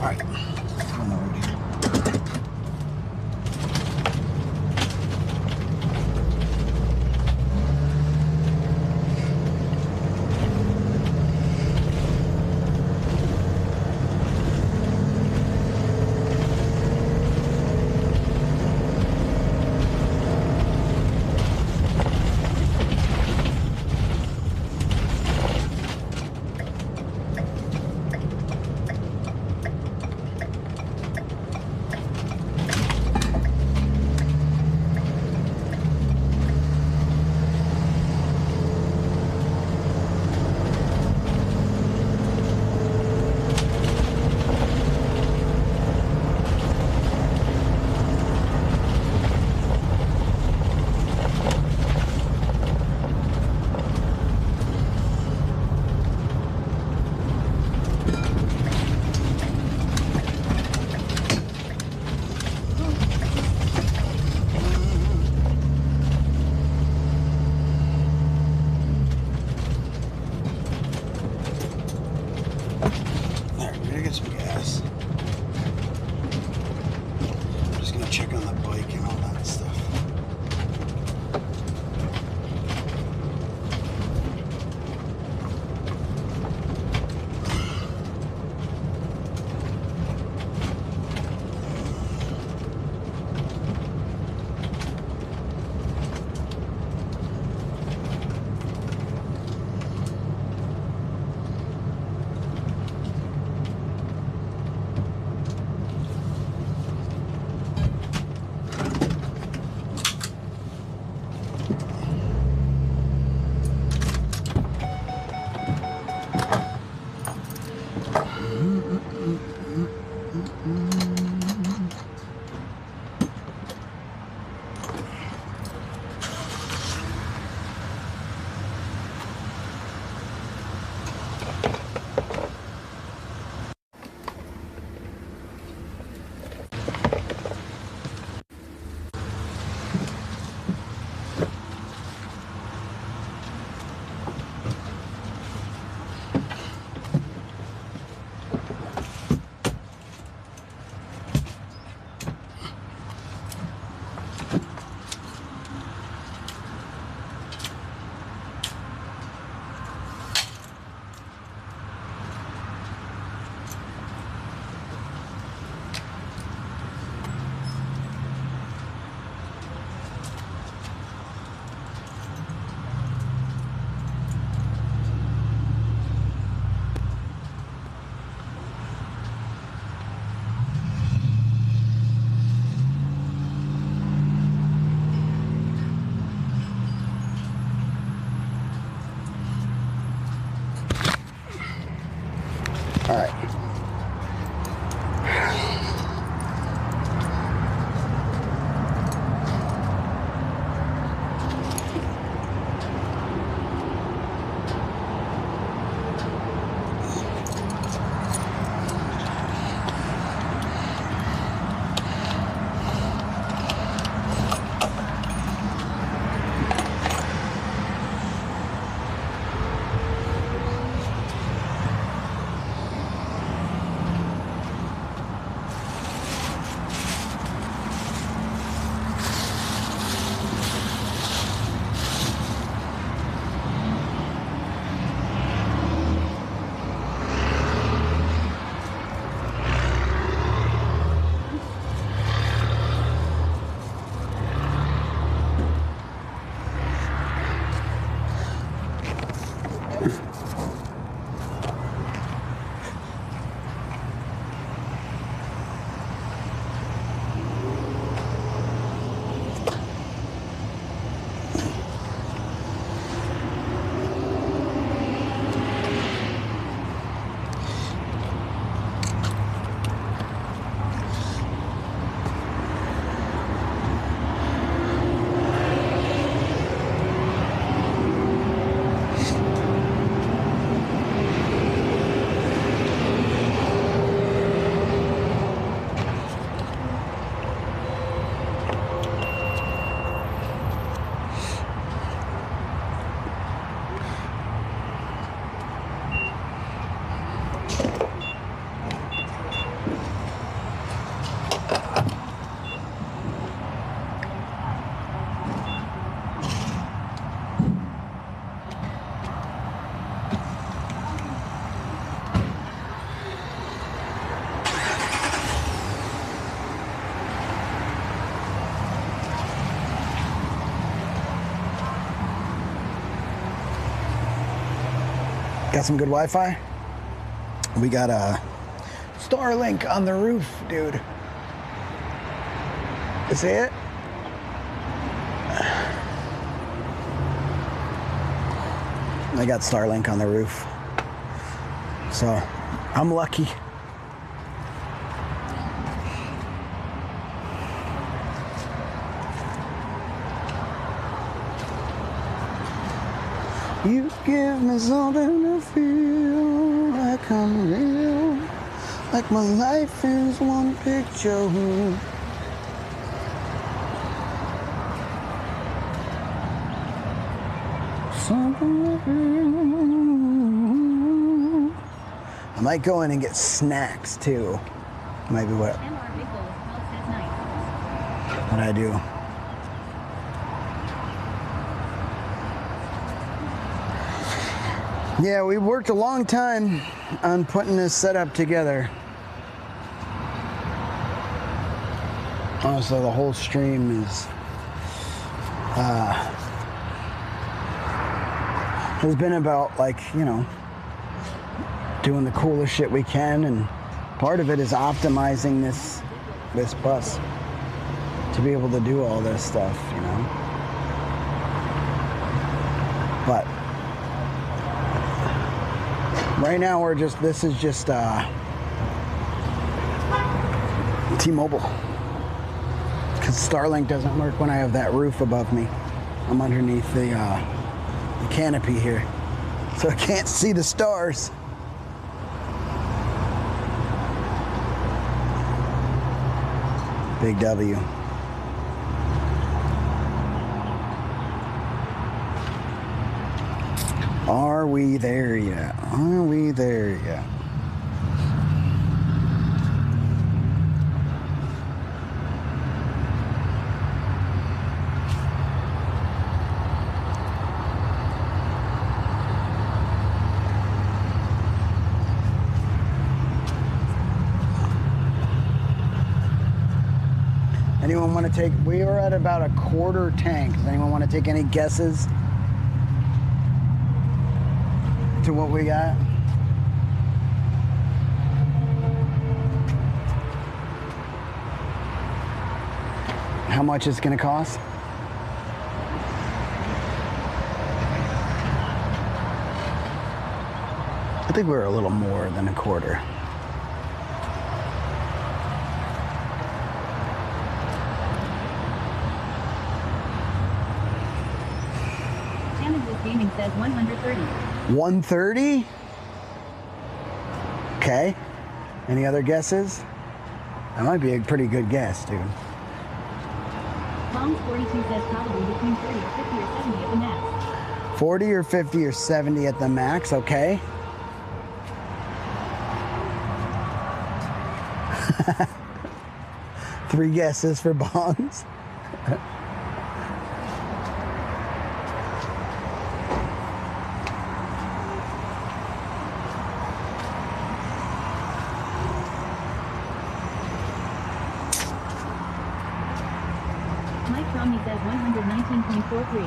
All right. Come over here. All right. Got some good Wi-Fi. We got a Starlink on the roof, dude. You see it? I got Starlink on the roof. So, I'm lucky. You give me something to feel like I'm real, like my life is one picture. Something to feel. I might go in and get snacks too. Might be what I do. Yeah, we worked a long time on putting this setup together. Honestly, the whole stream is has been about, like, you know, doing the coolest shit we can, and part of it is optimizing this bus to be able to do all this stuff, you know. But right now this is just T-Mobile, because Starlink doesn't work when I have that roof above me. I'm underneath the canopy here, so I can't see the stars. Big W. Are we there yet? Are we there yet? Anyone want to take, we are at about a quarter tank. Does anyone want to take any guesses to what we got? How much it's going to cost? I think we're a little more than a quarter. Challenges Gaming says 130. 130? Okay. Any other guesses? That might be a pretty good guess, dude. Bombs 42 says probably between 40 or 50 or 70 at the max. 40 or 50 or 70 at the max, okay. Three guesses for bonds. Mike Romney says 119.43.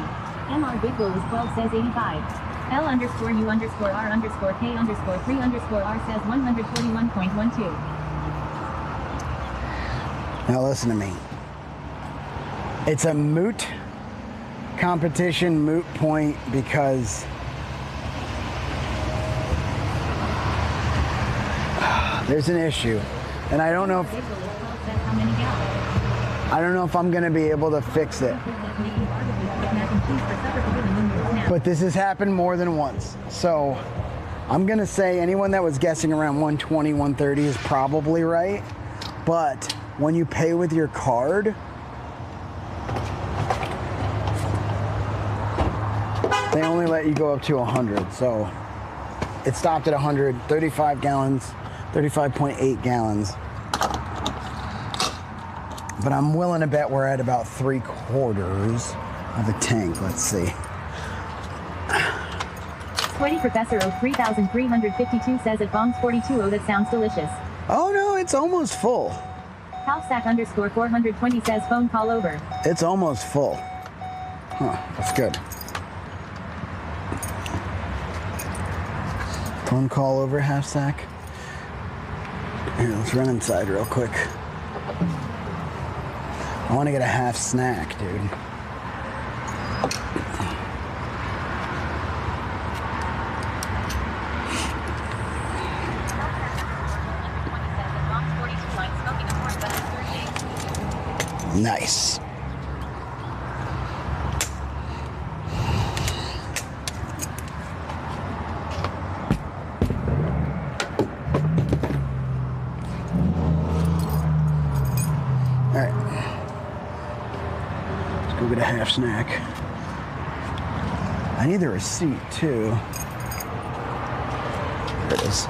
MR Big Bull is 12 says 85. L underscore U underscore R underscore K underscore 3 underscore R says 141.12. Now listen to me. It's a moot competition, moot point, because there's an issue. And I don't know if Big Bull is 12 says how many gallons? I don't know if I'm gonna be able to fix it. But this has happened more than once. So I'm gonna say anyone that was guessing around 120, 130 is probably right. But when you pay with your card, they only let you go up to 100. So it stopped at 100, 35 gallons, 35.8 gallons. But I'm willing to bet we're at about 3/4 of a tank. Let's see. Sweaty Professor O 3352 says at Bombs 42. Oh, that sounds delicious. Oh no, it's almost full. Halfsack underscore 420 says phone call over. It's almost full. Huh, that's good. Phone call over, half sack. Here, let's run inside real quick. I want to get a half snack, dude. Nice. All right. Let's go get a half snack. I need the receipt too. There it is.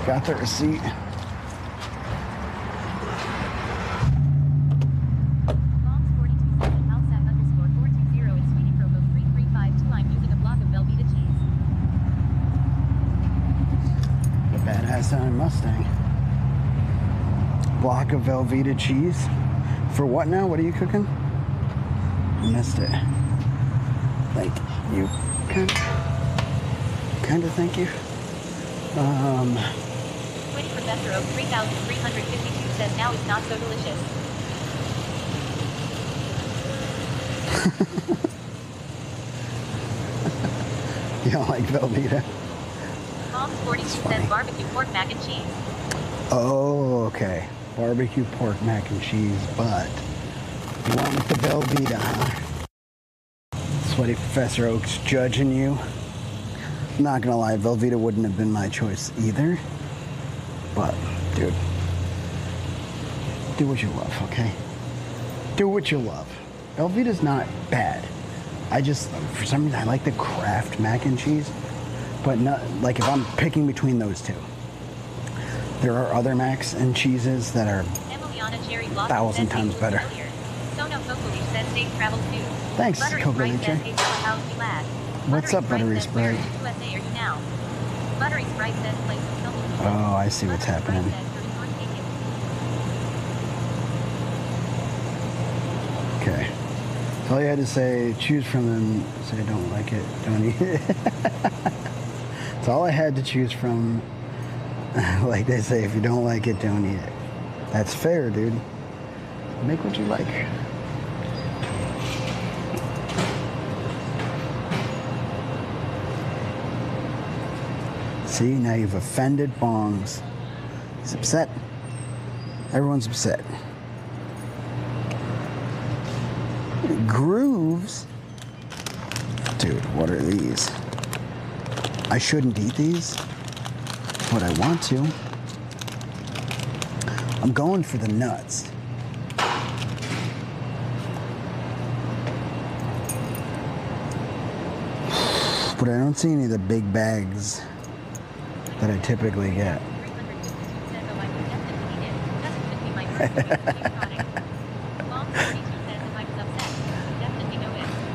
Got the receipt. Mustang. Block of Velveeta cheese. For what now? What are you cooking? I missed it. Thank you. Kind of thank you. Sweaty Professor O 3352 says now it's not so delicious. You don't like Velveeta? Mom's 42 says barbecue pork mac and cheese. Oh, okay. Barbecue pork mac and cheese, but you want with the Velveeta, huh? Sweaty Professor Oak's judging you. I'm not gonna lie, Velveeta wouldn't have been my choice either. But, dude, do what you love, okay? Do what you love. Velveeta's not bad. I just, for some reason, I like the Kraft mac and cheese. But not, like if I'm picking between those two. There are other macs and cheeses that are 1,000 times better. Thanks, Coco Leche. What's up, Buttery Sprite? Oh, I see what's happening. Okay. So all you had to say, choose from them, say don't like it, don't eat it. That's all I had to choose from. Like they say, if you don't like it, don't eat it. That's fair, dude. Make what you like. See, now you've offended Bongs. He's upset. Everyone's upset. Grooves? Dude, what are these? I shouldn't eat these, but I want to. I'm going for the nuts. But I don't see any of the big bags that I typically get.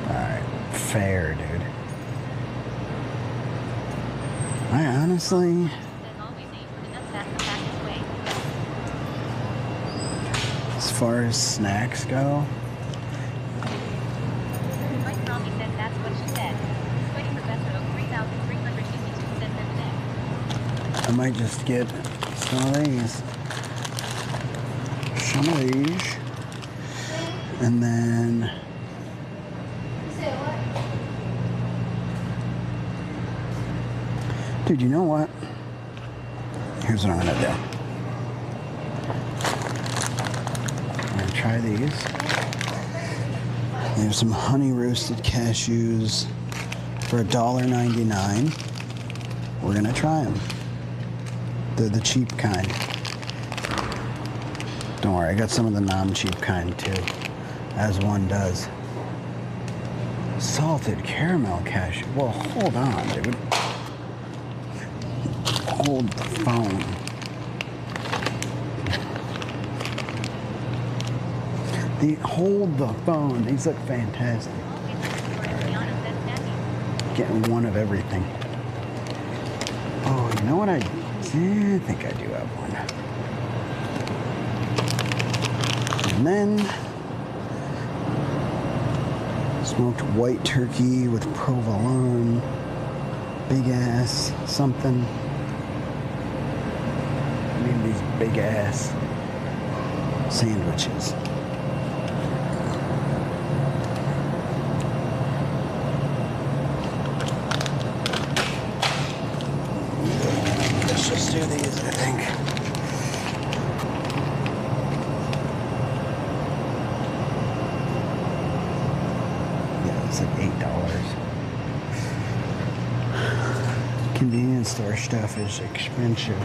Alright, fair, dude. I honestly... As far as snacks go... I might just get some of these. Some of these. And then... Dude, you know what? Here's what I'm gonna do. I'm gonna try these. There's some honey roasted cashews for $1.99. We're gonna try them. They're the cheap kind. Don't worry, I got some of the non-cheap kind too, as one does. Salted caramel cashew. Well, hold on, dude. Hold the phone. Hold the phone. These look fantastic. Getting one of everything. Oh, you know what? I think I do have one. And then smoked white turkey with provolone. Big ass something. I need these big ass sandwiches. Let's just do these, I think. Yeah, it's like $8. Convenience store stuff is expensive.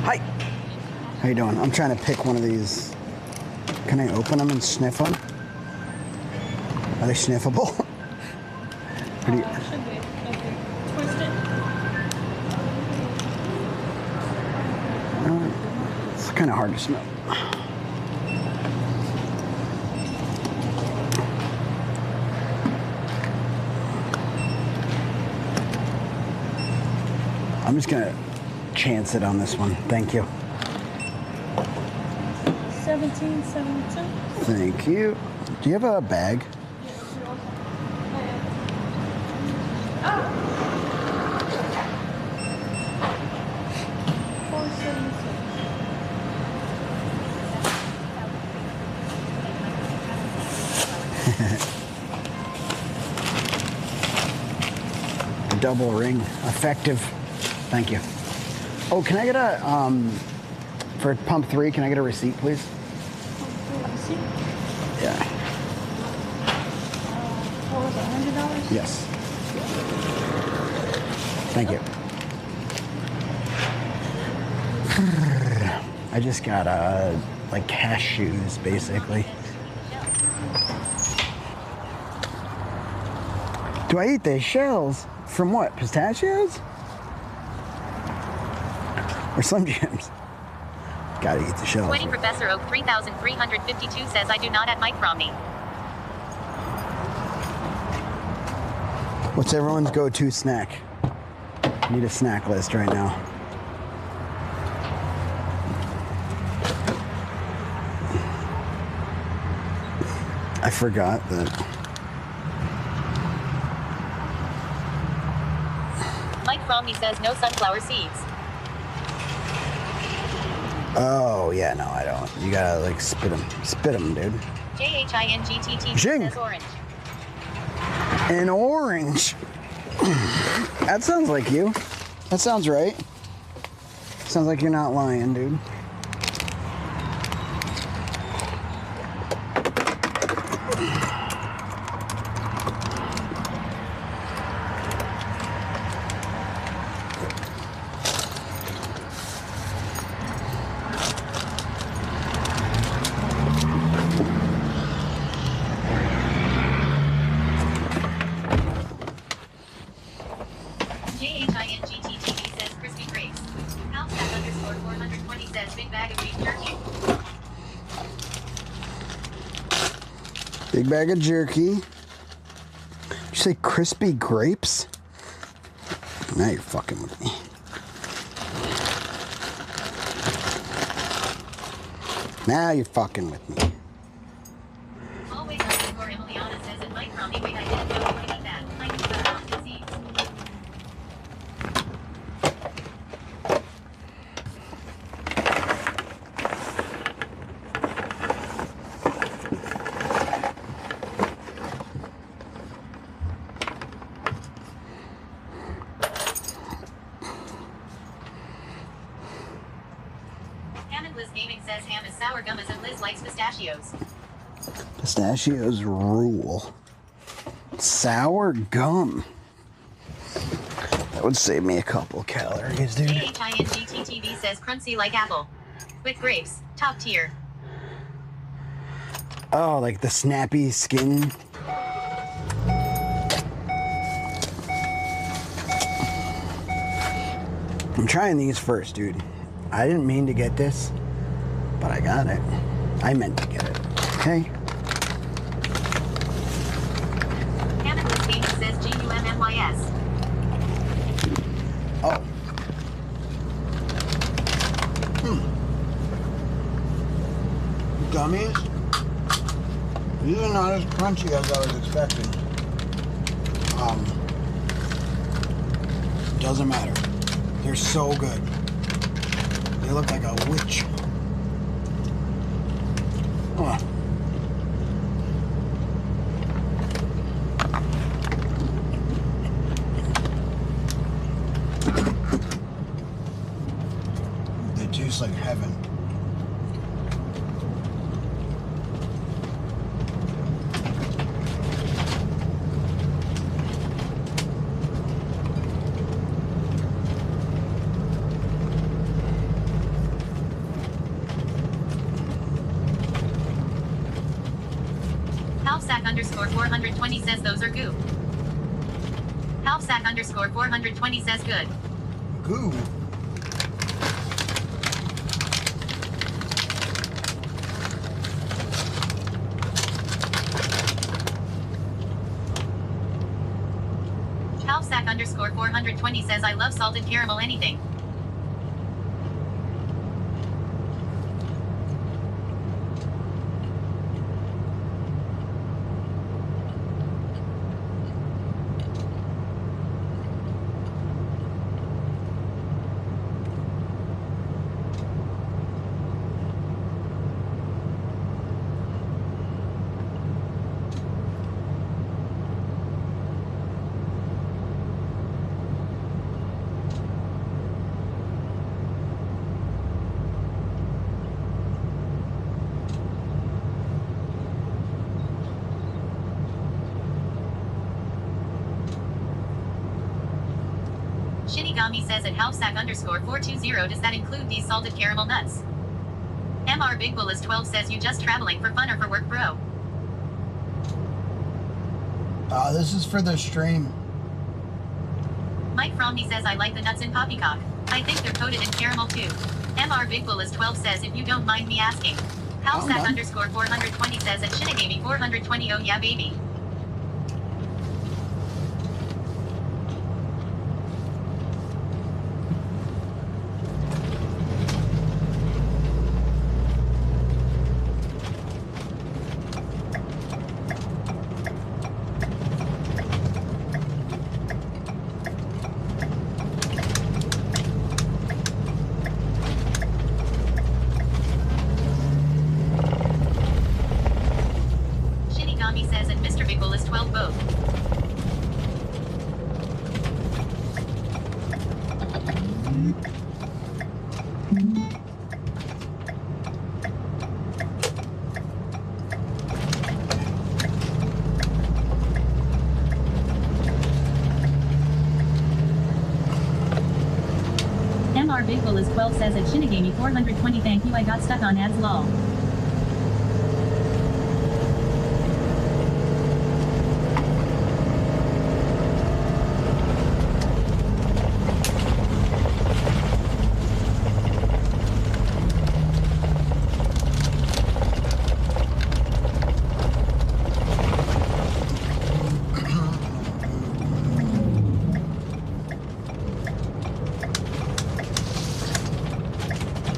Hi. How you doing? I'm trying to pick one of these. Can I open them and sniff them? Are they sniffable? Should be. Okay. Twist it. It's kind of hard to smell. I'm just gonna chance it on this one. Thank you. 1772. Thank you. Do you have a bag? Double ring, effective. Thank you. Oh, can I get a for pump 3? Can I get a receipt, please? Receipt? Yeah. What was it, $100? Yes. Thank you. I just got like cashews, basically. Do I eat the shells? From what? Pistachios? Or Slim Jims? Gotta eat the shells. Waiting Professor Oak 3352 says I do not at Mike Romney. What's everyone's go-to snack? Need a snack list right now. I forgot that. Mike Romney says no sunflower seeds. Oh, yeah, no, I don't. You gotta, like, spit them. Spit them, dude. JHINGTT says orange. An orange. That sounds like you. That sounds right. Sounds like you're not lying, dude. JHINGTTV says crispy grapes. House_420 says big bag of beef jerky. Big bag of jerky. Did you say crispy grapes? Now you're fucking with me. Now you're fucking with me. Always Emiliana says it might Romney. Wait, I didn't know you might eat that. I knew that disease. Liz Gaming says ham is sour gum as and Liz likes pistachios. Pistachios rule. Sour gum. That would save me a couple calories, dude. JHINGTTV says crunchy like apple. With grapes. Top tier. Oh, like the snappy skin. I'm trying these first, dude. I didn't mean to get this, but I got it. I meant to get it. Okay? Hammond Liz Gaming says GUMMYS. Oh. Gummies? These are not as crunchy as I was expecting. Doesn't matter. They're so good. They look like a witch. Oh. They taste like heaven. Halfsack_420 says those are goo. Halfsack_420 says good. Goo? Halfsack_420 says I love salted caramel anything. Shinigami says at Halfsack_420 does that include these salted caramel nuts? MR Big Bull is 12 says you just traveling for fun or for work, bro? This is for the stream. Mike Romney says I like the nuts in poppycock. I think they're coated in caramel too. MR Big Bull is 12 says if you don't mind me asking. Halfsack_420 says at Shinigami 420 oh yeah baby. Tommy says, and Mr. Big Bull is 12 both. MR Big Bull is 12 says at Shinigami 420 thank you I got stuck on ads lol.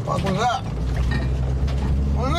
What was that? What was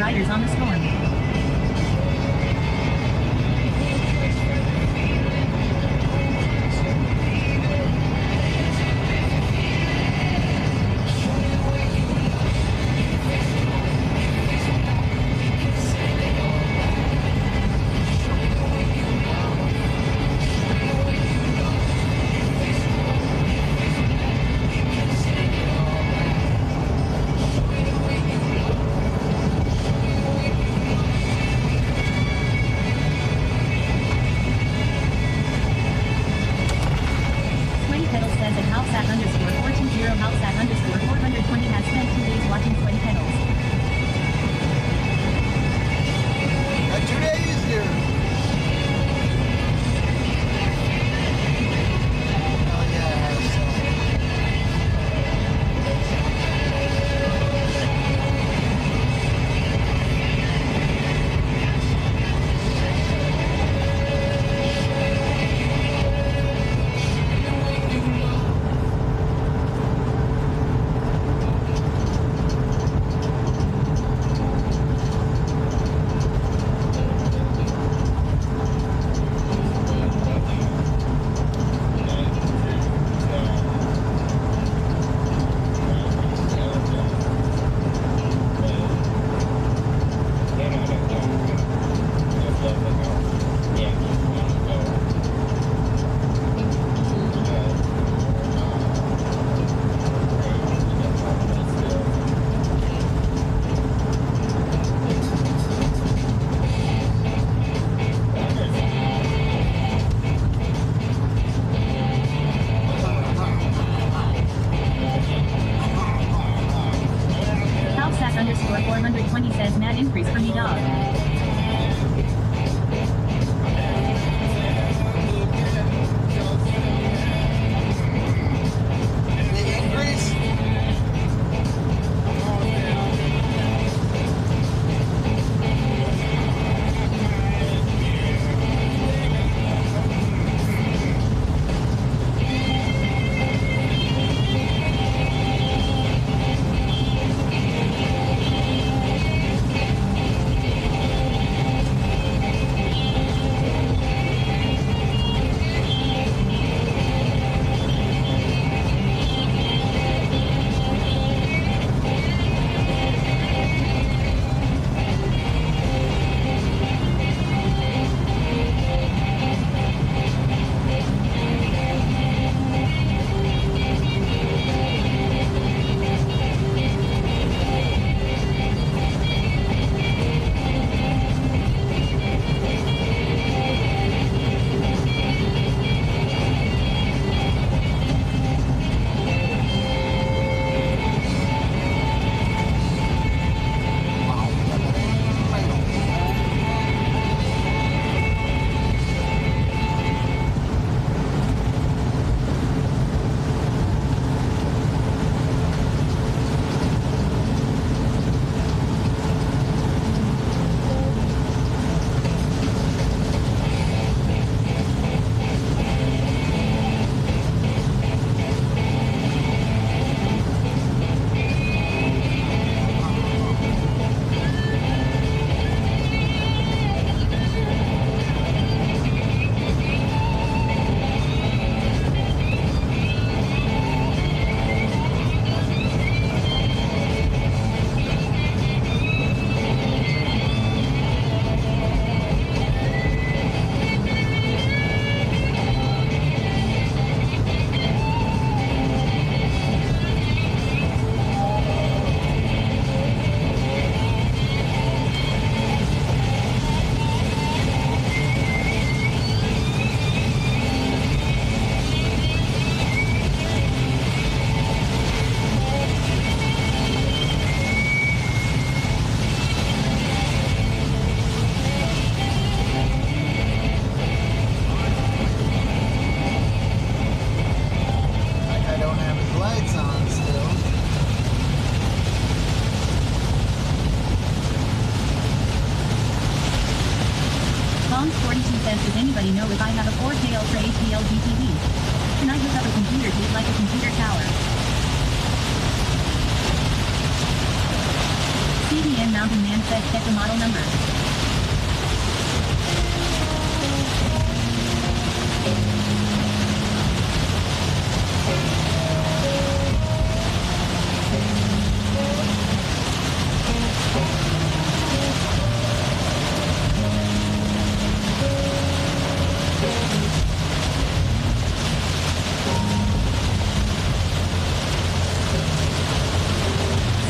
riders on the storm. Does anybody know if I have a 4K Ultra HD LG TV? Can I hook up a computer to it like a computer tower? CDN Mountain Man says says check the model number.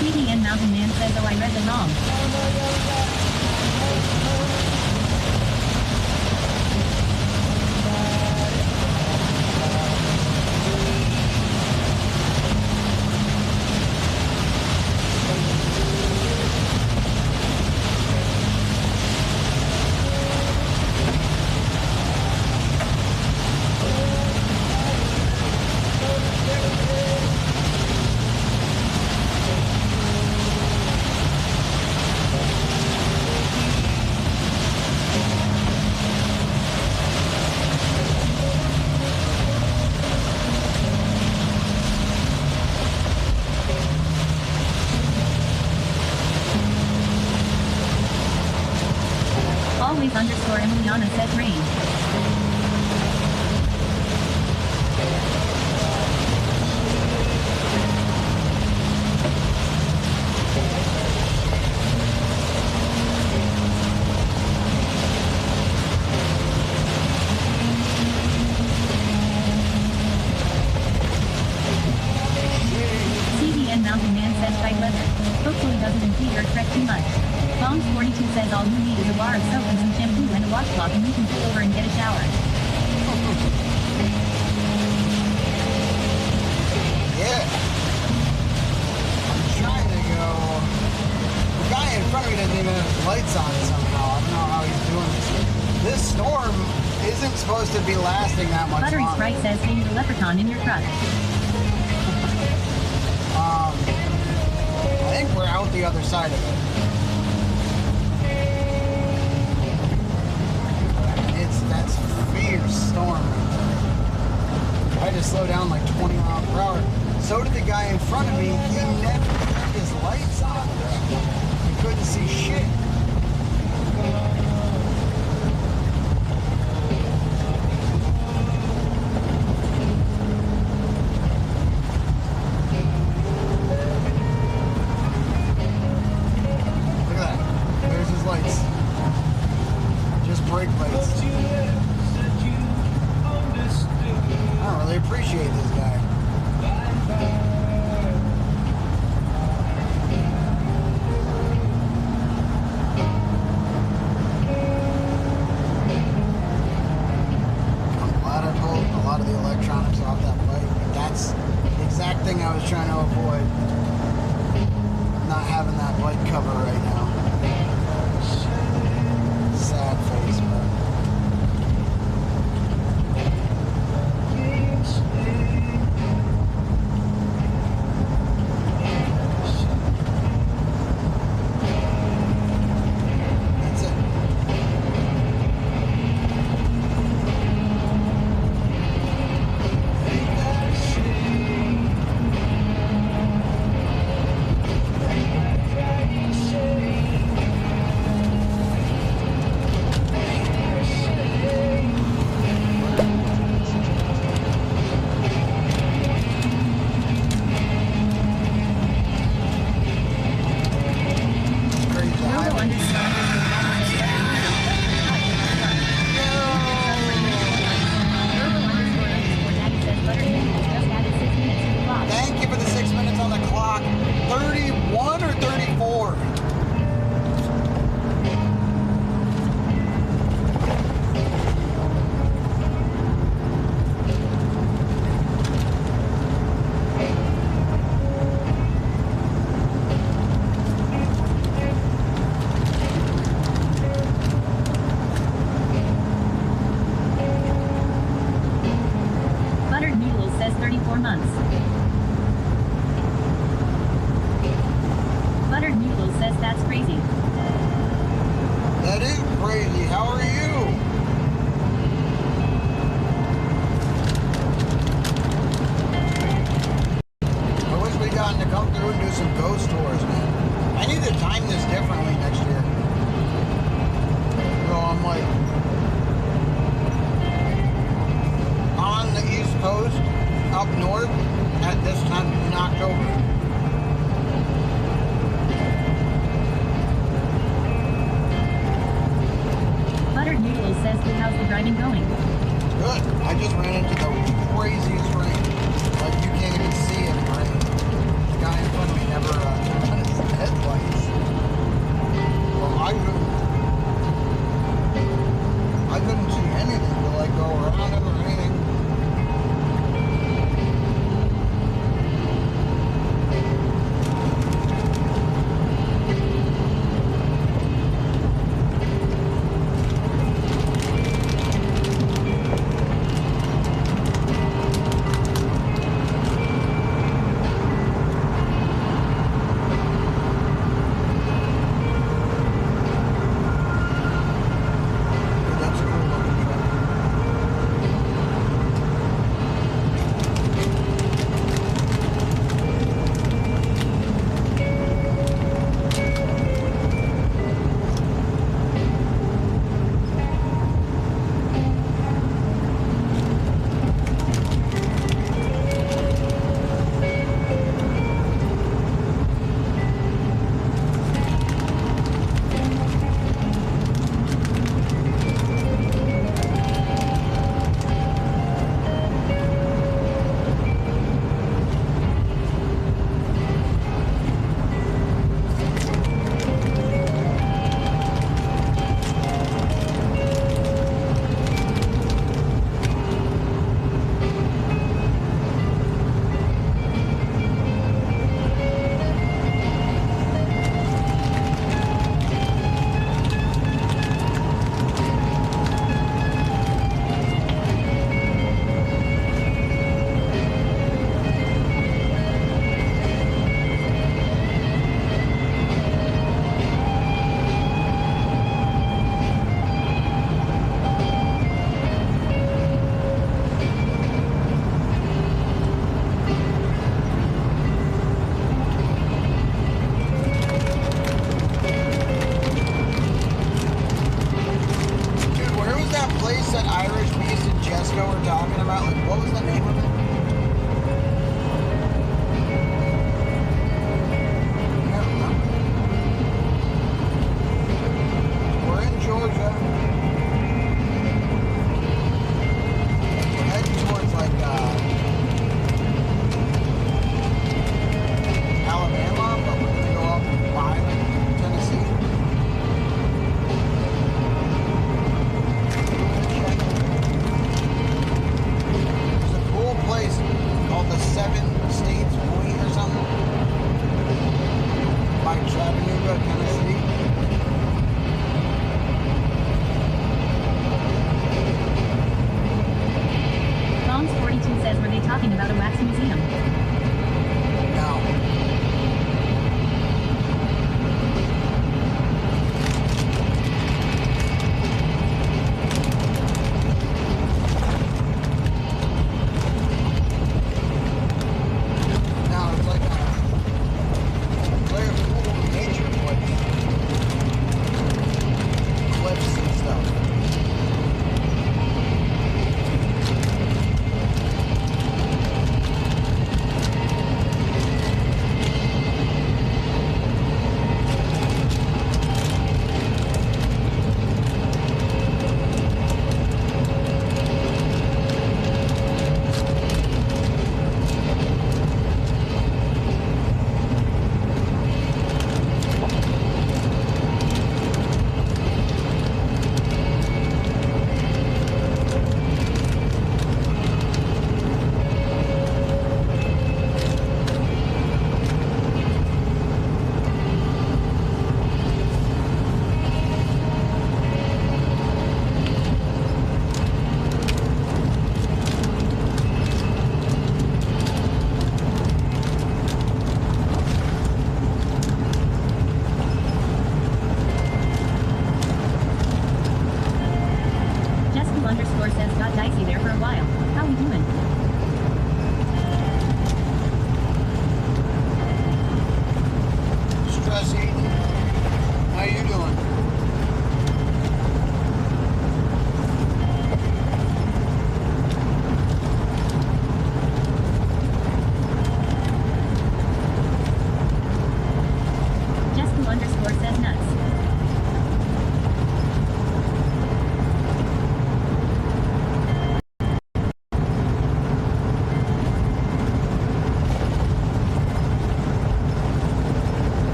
CDN Mountain Man says, oh, I read them wrong. Always underscore Emiliana says rain. CDN Mountain Man says tight weather. Hopefully doesn't impede or trek too much. Bombs 42 says all you need is a bar of soap and some shampoo and a washcloth and you can pull over and get a shower. Yeah. I'm trying to go. The guy in front of me doesn't even have his lights on somehow. I don't know how he's doing this. This storm isn't supposed to be lasting that much Buttery longer. Sprite says hey the leprechaun in your truck. I think we're out the other side of it. That's fierce storm. I had to slow down like 20 miles per hour. So did the guy in front of me. He never had his lights on. He couldn't see shit. Look at that. There's his lights. Just brake lights. I don't really appreciate this guy. I'm glad I pulled a lot of the electronics off that bike, but that's the exact thing I was trying to avoid. Not having that bike cover right now. Sad face, but Shit. says, "Cool, how's the driving going?" Good. I just ran into the craziest rain. Like, you can't even see it in rain. The guy in front of me never turned on his headlights. Well, I couldn't see anything to, like, go around him or anything.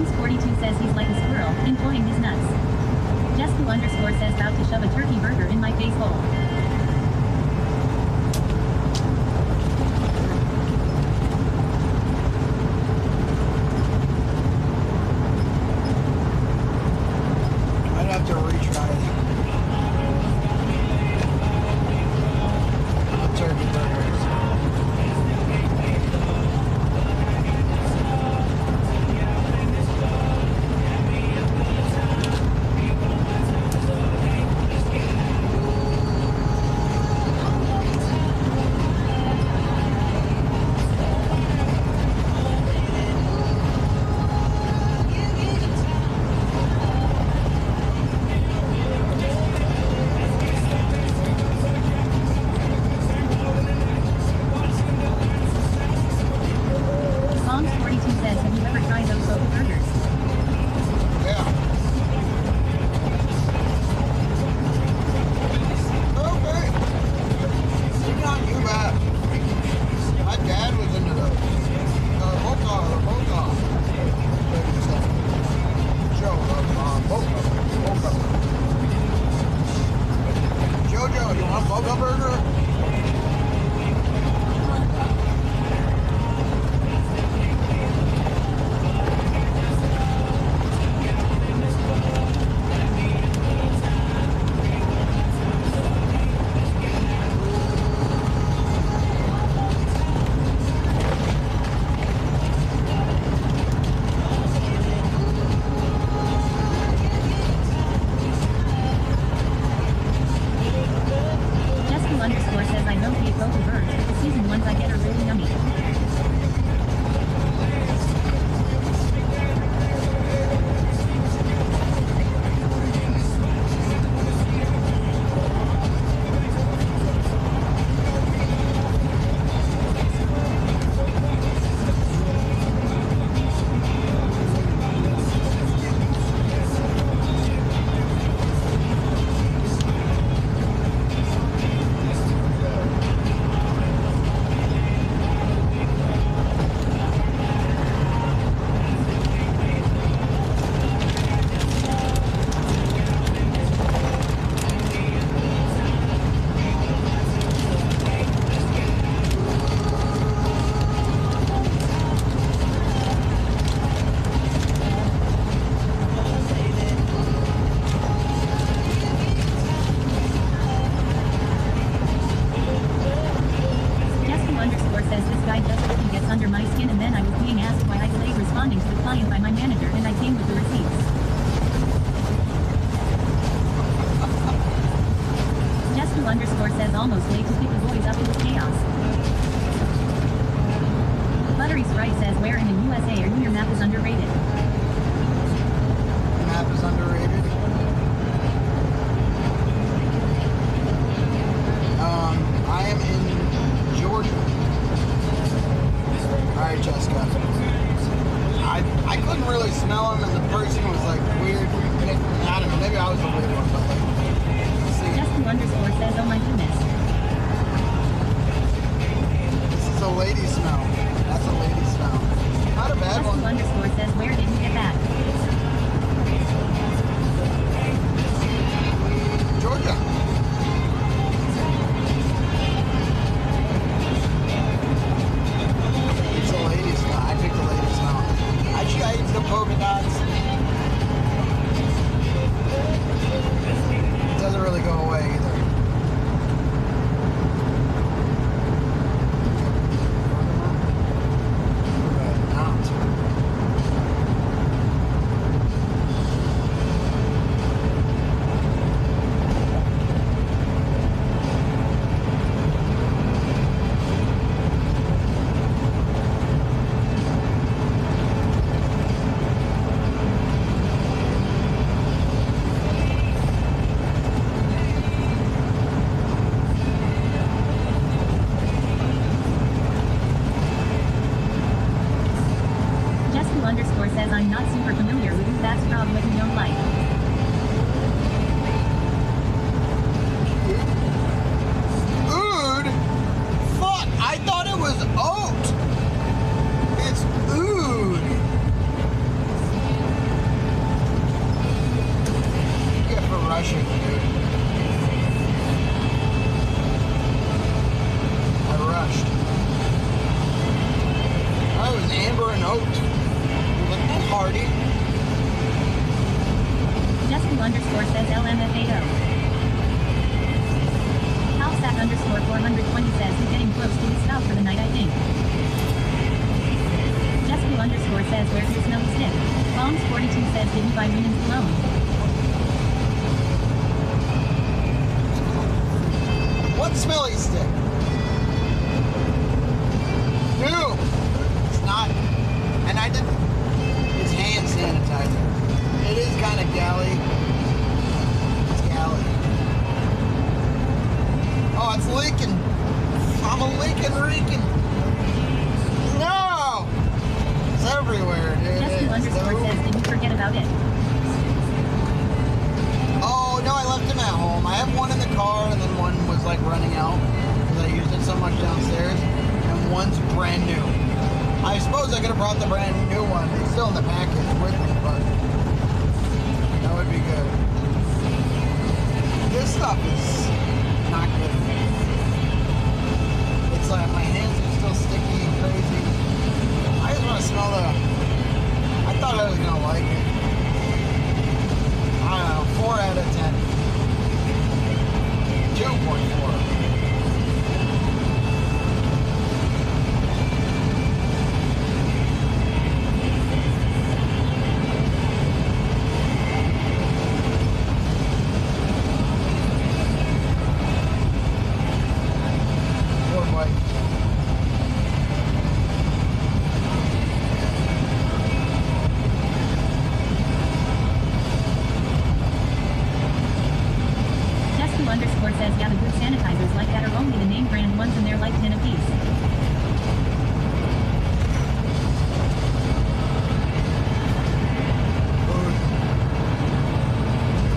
Songs42 says he's like a squirrel, enjoying his nuts. Jessica_ says about to shove a turkey burger in my face hole. I'd have to retry it. Turkey burgers. Says almost late to pick the boys up in the chaos. Buttery Sprite says where in the USA are you? Your map is underrated. Map is underrated. I am in Georgia. Alright, Jessica. I couldn't really smell him, and the person was like weird. I don't know, maybe I was a weird one, but like. Just__ says, oh my goodness. This is a lady smell. That's a lady smell. Not a bad one. Just__ says, where did you get that? Georgia. It's a lady smell. I picked a lady smell. I ate the polka dots. It doesn't really go away either. Says I'm not super familiar with you, that's probably what you don't like. Ood? Fuck, I thought it was oat. It's ood. underscore says LMFAO. Halsack underscore 420 says he's getting close to his stop for the night, I think. Jessica underscore says where's your smelly stick? Bombs 42 says did you buy Renan's cologne? What smelly stick? No! It's not. And I didn't. It's hand sanitizer. It is kind of galley. It's galley. Oh, it's leaking. I'm a leaking reeking. No! It's everywhere, dude. Jessica underscore says did you forget about it? Oh, no, I left him at home. I have one in the car, and then one was like running out because I used it so much downstairs, and one's brand new. I suppose I could have brought the brand new one. It's still in the package with me, but that would be good. This stuff is not good. It's like my hands are still sticky and crazy. I just want to smell the... I thought I was going to like it. I don't know, 4 out of 10. 2.4. Underscore says yeah, the good sanitizers like that are only the name brand ones and they're like 10 apiece.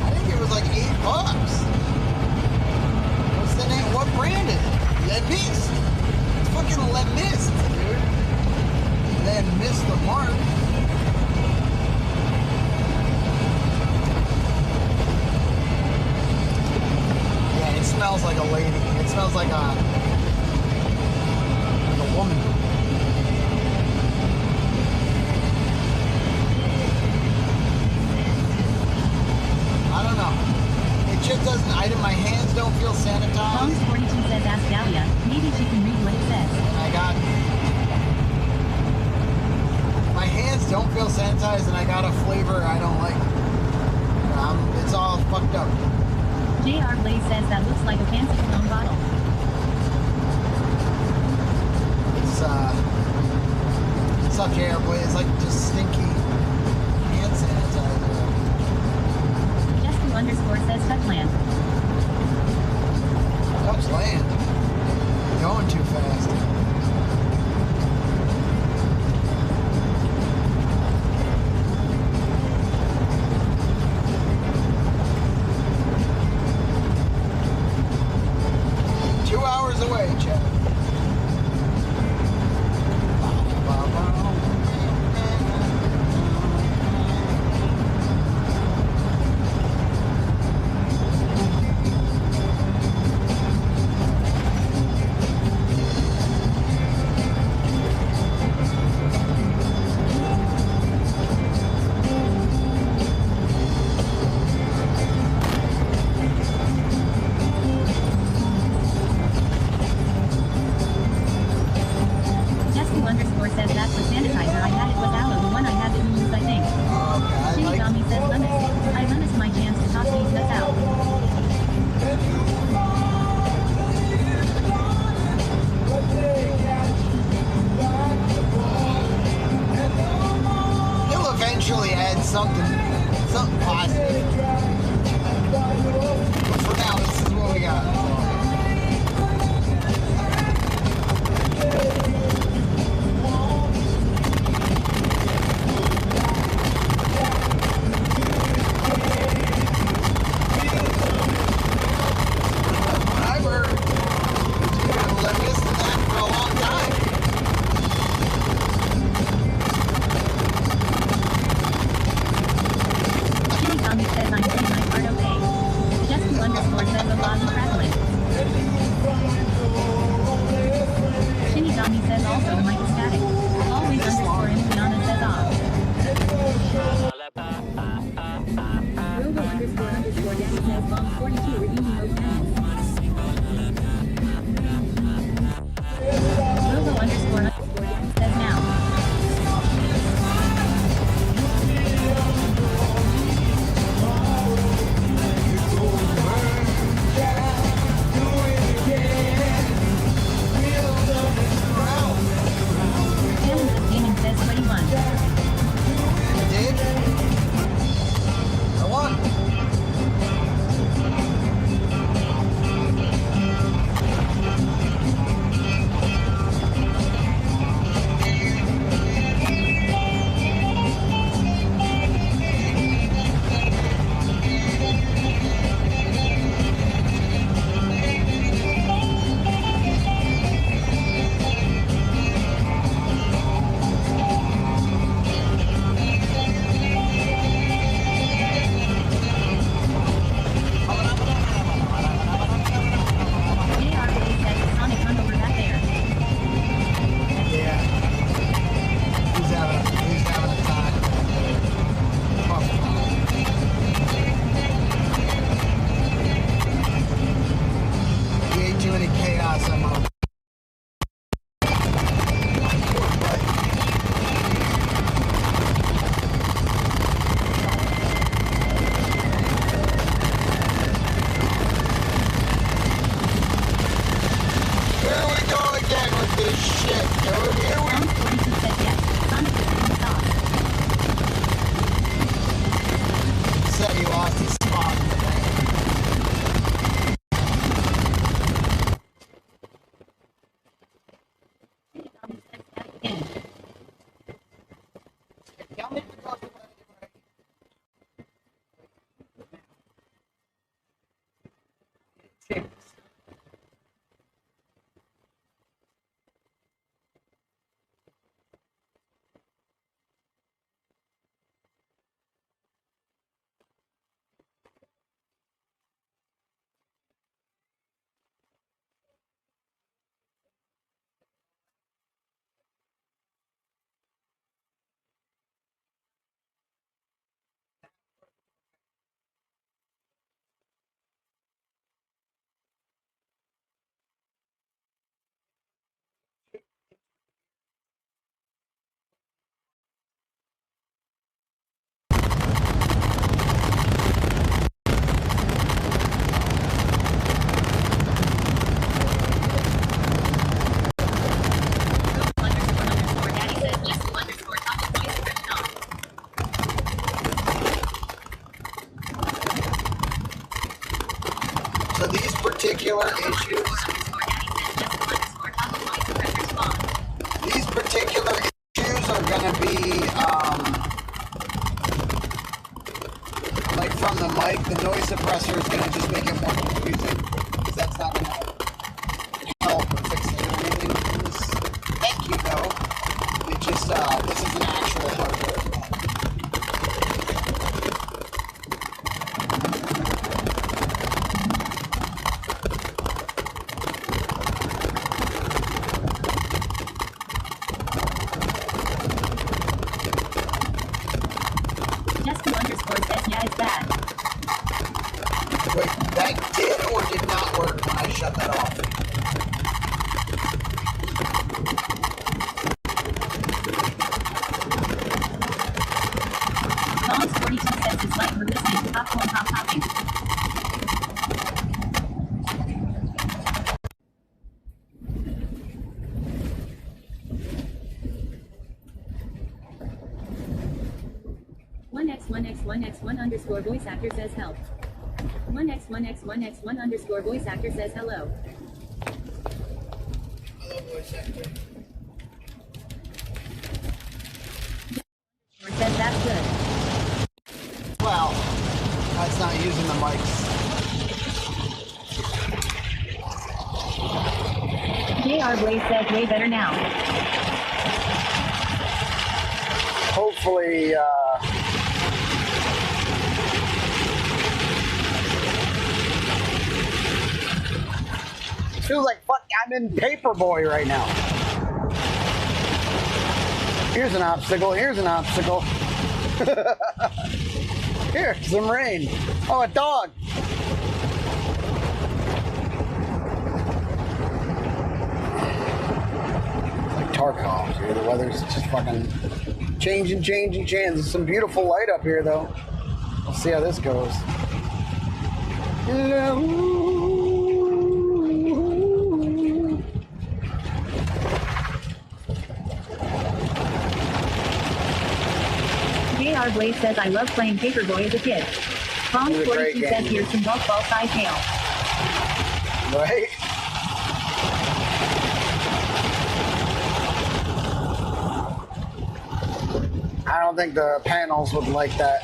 I think it was like $8. What's the name? What brand is it? Lead Mist. It's fucking Lead Mist, dude. Lead Mist the mark. It smells like a lady. It smells like a woman. I don't know. It just doesn't. My hands don't feel sanitized. Bombs 42 says ask Dahlia. Maybe she can read what it says. And I got. My hands don't feel sanitized, and I got a flavor I don't like. It's all fucked up. J.R. Blaze says that looks like a fancy cologne bottle. It's not J.R. Blaze, it's like just stinky hand sanitizer. Jessica underscore says Touchland. Touchland? Going too fast. Away, Chad. Something positive. But for now, this is what we got. 1 says I'm doing my part okay. Just 2 underscore says a lot of crackling. particular issues, are going to be, like from the mic, the noise suppressor is going to just make it more confusing, because that's not going to help or fix anything. Thank you, though. It just, this is an actual hardware. Wait, that did or did not work when I shut that off? Tom's 42 cents is like we're listening to popcorn pop popping. One underscore voice actor says help. 1x1x1x1 underscore voice actor says hello. Hello, voice actor. Or says that's good. Well, that's not using the mics. JR Blaze says way better now. Hopefully, feels like fuck, I'm in Paperboy right now. Here's an obstacle, here's an obstacle. Here, some rain. Oh, a dog. It's like Tarkov here. The weather's just fucking changing. There's some beautiful light up here, though. We'll see how this goes. JR Blaze says I love playing Paperboy as a kid. Tom's 42 says here's some golf ball size hail. Right? I don't think the panels would like that.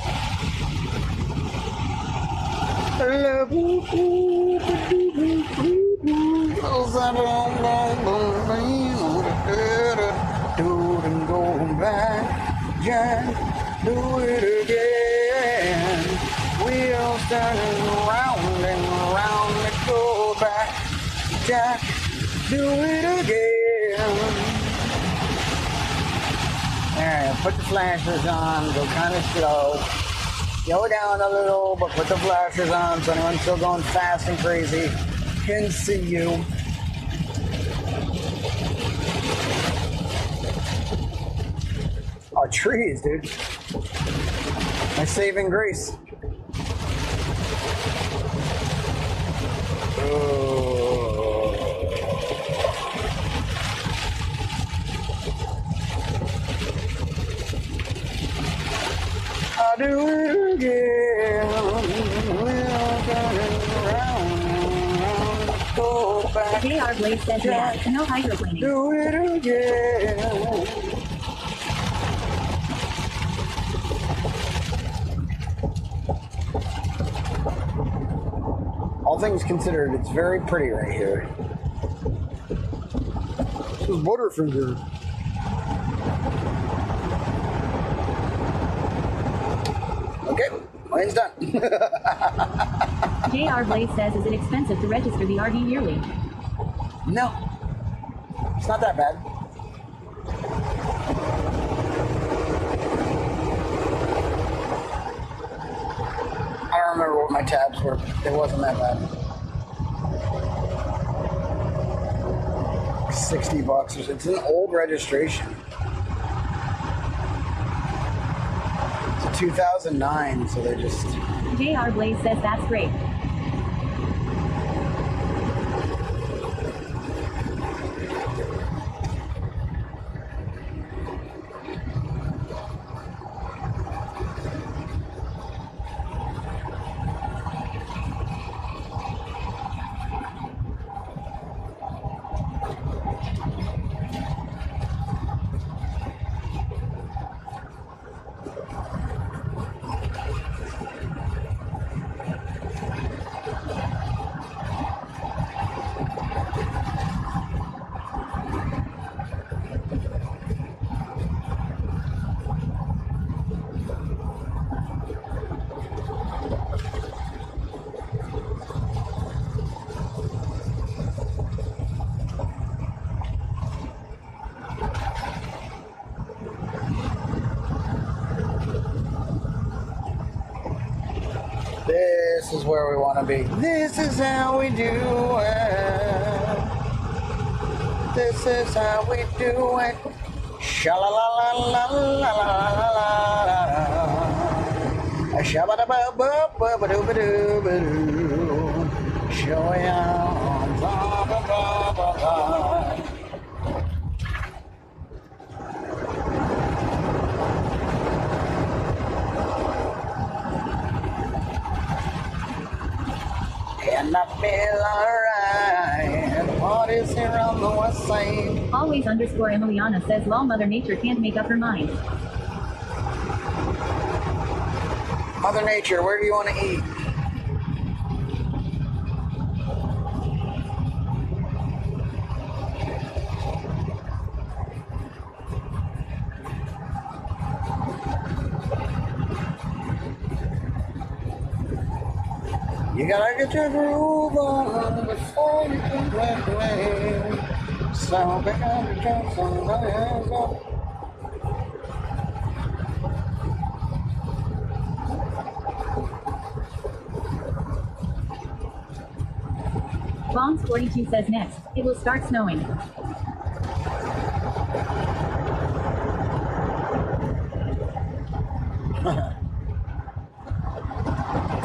Go back, Jack, do it again. Wheels turning round and round, go back, Jack, do it again. Alright, put the flashers on, go kind of slow. Slow down a little, but put the flashers on so anyone's still going fast and crazy can see you. Oh, trees, dude. My saving grace. I'll do it again. We'll turn around, go back. JR Blaze says yeah, no hydroplaning. Do it again. All things considered, it's very pretty right here. This is Butterfinger. Okay, mine's done. JR Blaze says, is it expensive to register the RV yearly? No, it's not that bad. I don't remember what my tabs were. It wasn't that bad. $60 or so. It's an old registration. It's a 2009, so they're just... JR Blaze says that's great. This is where we want to be. This is how we do it. This is how we do it. Sha-la-la-la-la-la-la-la-la. Shabba-da-ba-ba-ba-ba-doo-ba-doo-ba-doo. Show ya on ba-ba-ba-ba-ba. And I feel alright. What is here on the west side? Always underscore Emiliana says lol Mother Nature can't make up her mind. Mother Nature, where do you want to eat? You gotta get your groove on before you can play. So back on the jump, somebody else go. Bombs42 says next, it will start snowing.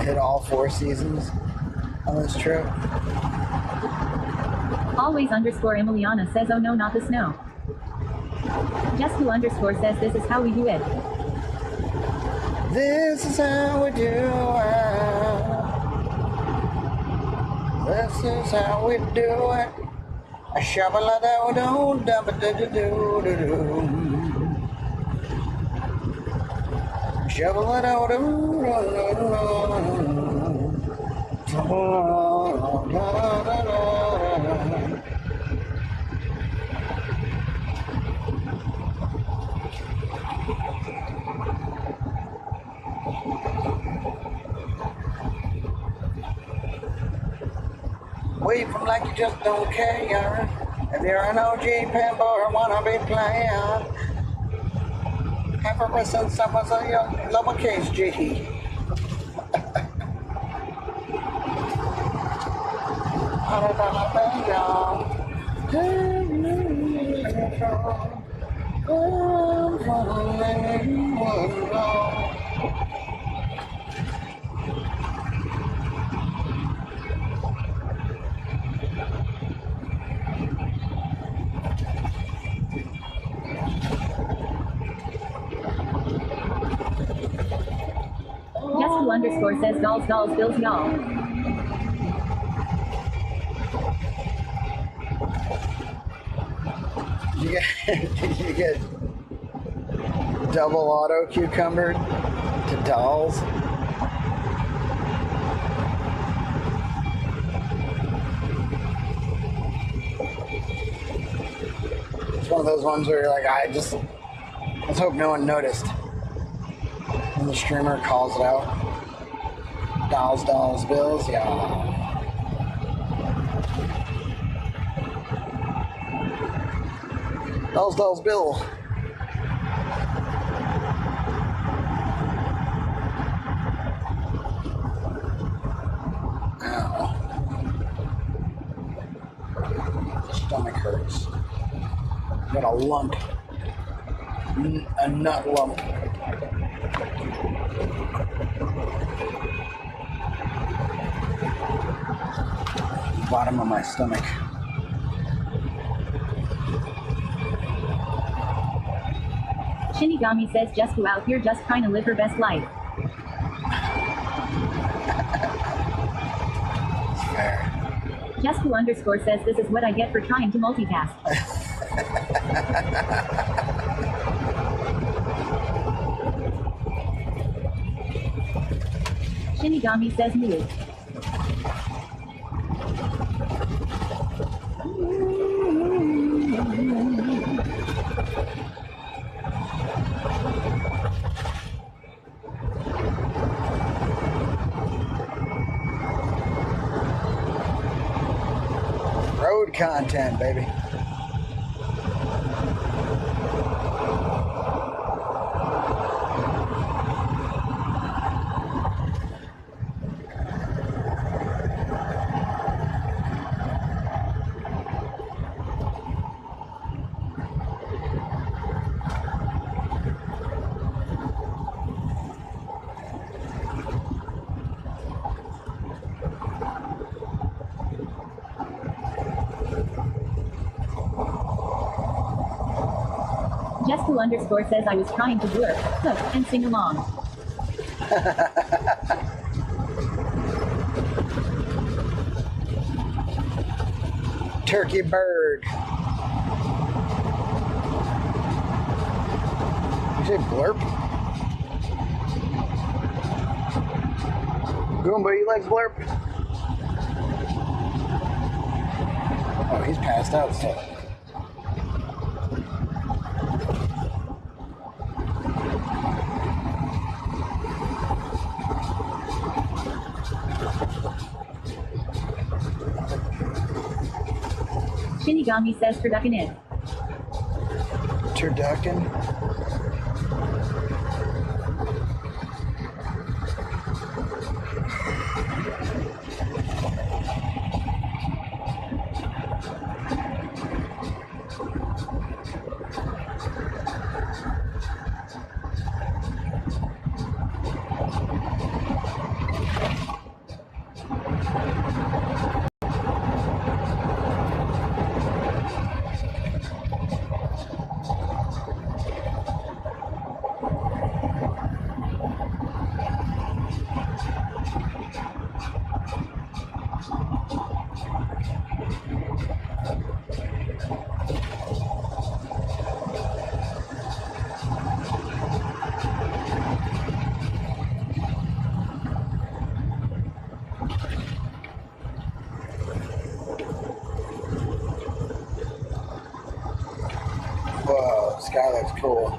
Hit all 4 seasons on this trip. Always underscore Emiliana says oh no not the snow. Just2 underscore says this is how we do it. This is how we do it. This is how we do it. A shabba-la-da-do-dum-ba-da-da-do-do-do. Wave from like you just don't care. If you're an OG pimp or a wannabe player, ever since I was a young lowercase G. Just2 underscore says dolls dolls bills y'all. Did you get double auto cucumbered to dolls? It's one of those ones where you're like, let's hope no one noticed. And the streamer calls it out. Dolls, dolls, bills, yeah. Dolls, dolls, bill. Ow. Stomach hurts. Got a lump. A nut lump. Bottom of my stomach. Shinigami says Just2 out here just trying to live her best life. Fair. Just2 underscore says this is what I get for trying to multitask. Shinigami says move. Road content, baby. Jessica underscore says I was trying to blur, cook, and sing along. Turkey bird. You say blurp? Goomba, you like blurp? Oh, he's passed out still. Shinigami says turducken it. Turducken? Whoa, sky looks cool.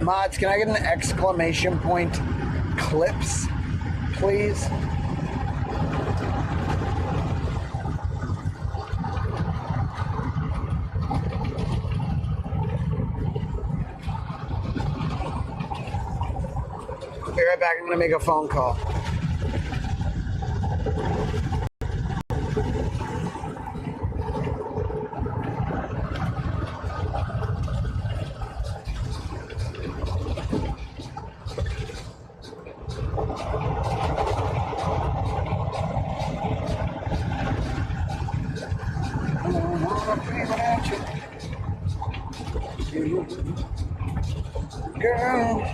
Mods, can I get an exclamation point clips, please? Be right back. I'm going to make a phone call. Girl.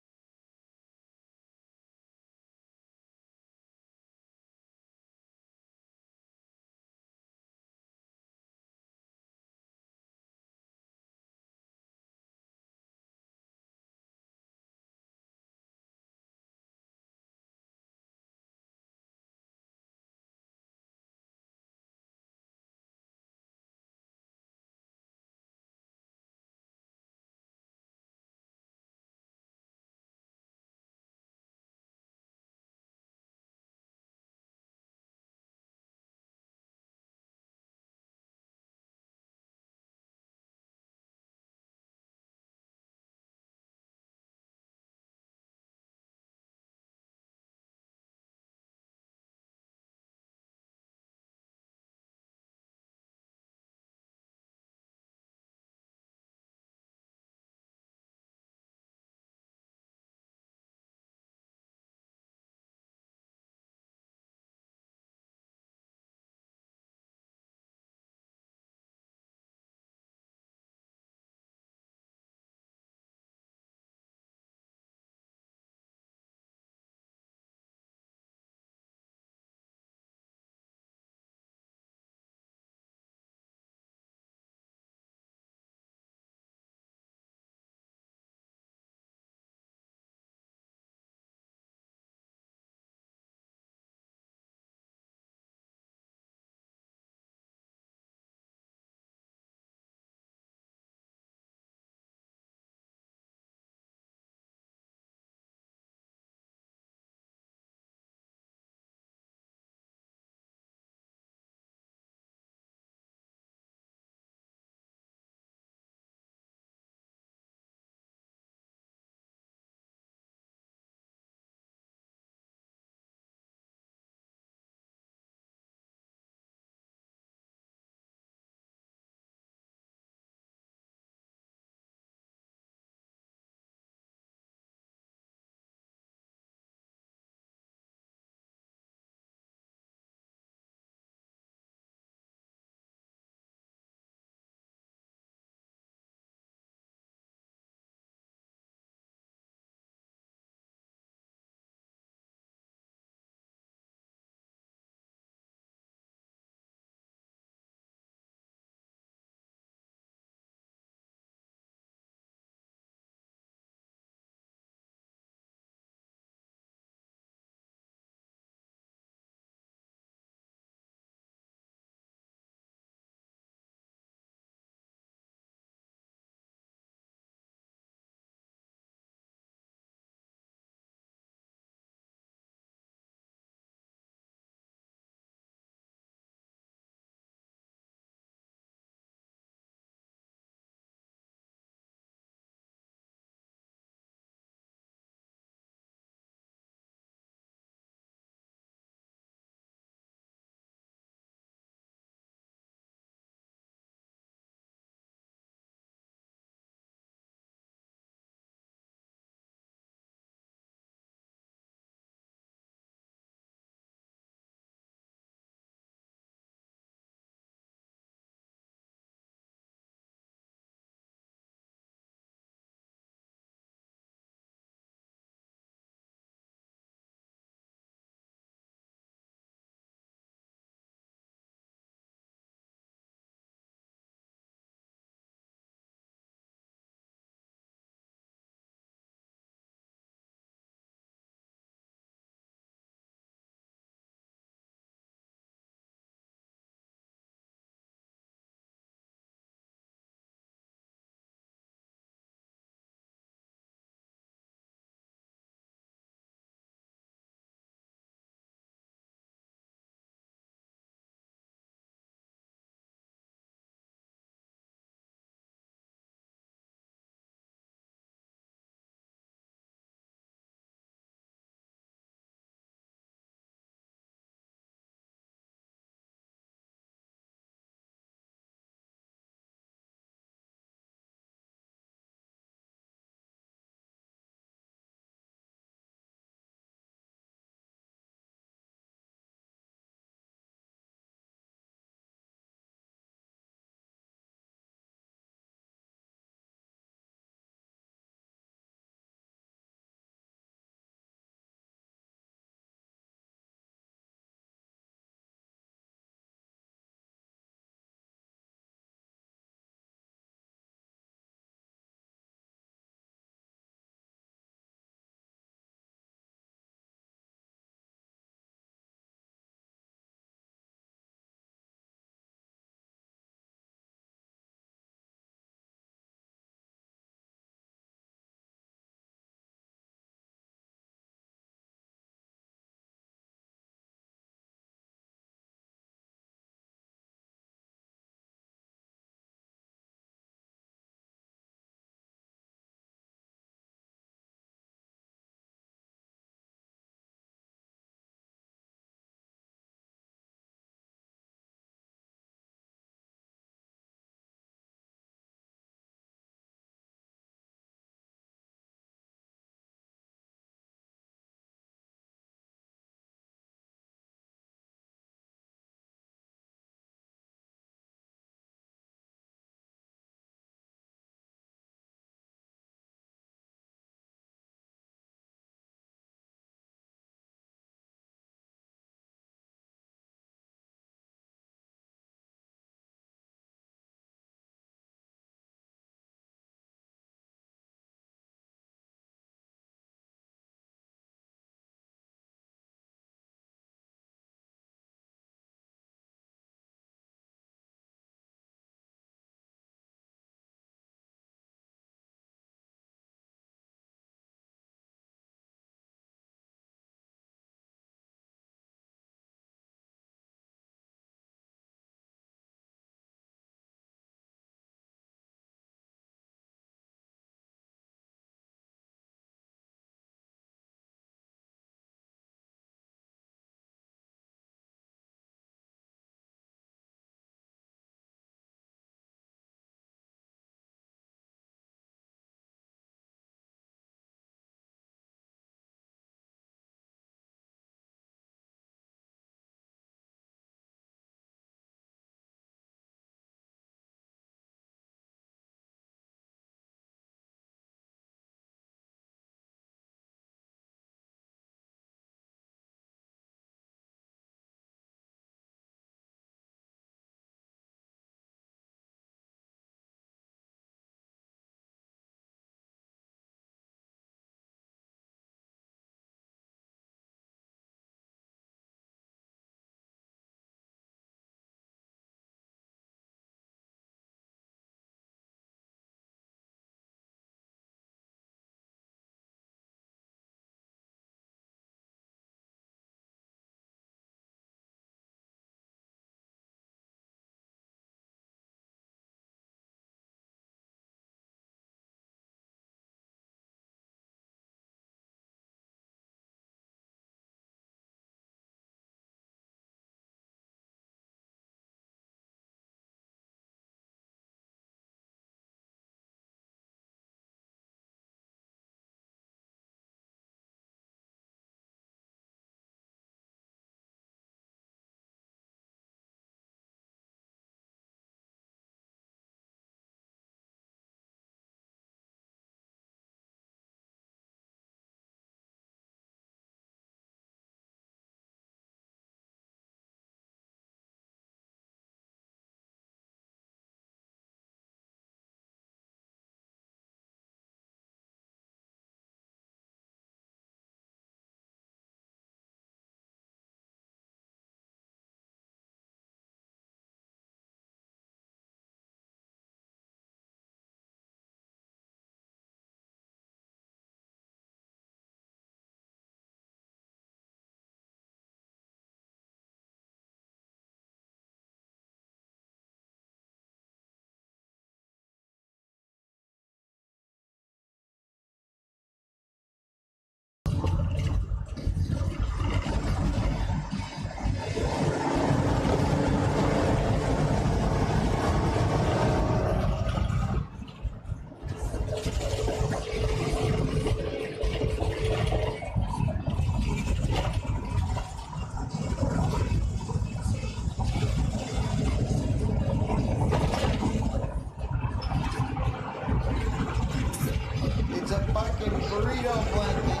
It's a fucking burrito blanket.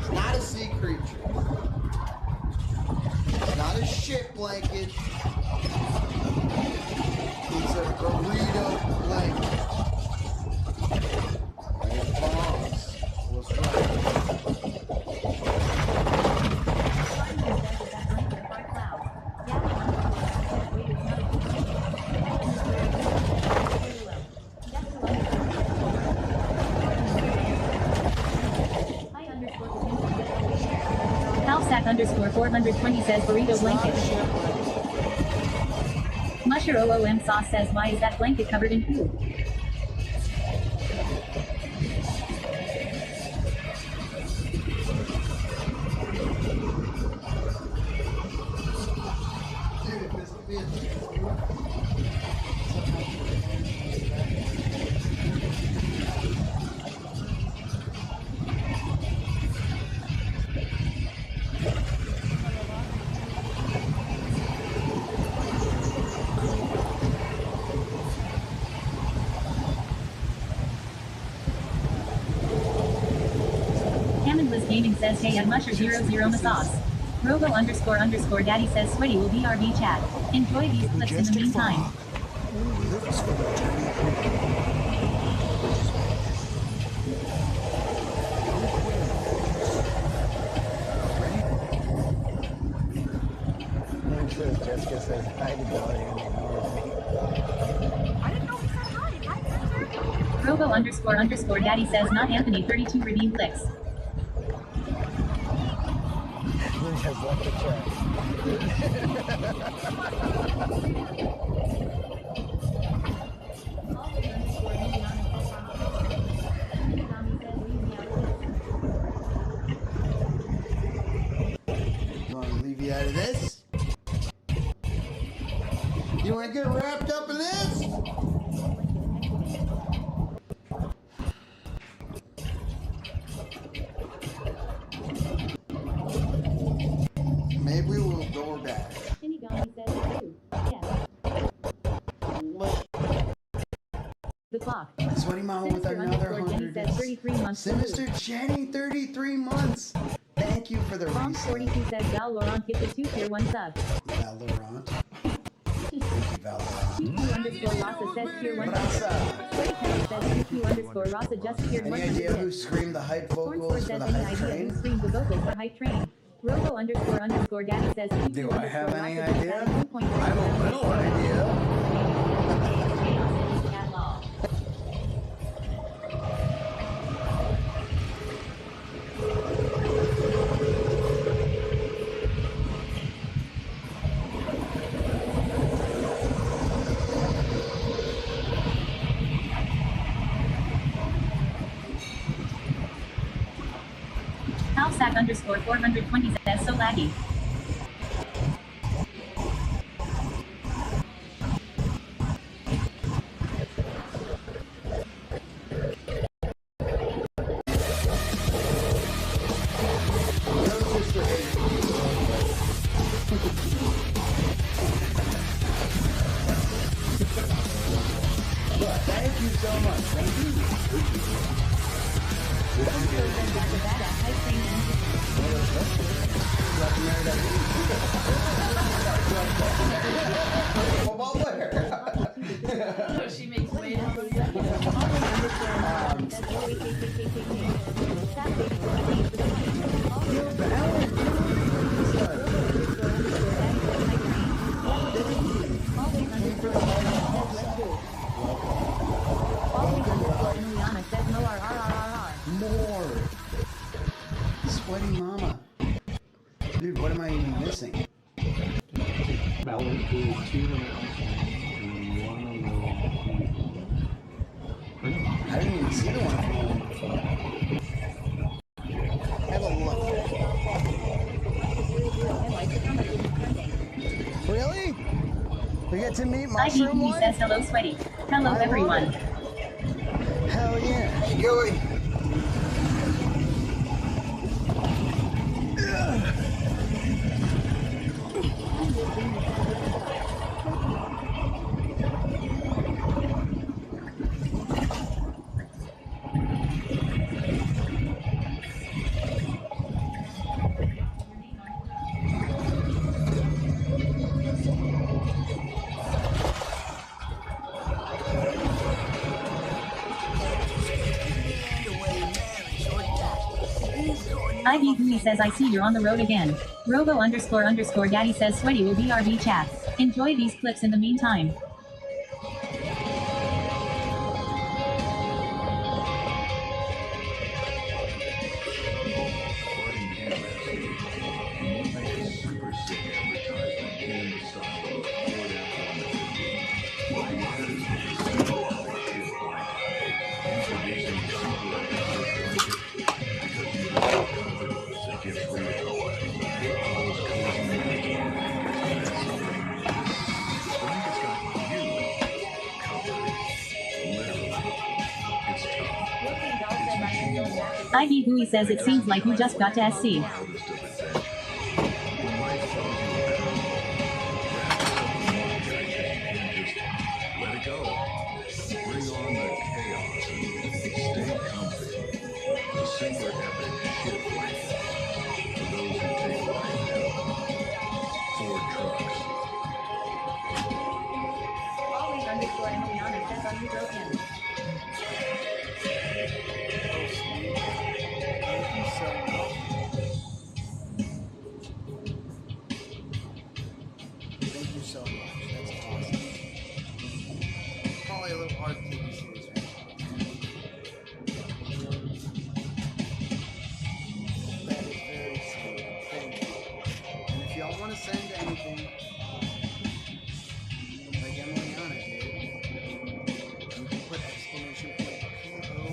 It's not a sea creature. It's not a shit blanket. It's a burrito blanket. And it bombs. What's right? Halfsack_420 says burrito blanket. Musher OOM sauce says why is that blanket covered in poo? Gaming says hey at Musher 00 sauce. Robo__daddy says sweaty will be RV chat. Enjoy these clips in the meantime. Jessica says hi to Billy and ignores me. I didn't know he said hi. Hi, Spencer. Robo__daddy says not Anthony 32 redeemed licks. Lynn has left the chat. You want to leave you out of this? You want to get wrapped up in this? Maybe we'll DoorDash. The clock. Sweaty Mama with another 100 days. 33 months. Sinister Jenny, 33 months. Thank you for the Bomb reset. 42 says Val Laurent gets a 2 tier 1 sub. Valorant. Thank you, Valorant. QQ_Rasa says tier 1 sub. Sweaty Penny says QQ_Rasa just tiered 1 Any idea who screamed the hype vocals for the hype train? Who screamed the vocals for hype train? Robo__daddy says QQ_Rasa Do I have any just idea? added 2.5 I have a little idea. Halfsack_420 says so laggy. Thank you so much. Thank you. She makes way More. Sweaty Mama. Dude, what am I even missing? Ballard did 2 on that last one, and then 1 on the. I didn't even see the one from before. Have a look. Really? We get to meet Mushroom IDP One? says hello sweaty. Hello everyone. Hell yeah. Hey, Joey. Ivy Gooey says I see you're on the road again. Robo __ daddy says sweaty will be RV chats. Enjoy these clips in the meantime. Ivy Gooey says it seems like you just got to SC. Let it go. Bring on the chaos and stay comfy. The super epic shit life. For those who take life head Ford trucks. Always _ Emiliana says are you broken? Thank you so much. Thank you so much. That's awesome. It's probably a little hard to take you serious right now. That is very sweet. Thank you. And if y'all want to send anything, like Emiliana did, you can put exclamation point PO.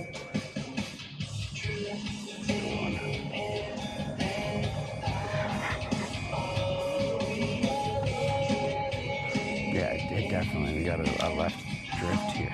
Yeah, it definitely. We got a left drift here.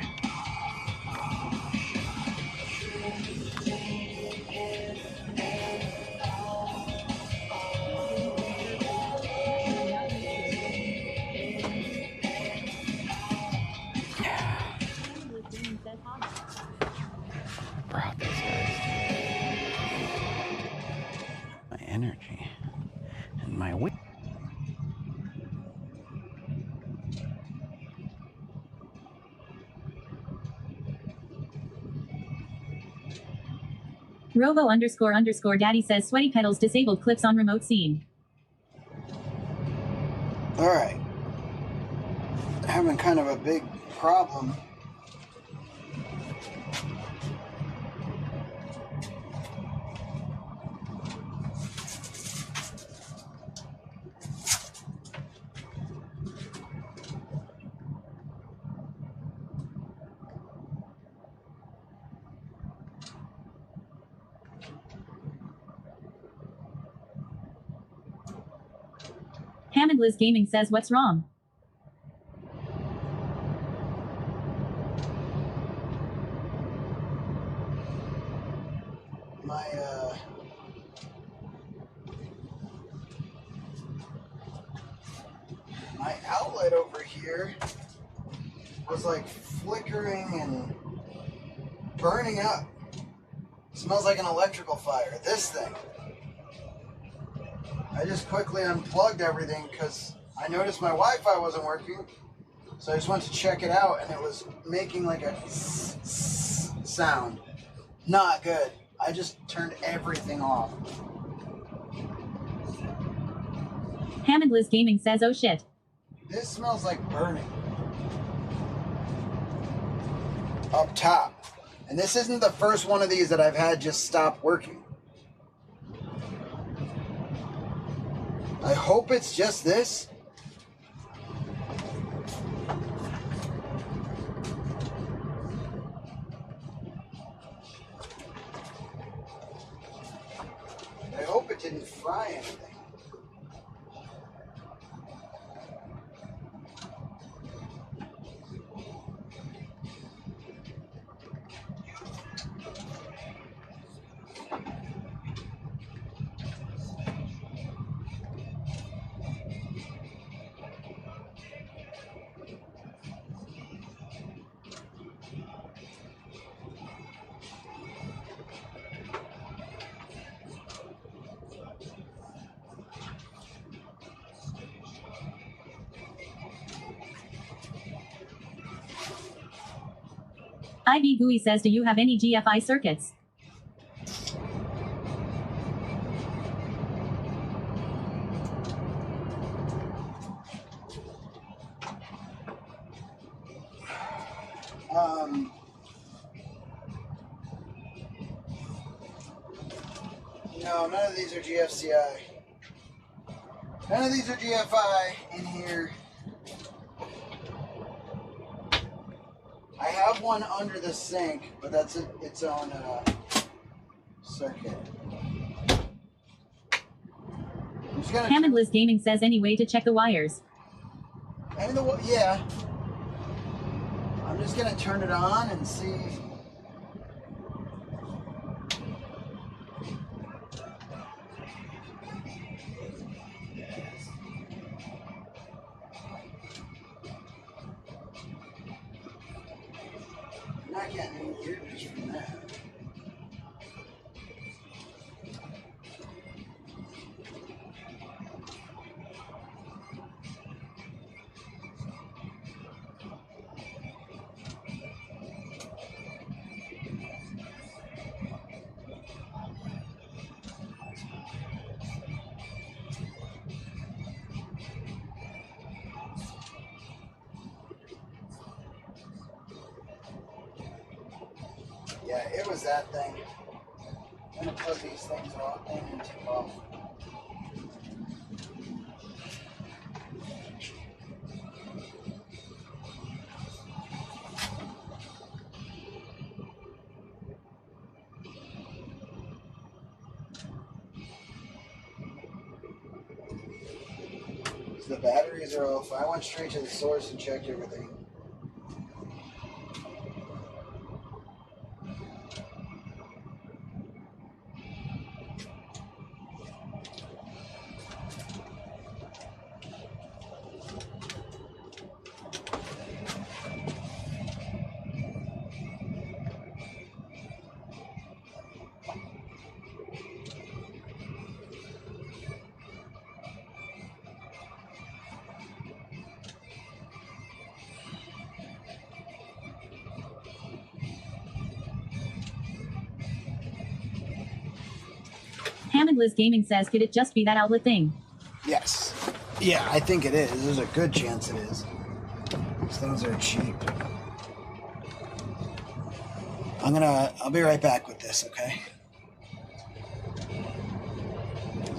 Brought these guys my energy and my weight. Robo __ daddy says sweaty pedals disabled clips on remote scene. Alright. Having kind of a big problem. Hammondless Gaming says what's wrong? My outlet over here was like flickering and burning up. It smells like an electrical fire. This thing. I just quickly unplugged everything because I noticed my Wi-Fi wasn't working. So I just went to check it out and it was making like a sound. Not good. I just turned everything off. Hammondless Gaming says oh shit. This smells like burning. Up top. And this isn't the first one of these that I've had just stop working. I hope it's just this. I hope it didn't fry anything. Ivy Gooey says do you have any GFI circuits? No, none of these are GFCI. None of these are GFI in here. I have one under the sink, but that's its own circuit. Hammond Liz Gaming says any way to check the wires. Yeah. I'm just gonna turn it on and see. I'm not getting any weirdness from that. Yeah, it was that thing. I'm gonna plug these things off and take off. So the batteries are off. I went straight to the source and checked everything. Hammond Liz Gaming says, could it just be that outlet thing? Yes. Yeah, I think it is. There's a good chance it is. These things are cheap. I'll be right back with this, okay?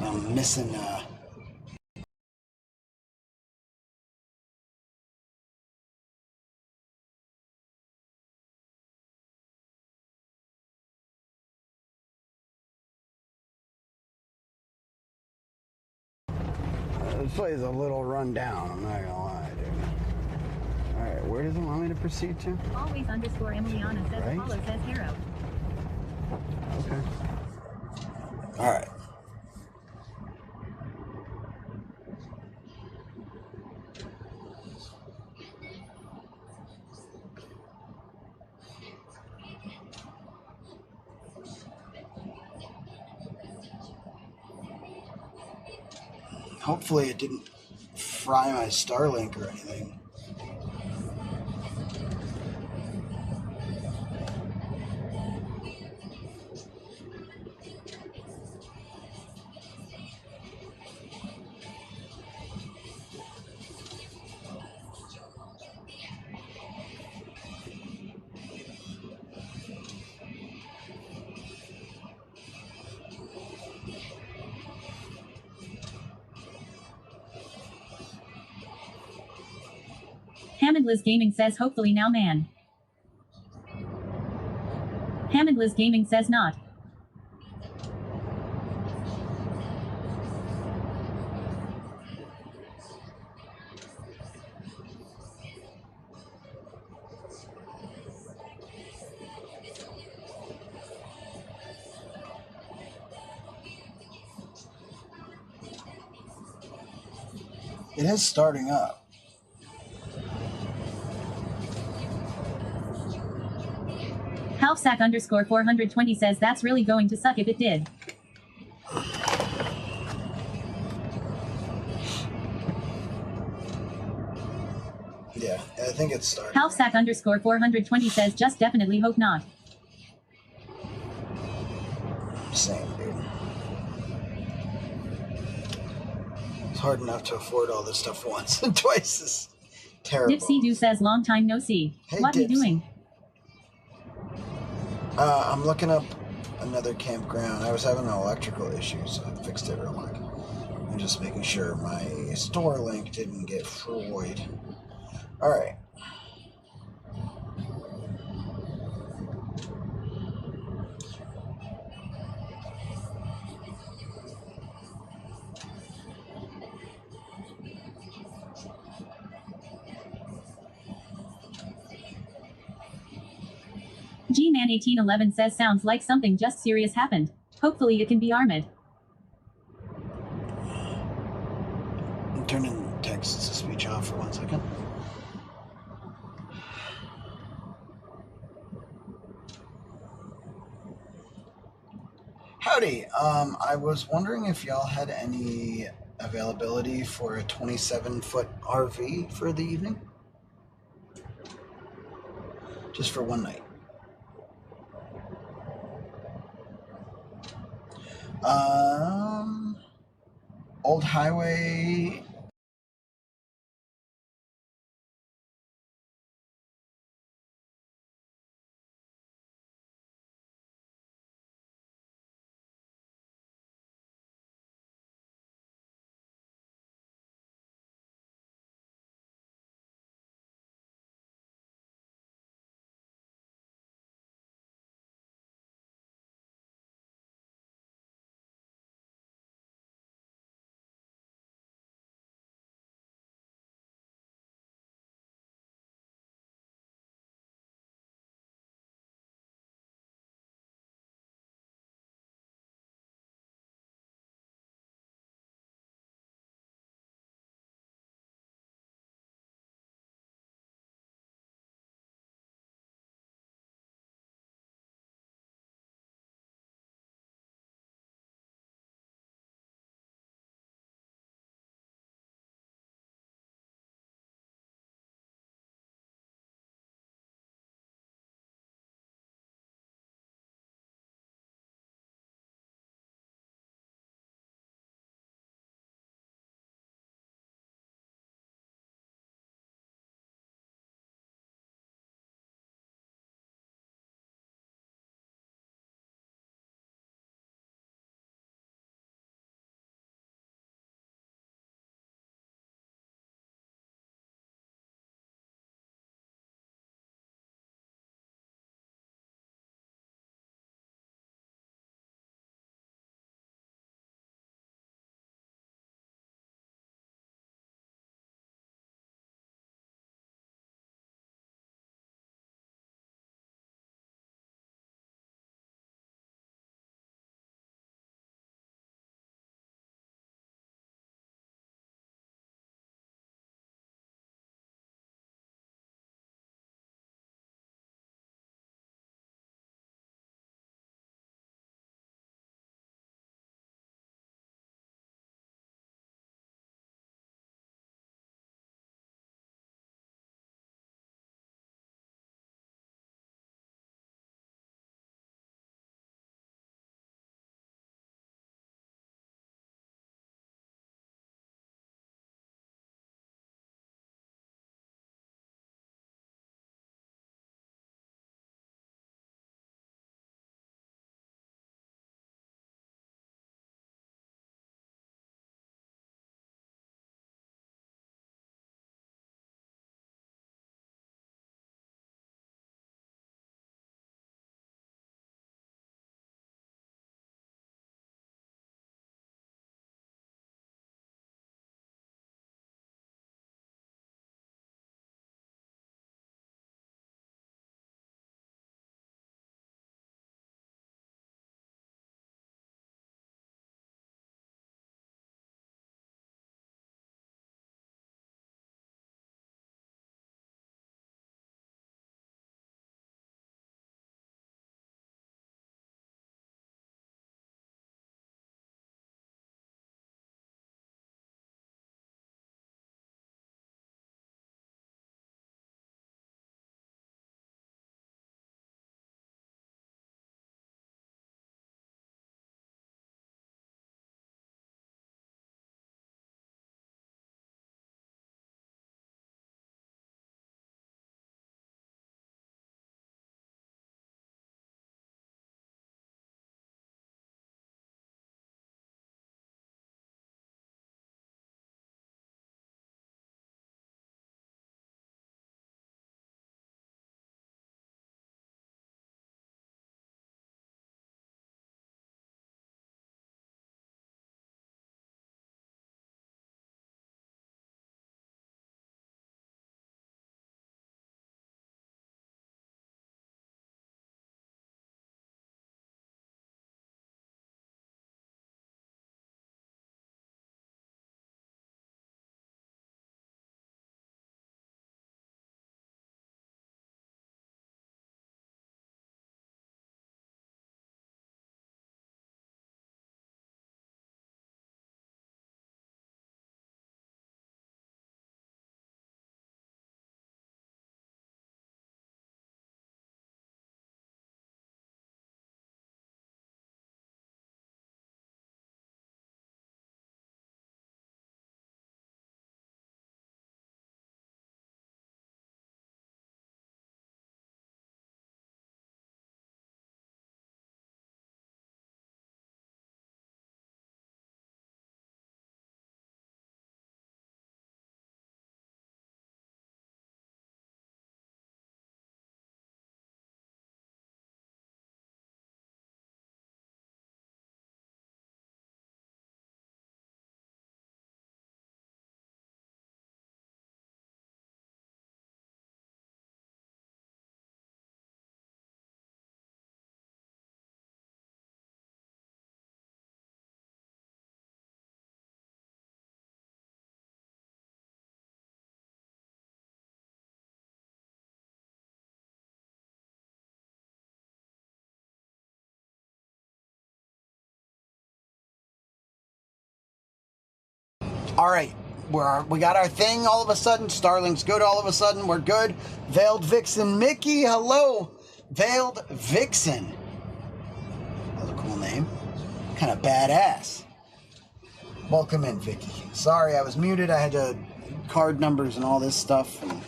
I'm missing, this place is a little run down, I'm not gonna lie, dude. Alright, where does it want me to proceed to? Always underscore Emiliana says Right. Apollo says Harrow. Okay. Alright. Hopefully it didn't fry my Starlink or anything. Hammond Liz Gaming says hopefully now man. Hammond Liz Gaming says not. It is starting up. Halfsack underscore 420 says that's really going to suck if it did. Yeah, I think it's starting. Halfsack underscore 420 says just definitely hope not. Same, dude. It's hard enough to afford all this stuff once and twice is terrible. Dipsy Doo says long time no see. Hey, What are you Dipsy. doing? I'm looking up another campground. I was having an electrical issue, so I fixed it real quick. I'm just making sure my store link didn't get fried. Alright. G-Man1811 says sounds like something just serious happened. Hopefully it can be armored. I'm turning text to speech off for 1 second. Howdy. I was wondering if y'all had any availability for a 27-foot RV for the evening? Just for one night. Old Highway All right, we got our thing all of a sudden. Starlink's good all of a sudden. We're good. Veiled Vixen Mickey, hello. Veiled Vixen. That's a cool name. Kind of badass. Welcome in, Vicky. Sorry, I was muted. I had to card numbers and all this stuff, and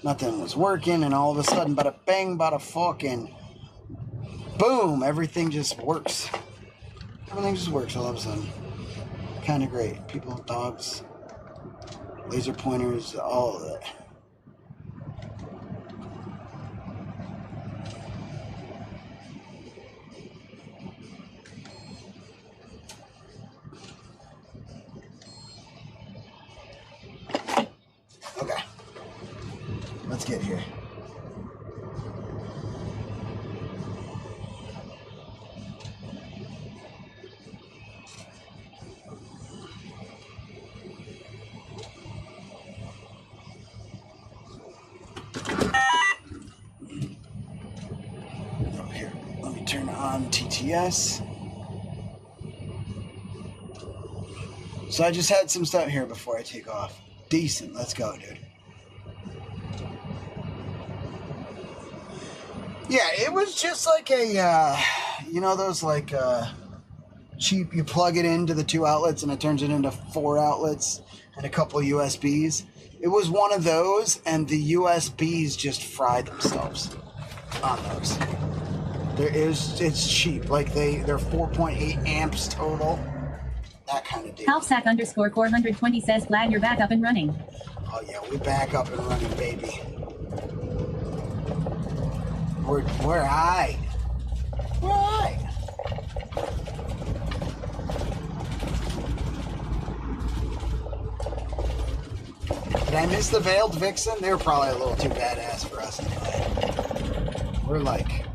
nothing was working, and all of a sudden, bada bang, bada fucking boom, everything just works. Everything just works all of a sudden. Kind of great. People, dogs, laser pointers, all of that. Okay. Let's get here. Turn on TTS. So I just had some stuff here before I take off. Decent. Let's go, dude. Yeah, it was just like a, you know, those like cheap, you plug it into the 2 outlets and it turns it into 4 outlets and a couple of USBs. It was one of those, and the USBs just fried themselves on those. It's cheap. Like they're 4.8 amps total. That kind of deal. Halfsack _ 420 says, glad you're back up and running. Oh yeah, we back up and running, baby. We're high. We're high. Did I miss the Veiled Vixen? They were probably a little too badass for us anyway. We're like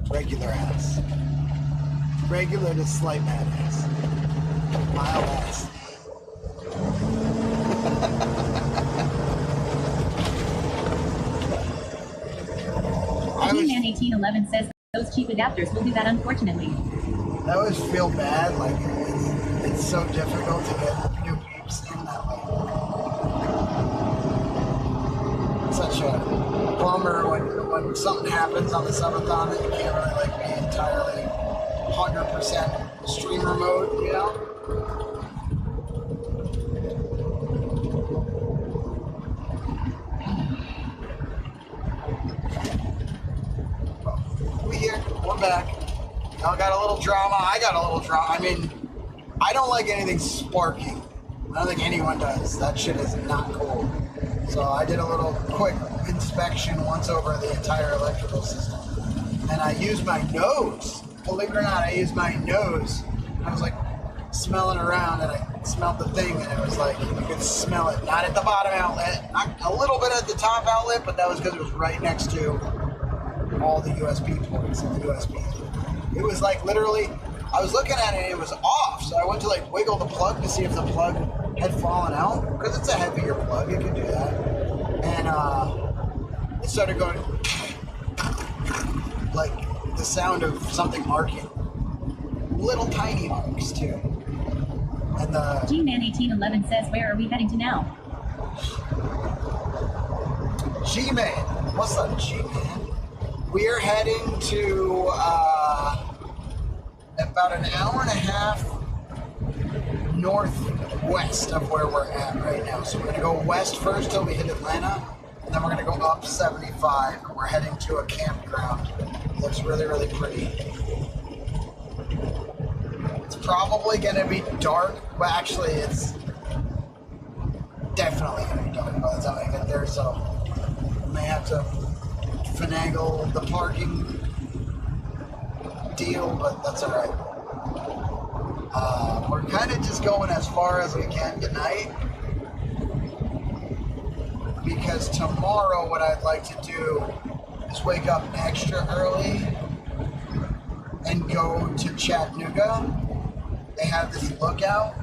regular ass. Regular to slight badass. Mild ass. G-Man 1811 says, those cheap adapters will do that unfortunately. I always feel bad, like it's so difficult to get new peeps in that way. Such a bummer when something happens on the Subathon that you can't really like be entirely 100% streamer mode, you know? We here, we're back. Y'all got a little drama, I got a little drama. I mean, I don't like anything sparking. I don't think anyone does. That shit is not cool. So I did a little quick inspection once over the entire electrical system. And I used my nose. Believe it or not, I used my nose. I was like smelling around and I smelled the thing and it was like, you could smell it. Not at the bottom outlet, not a little bit at the top outlet, but that was because it was right next to all the USB ports and the USB. It was like literally, I was looking at it and it was off. So I went to like wiggle the plug to see if the plug had fallen out. Because it's a heavier plug, it can do that. And it started going like the sound of something marking. Little tiny marks too. And the G-Man 1811 says, where are we heading to now? G-Man. What's up, G-Man? We are heading to about an hour and a half northwest of where we're at right now. So we're going to go west first till we hit Atlanta, and then we're going to go up 75, and we're heading to a campground. It looks really, really pretty. It's probably going to be dark, but actually it's definitely going to be dark by the time I get there, so I may have to finagle the parking deal, but that's all right. We're kind of just going as far as we can tonight because tomorrow what I'd like to do is wake up extra early and go to Chattanooga. They have this lookout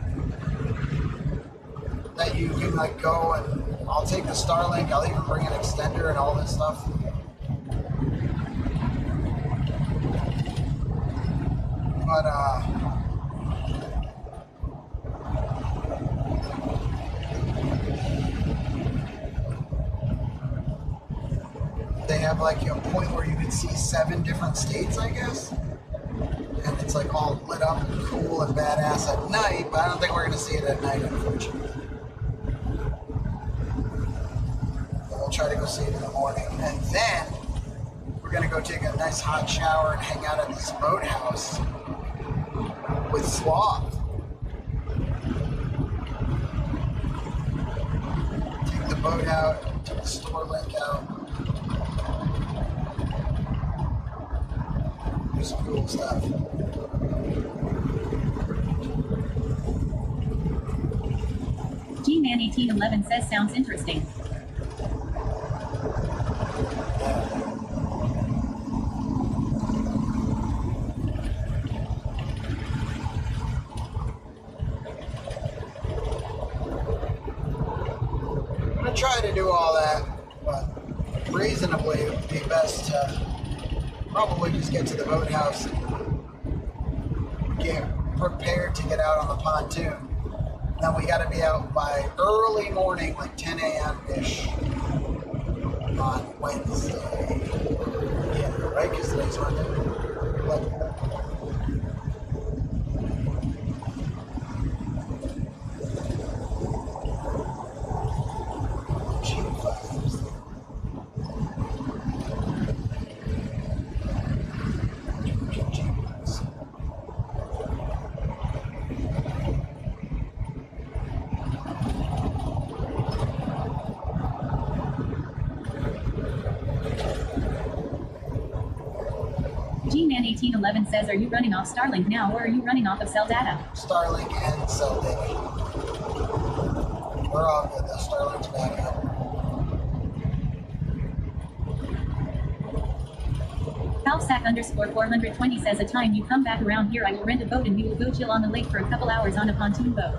that you can like go and I'll take the Starlink, I'll even bring an extender and all this stuff. But see 7 different states, I guess. And it's like all lit up and cool and badass at night, but I don't think we're going to see it at night, unfortunately. But we'll try to go see it in the morning. And then we're going to go take a nice hot shower and hang out at this boathouse with Sloth. Take the boat out, take the store link out. Do some cool stuff. G-Man1811 says sounds interesting. I'm gonna try to do all that, but reasonably it would be best to probably just get to the boathouse and get prepared to get out on the pontoon. Then we gotta be out by early morning, like 10 a.m.-ish on Wednesday. Yeah, right? Because today's Monday. G-Man1811 says, are you running off Starlink now or are you running off of cell data? Starlink and cell data. We're all good. The Starlink's back up. Halfsack_420 says, a time you come back around here I will rent a boat and we will go chill on the lake for a couple hours on a pontoon boat.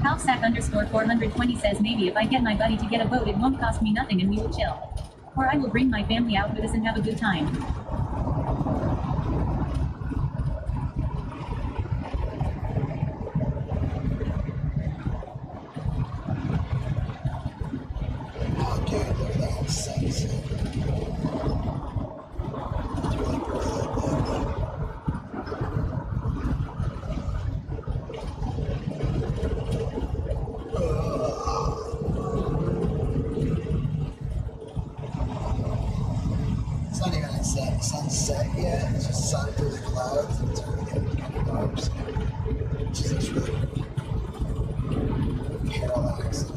Halfsack_420 says, maybe if I get my buddy to get a boat it won't cost me nothing and we will chill. Or I will bring my family out with us and have a good time. Oh, dude, look at that sunset. It's really pretty. It's not even sunset yet. It's just sun through the clouds and it's already getting kind of dark. So it just looks really parallax.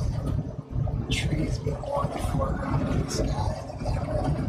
Trees being more in the foreground and the sky in the background.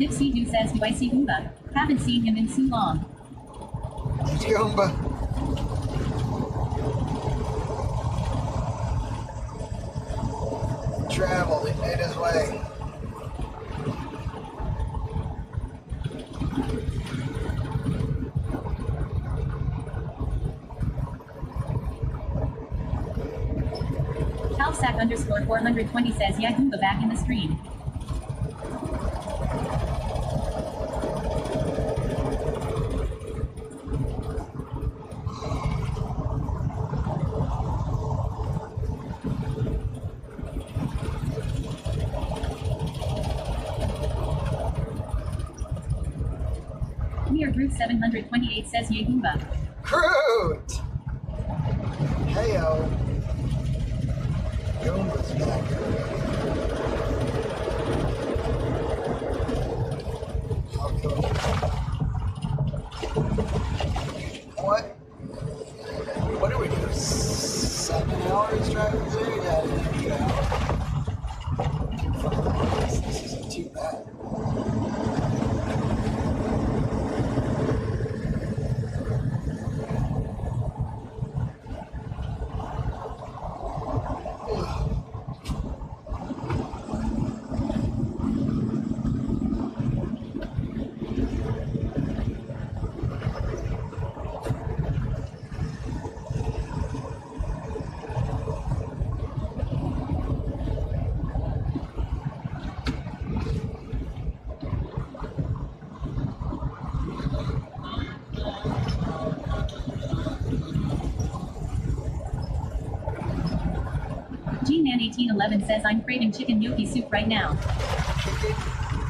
Dipsy Doo says, do I see Goomba? Haven't seen him in so long. It's Goomba. Traveled, he made his way. Calsack_420 says, yeah, Goomba back in the stream. Group 728 says, yeah, Goomba. Groot! Heyo. Goomba's back. What? What do we do? 7 hours driving there? Yeah, this isn't too bad. G-Man1811 says, I'm craving chicken gnocchi soup right now. Chicken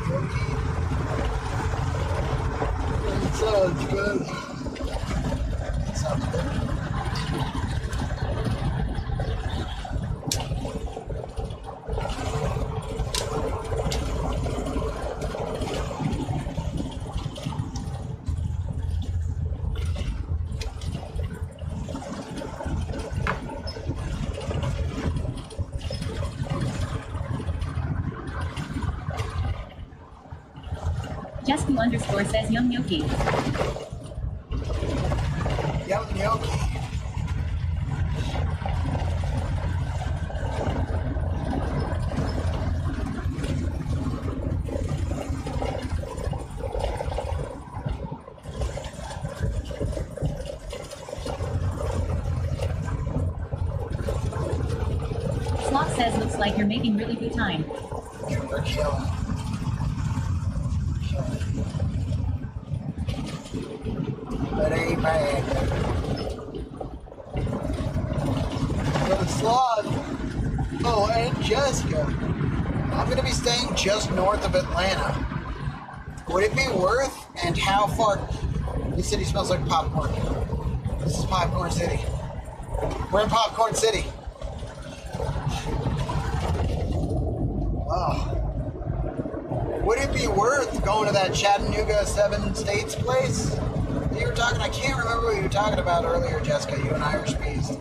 gnocchi? That sounds good. That sounds good. Jesku_ says, yum gnocchi. Yum gnocchi. Sloth says, looks like you're making really good time. We're killing. That ain't bad. But Sloth, oh, and Jessica, I'm going to be staying just north of Atlanta. Would it be worth, and how far? This city smells like popcorn. This is Popcorn City. We're in Popcorn City. Oh. Would it be worth going to that Chattanooga 7 States place? You were talking, I can't remember what you were talking about earlier, Jessica, you and Irish Beast.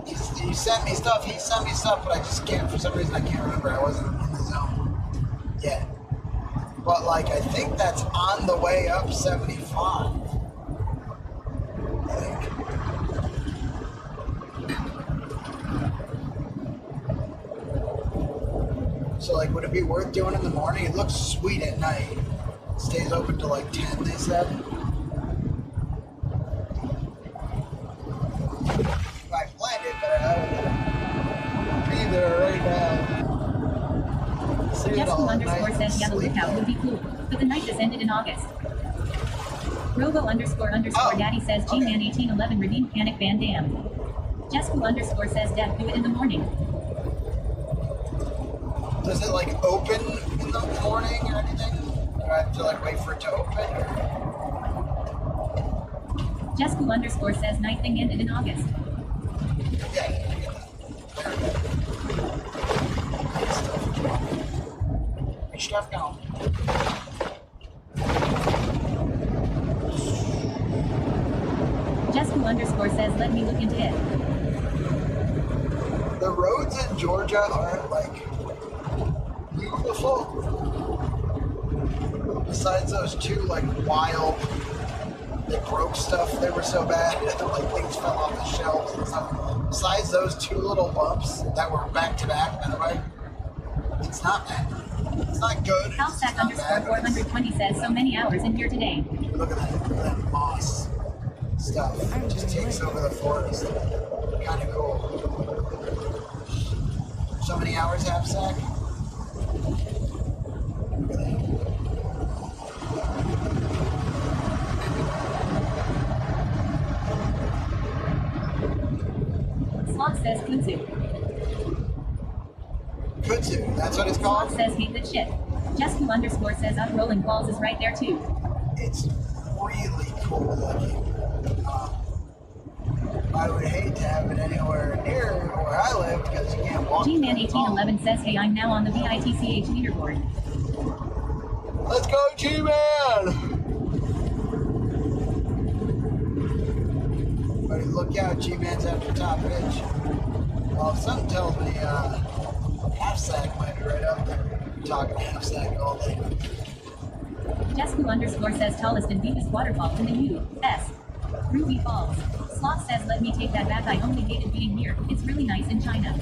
You sent me stuff, he sent me stuff, but I just can't, for some reason I can't remember, I wasn't in the zone yet. But like, I think that's on the way up 75. I think. So like, would it be worth doing in the morning? It looks sweet at night. It stays open till like 10, they said. I planned it, but I won't be there right now. Jesku_ says, yeah, the lookout would be cool, but the night just ended in August. Robo_ Daddy says, G-Man1811 redeemed Panic Van Dam. Jesku_ says, Dad, do it in the morning. Does it like open in the morning or anything? Do I have to like wait for it to open? Jesku_ says, night thing ended in August. Yeah. Good stuff now. Jesku_ says, let me look into it. The roads in Georgia are like beautiful. Besides those two like wild, they broke stuff. They were so bad, like things fell off the shelves and stuff. Besides those two little bumps that were back to back, by the way, it's not bad. It's not good. Halfsack underscore 420 says so many hours in here today. Look at that moss stuff. It just takes over the forest. Kind of cool. So many hours, Halfsack? Look at that. Sloth says kudzu. Kudzu, that's what it's called? Sloth says hate that shit. Jesku underscore says up Rolling Falls is right there too. It's really cool looking. I would hate to have it anywhere near where I live because you can't walk. G-Man1811 says, hey, I'm now on the VITCH leaderboard. Let's go, G-Man! Buddy, look out, G-Man's after top pitch. Well, something tells me, Halfsack might be right up there. I'm talking Halfsack all day. Jesku underscore says tallest and deepest waterfall in the U.S. Ruby Falls. Sloth says let me take that back, I only hated being here. It's really nice in China.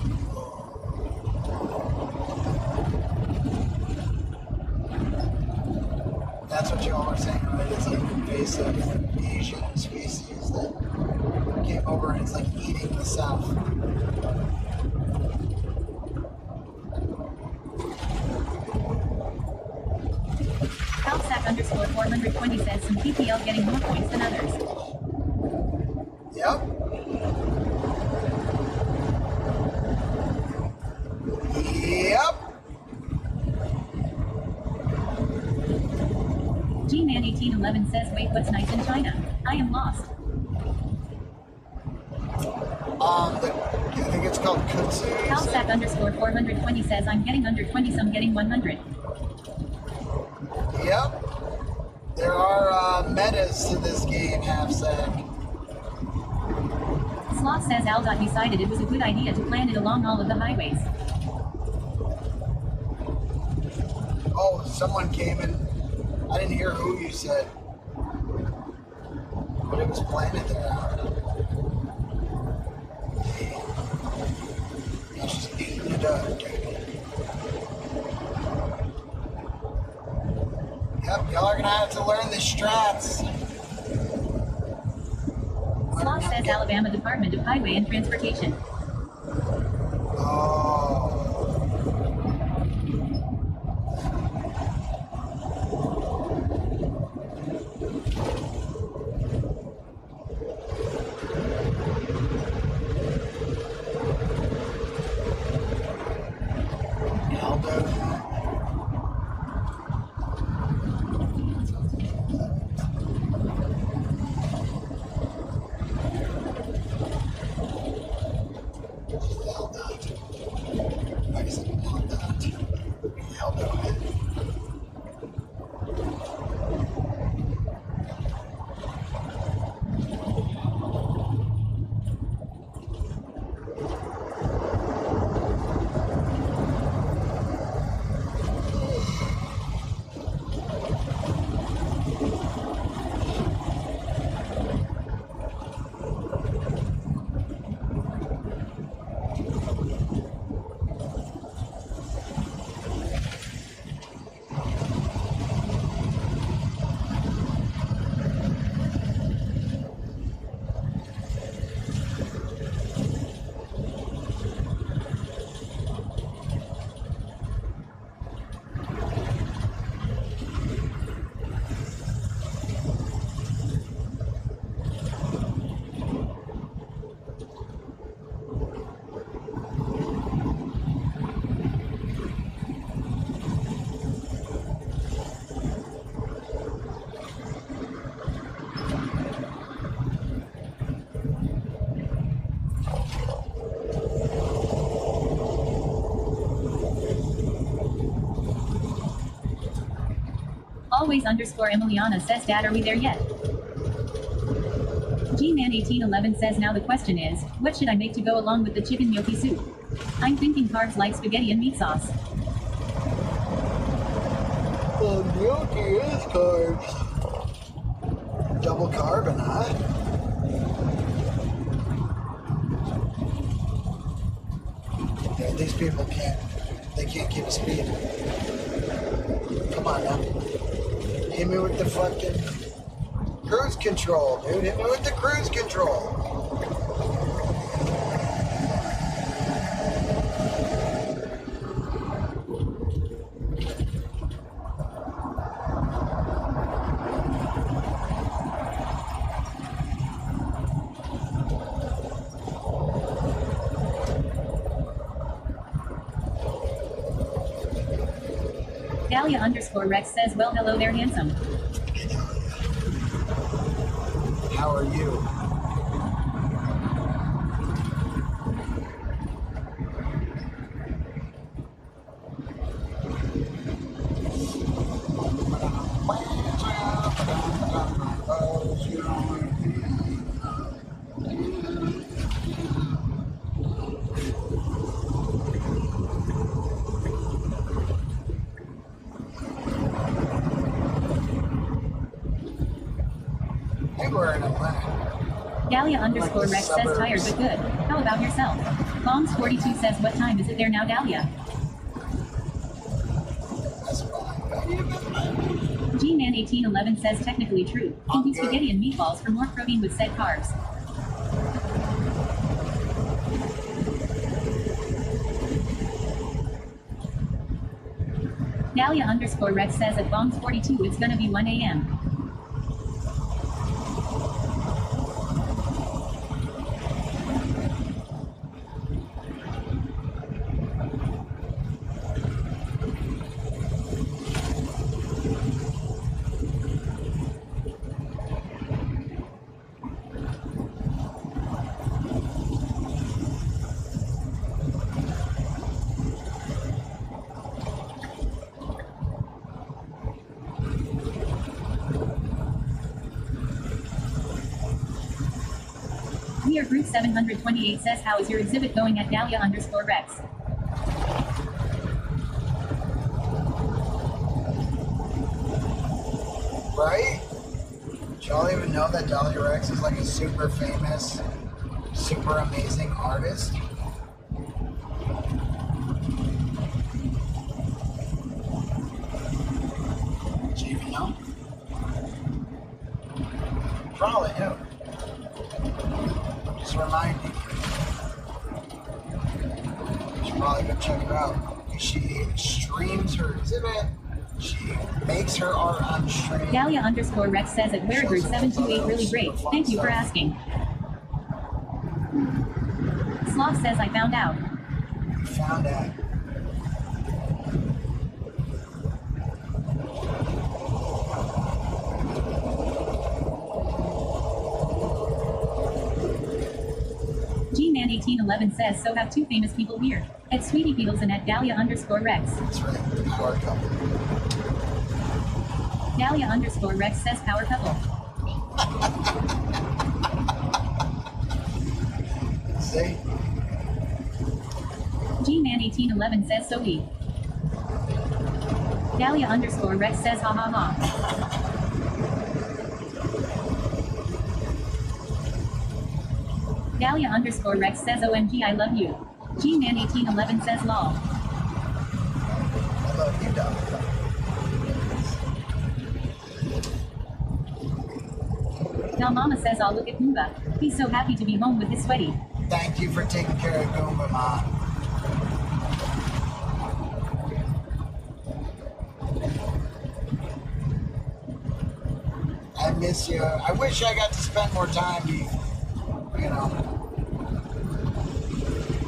That's what you all are saying, right? It's like invasive Asian species that came over and it's like eating the South. Halfsack underscore 420 says some PPL getting more points than others. Yep. Yep. G-Man1811 says wait, what's nice in China? I am lost. I think it's called kudzu. Halfsack underscore 420 says I'm getting under 20, some getting 100. Yep. There are metas to this game, Halfsack. Sloth says Aldot decided it was a good idea to plan it along all of the highways. Oh, someone came in. I didn't hear who you said. But it was planted there, Howard. Yeah, she's eating it up, dude. Yep, y'all are gonna have to learn the strats. Sloth says Alabama Department of Highway and Transportation. Oh. Always underscore Emiliana says, Dad, are we there yet? G-Man1811 says, now the question is, what should I make to go along with the chicken gnocchi soup? I'm thinking carbs like spaghetti and meat sauce. Milky is carbs. Double carbon, huh? Yeah, these people they can't keep speed. Come on now. Hit me with the fucking cruise control, dude. Hit me with the cruise control. Dahlia_Rex says, well, hello there, handsome. How are you? Dahlia_Rex says, tired but good. How about yourself? Bombs42 says, what time is it there now, Dahlia? G-Man1811 says, technically true. Can do spaghetti and meatballs for more protein with said carbs. Dahlia_Rex says, at Bombs42 it's gonna be 1 a.m. Group 728 says, how is your exhibit going at Dahlia_Rex? Right? Did y'all even know that Dahlia Rex is like a super famous, super amazing artist? Did you even know? Probably knew. Just remind me. You should probably go check her out. She streams her exhibit. She makes her art on stream. Dahlia_Rex says at Where Group 728 really great. Thank you for asking. Sloth says I found out. You found out. G-Man1811 says, so have two famous people here. At Sweetie Beatles and at Dahlia_Rex. That's right, the power couple. Dahlia_Rex says power couple. See? G-Man1811 says so we. Dahlia_Rex says ha ha ha. Dahlia_Rex says OMG I love you. G-Man1811 says lol. I love you, Dahlia. Now Mama says I'll look at Goomba. He's so happy to be home with his sweaty. Thank you for taking care of Goomba, Mom. I miss you. I wish I got to spend more time, you know.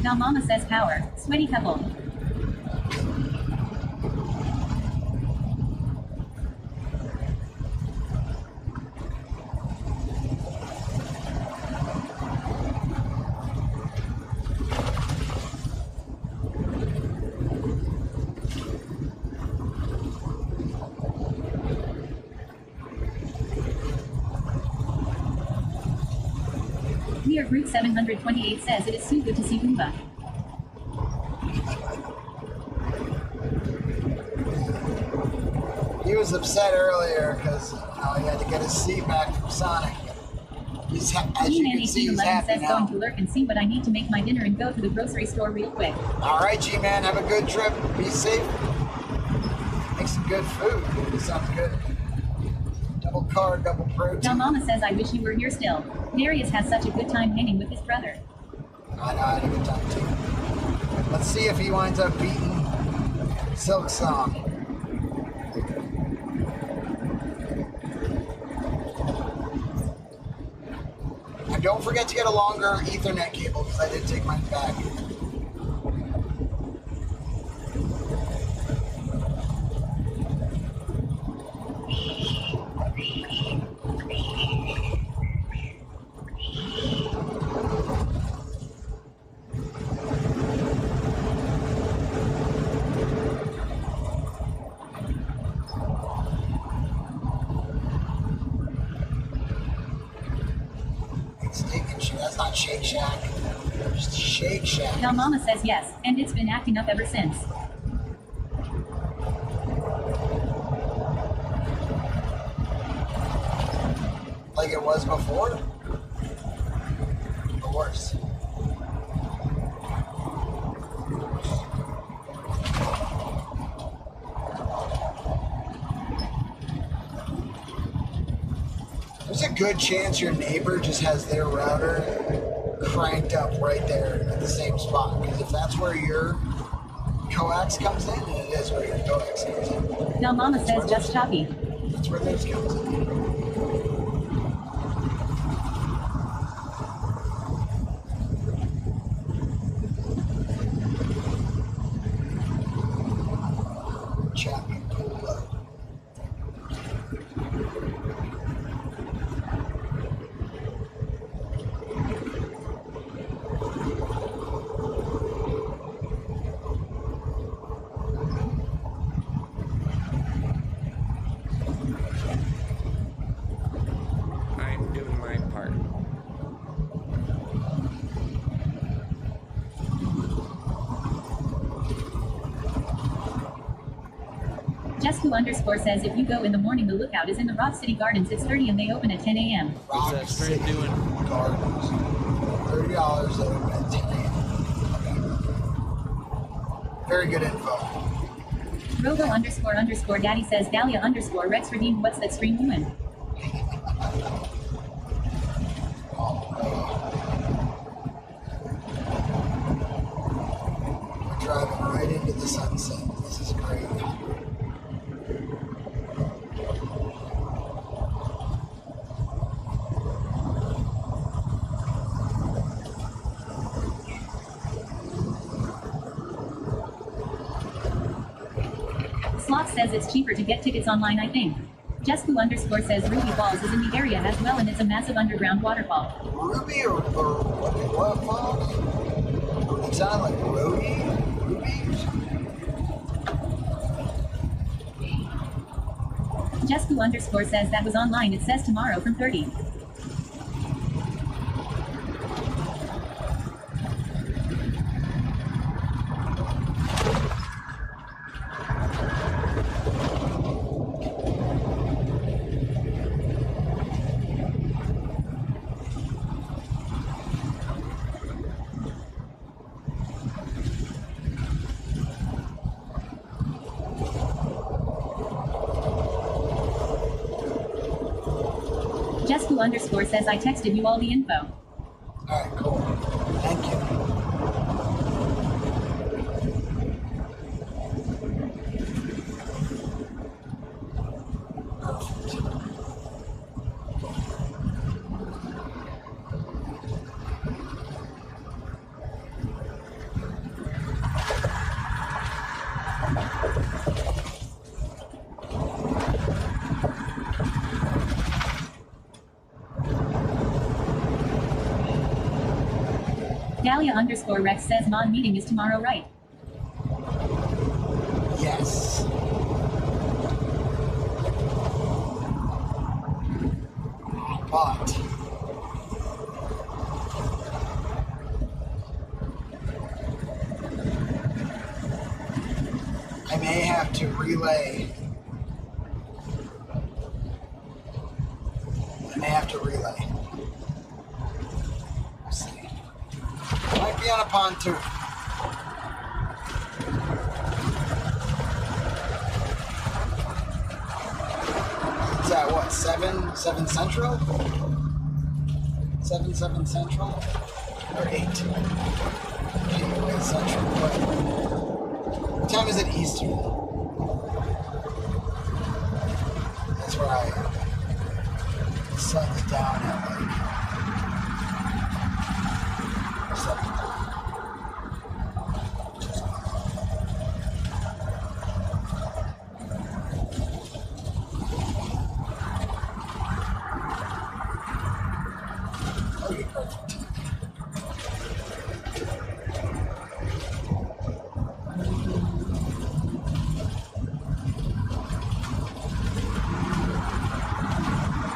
Now Mama says power. Sweaty couple. Group 728 says it is so good to see Goomba. He was upset earlier because he had to get his seat back from Sonic. As you can see, he's happy says now. going to lurk and see what I need to make my dinner and go to the grocery store real quick. All right, G-Man, have a good trip. Be safe. Make some good food. It sounds good. Double carb, double protein. Now Mama says I wish you were here still. Darius has such a good time hanging with his brother. I know, I had a good time too. Let's see if he winds up beating Silk Song. And don't forget to get a longer Ethernet cable because I did take mine back. That's not Shake Shack. Just Shake Shack. Now Mama says yes, and it's been acting up ever since. Like it was before? Or worse? There's a good chance your neighbor just has their router cranked up right there at the same spot. Because if that's where your coax comes in, then it is where your coax comes in. Now Mama says just choppy. That's where theirs comes in. Choppy cool. I'm doing my part. Jesku_ says if you go in the morning, the lookout is in the Rock City Gardens. It's 30 and they open at 10 a.m. What's that stream doing? Gardens. $30 they open at 10 a.m. Very good info. Robo_ Daddy says Dahlia_ Rex redeemed. What's that stream doing? We're driving right into the sunset. This is great. Sloth says it's cheaper to get tickets online, I think. Jesku_ says Ruby Falls is in the area as well and it's a massive underground waterfall. Ruby or what falls? It sounded like Ruby? Jesku_ says that was online. It says tomorrow from 30. Jesku_ says I texted you all the info. Alright, cool. Thank you. Dahlia_Rex says Mon meeting is tomorrow, right? Yes. But I may have to relay upon two. It's at what, 7 Central? 7 Central? Or 8? Anyway, Central, but what time is it Eastern? That's where I am. The sun's down at like 7.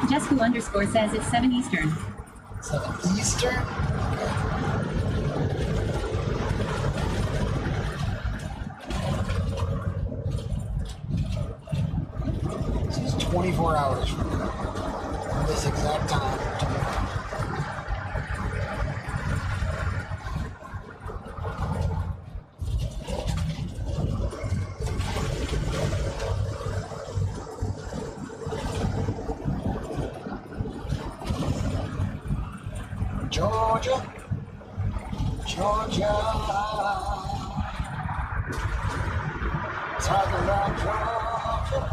Jesku underscore says it's 7 Eastern. 7 Eastern? This is 24 hours from now. This exact time. Georgia, Georgia, talking about Georgia.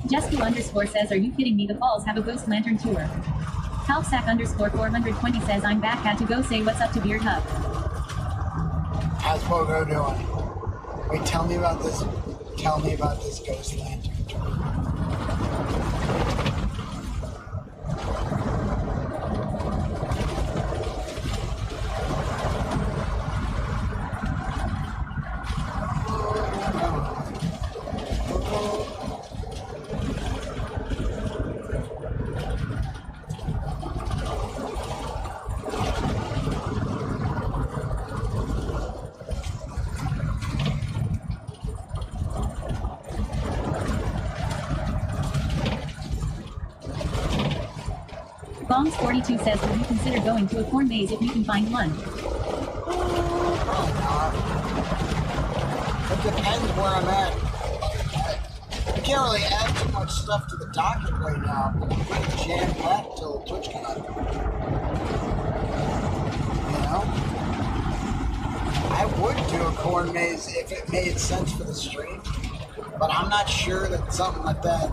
Jesku underscore says, are you kidding me? The Falls have a ghost lantern tour. Halfsack underscore 420 says, I'm back, had to go say what's up to Beard Hub. How's Pogo doing? Wait, tell me about this ghost lantern. Bongs42 says, will you consider going to a corn maze if you can find one? It depends where I'm at. I can't really add too much stuff to the docket right now. I'm pretty jam-packed till TwitchCon. You know? I would do a corn maze if it made sense for the stream, but I'm not sure that something like that.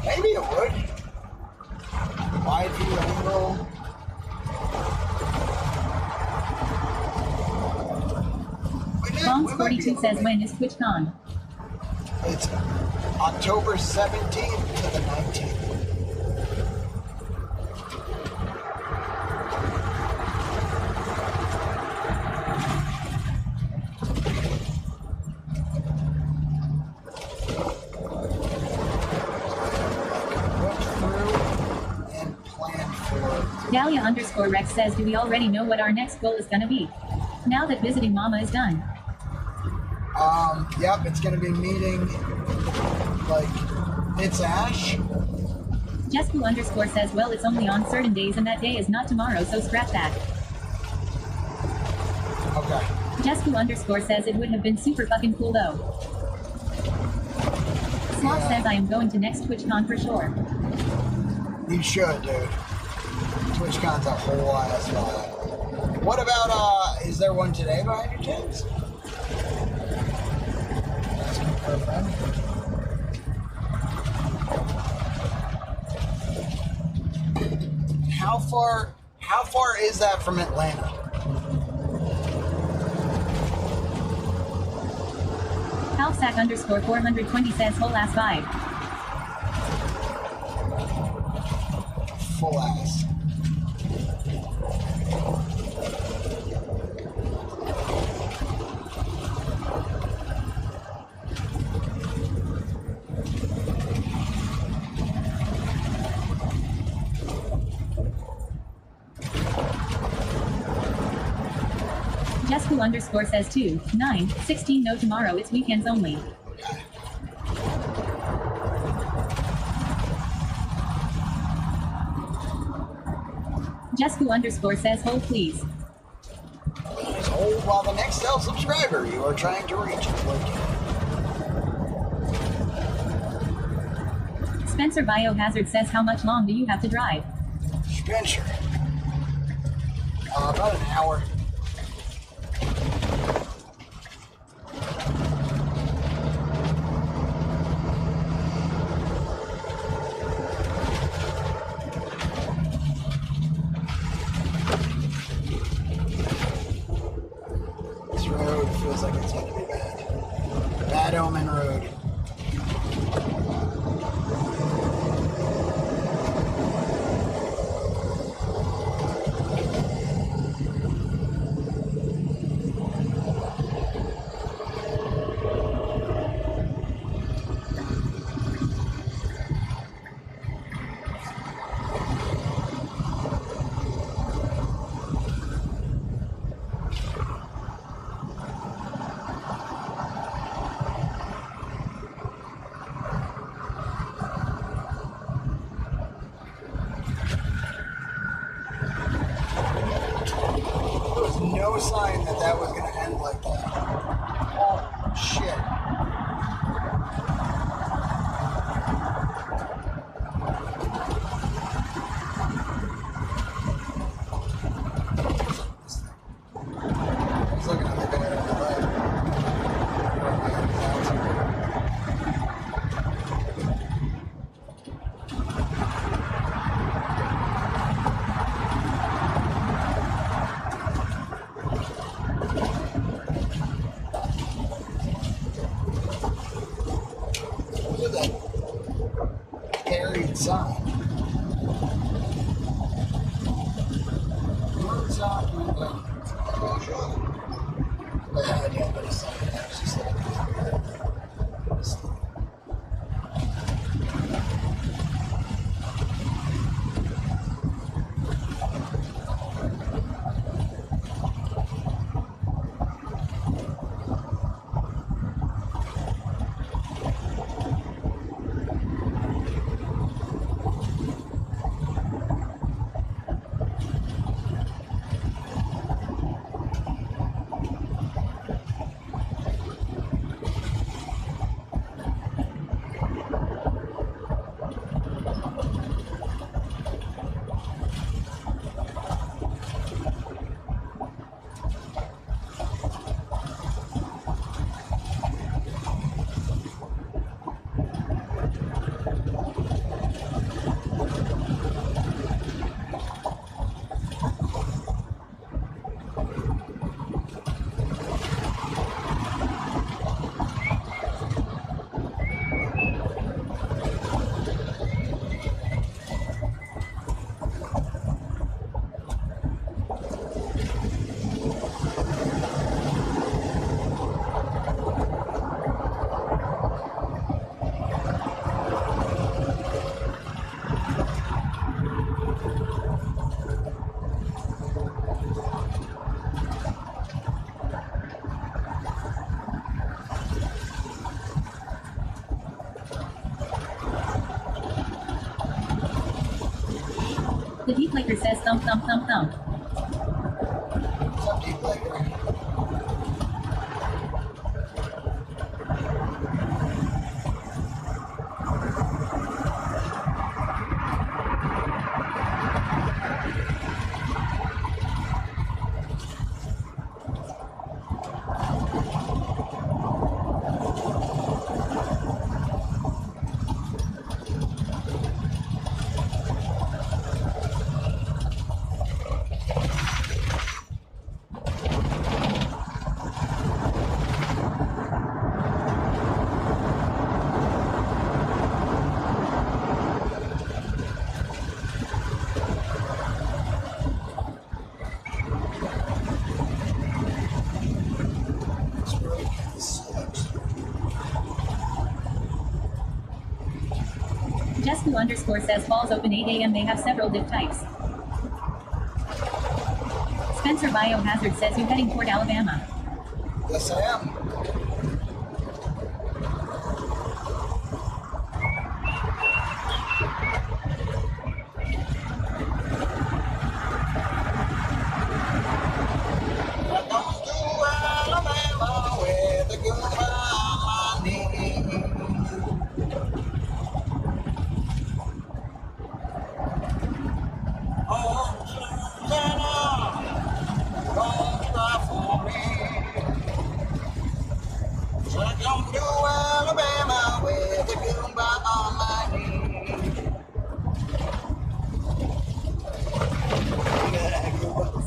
Maybe it would. Wide view angle. Bongs42 says, when is TwitchCon? It's October 17th to the 19th. Dahlia underscore Rex says, do we already know what our next goal is gonna be? Now that visiting Mama is done. Yep, it's gonna be meeting, like, it's Ash. Jesku underscore says, well, it's only on certain days and that day is not tomorrow, so scratch that. Okay. Jesku underscore says, it would have been super fucking cool though. Sloth says, I am going to next TwitchCon for sure. You should, dude. TwitchCon's a whole ass vibe. What about, is there one today by any chance? Asking for a friend. How far is that from Atlanta? Halfsack underscore 420 says, whole ass vibe. Full ass. Jesku underscore says 2, 9, 16 no tomorrow, it's weekends only. Jesku underscore says hold please. Please hold while the next self-subscriber you are trying to reach is located. Spencer Biohazard says how much long do you have to drive? Spencer. About an hour. This road feels like it's going to be bad. Bad Omen Road. No sign that that was going to end like that. Oh, shit. I was looking at the guy on the left. Look at that buried sign. Words out window. But I didn't put a sign. I was just like, The Deep Laker says thump thump thump thump. what's up, Deep Laker? Jesku underscore says falls open 8 a.m. They have several div types. Spencer Biohazard says you heading toward Alabama. Yes, I am.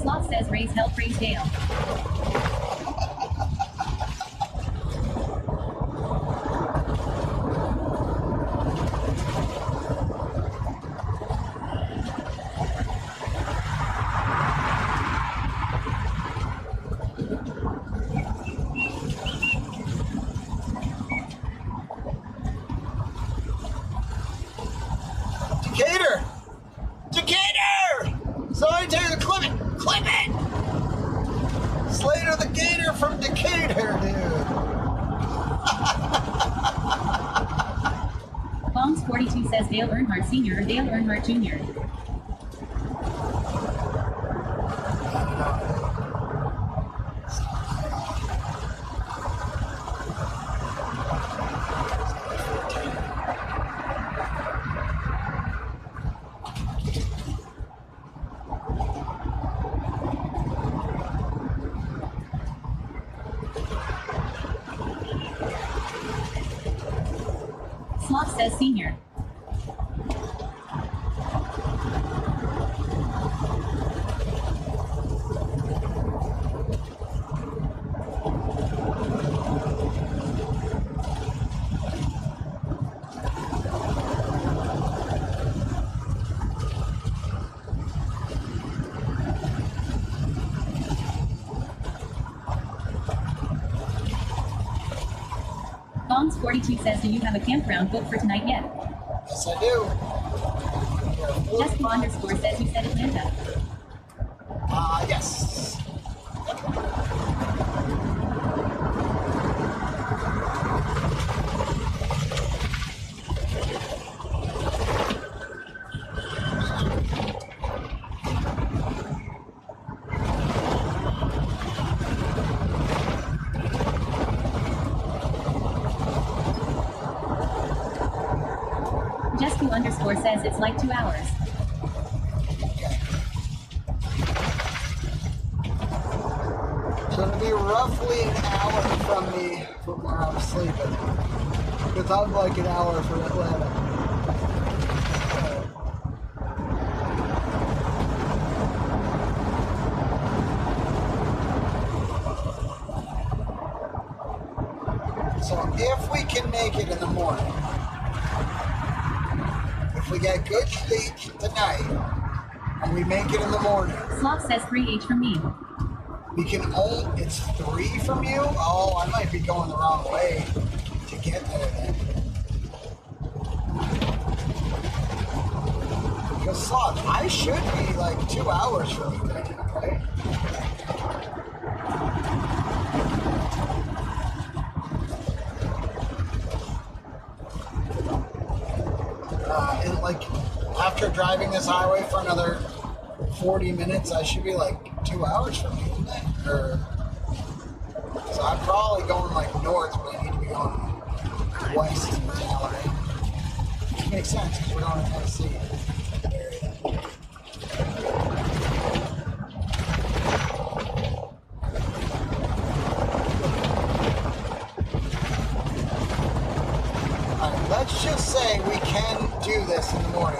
Sloth says raise hell, praise Dale. Decatur! Decatur! Sorry, Taylor, clip it! Clip it! Slater the Gator from Decatur, dude. Bombs 42 says Dale Earnhardt Sr. or Dale Earnhardt Jr. Sloth says Senior. Bombs 42 says, do you have a campground booked for tonight yet? Yes, I do. Jessica underscore says you said Atlanta. Yes. Jessica underscore says it's like 2 hours. So it'll be roughly an hour from me from where I'm sleeping. Because I'm like an hour from Atlanta. So if we can make it in the morning, if we get good sleep tonight, and we make it in the morning. Sloth says 3H from me. We can only, it's 3 from you? Oh, I might be going the wrong way to get there then. Because Sloth, I should be like 2 hours from you right now, right? And like, after driving this highway for another 40 minutes, I should be like 2 hours from you, isn't it? So I'm probably going like north, but I need to be going west now, right? Which makes sense because we're going to Tennessee. Alright, let's just say we can do this in the morning.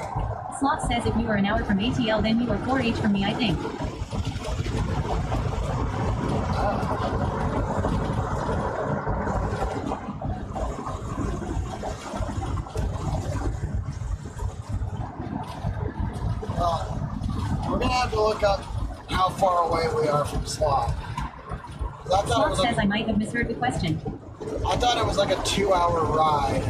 Sloth says if you are an hour from ATL, then you are 4H from me, I think. Well, we're gonna have to look up how far away we are from Sloth. Sloth says I might have misheard the question. I thought it was like a 2-hour ride.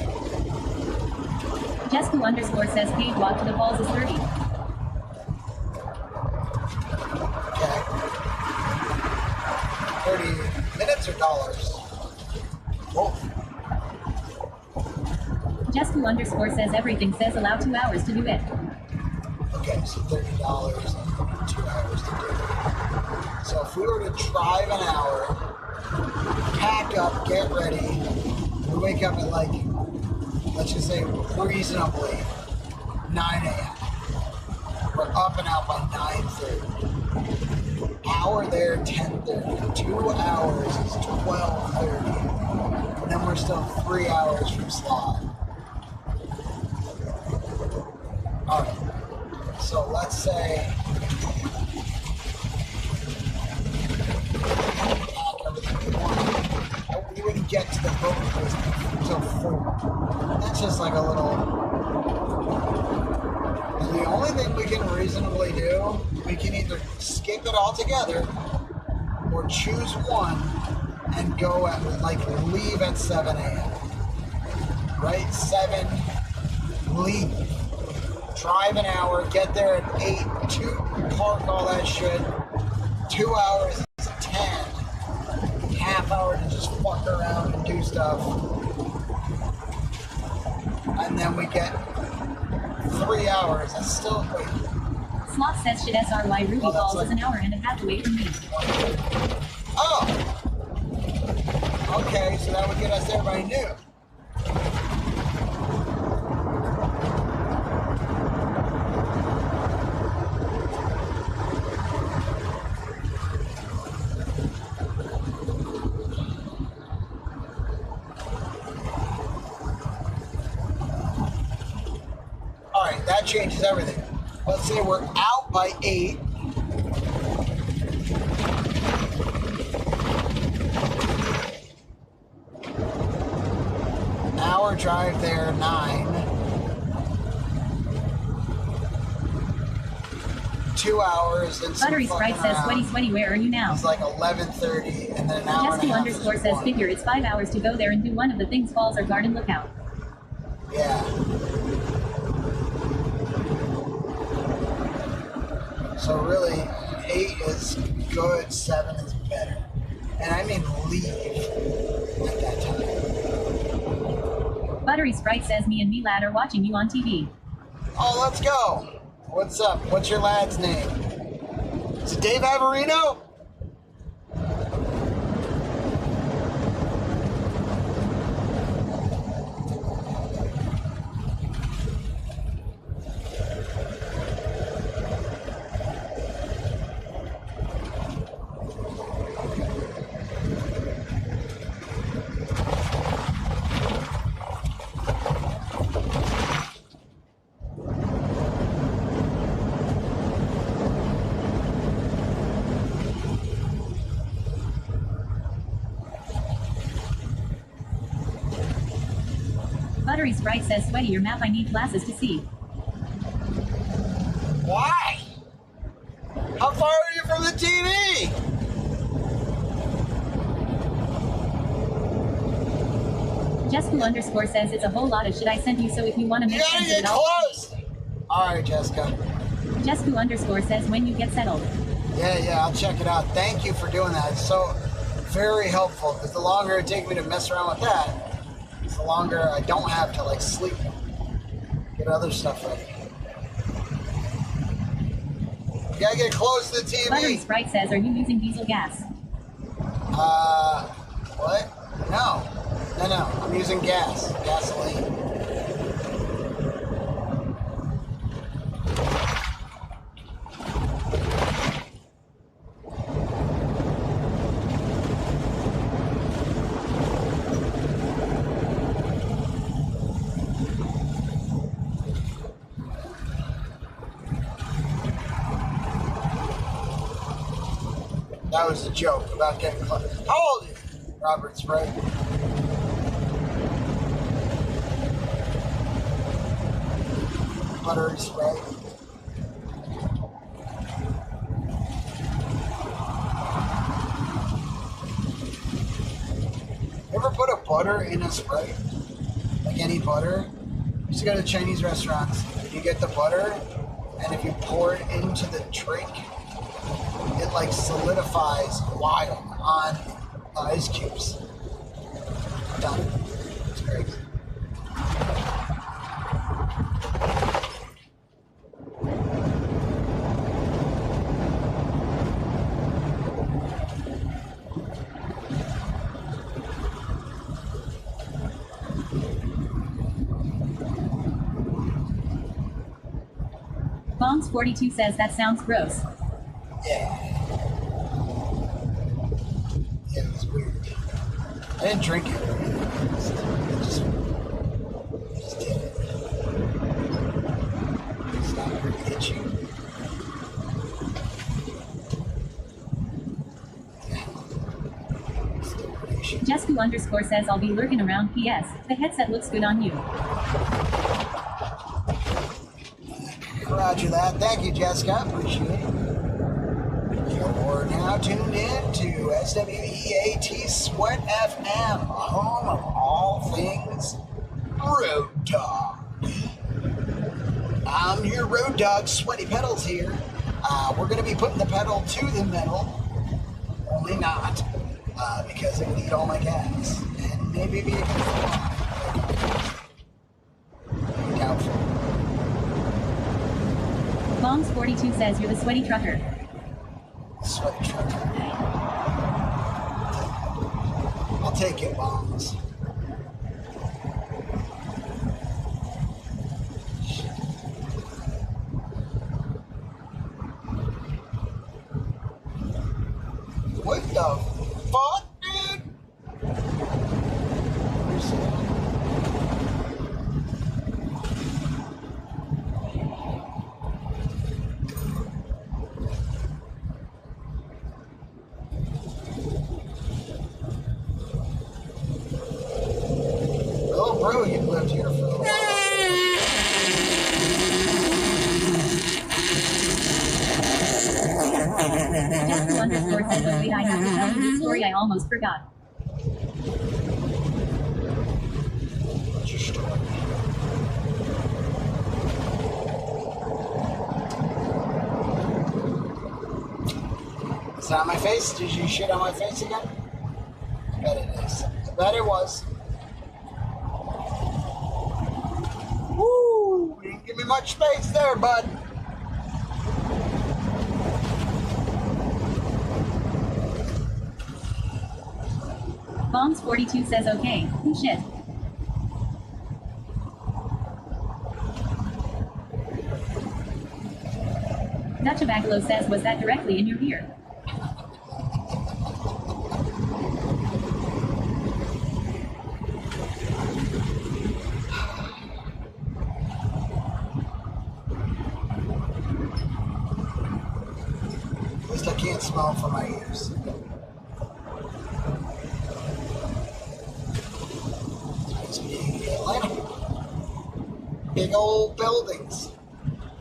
Jessica underscore says paid walk to the falls is 30. Okay. or dollars? Whoa. Just2_ says everything says allow 2 hours to do it. Okay, so $30 and 2 hours to do it. So if we were to drive an hour, pack up, get ready, we wake up at like, let's just say reasonably 9 a.m. We're up and out by 9:30. Hour there, 10:30. 2 hours is 12:30. And then we're still 3 hours from slot. Alright. So let's say we wouldn't get to the boat until 4. That's just like a little. And the only thing we can reasonably do, we can either skip it altogether or choose one and go at like leave at 7 a.m. Right? 7, leave. Drive an hour, get there at 8, park all that shit. 2 hours is 10. Half hour to just fuck around and do stuff. And then we get 3 hours. That's still, wait. Sloth says shit SRY Ruby Balls like, is an hour and a half away from me. Oh! Okay, so that would get us there by noon. Alright, that changes everything. Let's say we're out by 8. Hour drive there, 9. 2 hours and some Buttery Sprite says sweaty, where are you now? It's like 11:30 and then an hour and a half. Just2_ says figure it's 5 hours to go there and do one of the things falls or garden lookout. Yeah. So really, 8 is good, 7 is better. And I mean leave at that time. Buttery Sprite says me and me lad are watching you on TV. Oh, let's go. What's up? What's your lad's name? Is it Dave Averino? Buttery Sprite says sweaty your map I need glasses to see. Why? How far are you from the TV? Just2_ says it's a whole lot of shit I sent you so if you want to make sense of it all. Close! Alright, Jessica. Just2_ says when you get settled. Yeah, I'll check it out. Thank you for doing that. It's so very helpful because the longer it takes me to mess around with that, the longer I don't have to like sleep, get other stuff ready. You gotta get close to the TV. Buttery Sprite says, are you using diesel gas? What? No, I'm using gasoline. That was a joke about getting close. How old are you, Robert Spray? Buttery Spray. You ever put a butter in a spray? Like any butter? You used to go to Chinese restaurants. You get the butter, and if you pour it into the drink, it like solidifies wild on Ice cubes. Done. It's great. Bongs42 says that sounds gross. Yeah. Yeah, it was weird. I didn't drink it. I just did it. It's not very itchy. Jesku_ says I'll be lurking around. PS. The headset looks good on you. Roger that. Thank you, Jessica. Appreciate it. You're now tuned in to SWEAT Sweat FM, home of all things Road Dog. I'm your Road Dog, Sweaty Pedals here. We're going to be putting the pedal to the metal, only not, because it would eat all my gas, and maybe be a good fly. Doubtful. Bongs42 says you're the sweaty trucker. Sweaty trucker. I'll take it, Bongs. What the fuck, dude? Oh, bro, you've lived here for a while. Jesku_ says, oh wait, I have to tell you this story I almost forgot. What's your story? Is that on my face? Did you shit on my face again? I bet it is. I bet it was. Woo! You didn't give me much space there, bud. Bongs42 says okay. Who shit? Dutchabagalo says was that directly in your ear? At least I can't smell from my ears. Big old buildings.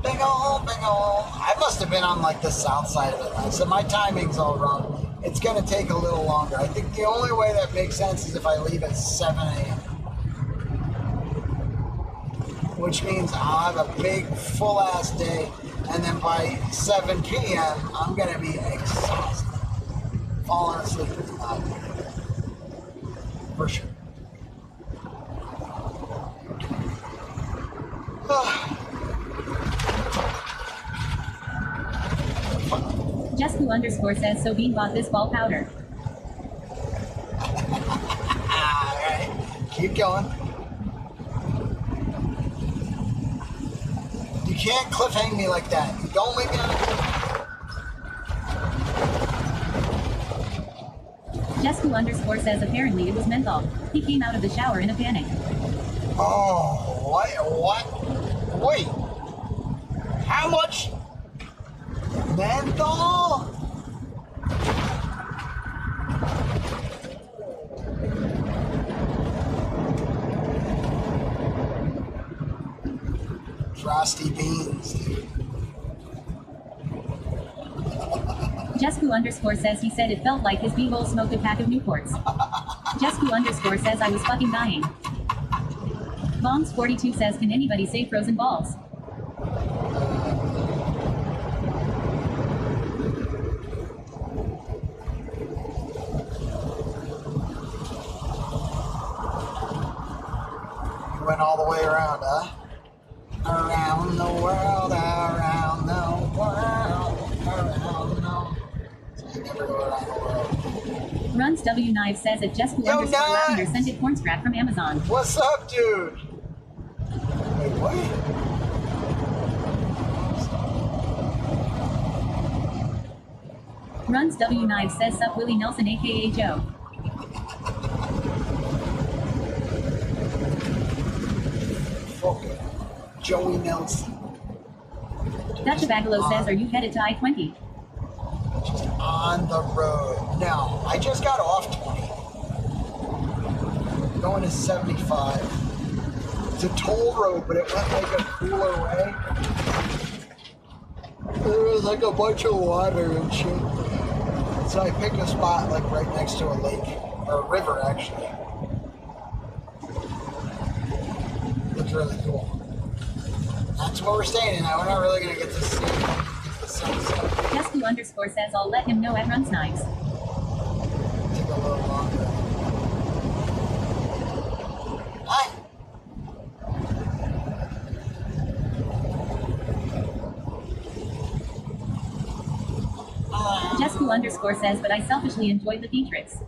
Big old. I must have been on like the south side of Atlanta, so my timing's all wrong. It's gonna take a little longer. I think the only way that makes sense is if I leave at 7 a.m. Which means I'll have a big full ass day, and then by 7 p.m. I'm gonna be exhausted. Falling asleep is not good. For sure. Jesku_ says so Bean bought this ball powder. Alright, keep going. You can't cliffhang me like that. Don't make me Jesku_ says apparently it was menthol. He came out of the shower in a panic. Oh, what? Wait. How much? Menthol? Frosty beans, dude. Jesku_ says he said it felt like his beehole smoked a pack of Newports. Jesku_ says I was fucking dying. Bongs42 says can anybody say frozen balls? went all the way around, huh? Around the world, around the world, around the... So you never go around the world. Runs W Knife says at Jesku Yo, underscore Lavender Knives! sent it corn scrap from Amazon. What's up, dude? Wait, what? Runs W Knife says sup Willie Nelson aka Joe. Fuck it. Joey Nelson. Dutcha Bagalo says, are you headed to I-20? Just on the road. No, I just got off 20. Going to 75. It's a toll road, but it went like a cooler way. There was like a bunch of water and shit. So I picked a spot like right next to a lake, or a river actually. Looks really cool. That's where we're staying now. We're not really gonna get to see the sunset. Jesku underscore says I'll let him know at Runs Knives. Take a little longer. Hi. Jesku underscore says, but I selfishly enjoyed the Theatrix.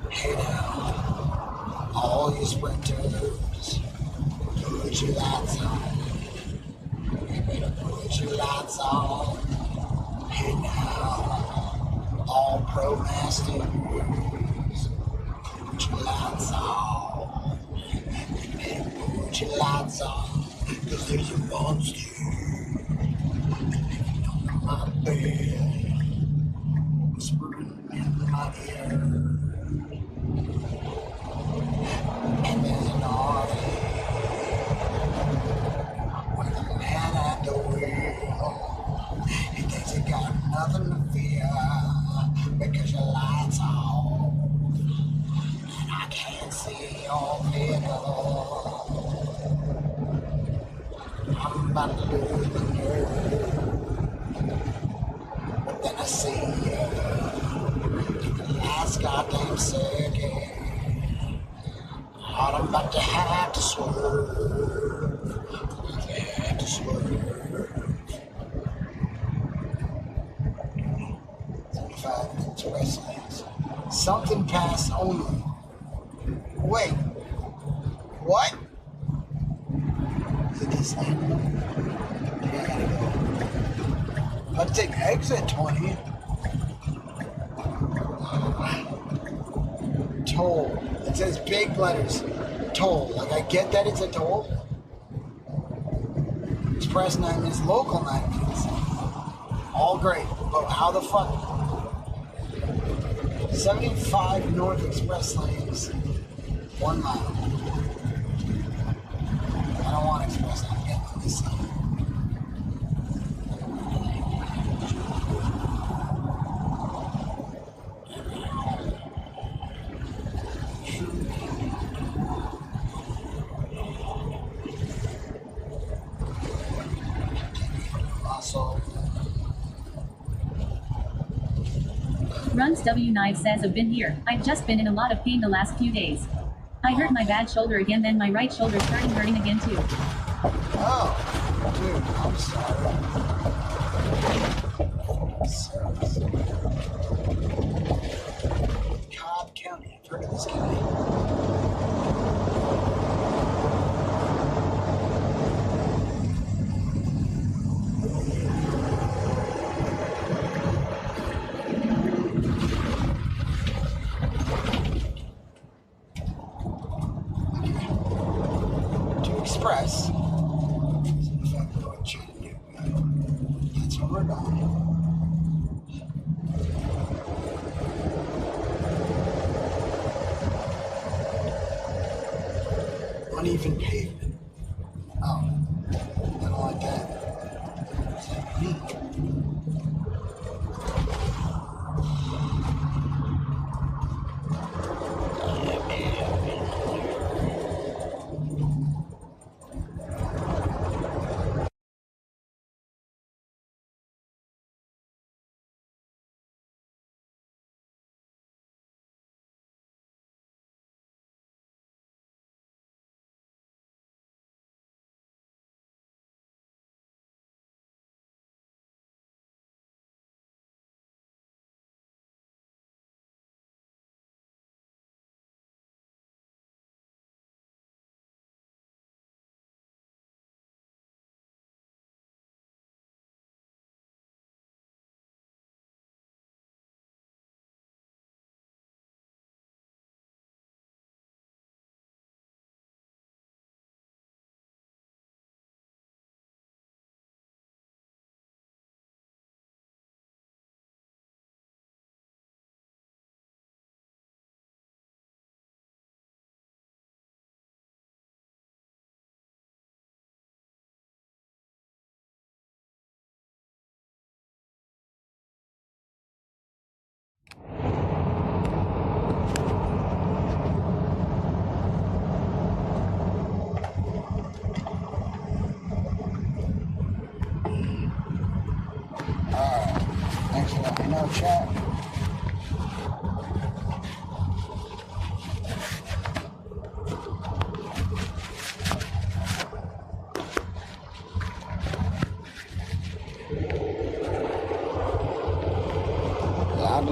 Hey now, all you sprinters, put your lights on. You better put your lights on. Hey now, all pro masters, put your lights on. You better put your lights on, 'cause there's a monster on my bed, whispering in my ear. And there's an army with a man at the wheel. He thinks he got nothing to fear because your lights off and I can't see your vehicle. I'm about to lose the nerve, but then I see you in the last goddamn second. I'm about to have to swerve. Have to swerve. 75 minutes west lanes. Something past only. Wait. What? Is it this lane? Yeah, I gotta go. I'll take exit 20. Toll. It says big letters. Toll. Like, I get that it's a toll. Express 9 minutes, local 9 minutes. All great. But how the fuck? 75 North Express lanes. 1 mile. I don't want Express 9. Get on this side. Runs W Knife says I've been here. I've just been in a lot of pain the last few days. I hurt my bad shoulder again, then my right shoulder started hurting again too. Oh, dude, I'm sorry. Cobb County. I've heard of this county. Express. That's what we're going. Uneven pavement. Oh, I don't like that. What's that mean?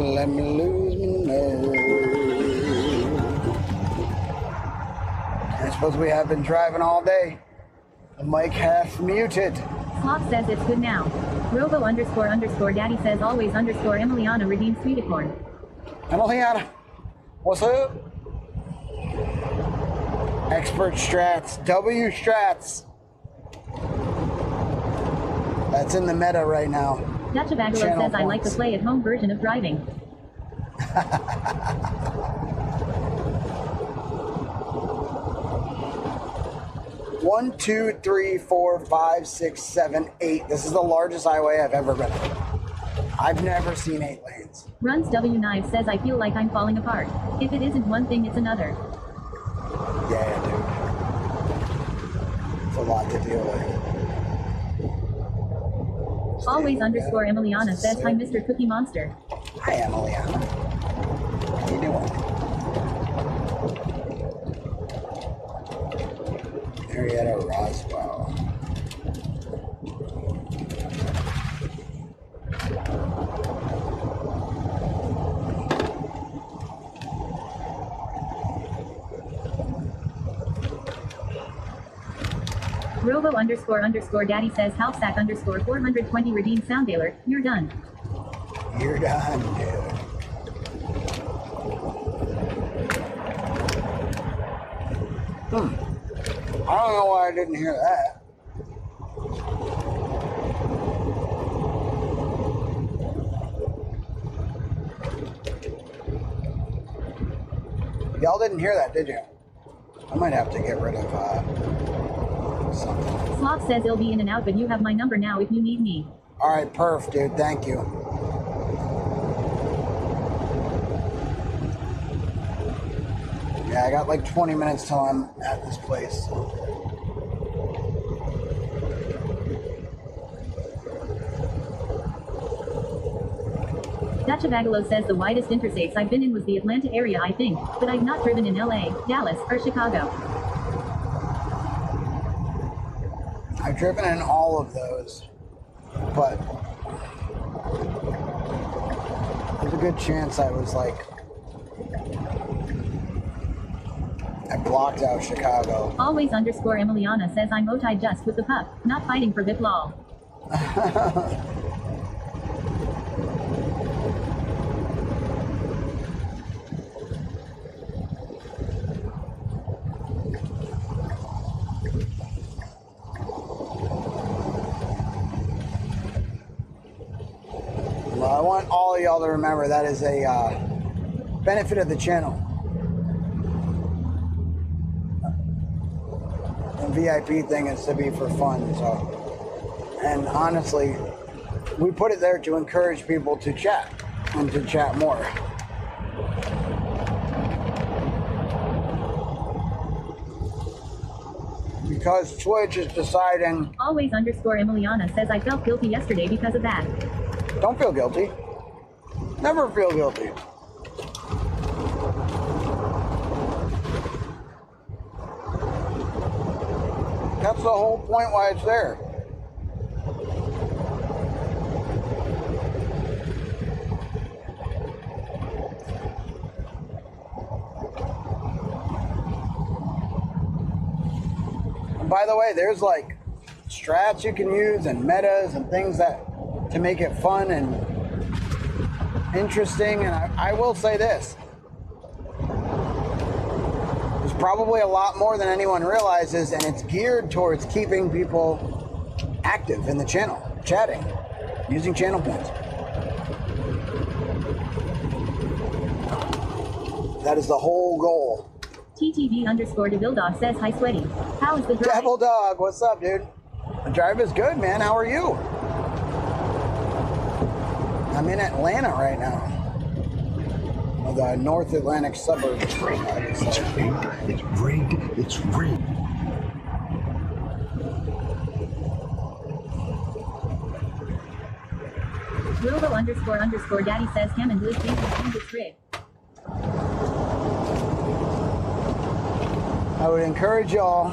Let me lose my nerve. I suppose we have been driving all day. The mic half muted. Sloth says it's good now. Robo __ daddy says always _ Emiliana redeemed sweeticorn. Emiliana, what's up? Expert strats, W strats. That's in the meta right now. Dacha Bagalo says I like the play-at-home version of driving. 1, 2, 3, 4, 5, 6, 7, 8. This is the largest highway I've ever been on. I've never seen 8 lanes. Runs W Knife says I feel like I'm falling apart. If it isn't one thing, it's another. Yeah, dude. It's a lot to deal with. Always _ Emiliana says hi Mr. Cookie Monster. Hi Emiliana. How you doing? Marietta Roswell. Robo _ daddy says Halfsack _ 420 redeemed Sounddaler. You're done. You're done, dude. I don't know why I didn't hear that. Y'all didn't hear that, did you? I might have to get rid of something. Sloth says he'll be in and out, but you have my number now if you need me. Alright, perf, dude. Thank you. Yeah, I got like 20 minutes till I'm at this place. Dacha Bagalo says the widest interstates I've been in was the Atlanta area, I think, but I've not driven in LA, Dallas, or Chicago. I've driven in all of those, but there's a good chance I was like, I blocked out Chicago. Always _ Emiliana says I'm Otai just with the pup, not fighting for Vip lol. Well, I want all of y'all to remember that is a benefit of the channel. The VIP thing is to be for fun, so. And honestly, we put it there to encourage people to chat and to chat more. Because Twitch is deciding. Always _ Emiliana says I felt guilty yesterday because of that. Don't feel guilty. Never feel guilty. That's the whole point why it's there. And by the way, there's like strats you can use and metas and things that to make it fun and interesting. And I will say this. There's probably a lot more than anyone realizes, and it's geared towards keeping people active in the channel, chatting, using channel points. That is the whole goal. TTV _ Devil Dog says hi Sweaty. How is the drive? Devil Dog, what's up, dude? The drive is good, man. How are you? I'm in Atlanta right now. The North Atlantic suburbs. It's rigged. It's rigged. It's rigged. It's rigged. Robo _ daddy says Hammond Liz thinks it's rigged. I would encourage y'all,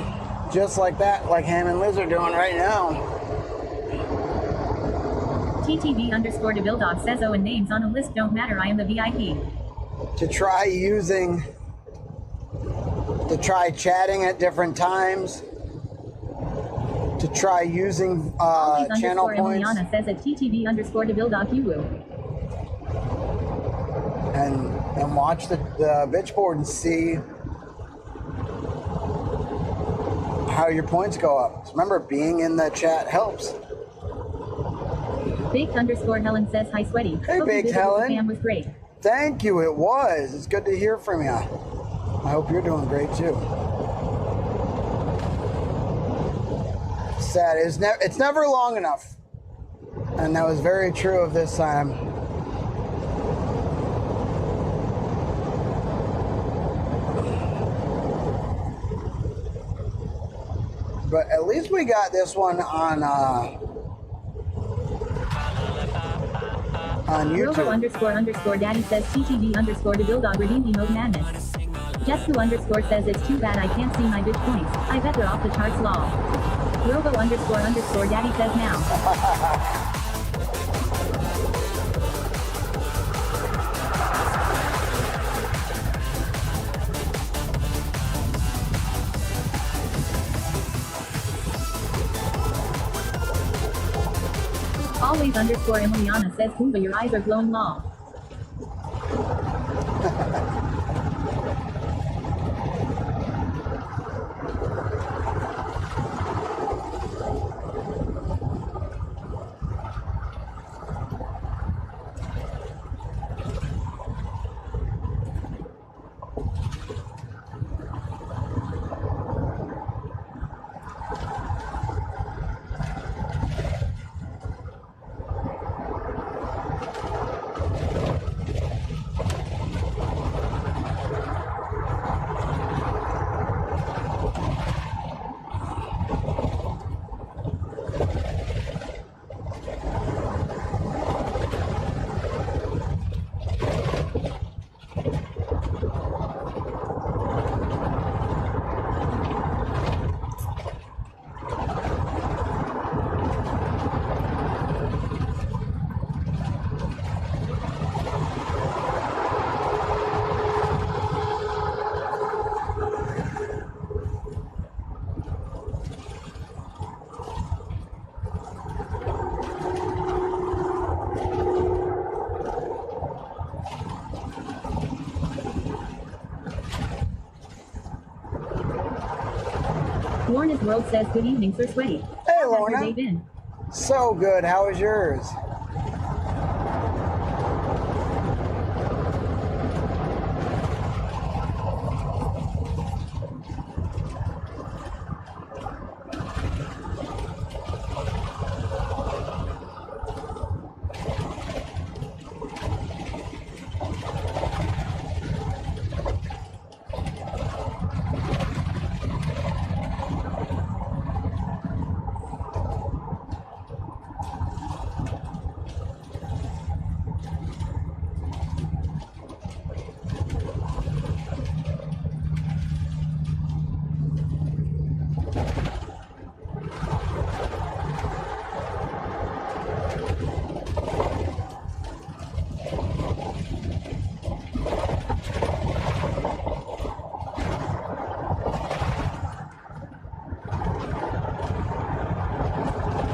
just like that, like Ham and Liz are doing right now, TTV_DeBildog says Owen names on a list don't matter. I am the VIP. To try chatting at different times. To try using channel points. Emiliana says at TTV_DeBildog you will. And watch the bitch board and see how your points go up. Remember, being in the chat helps. Baked_Helen says hi sweaty. Hey, Hope Baked you visited Helen. with Pam was great. Thank you, it was. It's good to hear from you. I hope you're doing great too. Sad. It's never long enough. And that was very true of this time. But at least we got this one on YouTube. Robo__Daddy says TTV_DeBildog redeem emote madness. Jesku_ says it's too bad I can't see my bitch points. I bet they're off the charts lol. Robo__Daddy says now. Always_Emiliana says Kumba your eyes are glowing lol. Lorna's World says good evening, Sir Sweaty. Hey, How's Lorna. your day been? So good. How was yours?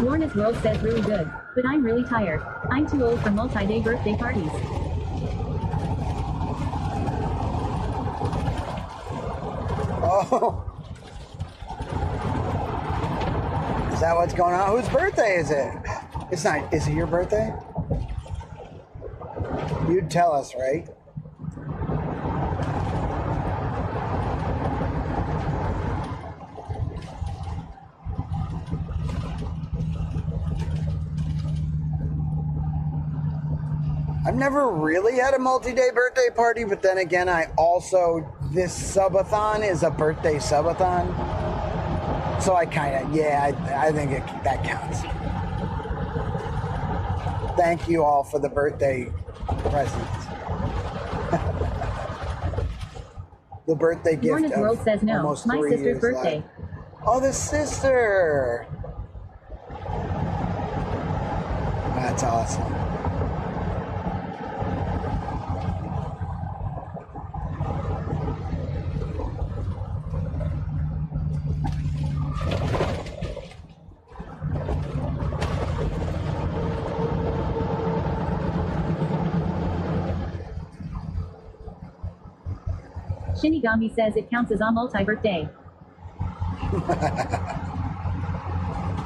Lorna's World says really good, but I'm really tired. I'm too old for multi-day birthday parties. Oh. Is that what's going on? Whose birthday is it? It's not. Is it your birthday? You'd tell us, right? I've never really had a multi-day birthday party, but then again, this Subathon is a birthday Subathon. So I kind of, I think that counts. Thank you all for the birthday presents. The birthday gift. Lorna's World says no, almost my 3 sister's years birthday. life. Oh, the sister. That's awesome. Shinigami says it counts as a multi-birthday.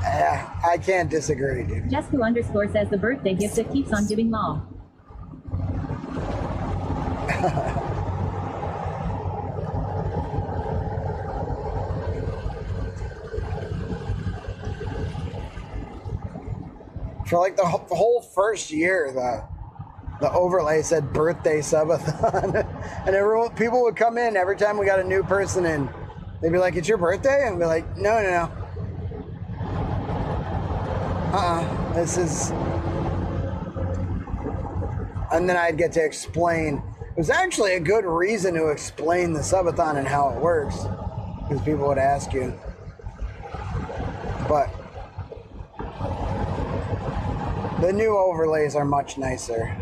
Yeah, I can't disagree, dude. Jesku_ says the birthday gift that keeps on giving law. For like the whole first year, the overlay said birthday subathon. And people would come in every time we got a new person in. They'd be like, "It's your birthday?" And I'd be like, no. This is... And then I'd get to explain. It was actually a good reason to explain the subathon and how it works, because people would ask you. But the new overlays are much nicer.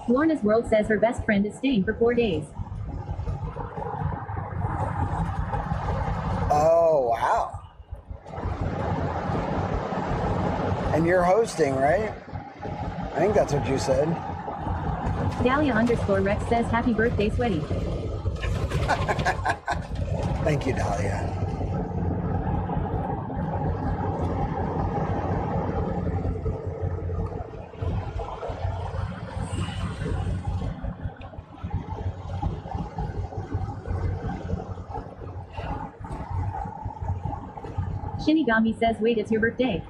Lorna's World says her best friend is staying for 4 days. Oh, wow. And you're hosting, right? I think that's what you said. Dahlia_Rex says happy birthday, Sweaty. Thank you, Dahlia. Shinigami says wait, it's your birthday.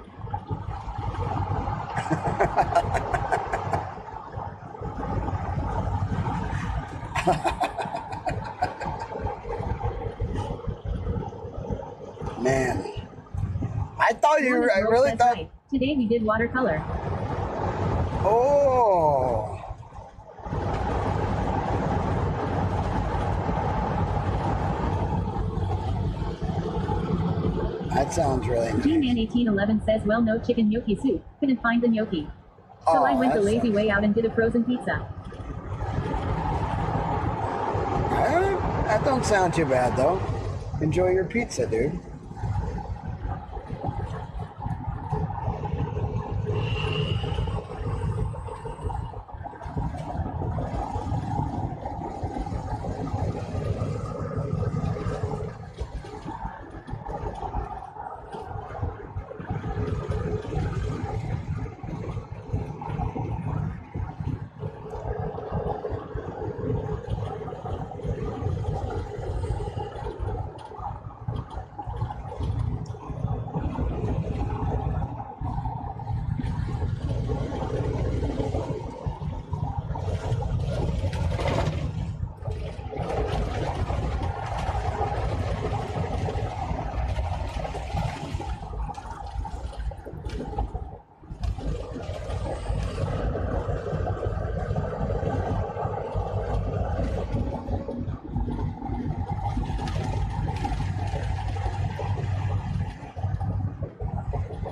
Man, I thought you were, I really thought. Right. Today we did watercolor. Oh. That sounds really nice. G-Man1811 says, well, no chicken gnocchi soup. Couldn't find the gnocchi. So I went the lazy way out and did a frozen pizza. That don't sound too bad, though. Enjoy your pizza, dude.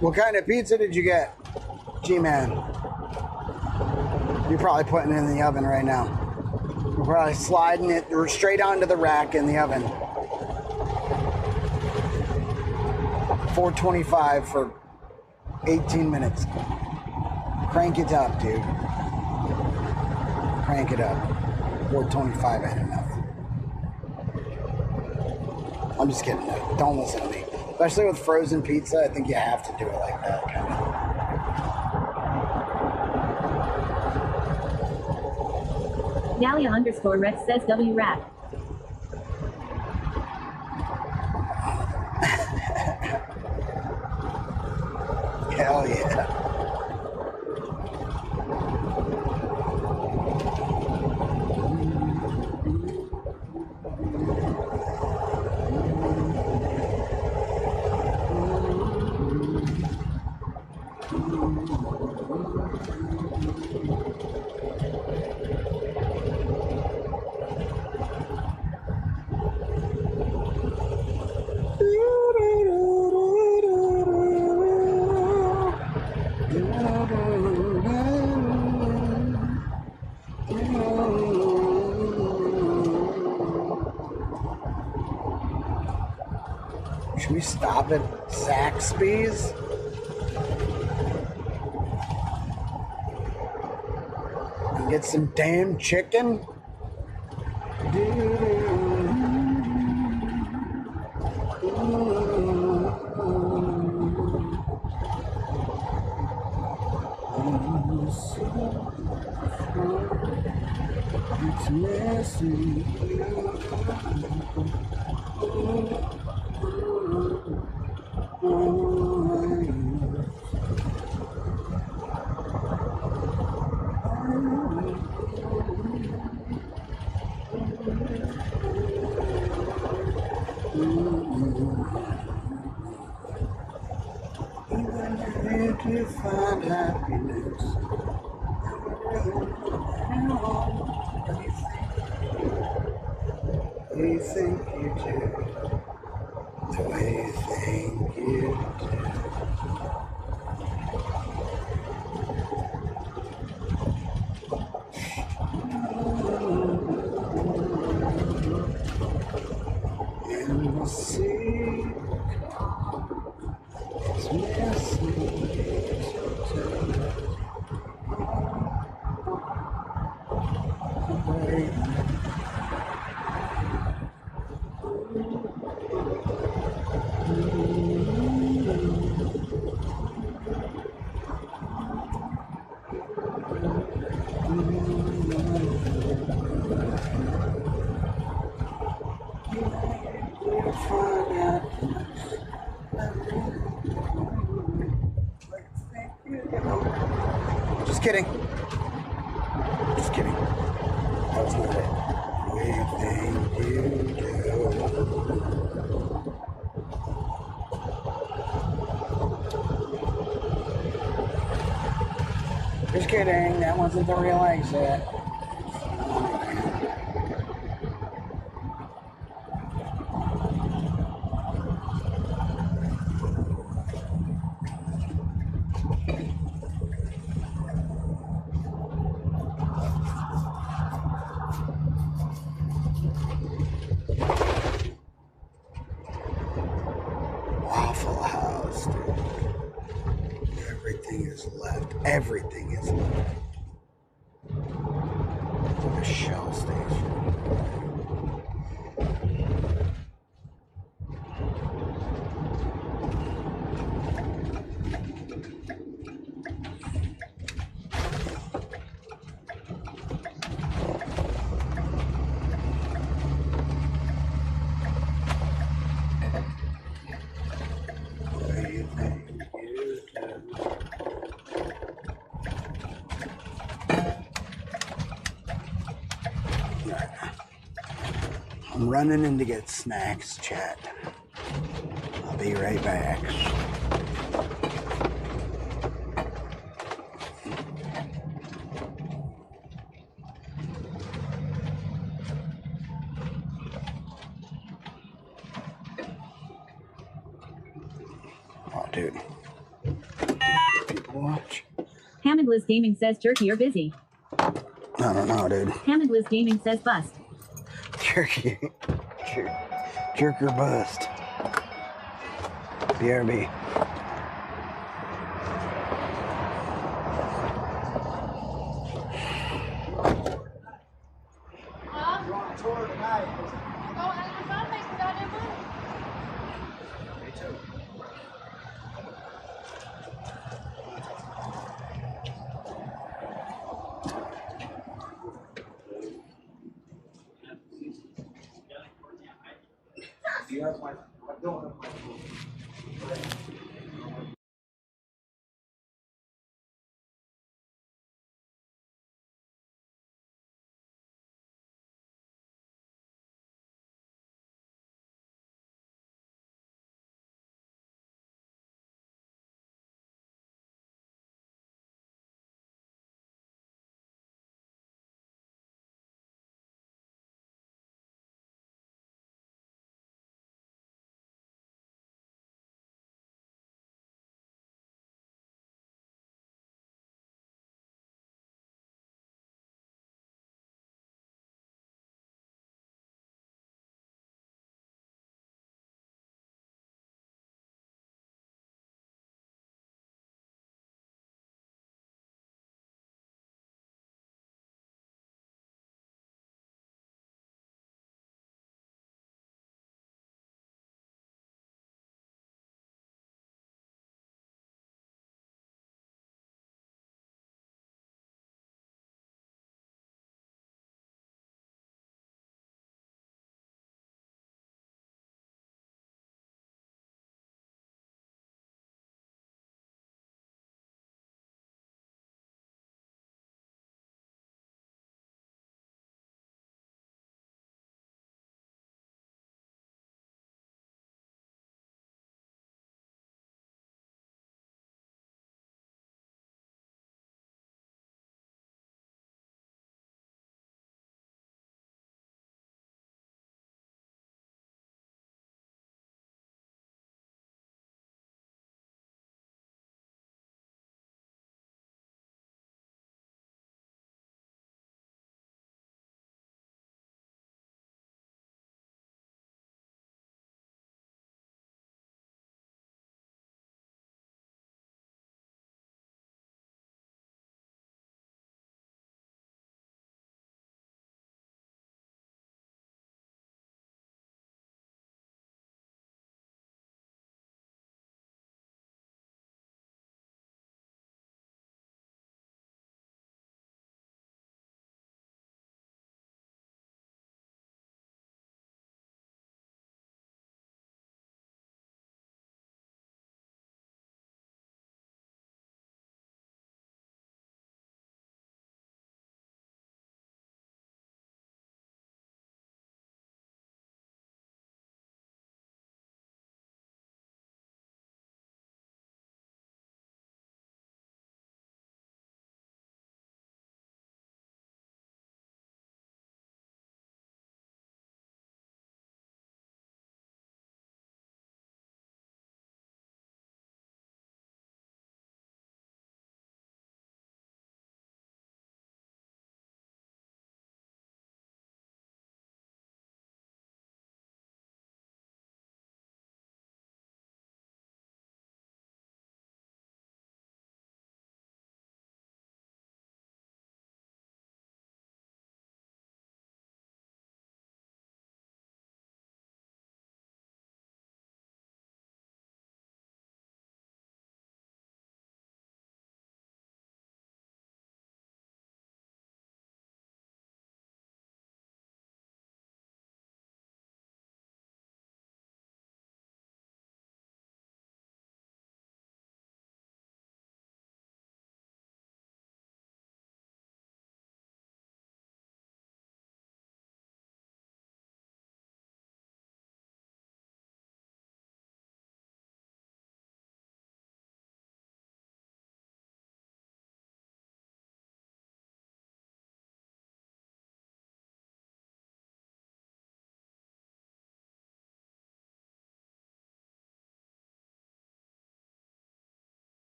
What kind of pizza did you get, G-Man? You're probably putting it in the oven right now. You're probably sliding it straight onto the rack in the oven. 425 for 18 minutes. Crank it up, dude. Crank it up. 425 ain't enough. I'm just kidding. Don't listen to me. Especially with frozen pizza, I think you have to do it like that, kind of. Dahlia_Rex says W-Rat. Hell yeah. Should we stop at Zaxby's? And get some damn chicken? It's messy. Even if you find happiness, do you think you do? Do you think you do? And the sea is messy. Just kidding. Just kidding. That was not it. We think you do. Just kidding. That wasn't the real exit. Waffle House, dude. Everything is left. Everything is left. It's like a shell station. What do you think you do? I'm running in to get snacks, chat. I'll be right back. Oh, dude. People watch. Hammond Liz Gaming says jerky, you're busy. I don't know, dude. Hammond Liz Gaming says bust. Jerky. Jerk or bust. BRB. Do you have my? I don't have my.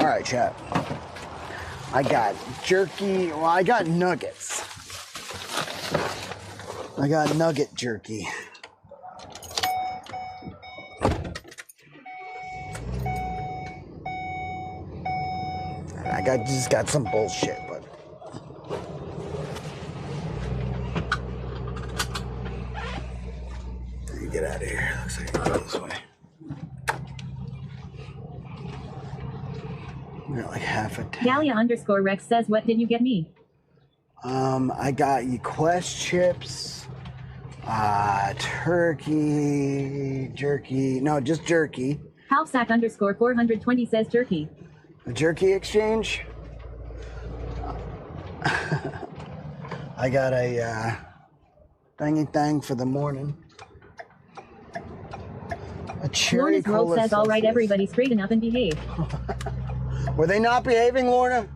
right, chat. I got jerky. Well, I got nuggets. I got nugget jerky. I just got some bullshit, but you get out of here. Looks like I go this way. We got like half a Galia_Rex says, what did you get me? I got you Quest chips, turkey, jerky. No, just jerky. Halfsack_420 says jerky. A jerky exchange. I got a thingy thing for the morning. A cherry Lorna's World cola says, all right, everybody straighten up and behave. Were they not behaving, Lorna?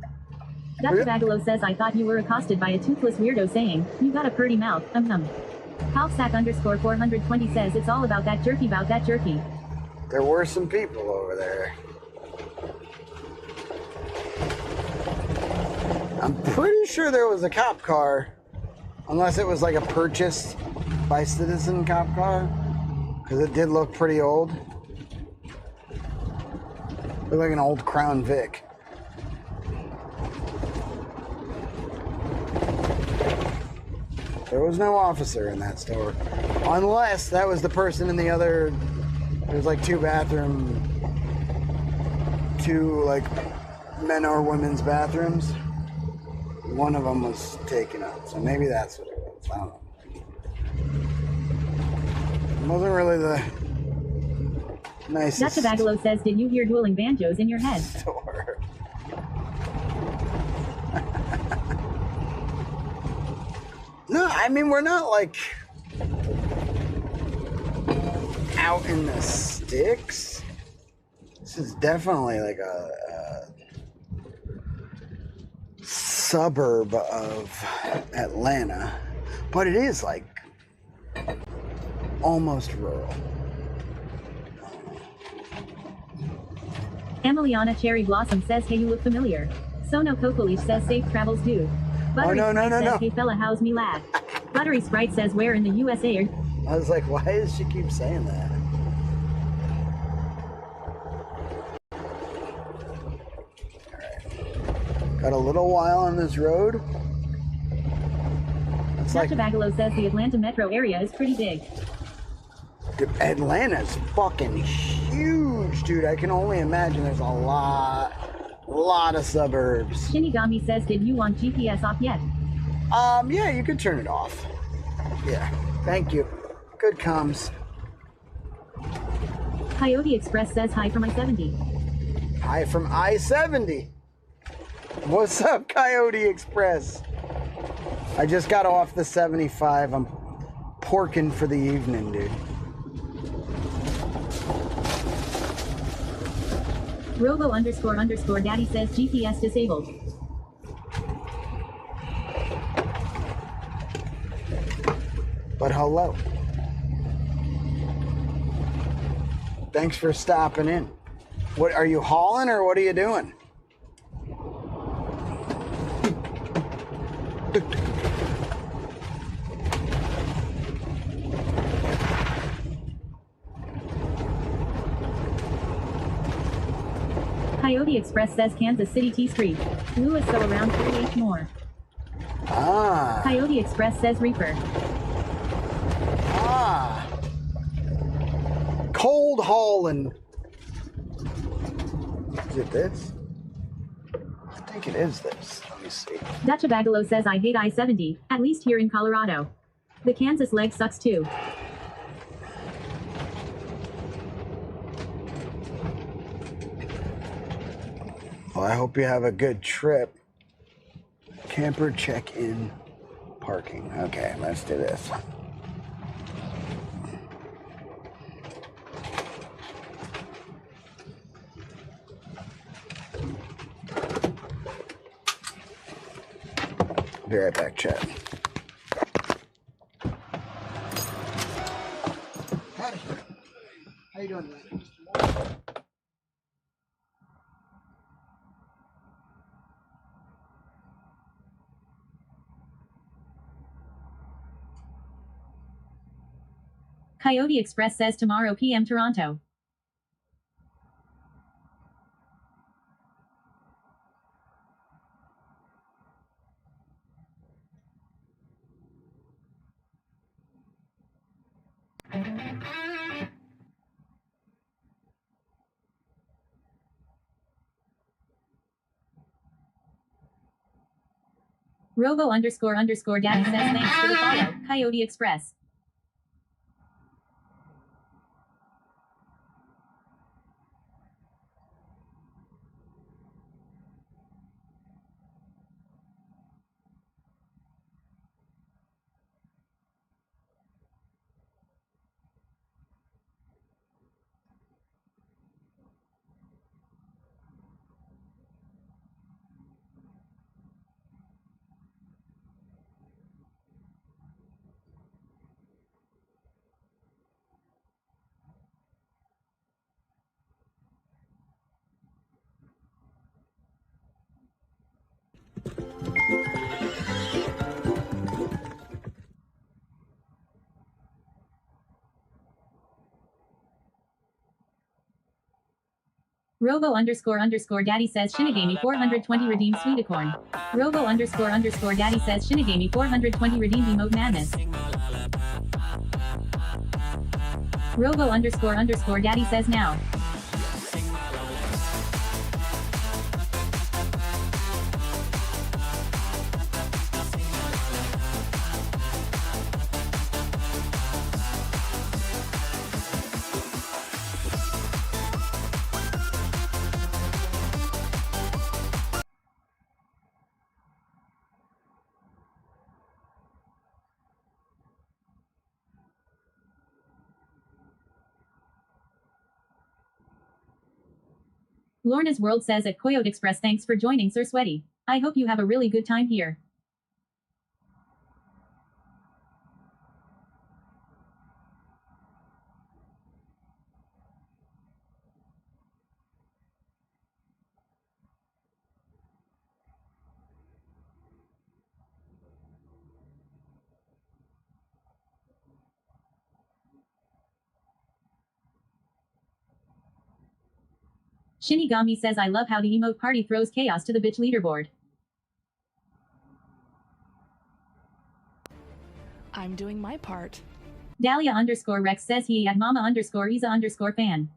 Dr. Bagalo says, I thought you were accosted by a toothless weirdo saying, you got a pretty mouth, Halfsack_420 says, it's all about that jerky, There were some people over there. I'm pretty sure there was a cop car, unless it was like a purchased by citizen cop car, because it did look pretty old. Looked like an old Crown Vic. There was no officer in that store, unless that was the person in the other. There's like two like men or women's bathrooms. One of them was taken up, so maybe that's what it was. I don't know. It wasn't really the nicest. Dr. Bagalo says, did you hear dueling banjos in your head? Store. No, I mean, we're not like out in the sticks. This is definitely like a suburb of Atlanta, but it is like almost rural. Emiliana Cherry Blossom says, hey, you look familiar. Sono Kokolish says, safe travels, dude. Buttery Sprite says, hey fella, how's me lad? Buttery Sprite says, where in the USA are... I was like, why does she keep saying that? Got a little while on this road. It's Dr. Bagalo says the Atlanta metro area is pretty big. Dude, Atlanta's fucking huge, dude. I can only imagine there's a lot of suburbs. Shinigami says, did you want GPS off yet? Yeah, you can turn it off. Yeah, thank you. Good comms. Coyote Express says, hi from I-70. Hi from I-70. What's up, Coyote Express? I just got off the 75. I'm porking for the evening, dude. Robo__Daddy says GPS disabled. But hello. Thanks for stopping in. What are you hauling or what are you doing? Coyote Express says Kansas City T Street. Lewis so around 3H more. Ah. Coyote Express says Reaper. Ah. Cold hauling. Is it this? I think it is this. Let me see. Dutch Bagalo says I hate I-70, at least here in Colorado. The Kansas leg sucks too. Well, I hope you have a good trip. Camper check-in parking. Okay, let's do this. Be right back, chat. Howdy. How you doing, man? Coyote Express says tomorrow PM Toronto. Robo __ Daddy says thanks for the follow, Coyote Express. Robo __ Daddy says Shinigami 420 redeem Sweeticorn. Robo __ Daddy says Shinigami 420 redeem emote madness. Robo __ Daddy says now. Lorna's World says at Coyote Express thanks for joining Sir Sweaty. I hope you have a really good time here. Shinigami says I love how the emote party throws chaos to the bitch leaderboard. I'm doing my part. Dahlia _ Rex says he at Mama _ Isa _ fan.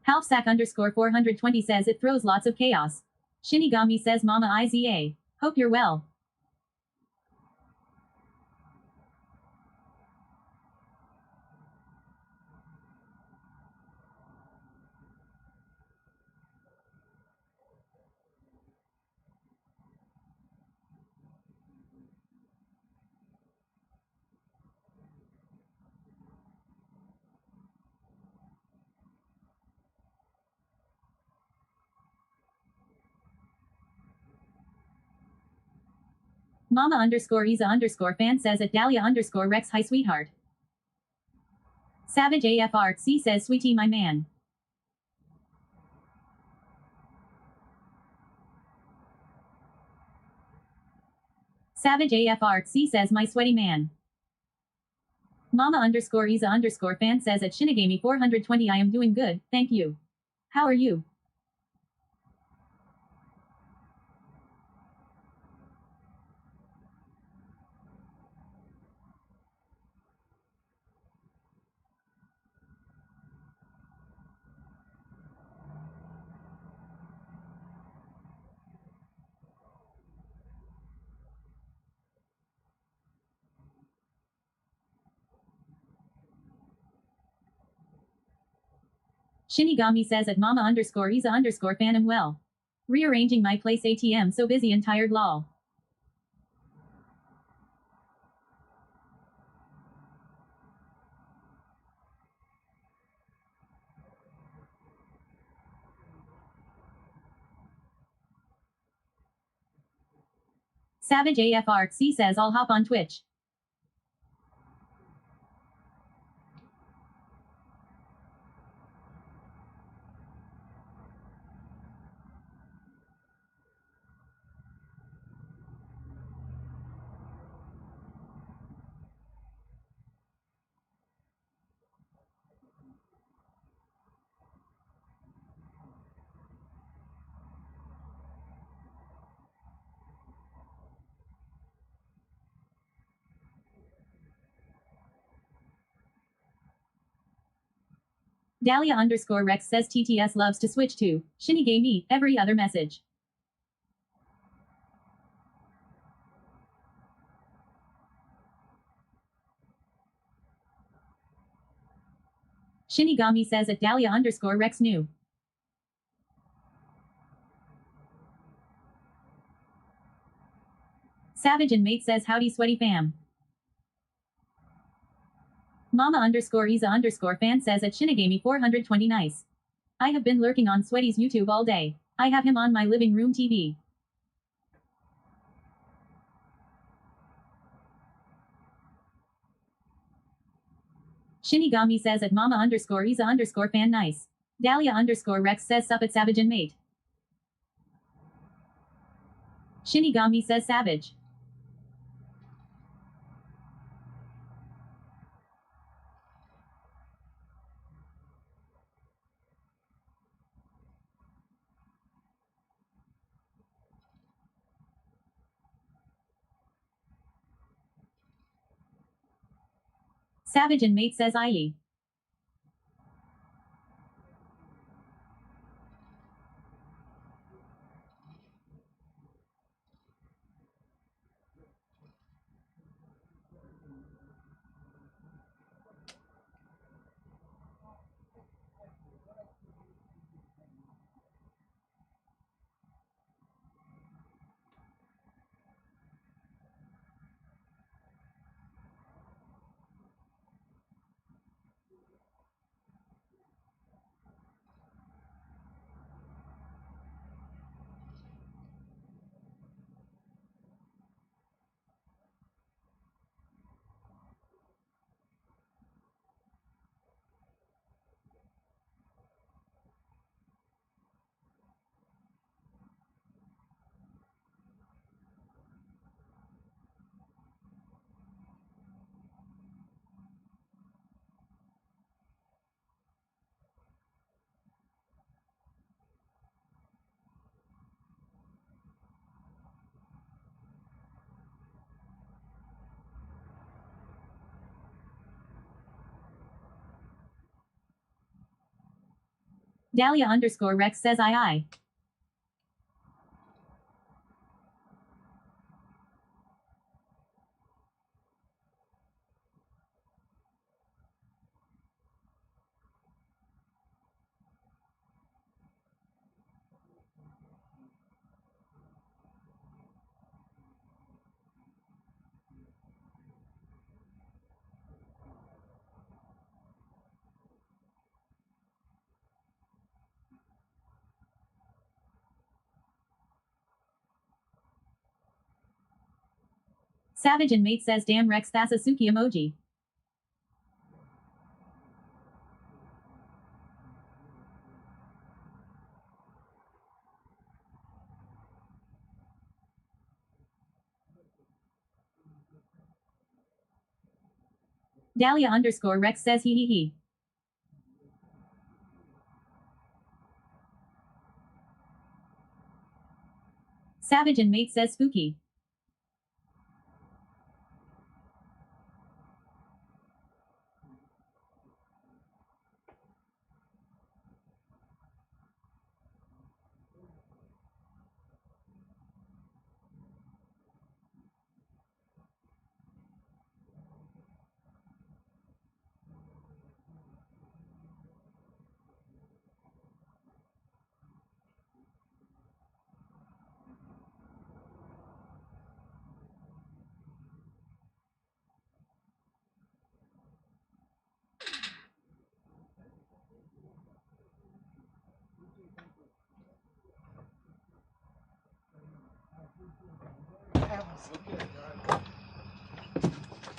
Halfsack _ 420 says it throws lots of chaos. Shinigami says Mama Iza. Hope you're well. Mama _ Isa _ fan says at Dahlia _ Rex hi sweetheart. Savage AFRC says sweetie my man. Savage AFRC says my sweaty man. Mama _ Isa _ fan says at Shinigami 420 I am doing good, thank you. How are you? Shinigami says at Mama _ Isa _ fan am well. Rearranging my place ATM so busy and tired lol. Savage AFRC says I'll hop on Twitch. Dahlia_Rex says TTS loves to switch to Shinigami me every other message. Shinigami says at Dahlia_Rex new. Savage and Mate says howdy sweaty fam. Mama_Isa_fan says at Shinigami 420 nice. I have been lurking on Sweaty's YouTube all day. I have him on my living room TV. Shinigami says at Mama_Isa_fan nice. Dahlia_Rex says sup at Savage and Mate. Shinigami says Savage. Savage and Mate says Iley. Dahlia_Rex says I. Savage and Mate says damn Rex that's a Suki emoji. Dahlia_Rex says he. Savage and Mate says spooky.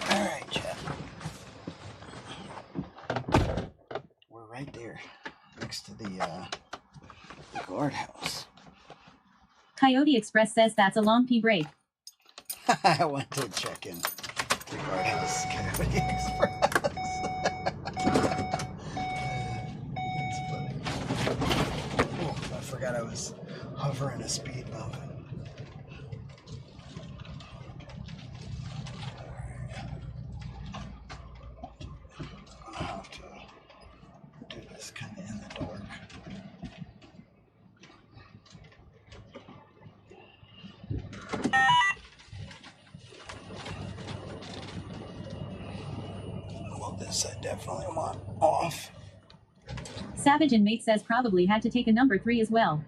Alright, Jeff. We're right there, next to the guardhouse. Coyote Express says that's a long pee break. I went to check in the guardhouse, Coyote Express. It's funny. Oh, I forgot I was hovering a speed bump. I'll have to do this kind This I definitely want off. Savage and Mate says probably had to take a number 3 as well.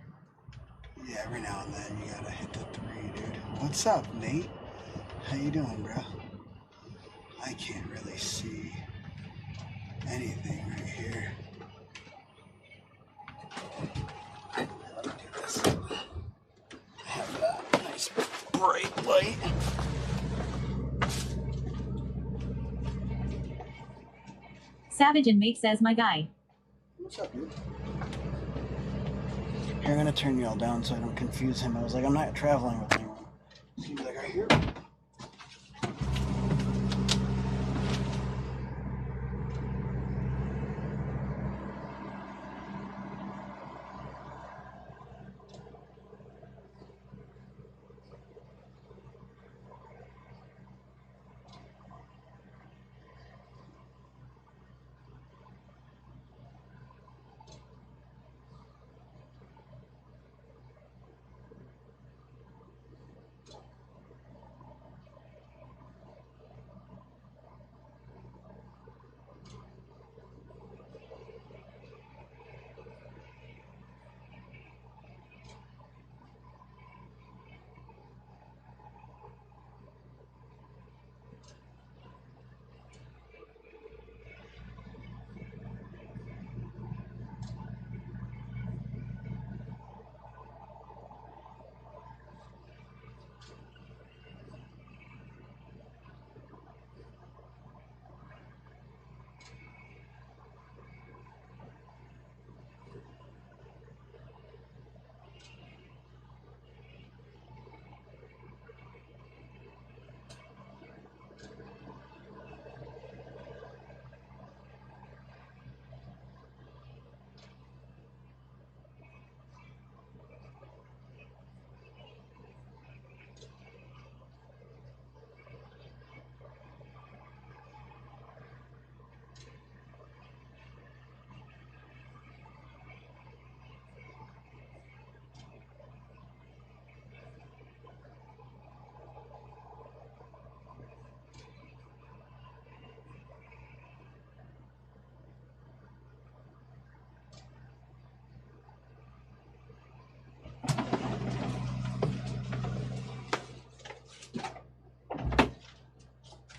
Yeah, every now and then you gotta hit the 3, dude. What's up, Nate? How you doing, bro? I can't really see anything right here. Let me do this. I have that nice bright light. Savage and Mate says my guy. What's up, dude? Here, I'm gonna turn y'all down so I don't confuse him. I was like, I'm not traveling with anyone. He's like, right here.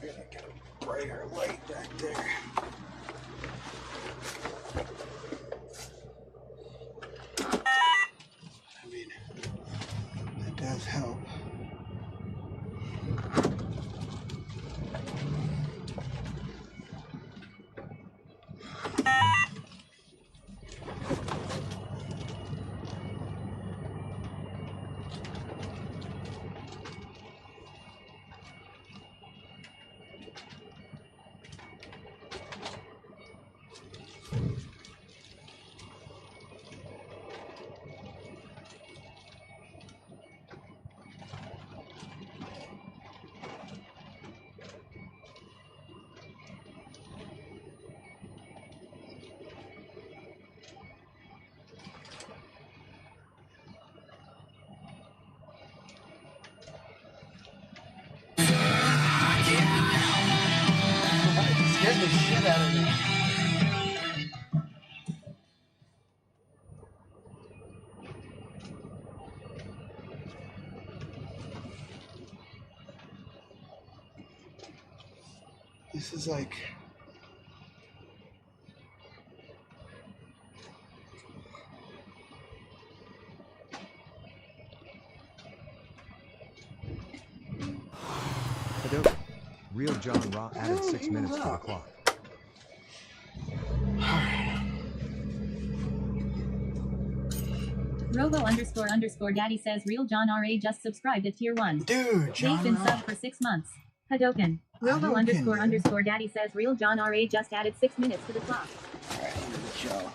I gotta get a brighter light back there. I mean, that does help. Scared the shit out of me. This is like... Hadouken. Real John Raw added 6 minutes to the clock. Robo__daddy says real John RA just subscribed at tier 1. Dude, John They've been Ra. subbed for 6 months. Hadouken. Robo__daddy says real John RA just added 6 minutes to the clock. Alright, end of the show.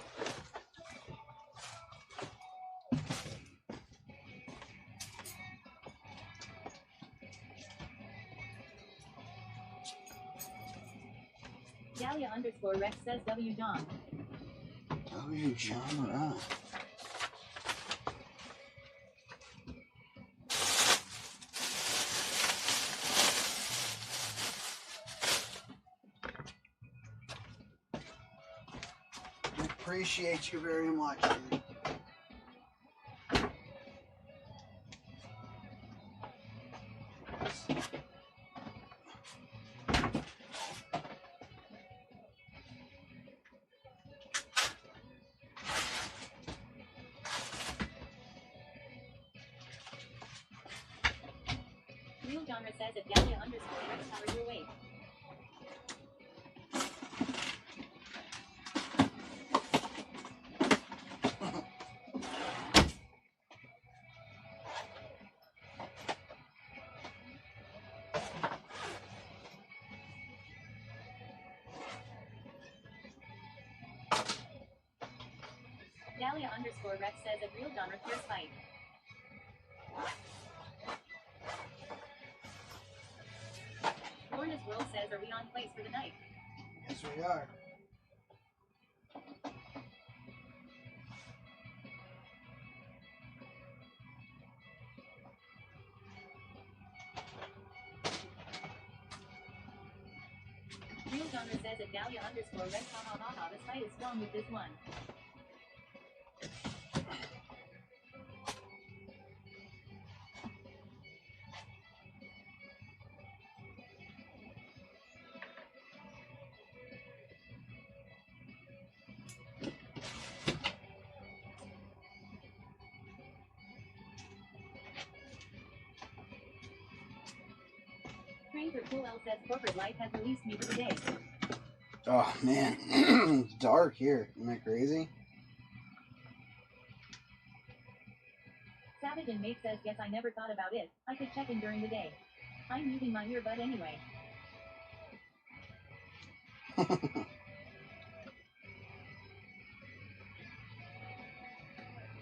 Dahlia_Rex says W John. W John Ra. appreciate you very much, dude. Real genre says at Galia _ Rex Power your way. Galia _ Rex says at real genre fierce fight. Lorna's World says, are we on place for the night? Yes, we are. Real genre says at Galia _ Rex ha. This fight is strong with this one. Train for Cool L says corporate life has released me for the day. Oh man, it's dark here. Isn't that crazy? Savage and Mate says, guess I never thought about it. I could check in during the day. I'm using my earbud anyway.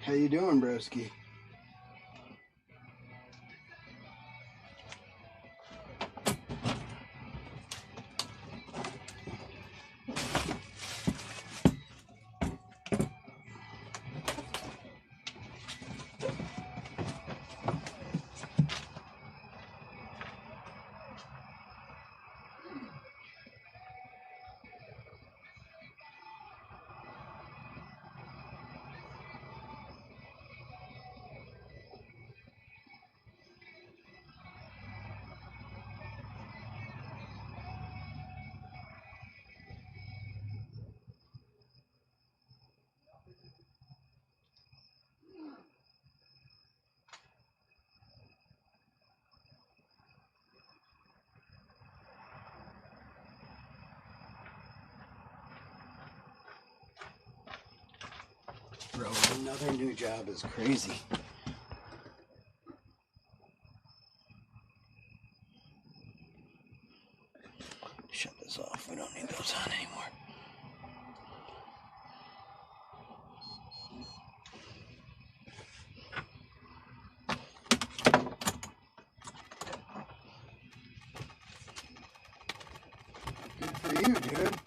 How you doing, broski? Bro, another new job is crazy. Shut this off. We don't need those on anymore. Good for you, dude.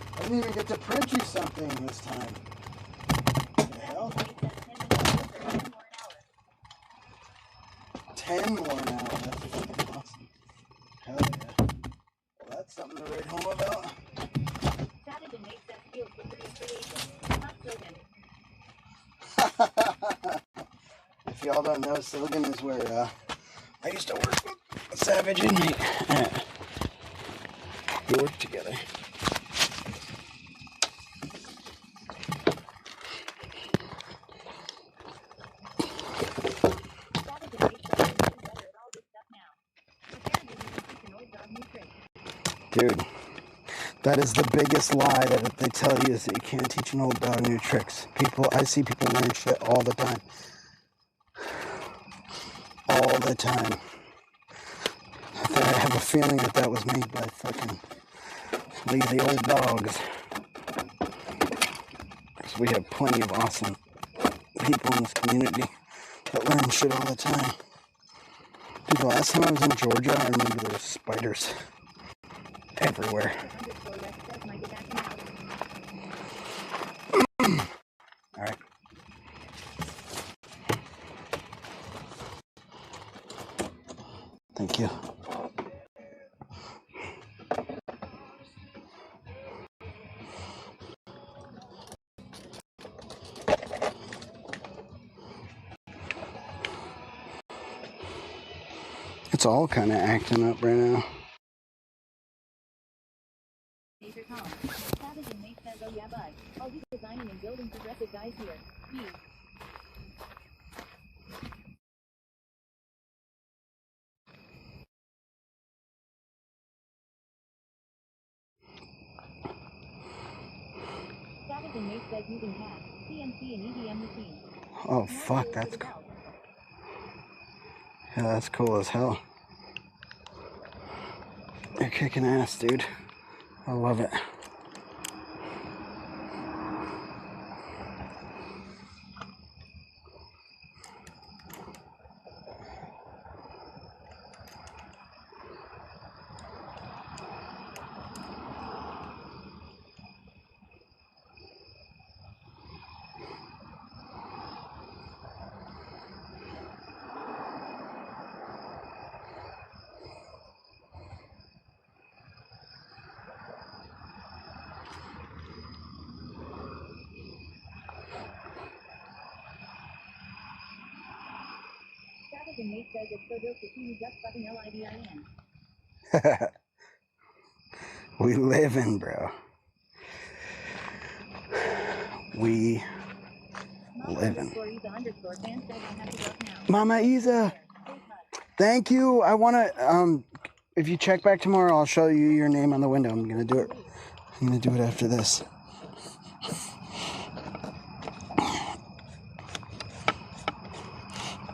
I didn't even get to print you something this time. What the hell? 10 more an hour. That's fucking awesome. Hell yeah. Well, that's something to write home about. Savage and Mate says field for creation. Not Silgan. If y'all don't know, Silgan is where I used to work with Savage and Mate. We worked together. Dude, that is the biggest lie that they tell you, is that you can't teach an old dog new tricks. I see people learn shit all the time. All the time. I have a feeling that was made by fucking lazy old dogs. Because we have plenty of awesome people in this community that learn shit all the time. Dude, the last time I was in Georgia, I remember there were spiders everywhere. Alright. Thank you. It's all kind of acting up right now. Major Tom. Savage and Nate says, oh yeah, bud. I'll be designing and building progressive guys here. Peace. Savage and Nate says using CAD, CNC and EDM machines. Oh fuck, that's cool. Yeah, that's cool as hell. You're kicking ass, dude. I love it. Savage and Nate says it's so dope to see you just fucking LIVIN. We living, bro. We living. Mama Isa, thank you. I wanna if you check back tomorrow, I'll show you your name on the window. I'm gonna do it. I'm gonna do it after this.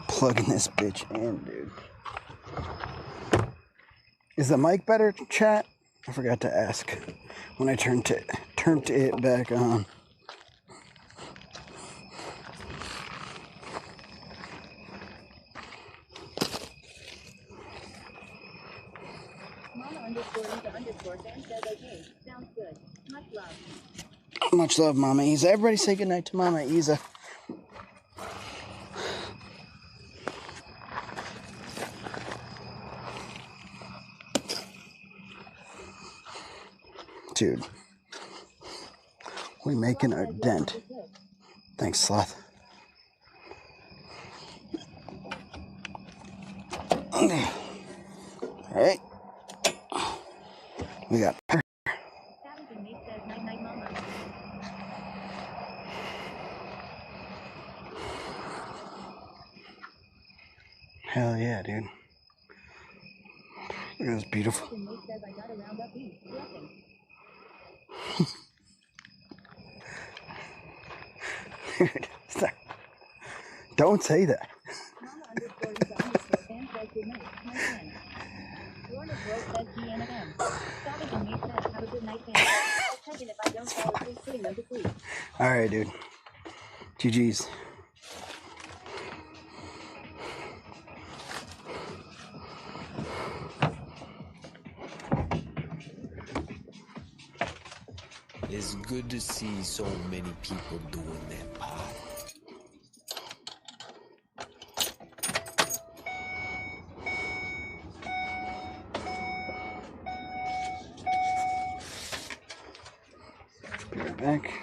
Plugging this bitch in, dude. Is the mic better, chat? I forgot to ask when I turned it back on. Mama_Isa_fan says okay. Sounds good. Much love. Much love, Mama Isa. Everybody say goodnight to Mama Isa. Dude, we making a dent. Thanks, Sloth. Alright. We got hell yeah, dude. It was beautiful. Dude, stop. Don't say that. Mama_Isa_fan says goodnight. My friend. Lorna Grove says GNM. Savage and Nate says have a good night, fan. I'll check in if I don't fall asleep sitting go to sleep. Alright, dude. GG's. It's good to see so many people doing their part. Be right back.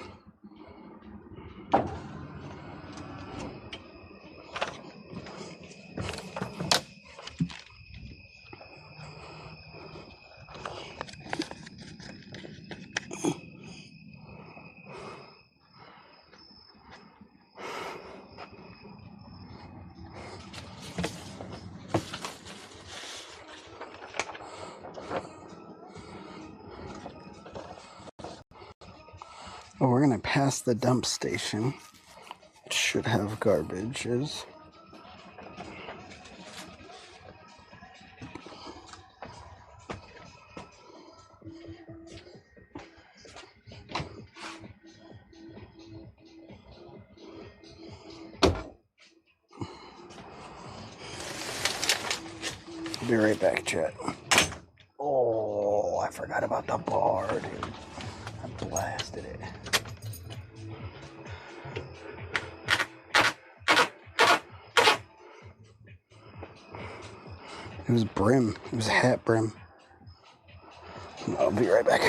Oh, we're gonna pass the dump station. It should have garbages. Be right back, chat. Oh, I forgot about the bar, dude. I blasted it. It was brim. It was a hat brim. I'll be right back.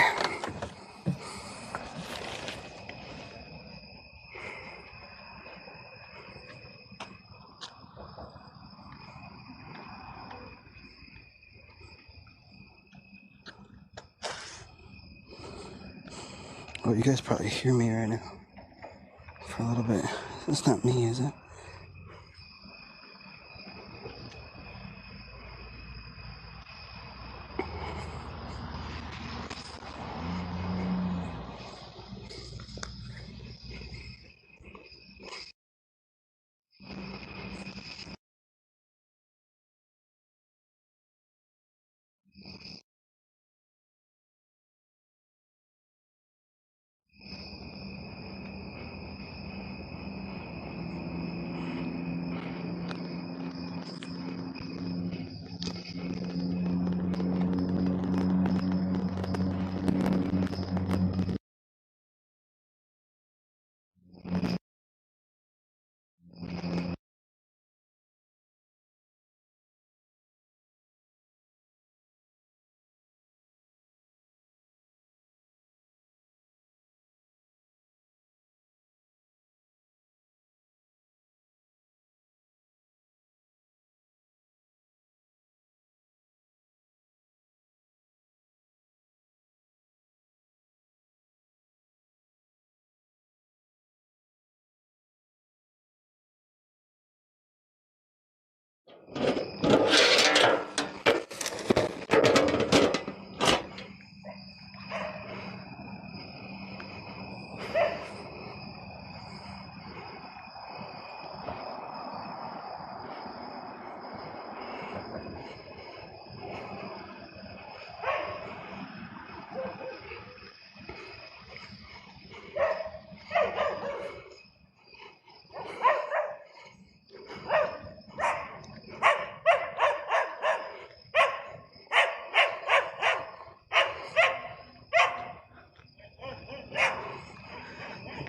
Well, you guys probably hear me right now for a little bit. It's not me, is it?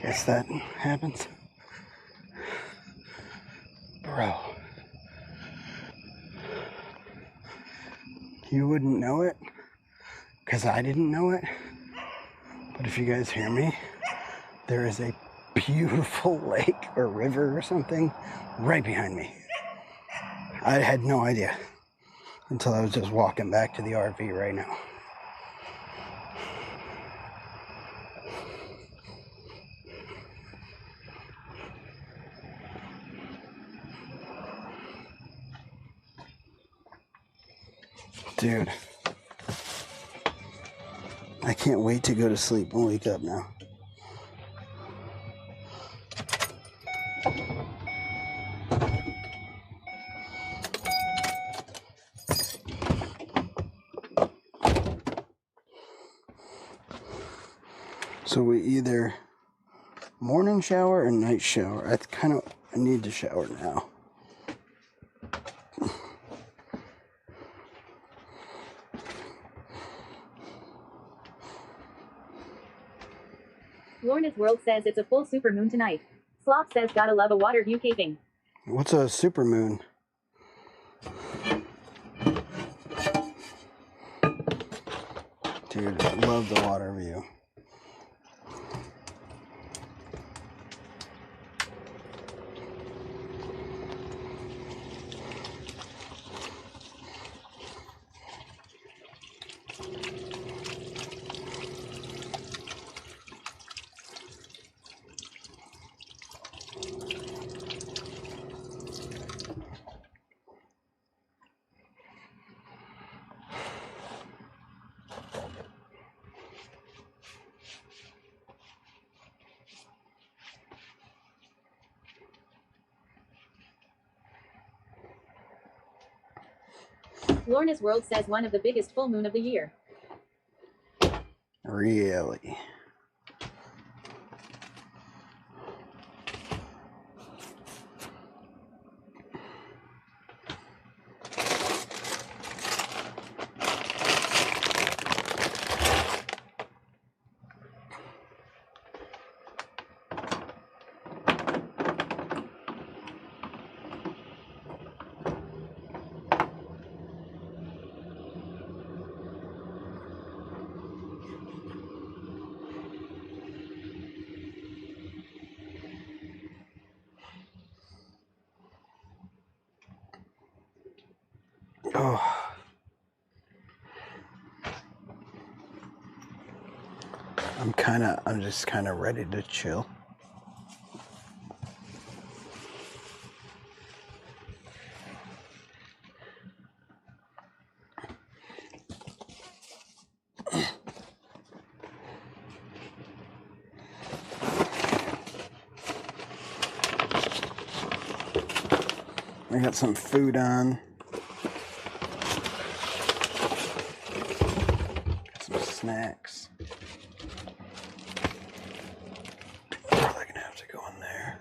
I guess that happens. Bro. You wouldn't know it, because I didn't know it. But if you guys hear me, there is a beautiful lake or river or something right behind me. I had no idea until I was just walking back to the RV right now. Dude, I can't wait to go to sleep and wake up now. So we either morning shower or night shower. I need to shower now. Lorna's World says it's a full supermoon tonight. Slop says gotta love a water view caving. What's a supermoon? Dude, I love the water view. Lorna's World says one of the biggest full moon of the year. Really? Oh. I'm just kind of ready to chill. I got some food on. Got some snacks. Probably gonna have to go in there.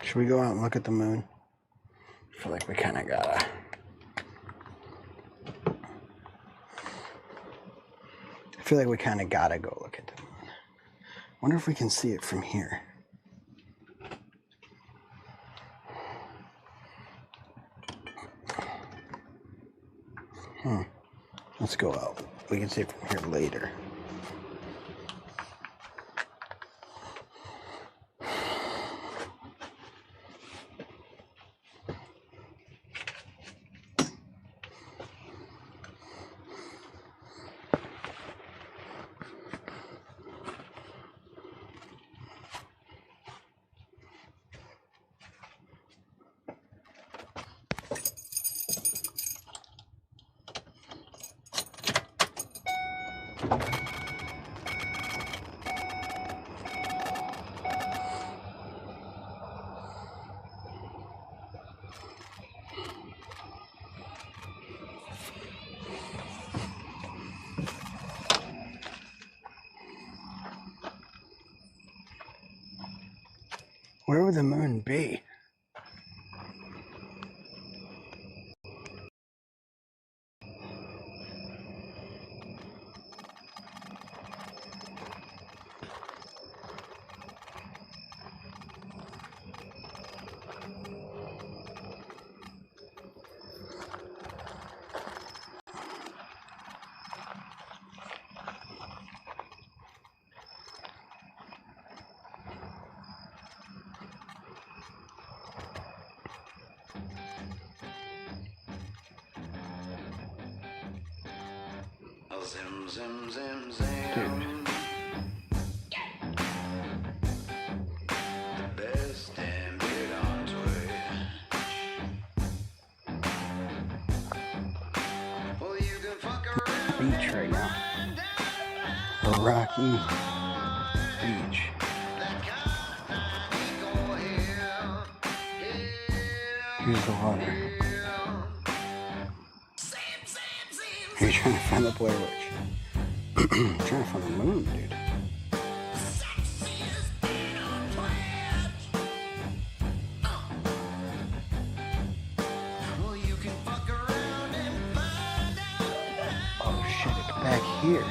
Should we go out and look at the moon? I feel like we kind of gotta. I feel like we kind of gotta go look at the moon. Wonder if we can see it from here. Let's go out. We can see it from here later. Where would the moon be? Zim, zim, zim, zim. The best damn bit on Twitter. Well, you can fuck around. Beach right now. A rocky beach. Here's the water. Are you trying to find the Blair Witch? I'm trying to find the moon, dude. Oh shit, it's back here.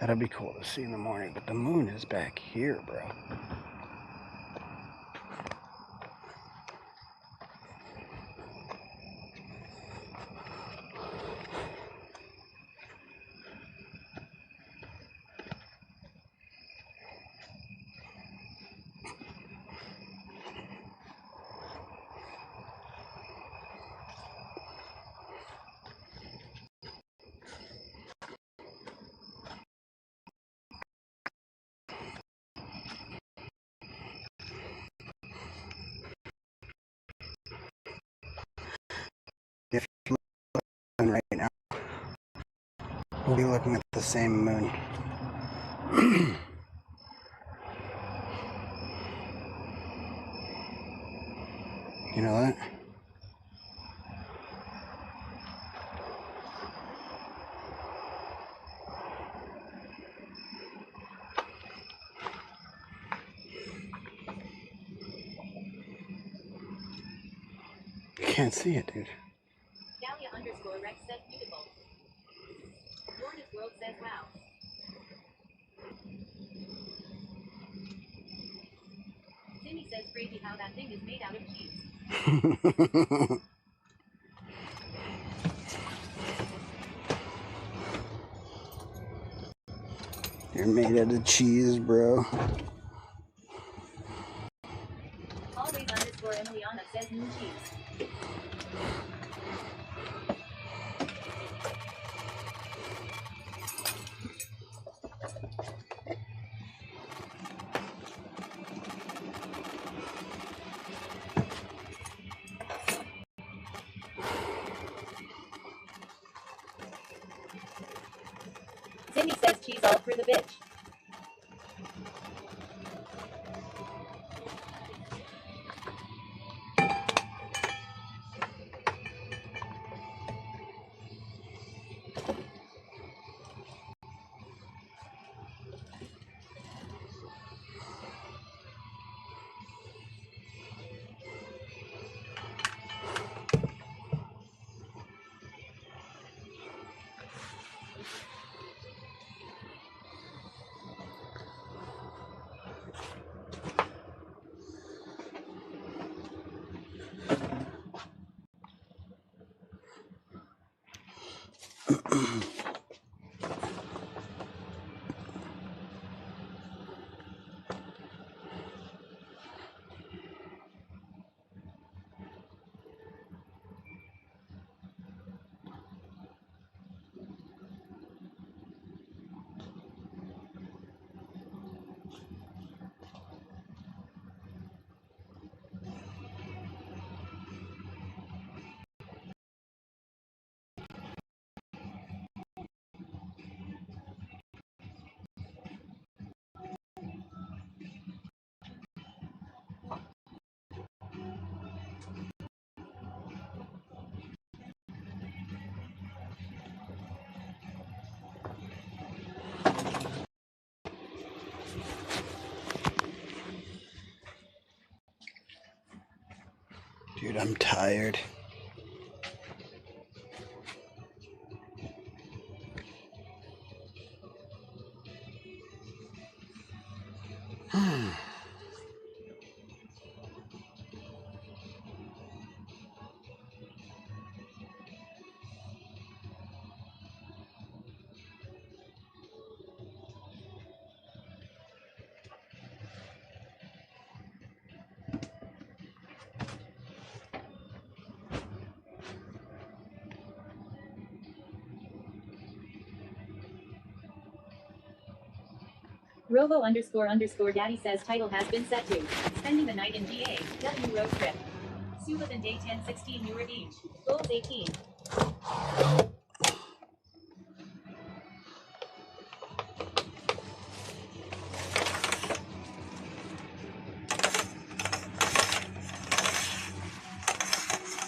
That'd be cool to see in the morning, but the moon is back here, bro. If you look at the moon right now, we'll be looking at the same moon. You know that? can't see it, dude. Dahlia_Rex says beautiful. Lord is World says wow. Timmy says crazy how that thing is made out of cheese. You're made out of cheese, bro. Always_Emiliana says new cheese. Timmy says cheese all through the bitch. Dude, I'm tired. Rovo__Daddy says title has been set to Spending the Night in GA, W road trip. Subathon day 10-16 New Beach. Goals 18.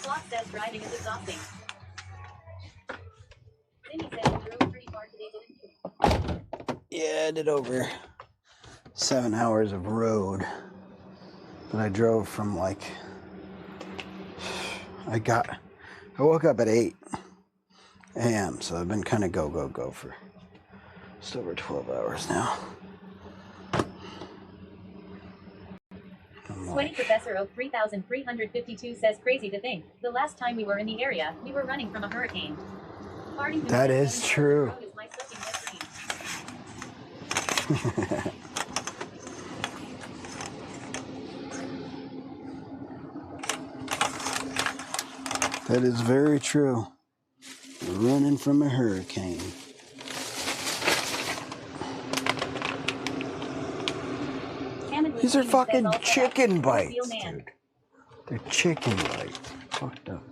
Clock says driving is exhausting. Timmy says you drove pretty far today, didn't you? Yeah, I did over 7 hours of road. But I drove from like, I woke up at 8 a.m. So I've been kind of go for just over 12 hours now. Sweaty Professor Oak 3352 says crazy to think. The last time we were in the area, we were running from a hurricane. That is true. That is very true. Running from a hurricane. These are fucking chicken bites, dude. They're chicken bites. Fucked up.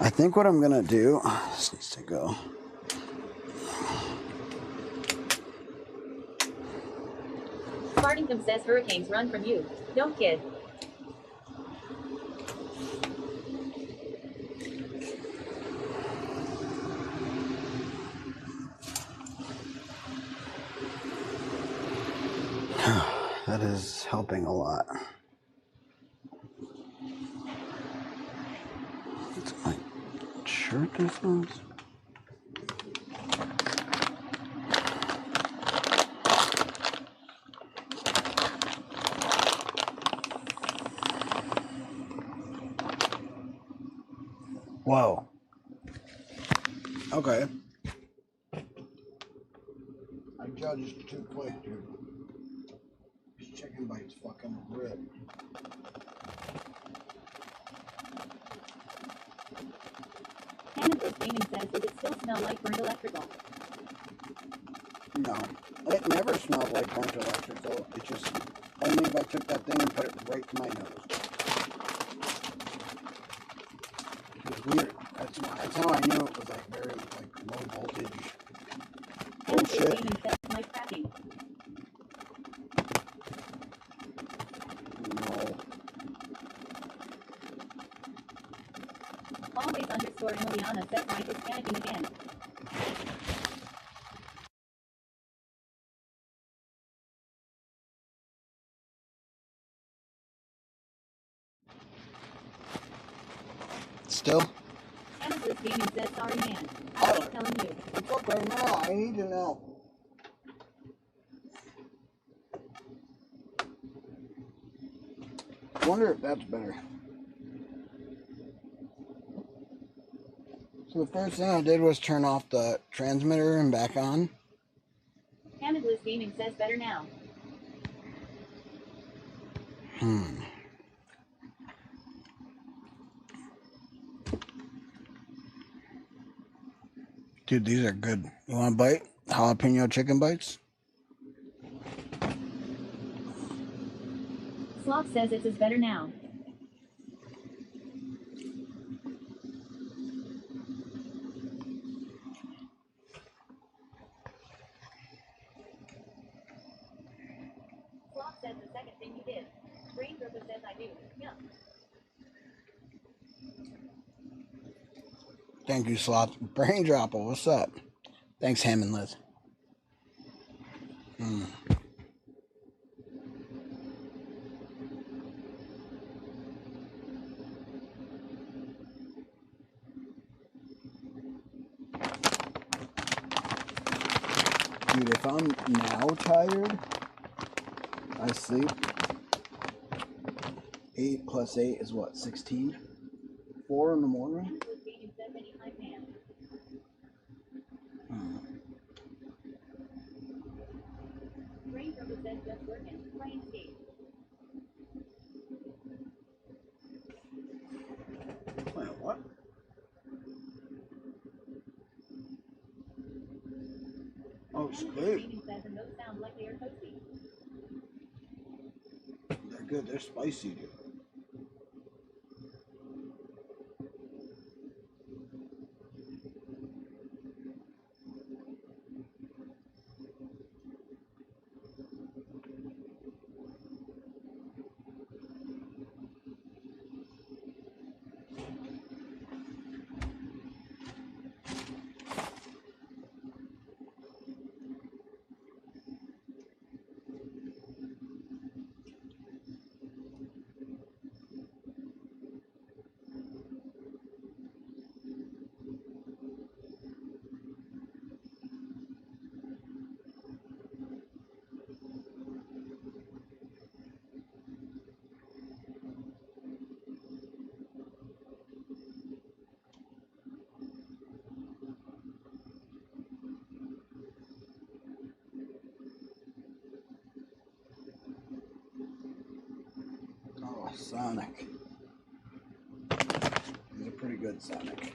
I think what I'm gonna do, this needs to go. Fartington says hurricanes run from you. Don't kid. That is helping a lot. shirt this was? Whoa. Okay. I judged too quick, dude. This chicken bite's fucking ripped. Cannabis Gaming says, does it still smell like burnt electrical? No. It never smelled like burnt electrical. It just, only if I took that thing and put it right to my nose. It was weird. That's how I knew it was like very like low voltage. Bullshit. Gaming says, mic cracking. No. Always underscore Emiliana says Mike is panicking again. Still? Cannabis Gaming says, sorry man. I keep telling you. It's okay now. I need to know. I wonder if that's better. So the first thing I did was turn off the transmitter and back on. Cannabis Gaming says better now. Dude, these are good. You want a bite? Jalapeno chicken bites? Sloth says it is better now. Sloth says the second thing you did. Brain Purpose says I do. Yum. Thank you, Sloth. Brain Dropper, what's up? Thanks, Ham and Liz. Dude, if I'm now tired, I sleep. 8 plus 8 is what, 16? 4 in the morning? Brain Purpose says just working. Playing skate. Wait, what? Oh, skate. Gaming says, and those sound like they are toasty. They're good. They're spicy, dude. Oh, Sonic. These are pretty good, Sonic.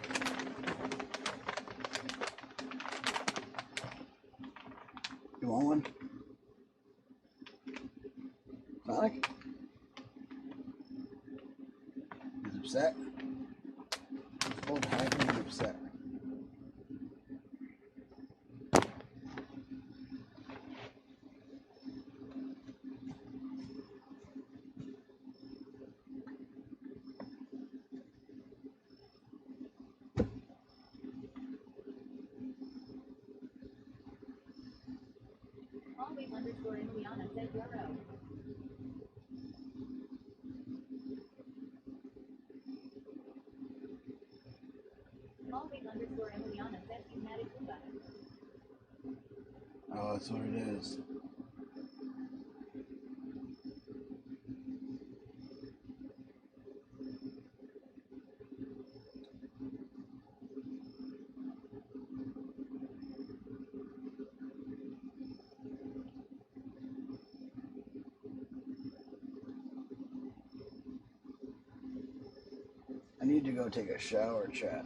You want one? Sonic? He's upset. He's both happy and upset. Always underscore Emiliana says Yoro. Always Emiliana says he's mad at Kuba. Oh, that's what it is. I need to go take a shower, chat.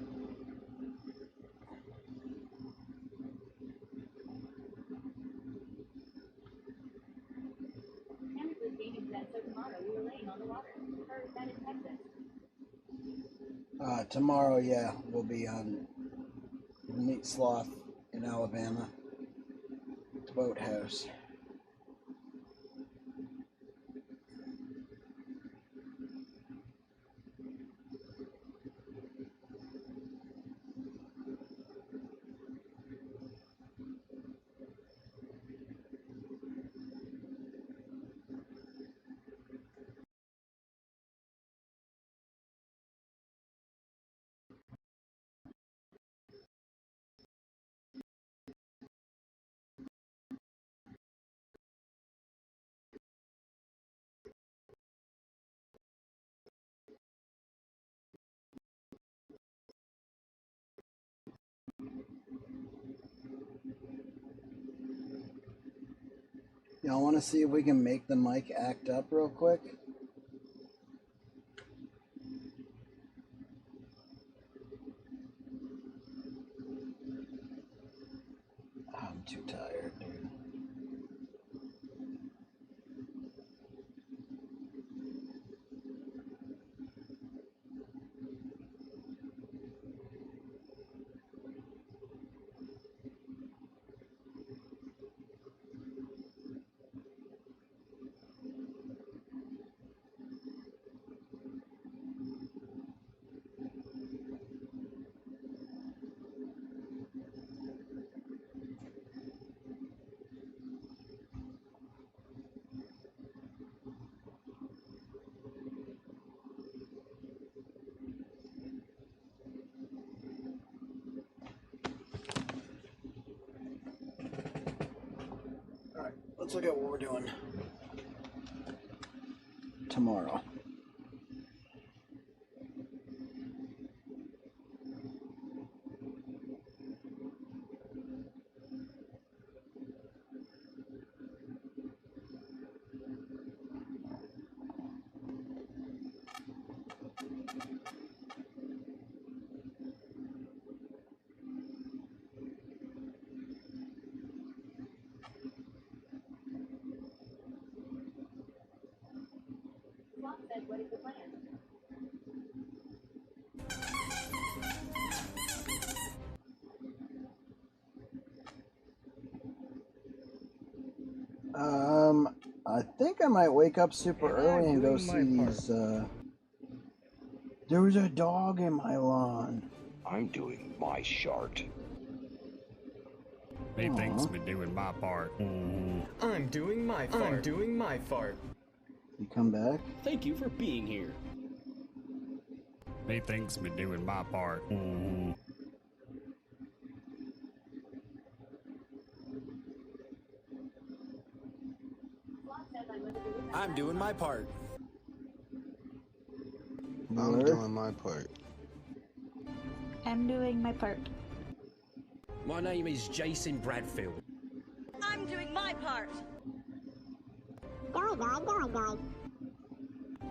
Hammer's gaming said so tomorrow we were laying on the water. Or is that in Texas? Tomorrow, yeah, we'll be on Meat Sloth in Alabama. The boathouse. Y'all want to see if we can make the mic act up real quick? I'm too tired, dude. Alright, let's look at what we're doing tomorrow. Swamp says what is the plan? I think I might wake up super early and go see these, there was a dog in my lawn. I'm doing my shart. Methinks me doing my part. I'm doing my fart. I'm doing my fart. You come back? Thank you for being here. Methinks me doing my part. I'm doing my part. I'm doing my part. I'm doing my part. My name is Jason Bradfield. I'm doing my part.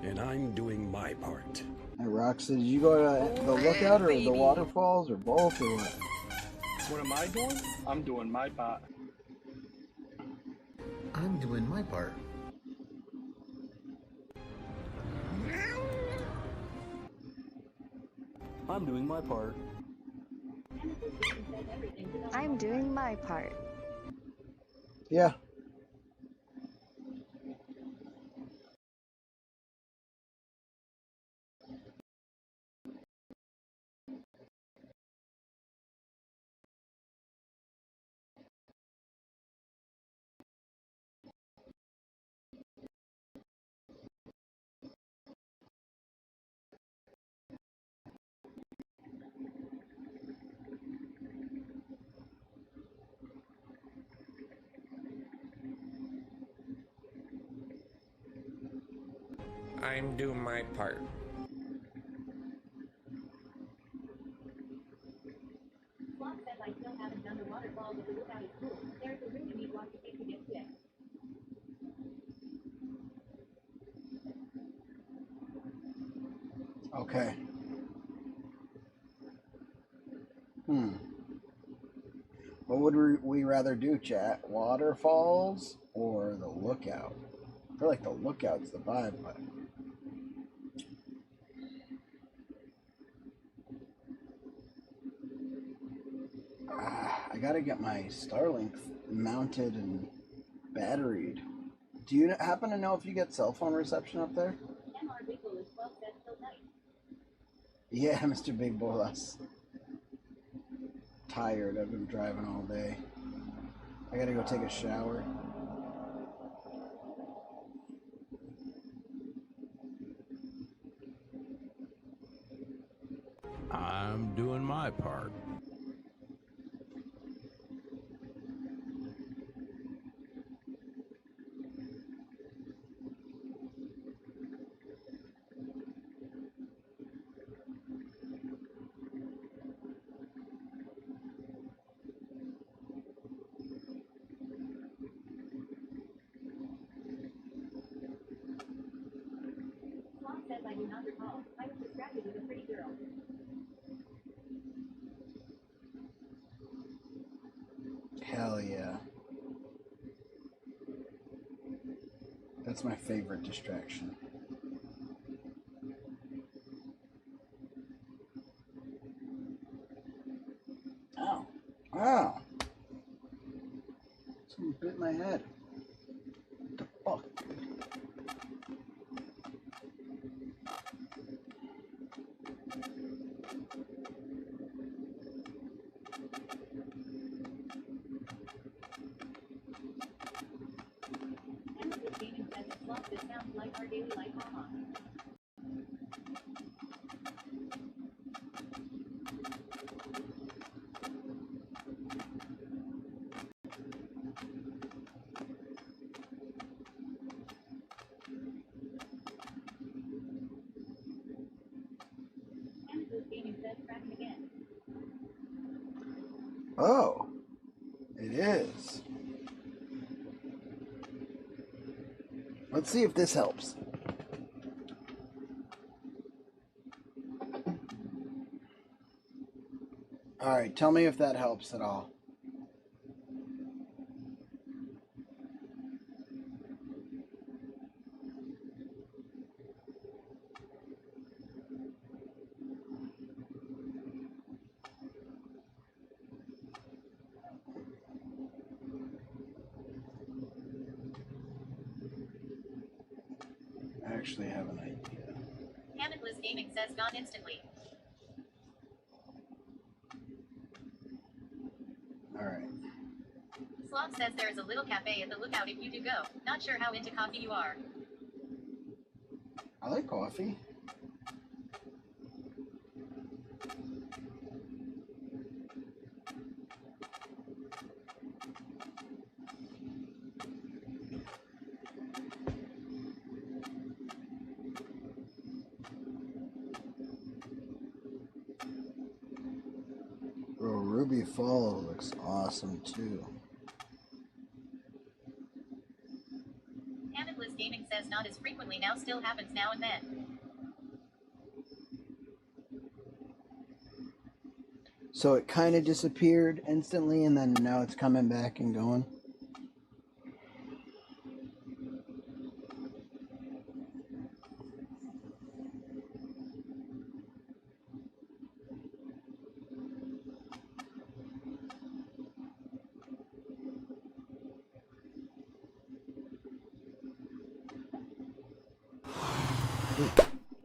And I'm doing my part. Hey, Roxy, did you go to the lookout or the waterfalls or both or what? What am I doing? I'm doing my part. I'm doing my part. I'm doing my part. I'm doing my part. Yeah. I'm doing my part. Sloth says I still haven't done the waterfall with the lookout is cool. There's a really neat walk to take to get to it. Okay. What would we rather do, chat? Waterfalls or the lookout? I feel like the lookout's the vibe, but I gotta get my Starlink mounted and batteried. Do you happen to know if you get cell phone reception up there? MYRTLE is 12 cents till night. Yeah, Mr. Big Boss. Tired. I've been driving all day. I gotta go take a shower. I'm doing my part. Sloth says I do not recall. I was distracted with a pretty girl. Hell yeah. That's my favorite distraction. Ow. Ow. Someone bit my head. What the fuck? Endless Gaming says that Sloth, this sounds like our daily life, haha. Endless Gaming says cracking again. Oh. It is. Let's see if this helps. Alright, tell me if that helps at all. I actually have an idea. Endless Gaming says gone instantly. Alright. Sloth says there is a little cafe at the lookout if you do go. Not sure how into coffee you are. I like coffee. Bro, Ruby Fall looks awesome too. Endless Gaming says not as frequently now, still happens now and then. So it kind of disappeared instantly and then now it's coming back and going.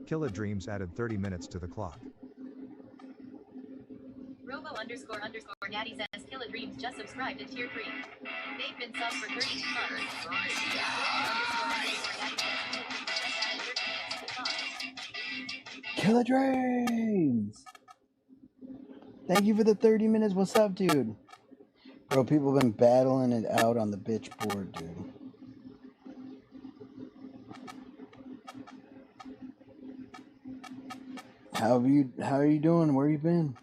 Killa Dreams added 30 minutes to the clock. Robo__Daddy says Killa Dreams just subscribed to tier 3. They've been subbed for 32 months. Killa Dreams! Thank you for the 30 minutes. What's up, dude? Bro, people have been battling it out on the bitch board, dude. How are you doing? Where you been?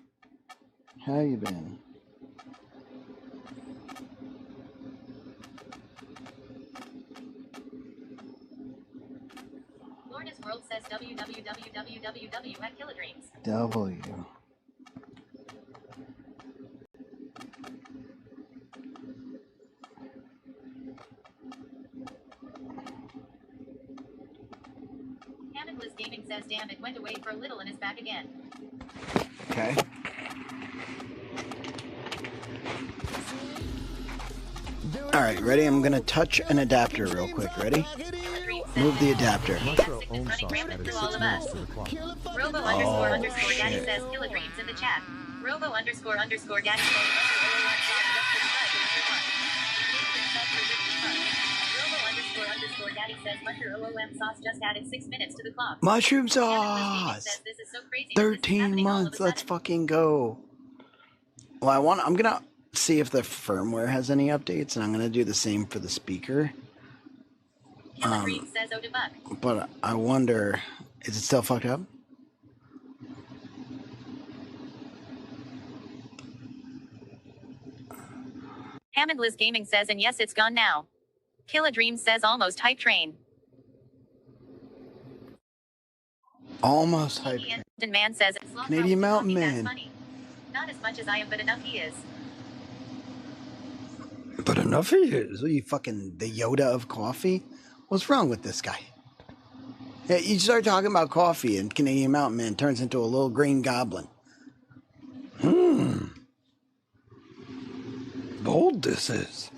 How you been? Lorna's World says www at Kilodreams. W. Hamidless Gaming says damn it went away for a little and is back again. Okay. All right, ready? I'm gonna touch an adapter real quick. Ready? Move the adapter. Robo underscore Daddy says Kilodreams in the chat. Robo underscore Daddy says Robo Daddy says Mushroom OOM sauce just added 6 minutes to the clock. Mushroom sauce. Says, this is so crazy. 13 months. Let's fucking go. Well, I'm gonna see if the firmware has any updates, and I'm gonna do the same for the speaker. Says But I wonder, is it still fucked up? Hamidless Gaming says, and yes, it's gone now. Kilodreams says almost hype train. Almost hype train. Man says, Canadian Mountain Man. Not as much as I am, but enough he is. But enough he is. Are you fucking the Yoda of coffee? What's wrong with this guy? Yeah, you start talking about coffee and Canadian Mountain Man turns into a little green goblin. Bold this is.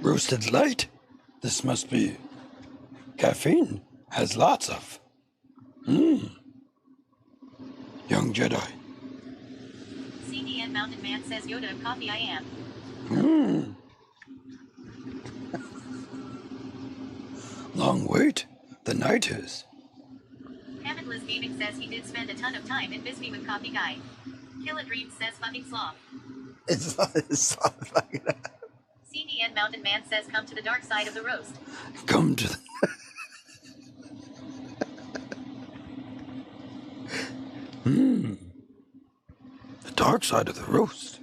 Roasted light. This must be caffeine. Has lots of. Young Jedi. CDN Mountain Man says Yoda of coffee I am. Long wait. The night is. Hamidless Gaming says he did spend a ton of time in Bisbee with Coffee Guy. Kilodreams says fucking sloth. It's fucking. CDN Mountain Man says come to the dark side of the roast. Come to the... The dark side of the roast.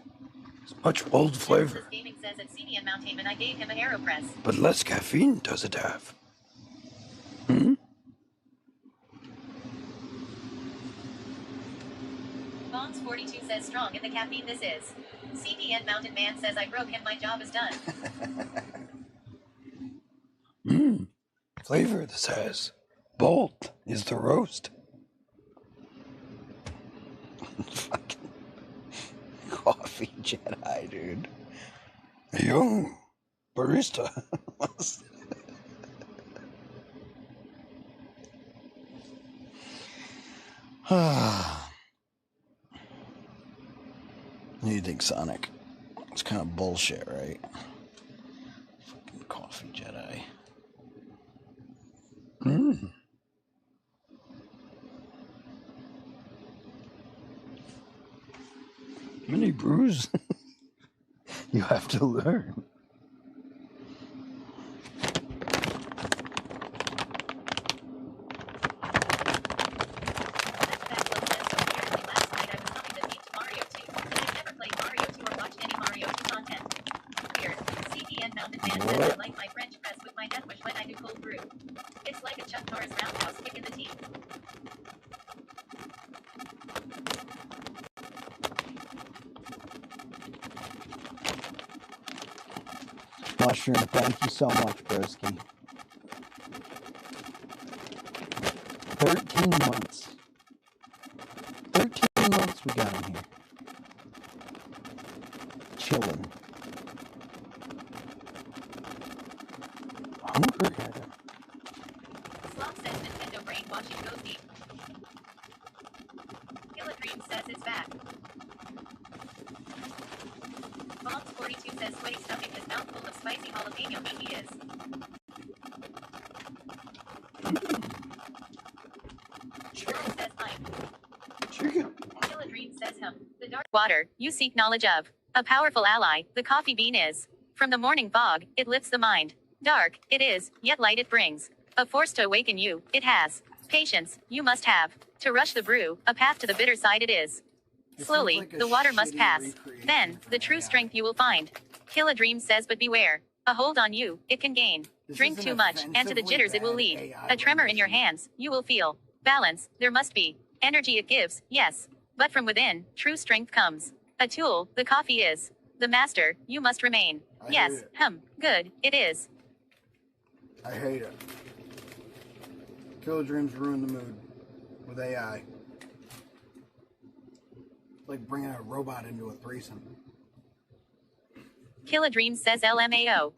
It's much bold flavor. Gaming says at CDN Mountain Man I gave him an AeroPress. But less caffeine does it have? Bombs 42 says strong in the caffeine this is. CDN Mountain Man says I broke him, my job is done. Flavor this has. Bold is the roast. Fucking coffee Jedi, dude. A young barista. You think Sonic? It's kind of bullshit, right? Fucking coffee Jedi. Many brews you have to learn. I like my French press with my death wish when I do cold brew. It's like a Chuck Norris roundhouse kick in the teeth. Mushroom, thank you so much, broski. 13 months. 13 months we got in here. Chilling. Hungry. Slop says Nintendo brain watching goes deep. Kilodream says it's back. Bombs 42 says sweaty stuffing his mouth full of spicy jalapeno meat he is. Squirrel says fine. Chicken. Kilodream says him. The dark water you seek knowledge of. A powerful ally, the coffee bean is. From the morning fog, it lifts the mind. Dark, it is, yet light it brings. A force to awaken you, it has. Patience, you must have. To rush the brew, a path to the bitter side it is. Slowly, the water must pass. Then, the true strength you will find. Kill a dream says but beware. A hold on you, it can gain. Drink too much, and to the jitters it will lead. A tremor in your hands, you will feel. Balance, there must be. Energy it gives, yes. But from within, true strength comes. A tool, the coffee is. The master, you must remain. Yes, good, it is. I hate it. Killer dreams ruin the mood with AI. It's like bringing a robot into a threesome. Kill a dream says LMAO.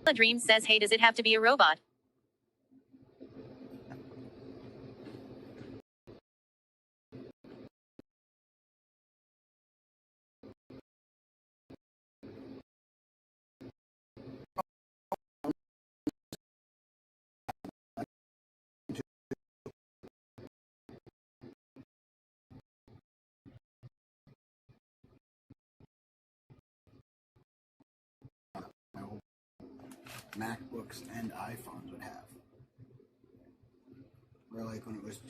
Kill a dream says hey, does it have to be a robot? MacBooks and iPhones would have. Where like when it was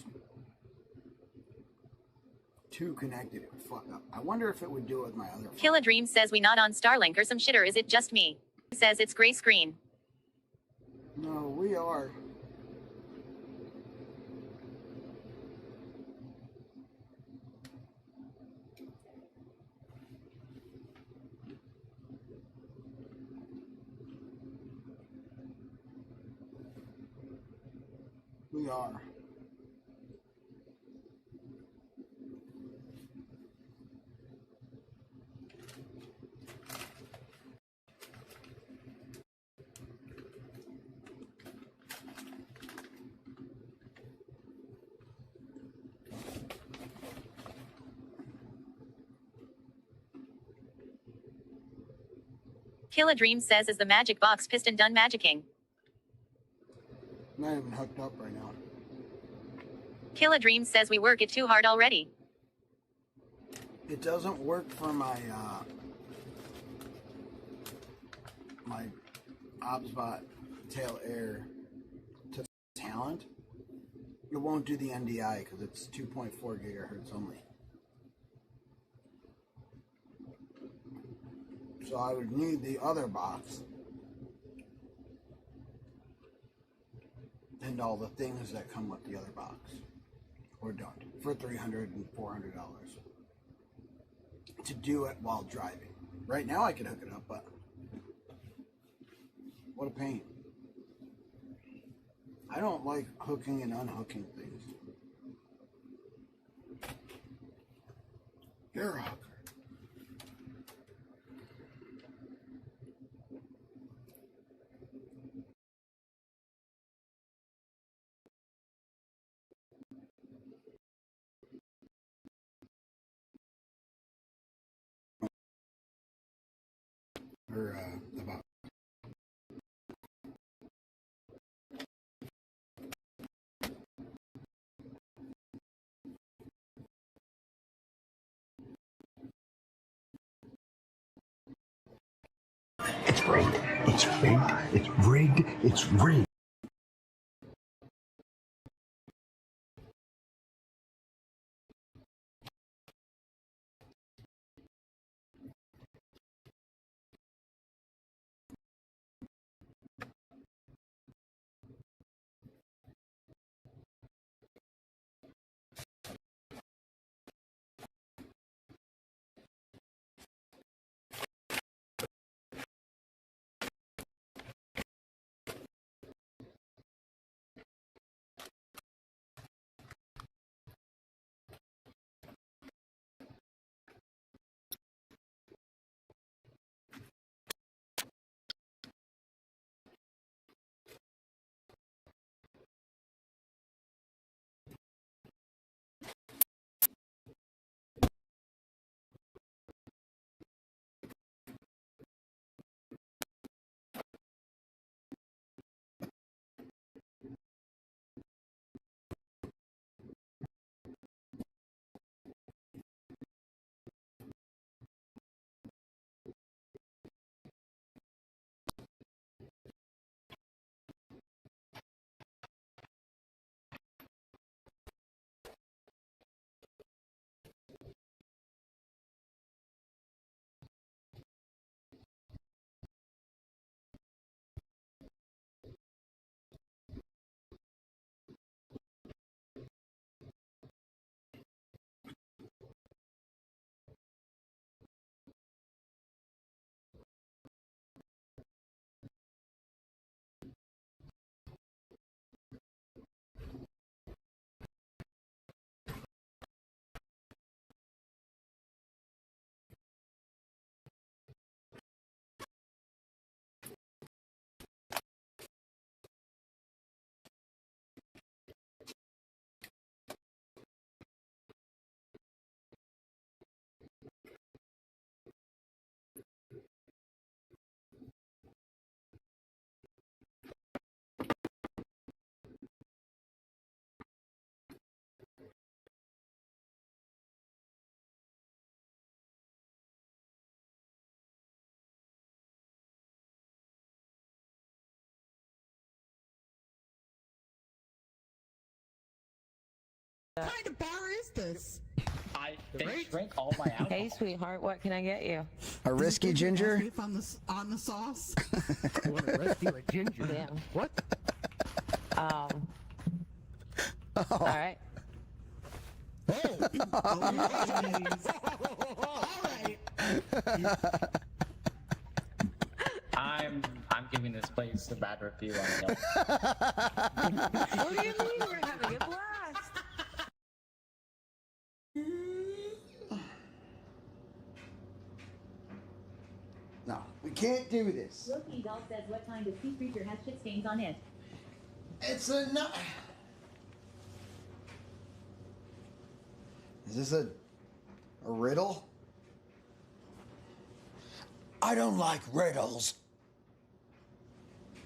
too connected, it would fuck up. I wonder if it would do it with my other phone. Kill a dream says we not on Starlink or some shit, or is it just me? Says it's gray screen. No, we are. We are. Kill a dream says is the magic box piston done magicking? Not even hooked up right now. Kill a dream says we work it too hard already. It doesn't work for my my OBSBot tail air to talent. It won't do the NDI because it's 2.4 gigahertz only. So I would need the other box and all the things that come with the other box, or don't, for $300 and $400 to do it while driving. Right now I could hook it up, but what a pain. I don't like hooking and unhooking things. You're a hooker. Or about It's rigged. It's rigged. It's rigged. It's rigged. What kind of bar is this? I drink all my alcohol. Hey, sweetheart, what can I get you? A risky ginger? Beef on the sauce. You want a rescue a ginger? Yeah. What? All right. I'm giving this place a bad review on Yelp. What do you mean we're having a blast? No, we can't do this. Loki doll says what kind of sea creature has shit stains on it? It's a no. Is this a riddle? I don't like riddles.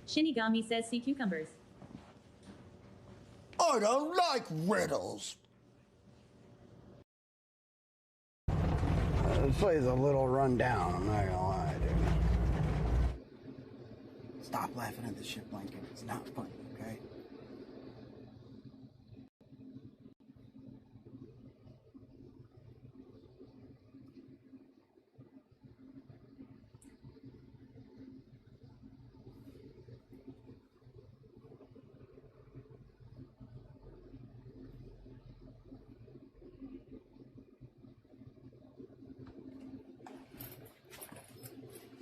Shinigami says sea cucumbers. I don't like riddles. This place is a little run down, I'm not gonna lie, dude. Stop laughing at the shit blanket. It's not funny, okay?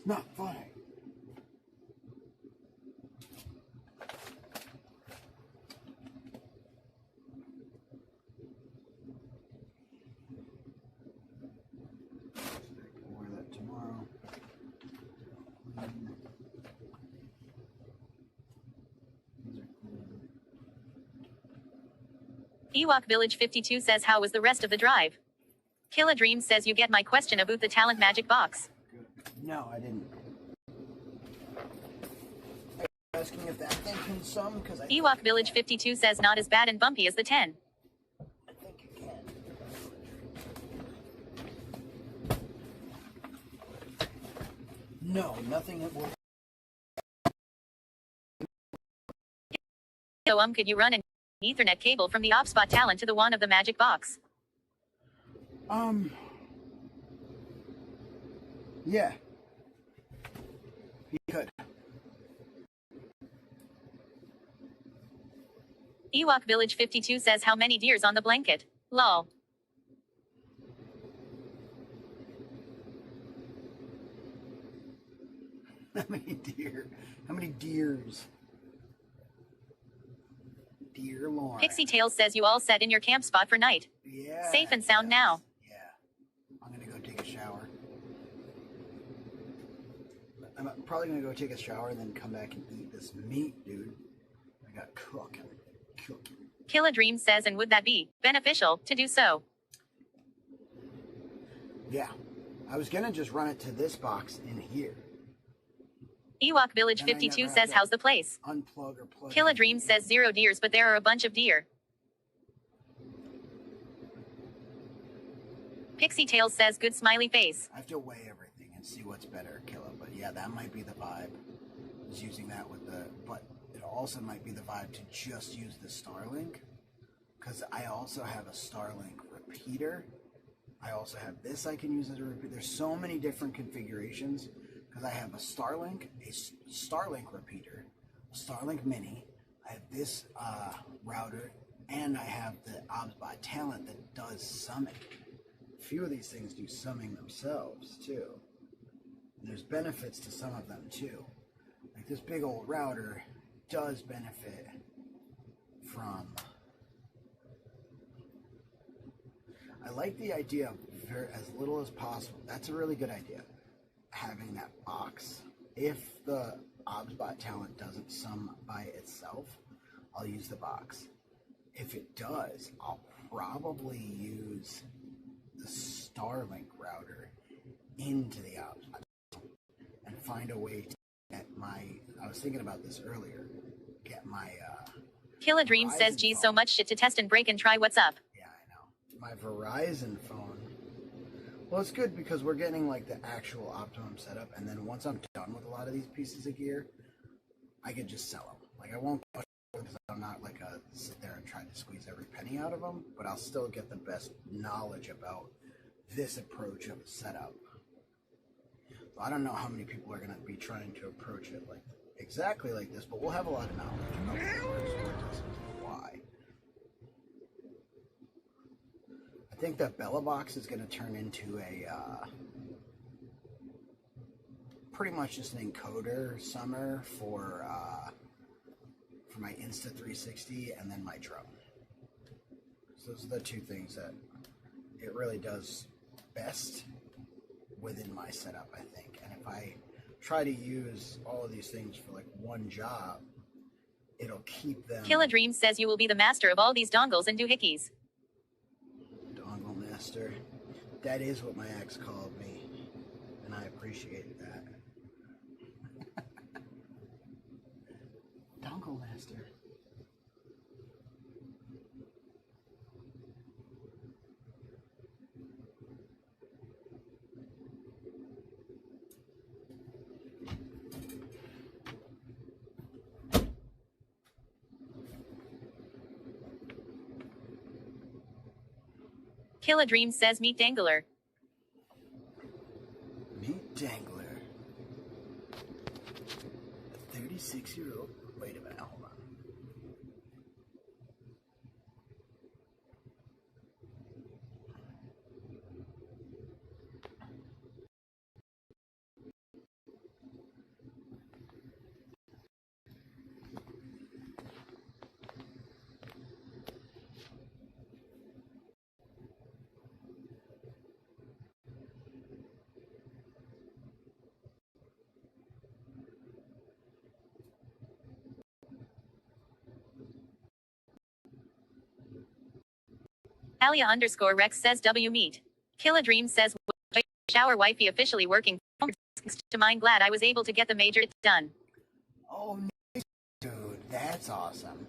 Not funny. Wear that tomorrow. Ewok Village 52 says how was the rest of the drive? Killa Dream says you get my question about the talent magic box. No, I didn't. Are you asking if that thing can sum? Because I Ewok Village 52 says not as bad and bumpy as the 10. think you can. No, nothing that will. So could you run an Ethernet cable from the OpSpot talent to the one of the magic box? Yeah. You could. Ewok Village 52 says how many deers on the blanket? Lol. How many deer? How many deers? Dear Lord. Pixie Tales says you all set in your camp spot for night. Yeah. Safe and sound now. Yeah. I'm gonna go take a shower. I'm probably gonna go take a shower and then come back and eat this meat, dude. I got cooking. Killa Dream says and would that be beneficial to do so? Yeah. I was gonna just run it to this box in here. Ewok Village 52 says how's the place? Unplug or plug. Killa Dream says 0 deers but there are a bunch of deer. Pixie Tales says good smiley face. I have to weigh everything and see what's better, Killa. But yeah, that might be the vibe. Is using that with the, but it also might be the vibe to just use the Starlink. Because I also have a Starlink repeater. I also have this I can use as a repeater. There's so many different configurations. Because I have a Starlink repeater, a Starlink Mini. I have this router, and I have the ObsBot talent that does summing. A few of these things do summing themselves too. And there's benefits to some of them too. Like this big old router does benefit from. I like the idea of as little as possible. That's a really good idea. Having that box. If the ObsBot talent doesn't sum by itself, I'll use the box. If it does, I'll probably use the Starlink router into the ObsBot and find a way to get my, I was thinking about this earlier, get my Killa Dream says geez so much shit to test and break and try what's up. my Verizon phone. Well, it's good because we're getting like the actual optimum setup, and then once I'm done with a lot of these pieces of gear, I could just sell them. Like I won't go because I'm not like a sit there and try to squeeze every penny out of them, but I'll still get the best knowledge about this approach of a setup. So I don't know how many people are going to be trying to approach it like exactly like this, but we'll have a lot of knowledge about what works, what doesn't, and why. I think that Bella Box is going to turn into a pretty much just an encoder summer for my Insta360 and then my drone. So those are the two things that it really does best within my setup, I think. And if I try to use all of these things for like one job, it'll keep them. Killa Dream says you will be the master of all these dongles and doohickeys. Dongle master. That is what my ex called me, and I appreciate that. Dongle master. Killa Dream says meet Dangler. Meet Dangler. A 36-year-old. Wait a minute, hold on. Alia_Rex says W meet. Killa Dream says shower wifey officially working. To mine, glad I was able to get the major done. Oh, nice, dude, that's awesome.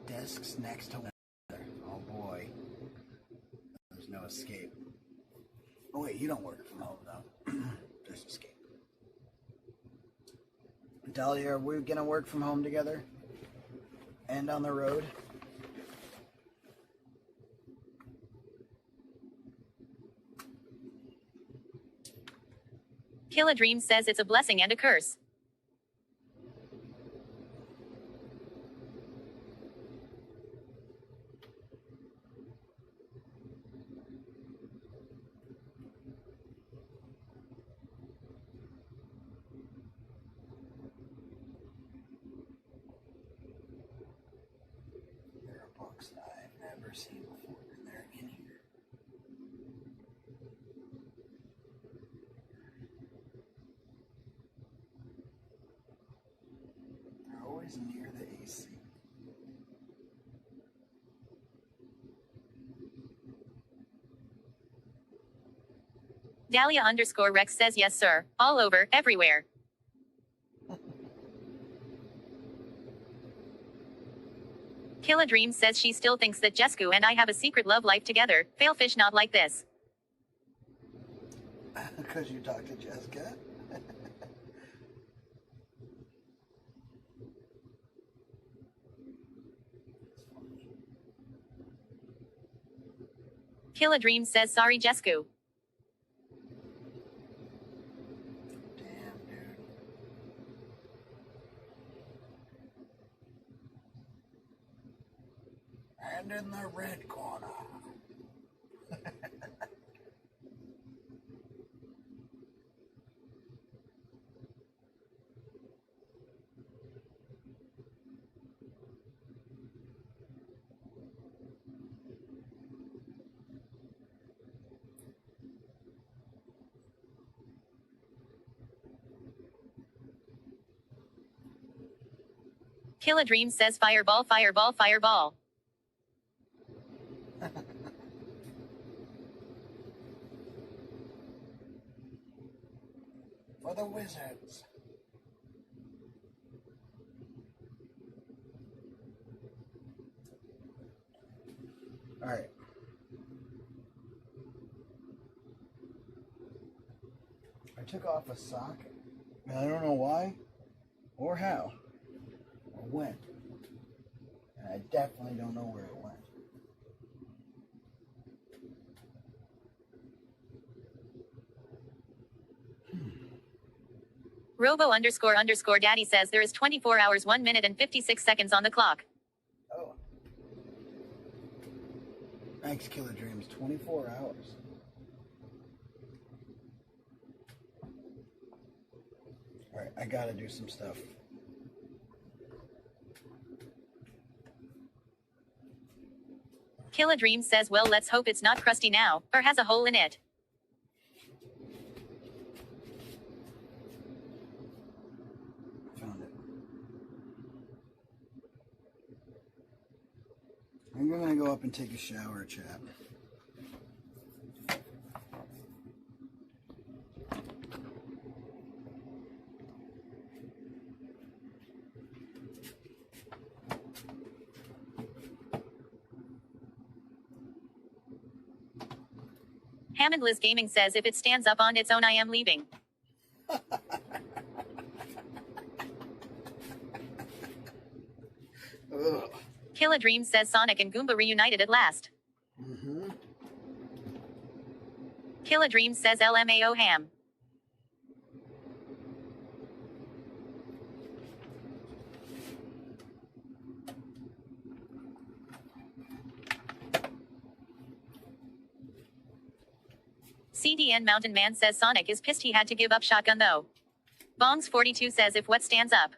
Desks next to one another. Oh boy, there's no escape. Oh wait, you don't work from home though. There's escape. Dahlia, are we gonna work from home together? And on the road? Killa Dream says it's a blessing and a curse. There are books that I've never seen before, and they're in here. They're always near the AC. Dahlia_Rex says yes sir, all over, everywhere. Killa Dream says she still thinks that Jesku and I have a secret love life together. Failfish not like this. Because you talked to Jessica? Killa Dream says sorry Jesku. Damn, dude. And in the red corner. Killa Dream says fireball, fireball, fireball. For the wizards. Alright. I took off a sock, and I don't know why, or how, or when. I definitely don't know where it went. Robo__daddy says there is 24 hours, 1 minute and 56 seconds on the clock. Oh. Thanks, Killer Dreams. 24 hours. Alright, I gotta do some stuff. Killer Dreams says, well, let's hope it's not crusty now, or has a hole in it. Found it. I'm gonna go up and take a shower, chat. Hammond Liz Gaming says, if it stands up on its own, I am leaving. Killer Dreams says Sonic and Goomba reunited at last. Mm-hmm. Killer Dreams says LMAO ham. CDN Mountain Man says Sonic is pissed he had to give up shotgun though. Bongs42 says if what stands up.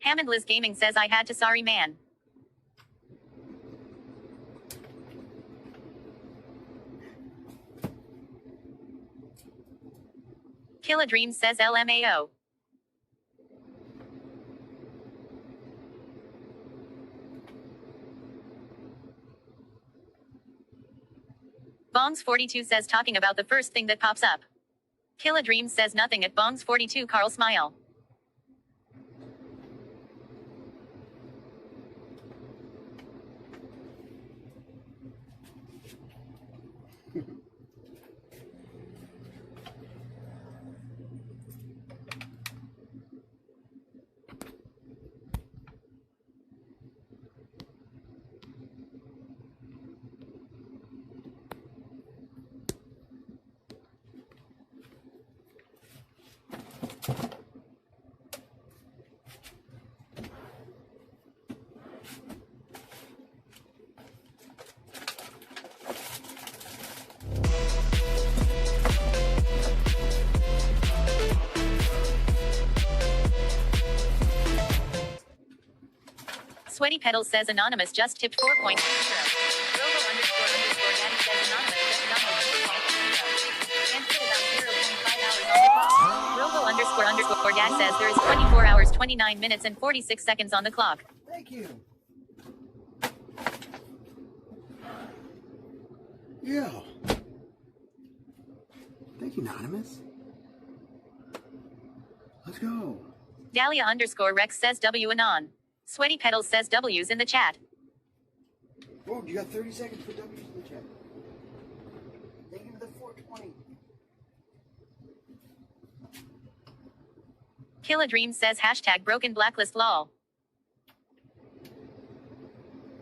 Hammond Liz Gaming says I had to, sorry man. Killer Dreams says LMAO. Bongs42 says talking about the first thing that pops up. Killer Dreams says nothing at Bongs42 Carl smile. Sweaty Pedals says Anonymous just tipped 4.20. Robo__daddy says Anonymous just downloaded 4.20. And put about 0.5 hours on the clock. Robo__dad says there is 24 hours, 29 minutes and 46 seconds on the clock. Thank you. Yeah. Thank you, Anonymous. Let's go. Dahlia_Rex says W Anon. Sweaty Pedals says W's in the chat. Whoa, you got 30 seconds for W's in the chat. Thank you for the 420. Killer Dreams says hashtag broken blacklist lol.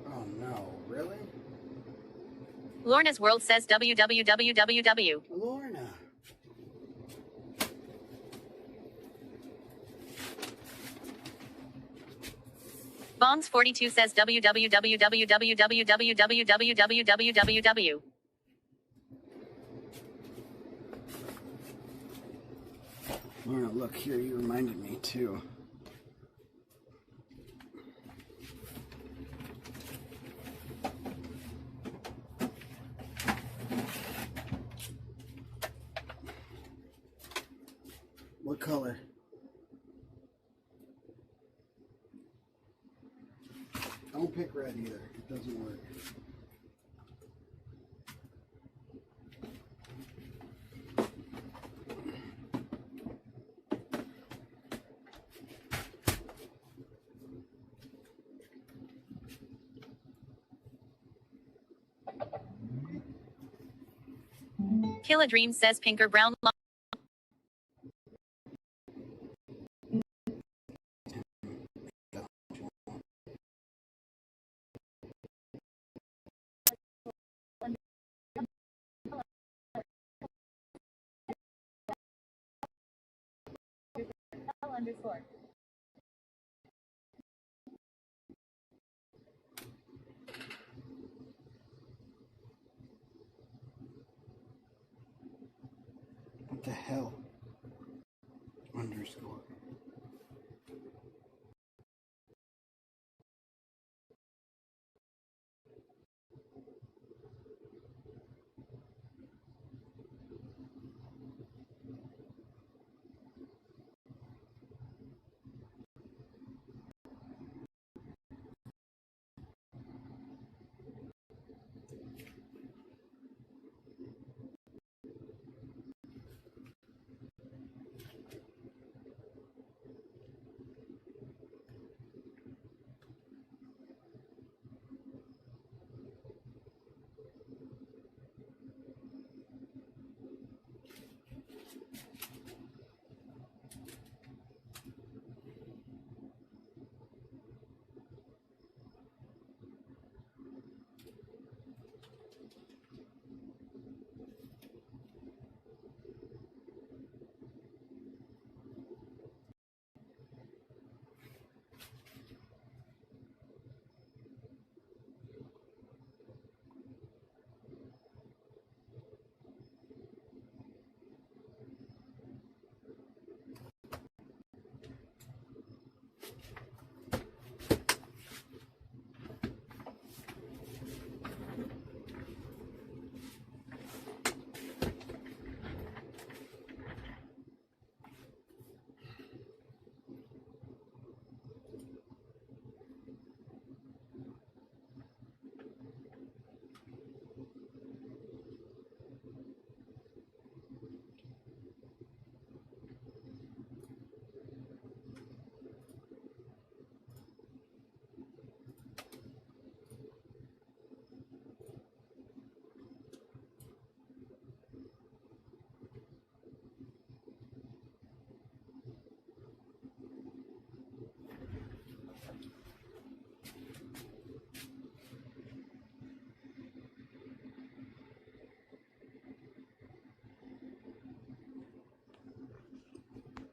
Oh no, really? Lorna's World says www. Lorna. Bongs42 says www. Lorna, look here, you reminded me too. What color? Don't pick red either. It doesn't work. Killer Dreams says pink or brown. underscore. What the hell? Underscore.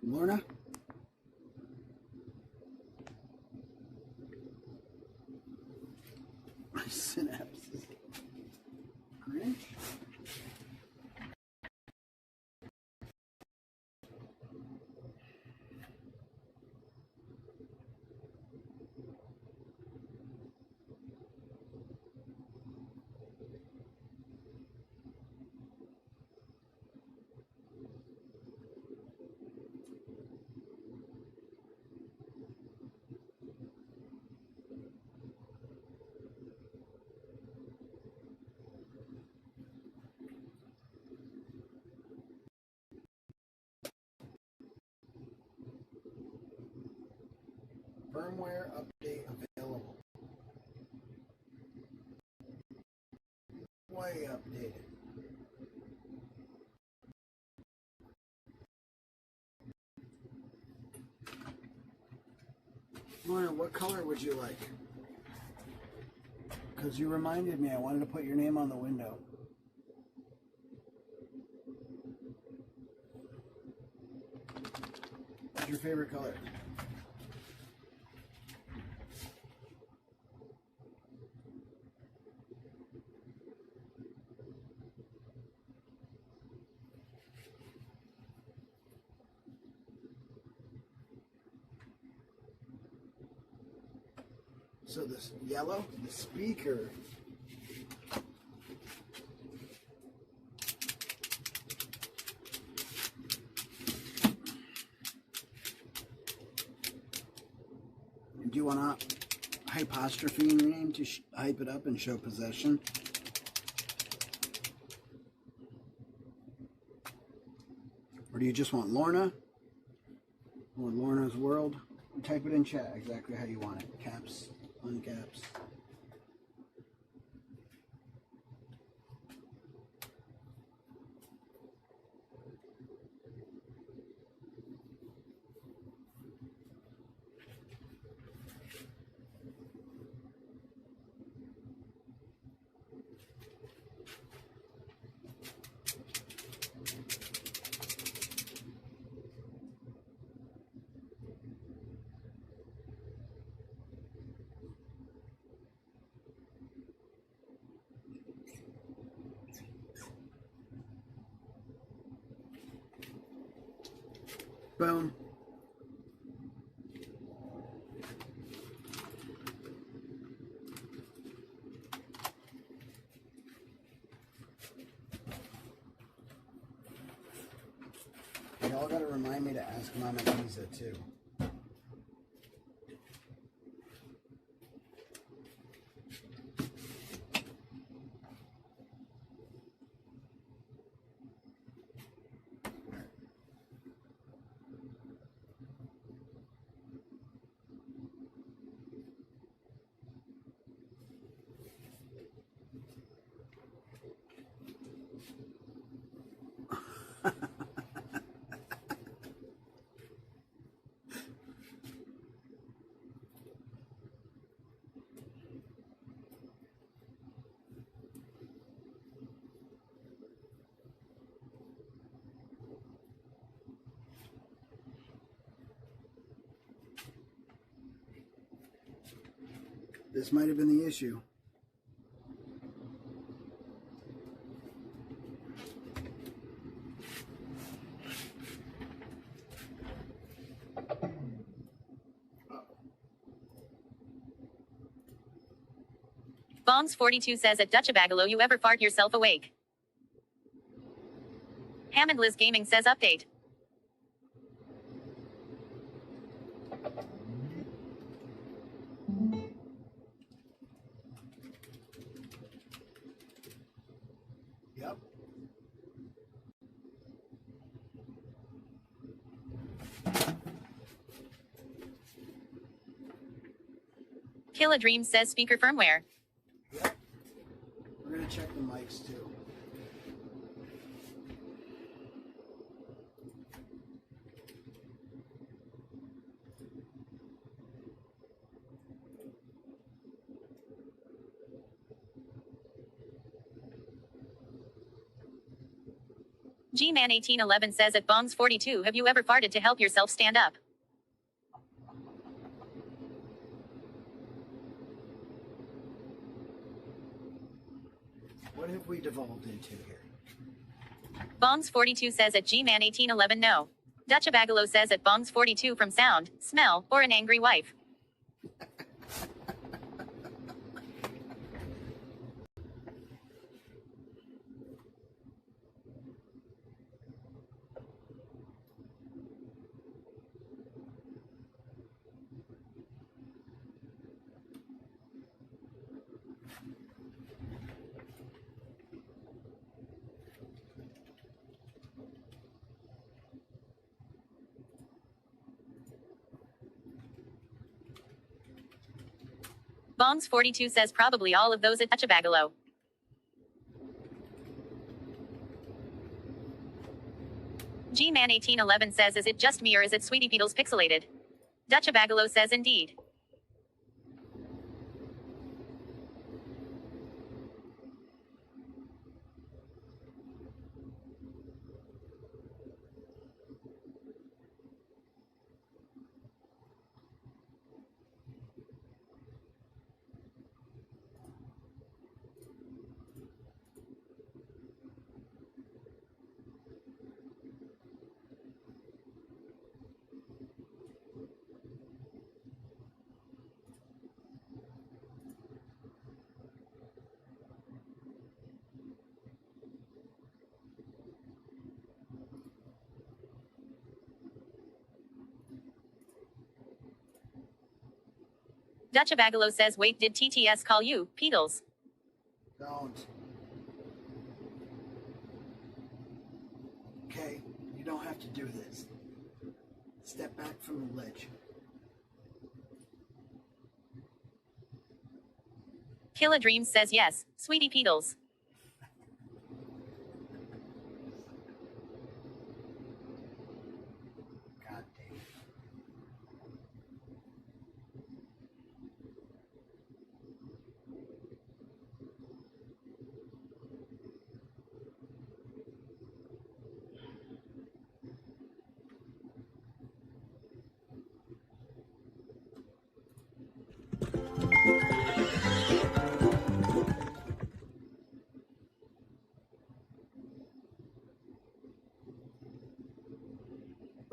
Lorna? My synapses. Grinch? Firmware update available. Way updated. Lorna, what color would you like? Because you reminded me I wanted to put your name on the window. What's your favorite color? So this yellow, the speaker. Do you want a hypostrophe in your name to hype it up and show possession? Or do you just want Lorna? Or Lorna's World? Type it in chat exactly how you want it. Caps, uncaps. Boom. Y'all gotta remind me to ask Mama Lisa too. This might have been the issue. Bongs42 says at Dutchabagalo you ever fart yourself awake? Hammond Liz Gaming says update. Yep. Killa Dreams says speaker firmware. Yep. We're gonna check the mics too. Gman1811 says at Bongs42 have you ever farted to help yourself stand up? What have we devolved into here? Bongs42 says at Gman1811 no. Dutchabagalo says at Bongs42 from sound, smell, or an angry wife. Bongs42 says probably all of those at Dutchabagalo. Gman1811 says is it just me or is it Sweetie Beetles pixelated? Dutchabagalo says indeed. Dutchabagalo says wait did TTS call you, Beetles? Don't. Okay, you don't have to do this. Step back from the ledge. Killa Dreams says yes, Sweetie Beetles. God damn.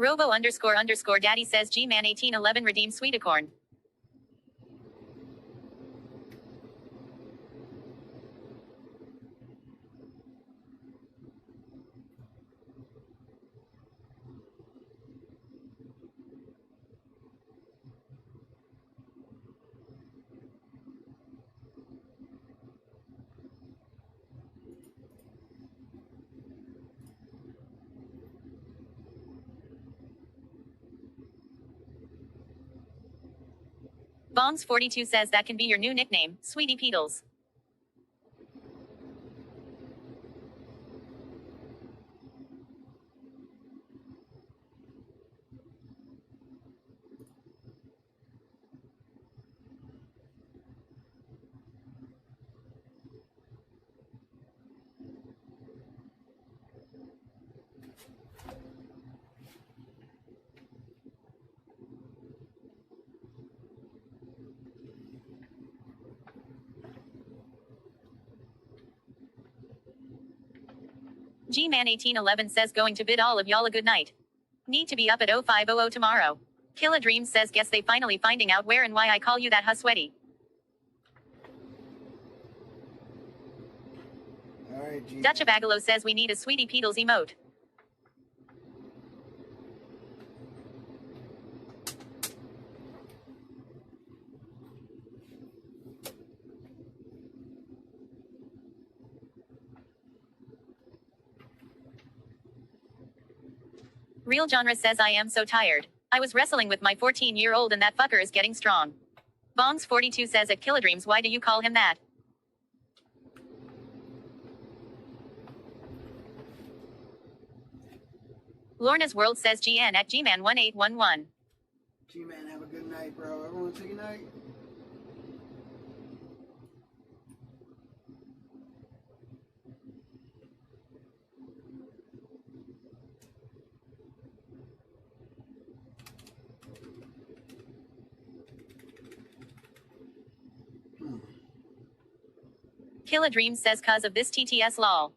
Robo__daddy says G-Man 1811 redeem Sweeticorn. Bongs42 says that can be your new nickname, Sweetie Peedles. G-Man 1811 says going to bid all of y'all a good night. Need to be up at 0500 tomorrow. Killa Dreams says guess they finally finding out where and why I call you that sweaty. Alright, G. Dutchabagalo says we need a Sweetie Peedles emote. Real Genre says I am so tired. I was wrestling with my 14-year-old and that fucker is getting strong. Bongs42 says at Killadreams why do you call him that? Lorna's World says GN at GMan1811. G-Man, have a good night, bro. Everyone say good night. Killa Dreams says cause of this TTS lol.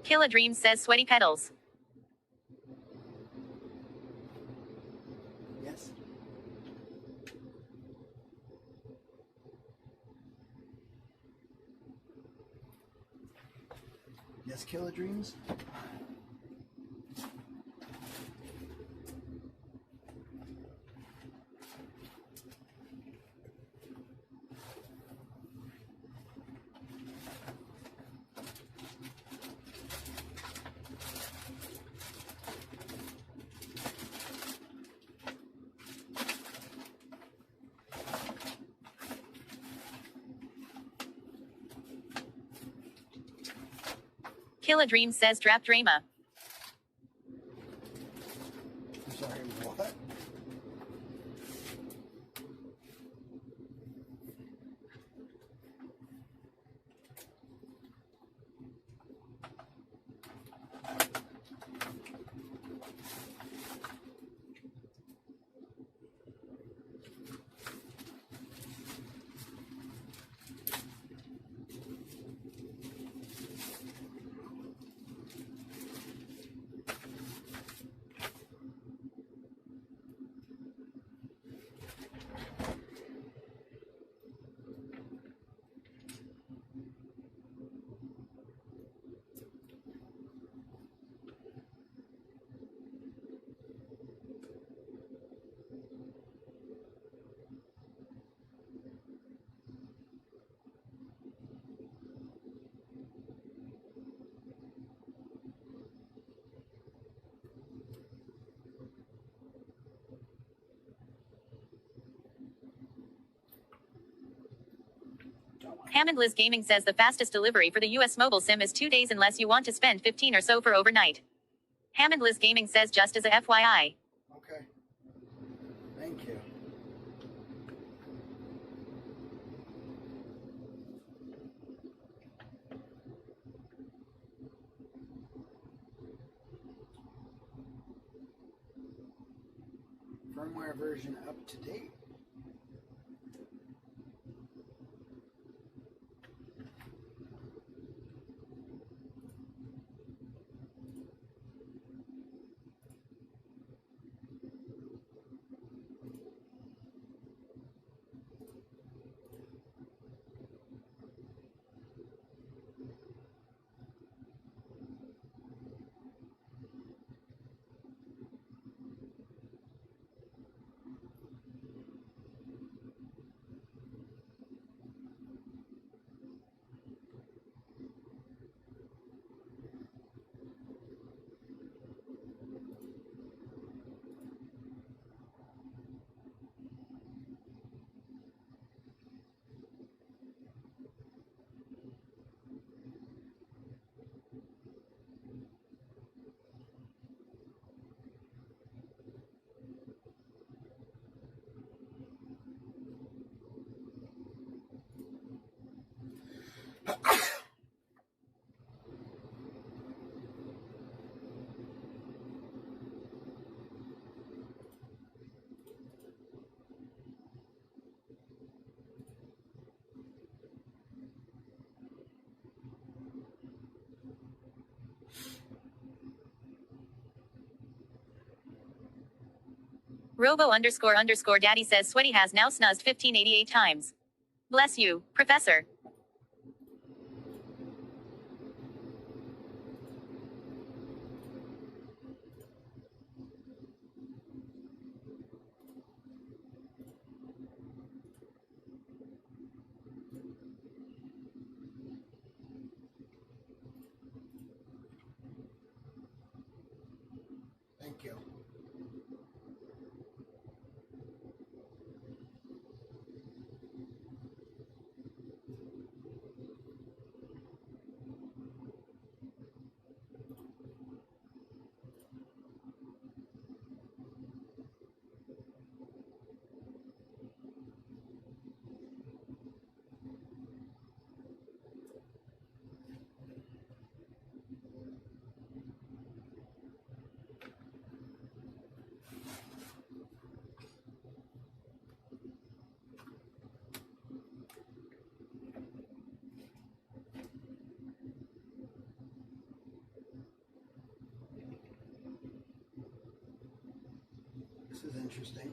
Killa Dreams says sweaty petals. Yes. Yes, Killa Dreams. Killa Dreams says draft Drama. I'm sorry, what? Hammond Liz Gaming says the fastest delivery for the US mobile SIM is 2 days unless you want to spend 15 or so for overnight. Hammond Liz Gaming says just as a FYI. Okay. Thank you. Firmware version up to date. Robo__daddy says Sweaty has now snuzzed 1588 times. Bless you, Professor. Thank you. This is interesting.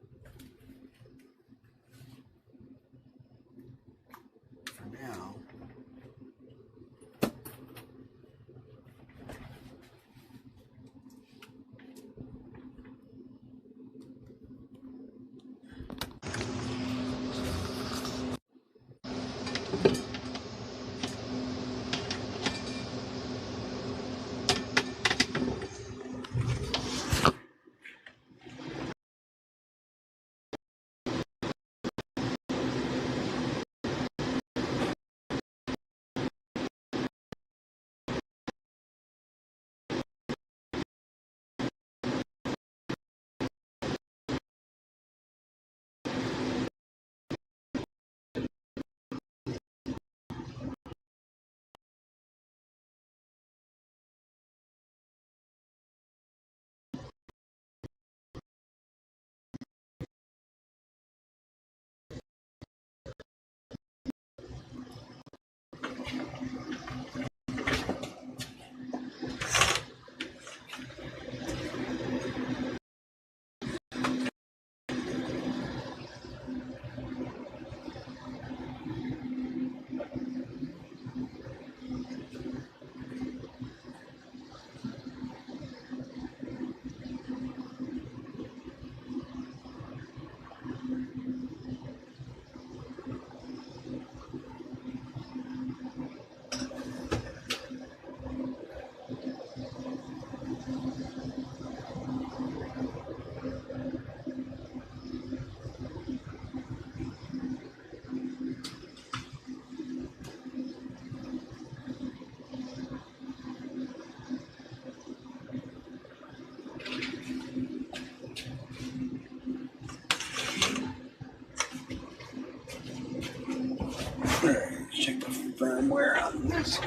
nice.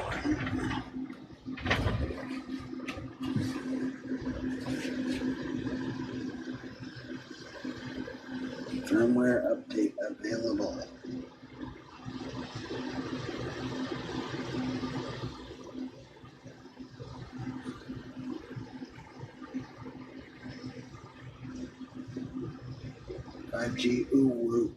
Firmware update available. $5G ooh woo.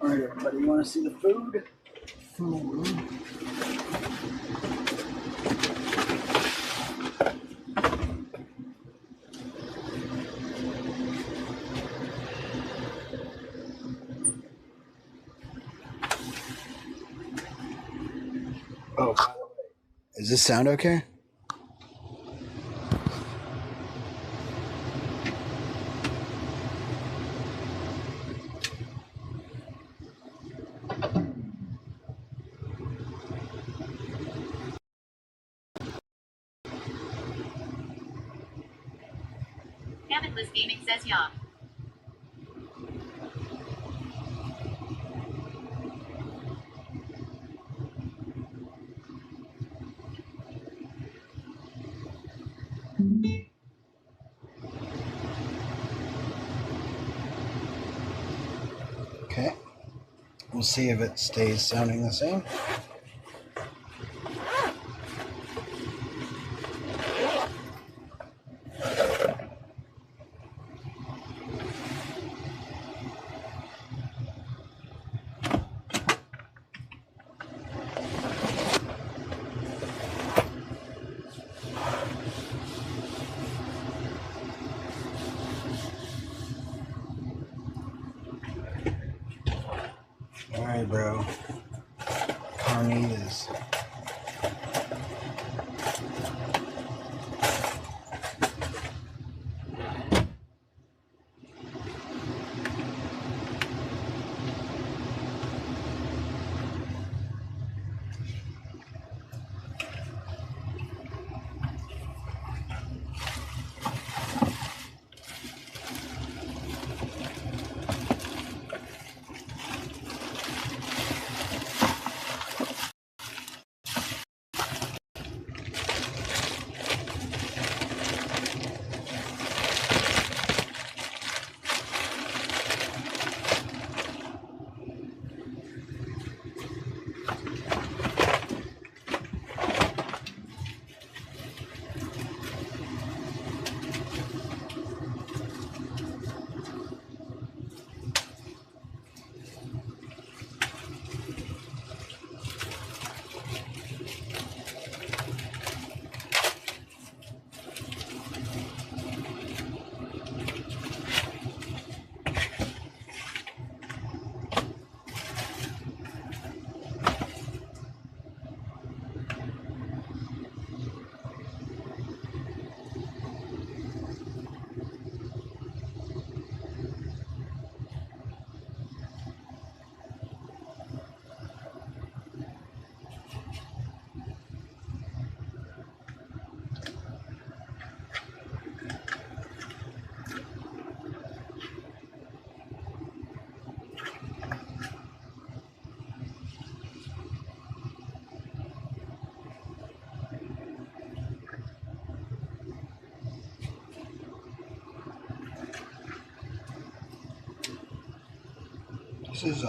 All right, everybody, you want to see the food? Food. Oh, by the way, does this sound okay? Gavinless Gaming says yeah. Okay. We'll see if it stays sounding the same. All right, bro. Carnitas. This is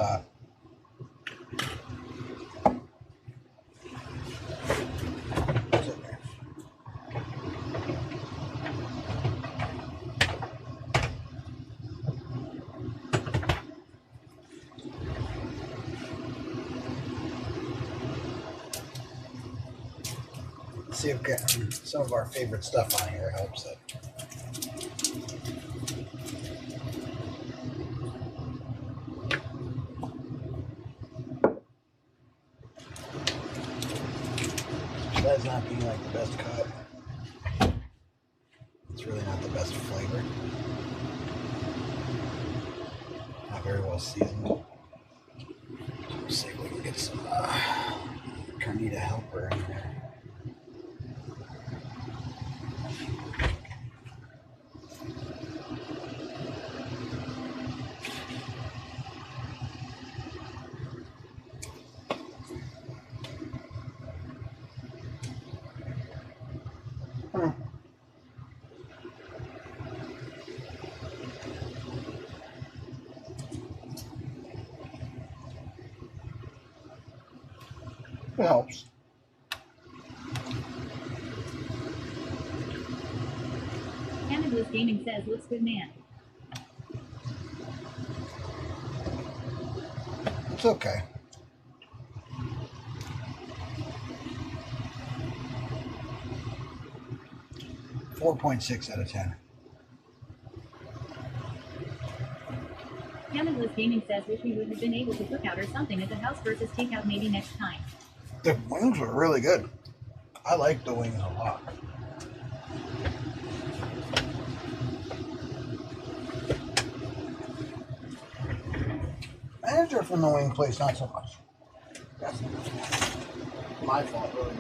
see if getting some of our favorite stuff on here helps it. That's not being like the best cut. It's really not the best flavor. Not very well seasoned. Let's see if we can get some carnita helper in there. It helps. Cannabis Gaming says, looks good, man. It's okay. .6 out of 10. Cannabis Gaming says, wish we would have been able to cook out or something at the house versus takeout maybe next time. The wings were really good. I like the wings a lot. Manager from the wing place, not so much. That's my fault, really.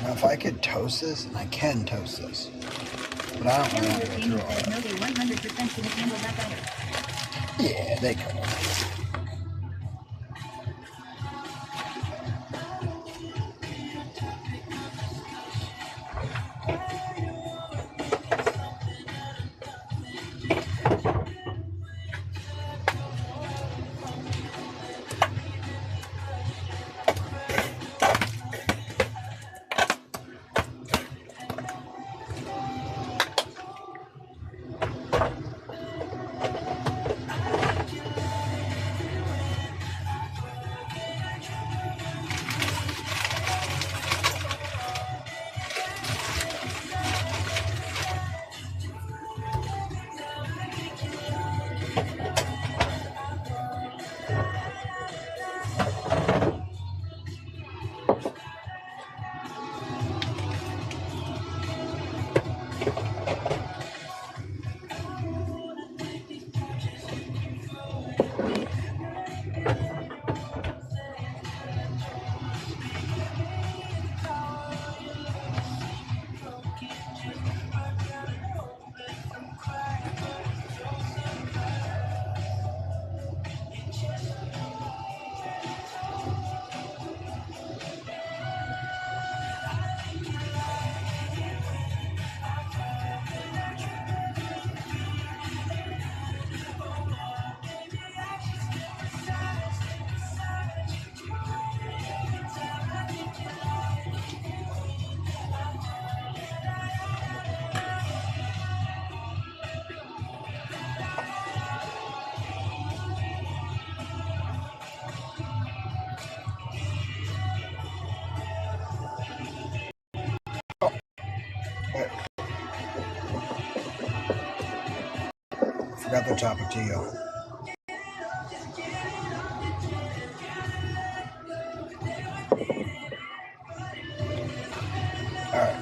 Now, if I could toast this, and I can toast this, but I don't really want to go through all that. No, they 100% should have handled that better. Yeah, they could have. Forgot the Tapatio. Alright.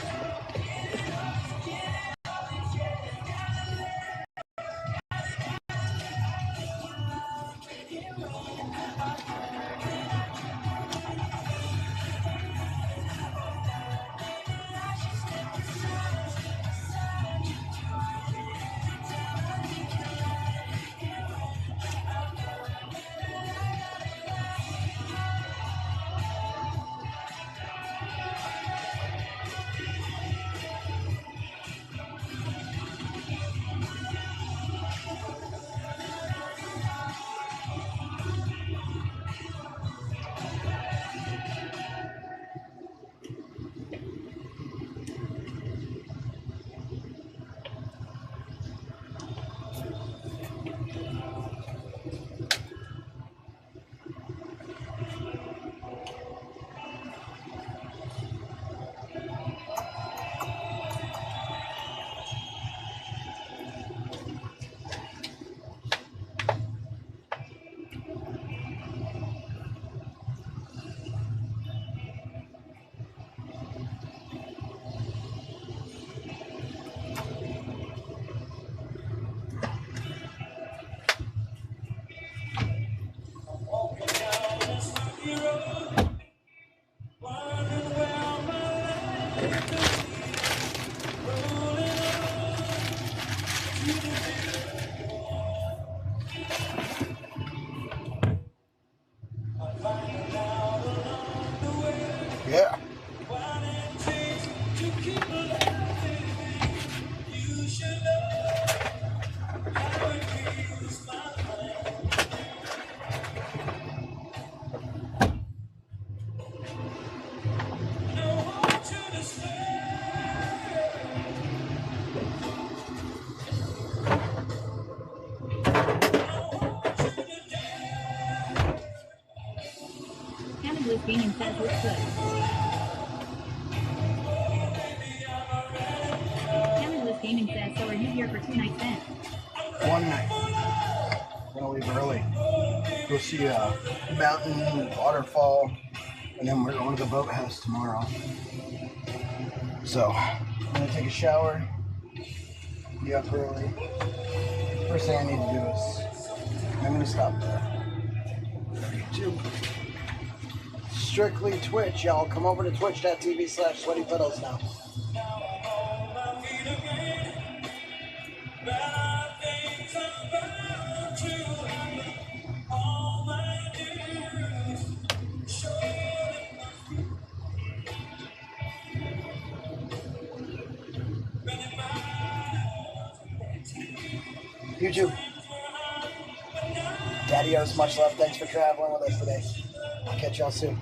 Camelus Gaming says looks good. Camelus Gaming says, so are you here for 2 nights then? 1 night. I'm gonna leave early. Go see a mountain, waterfall, and then we're going to the boathouse tomorrow. So, I'm gonna take a shower, be up early. First thing I need to do is, I'm gonna stop there. YouTube. Strictly Twitch, y'all. Come over to twitch.tv/sweatypuddles now. YouTube. Daddy owes much love. Thanks for traveling with us today. I'll catch y'all soon.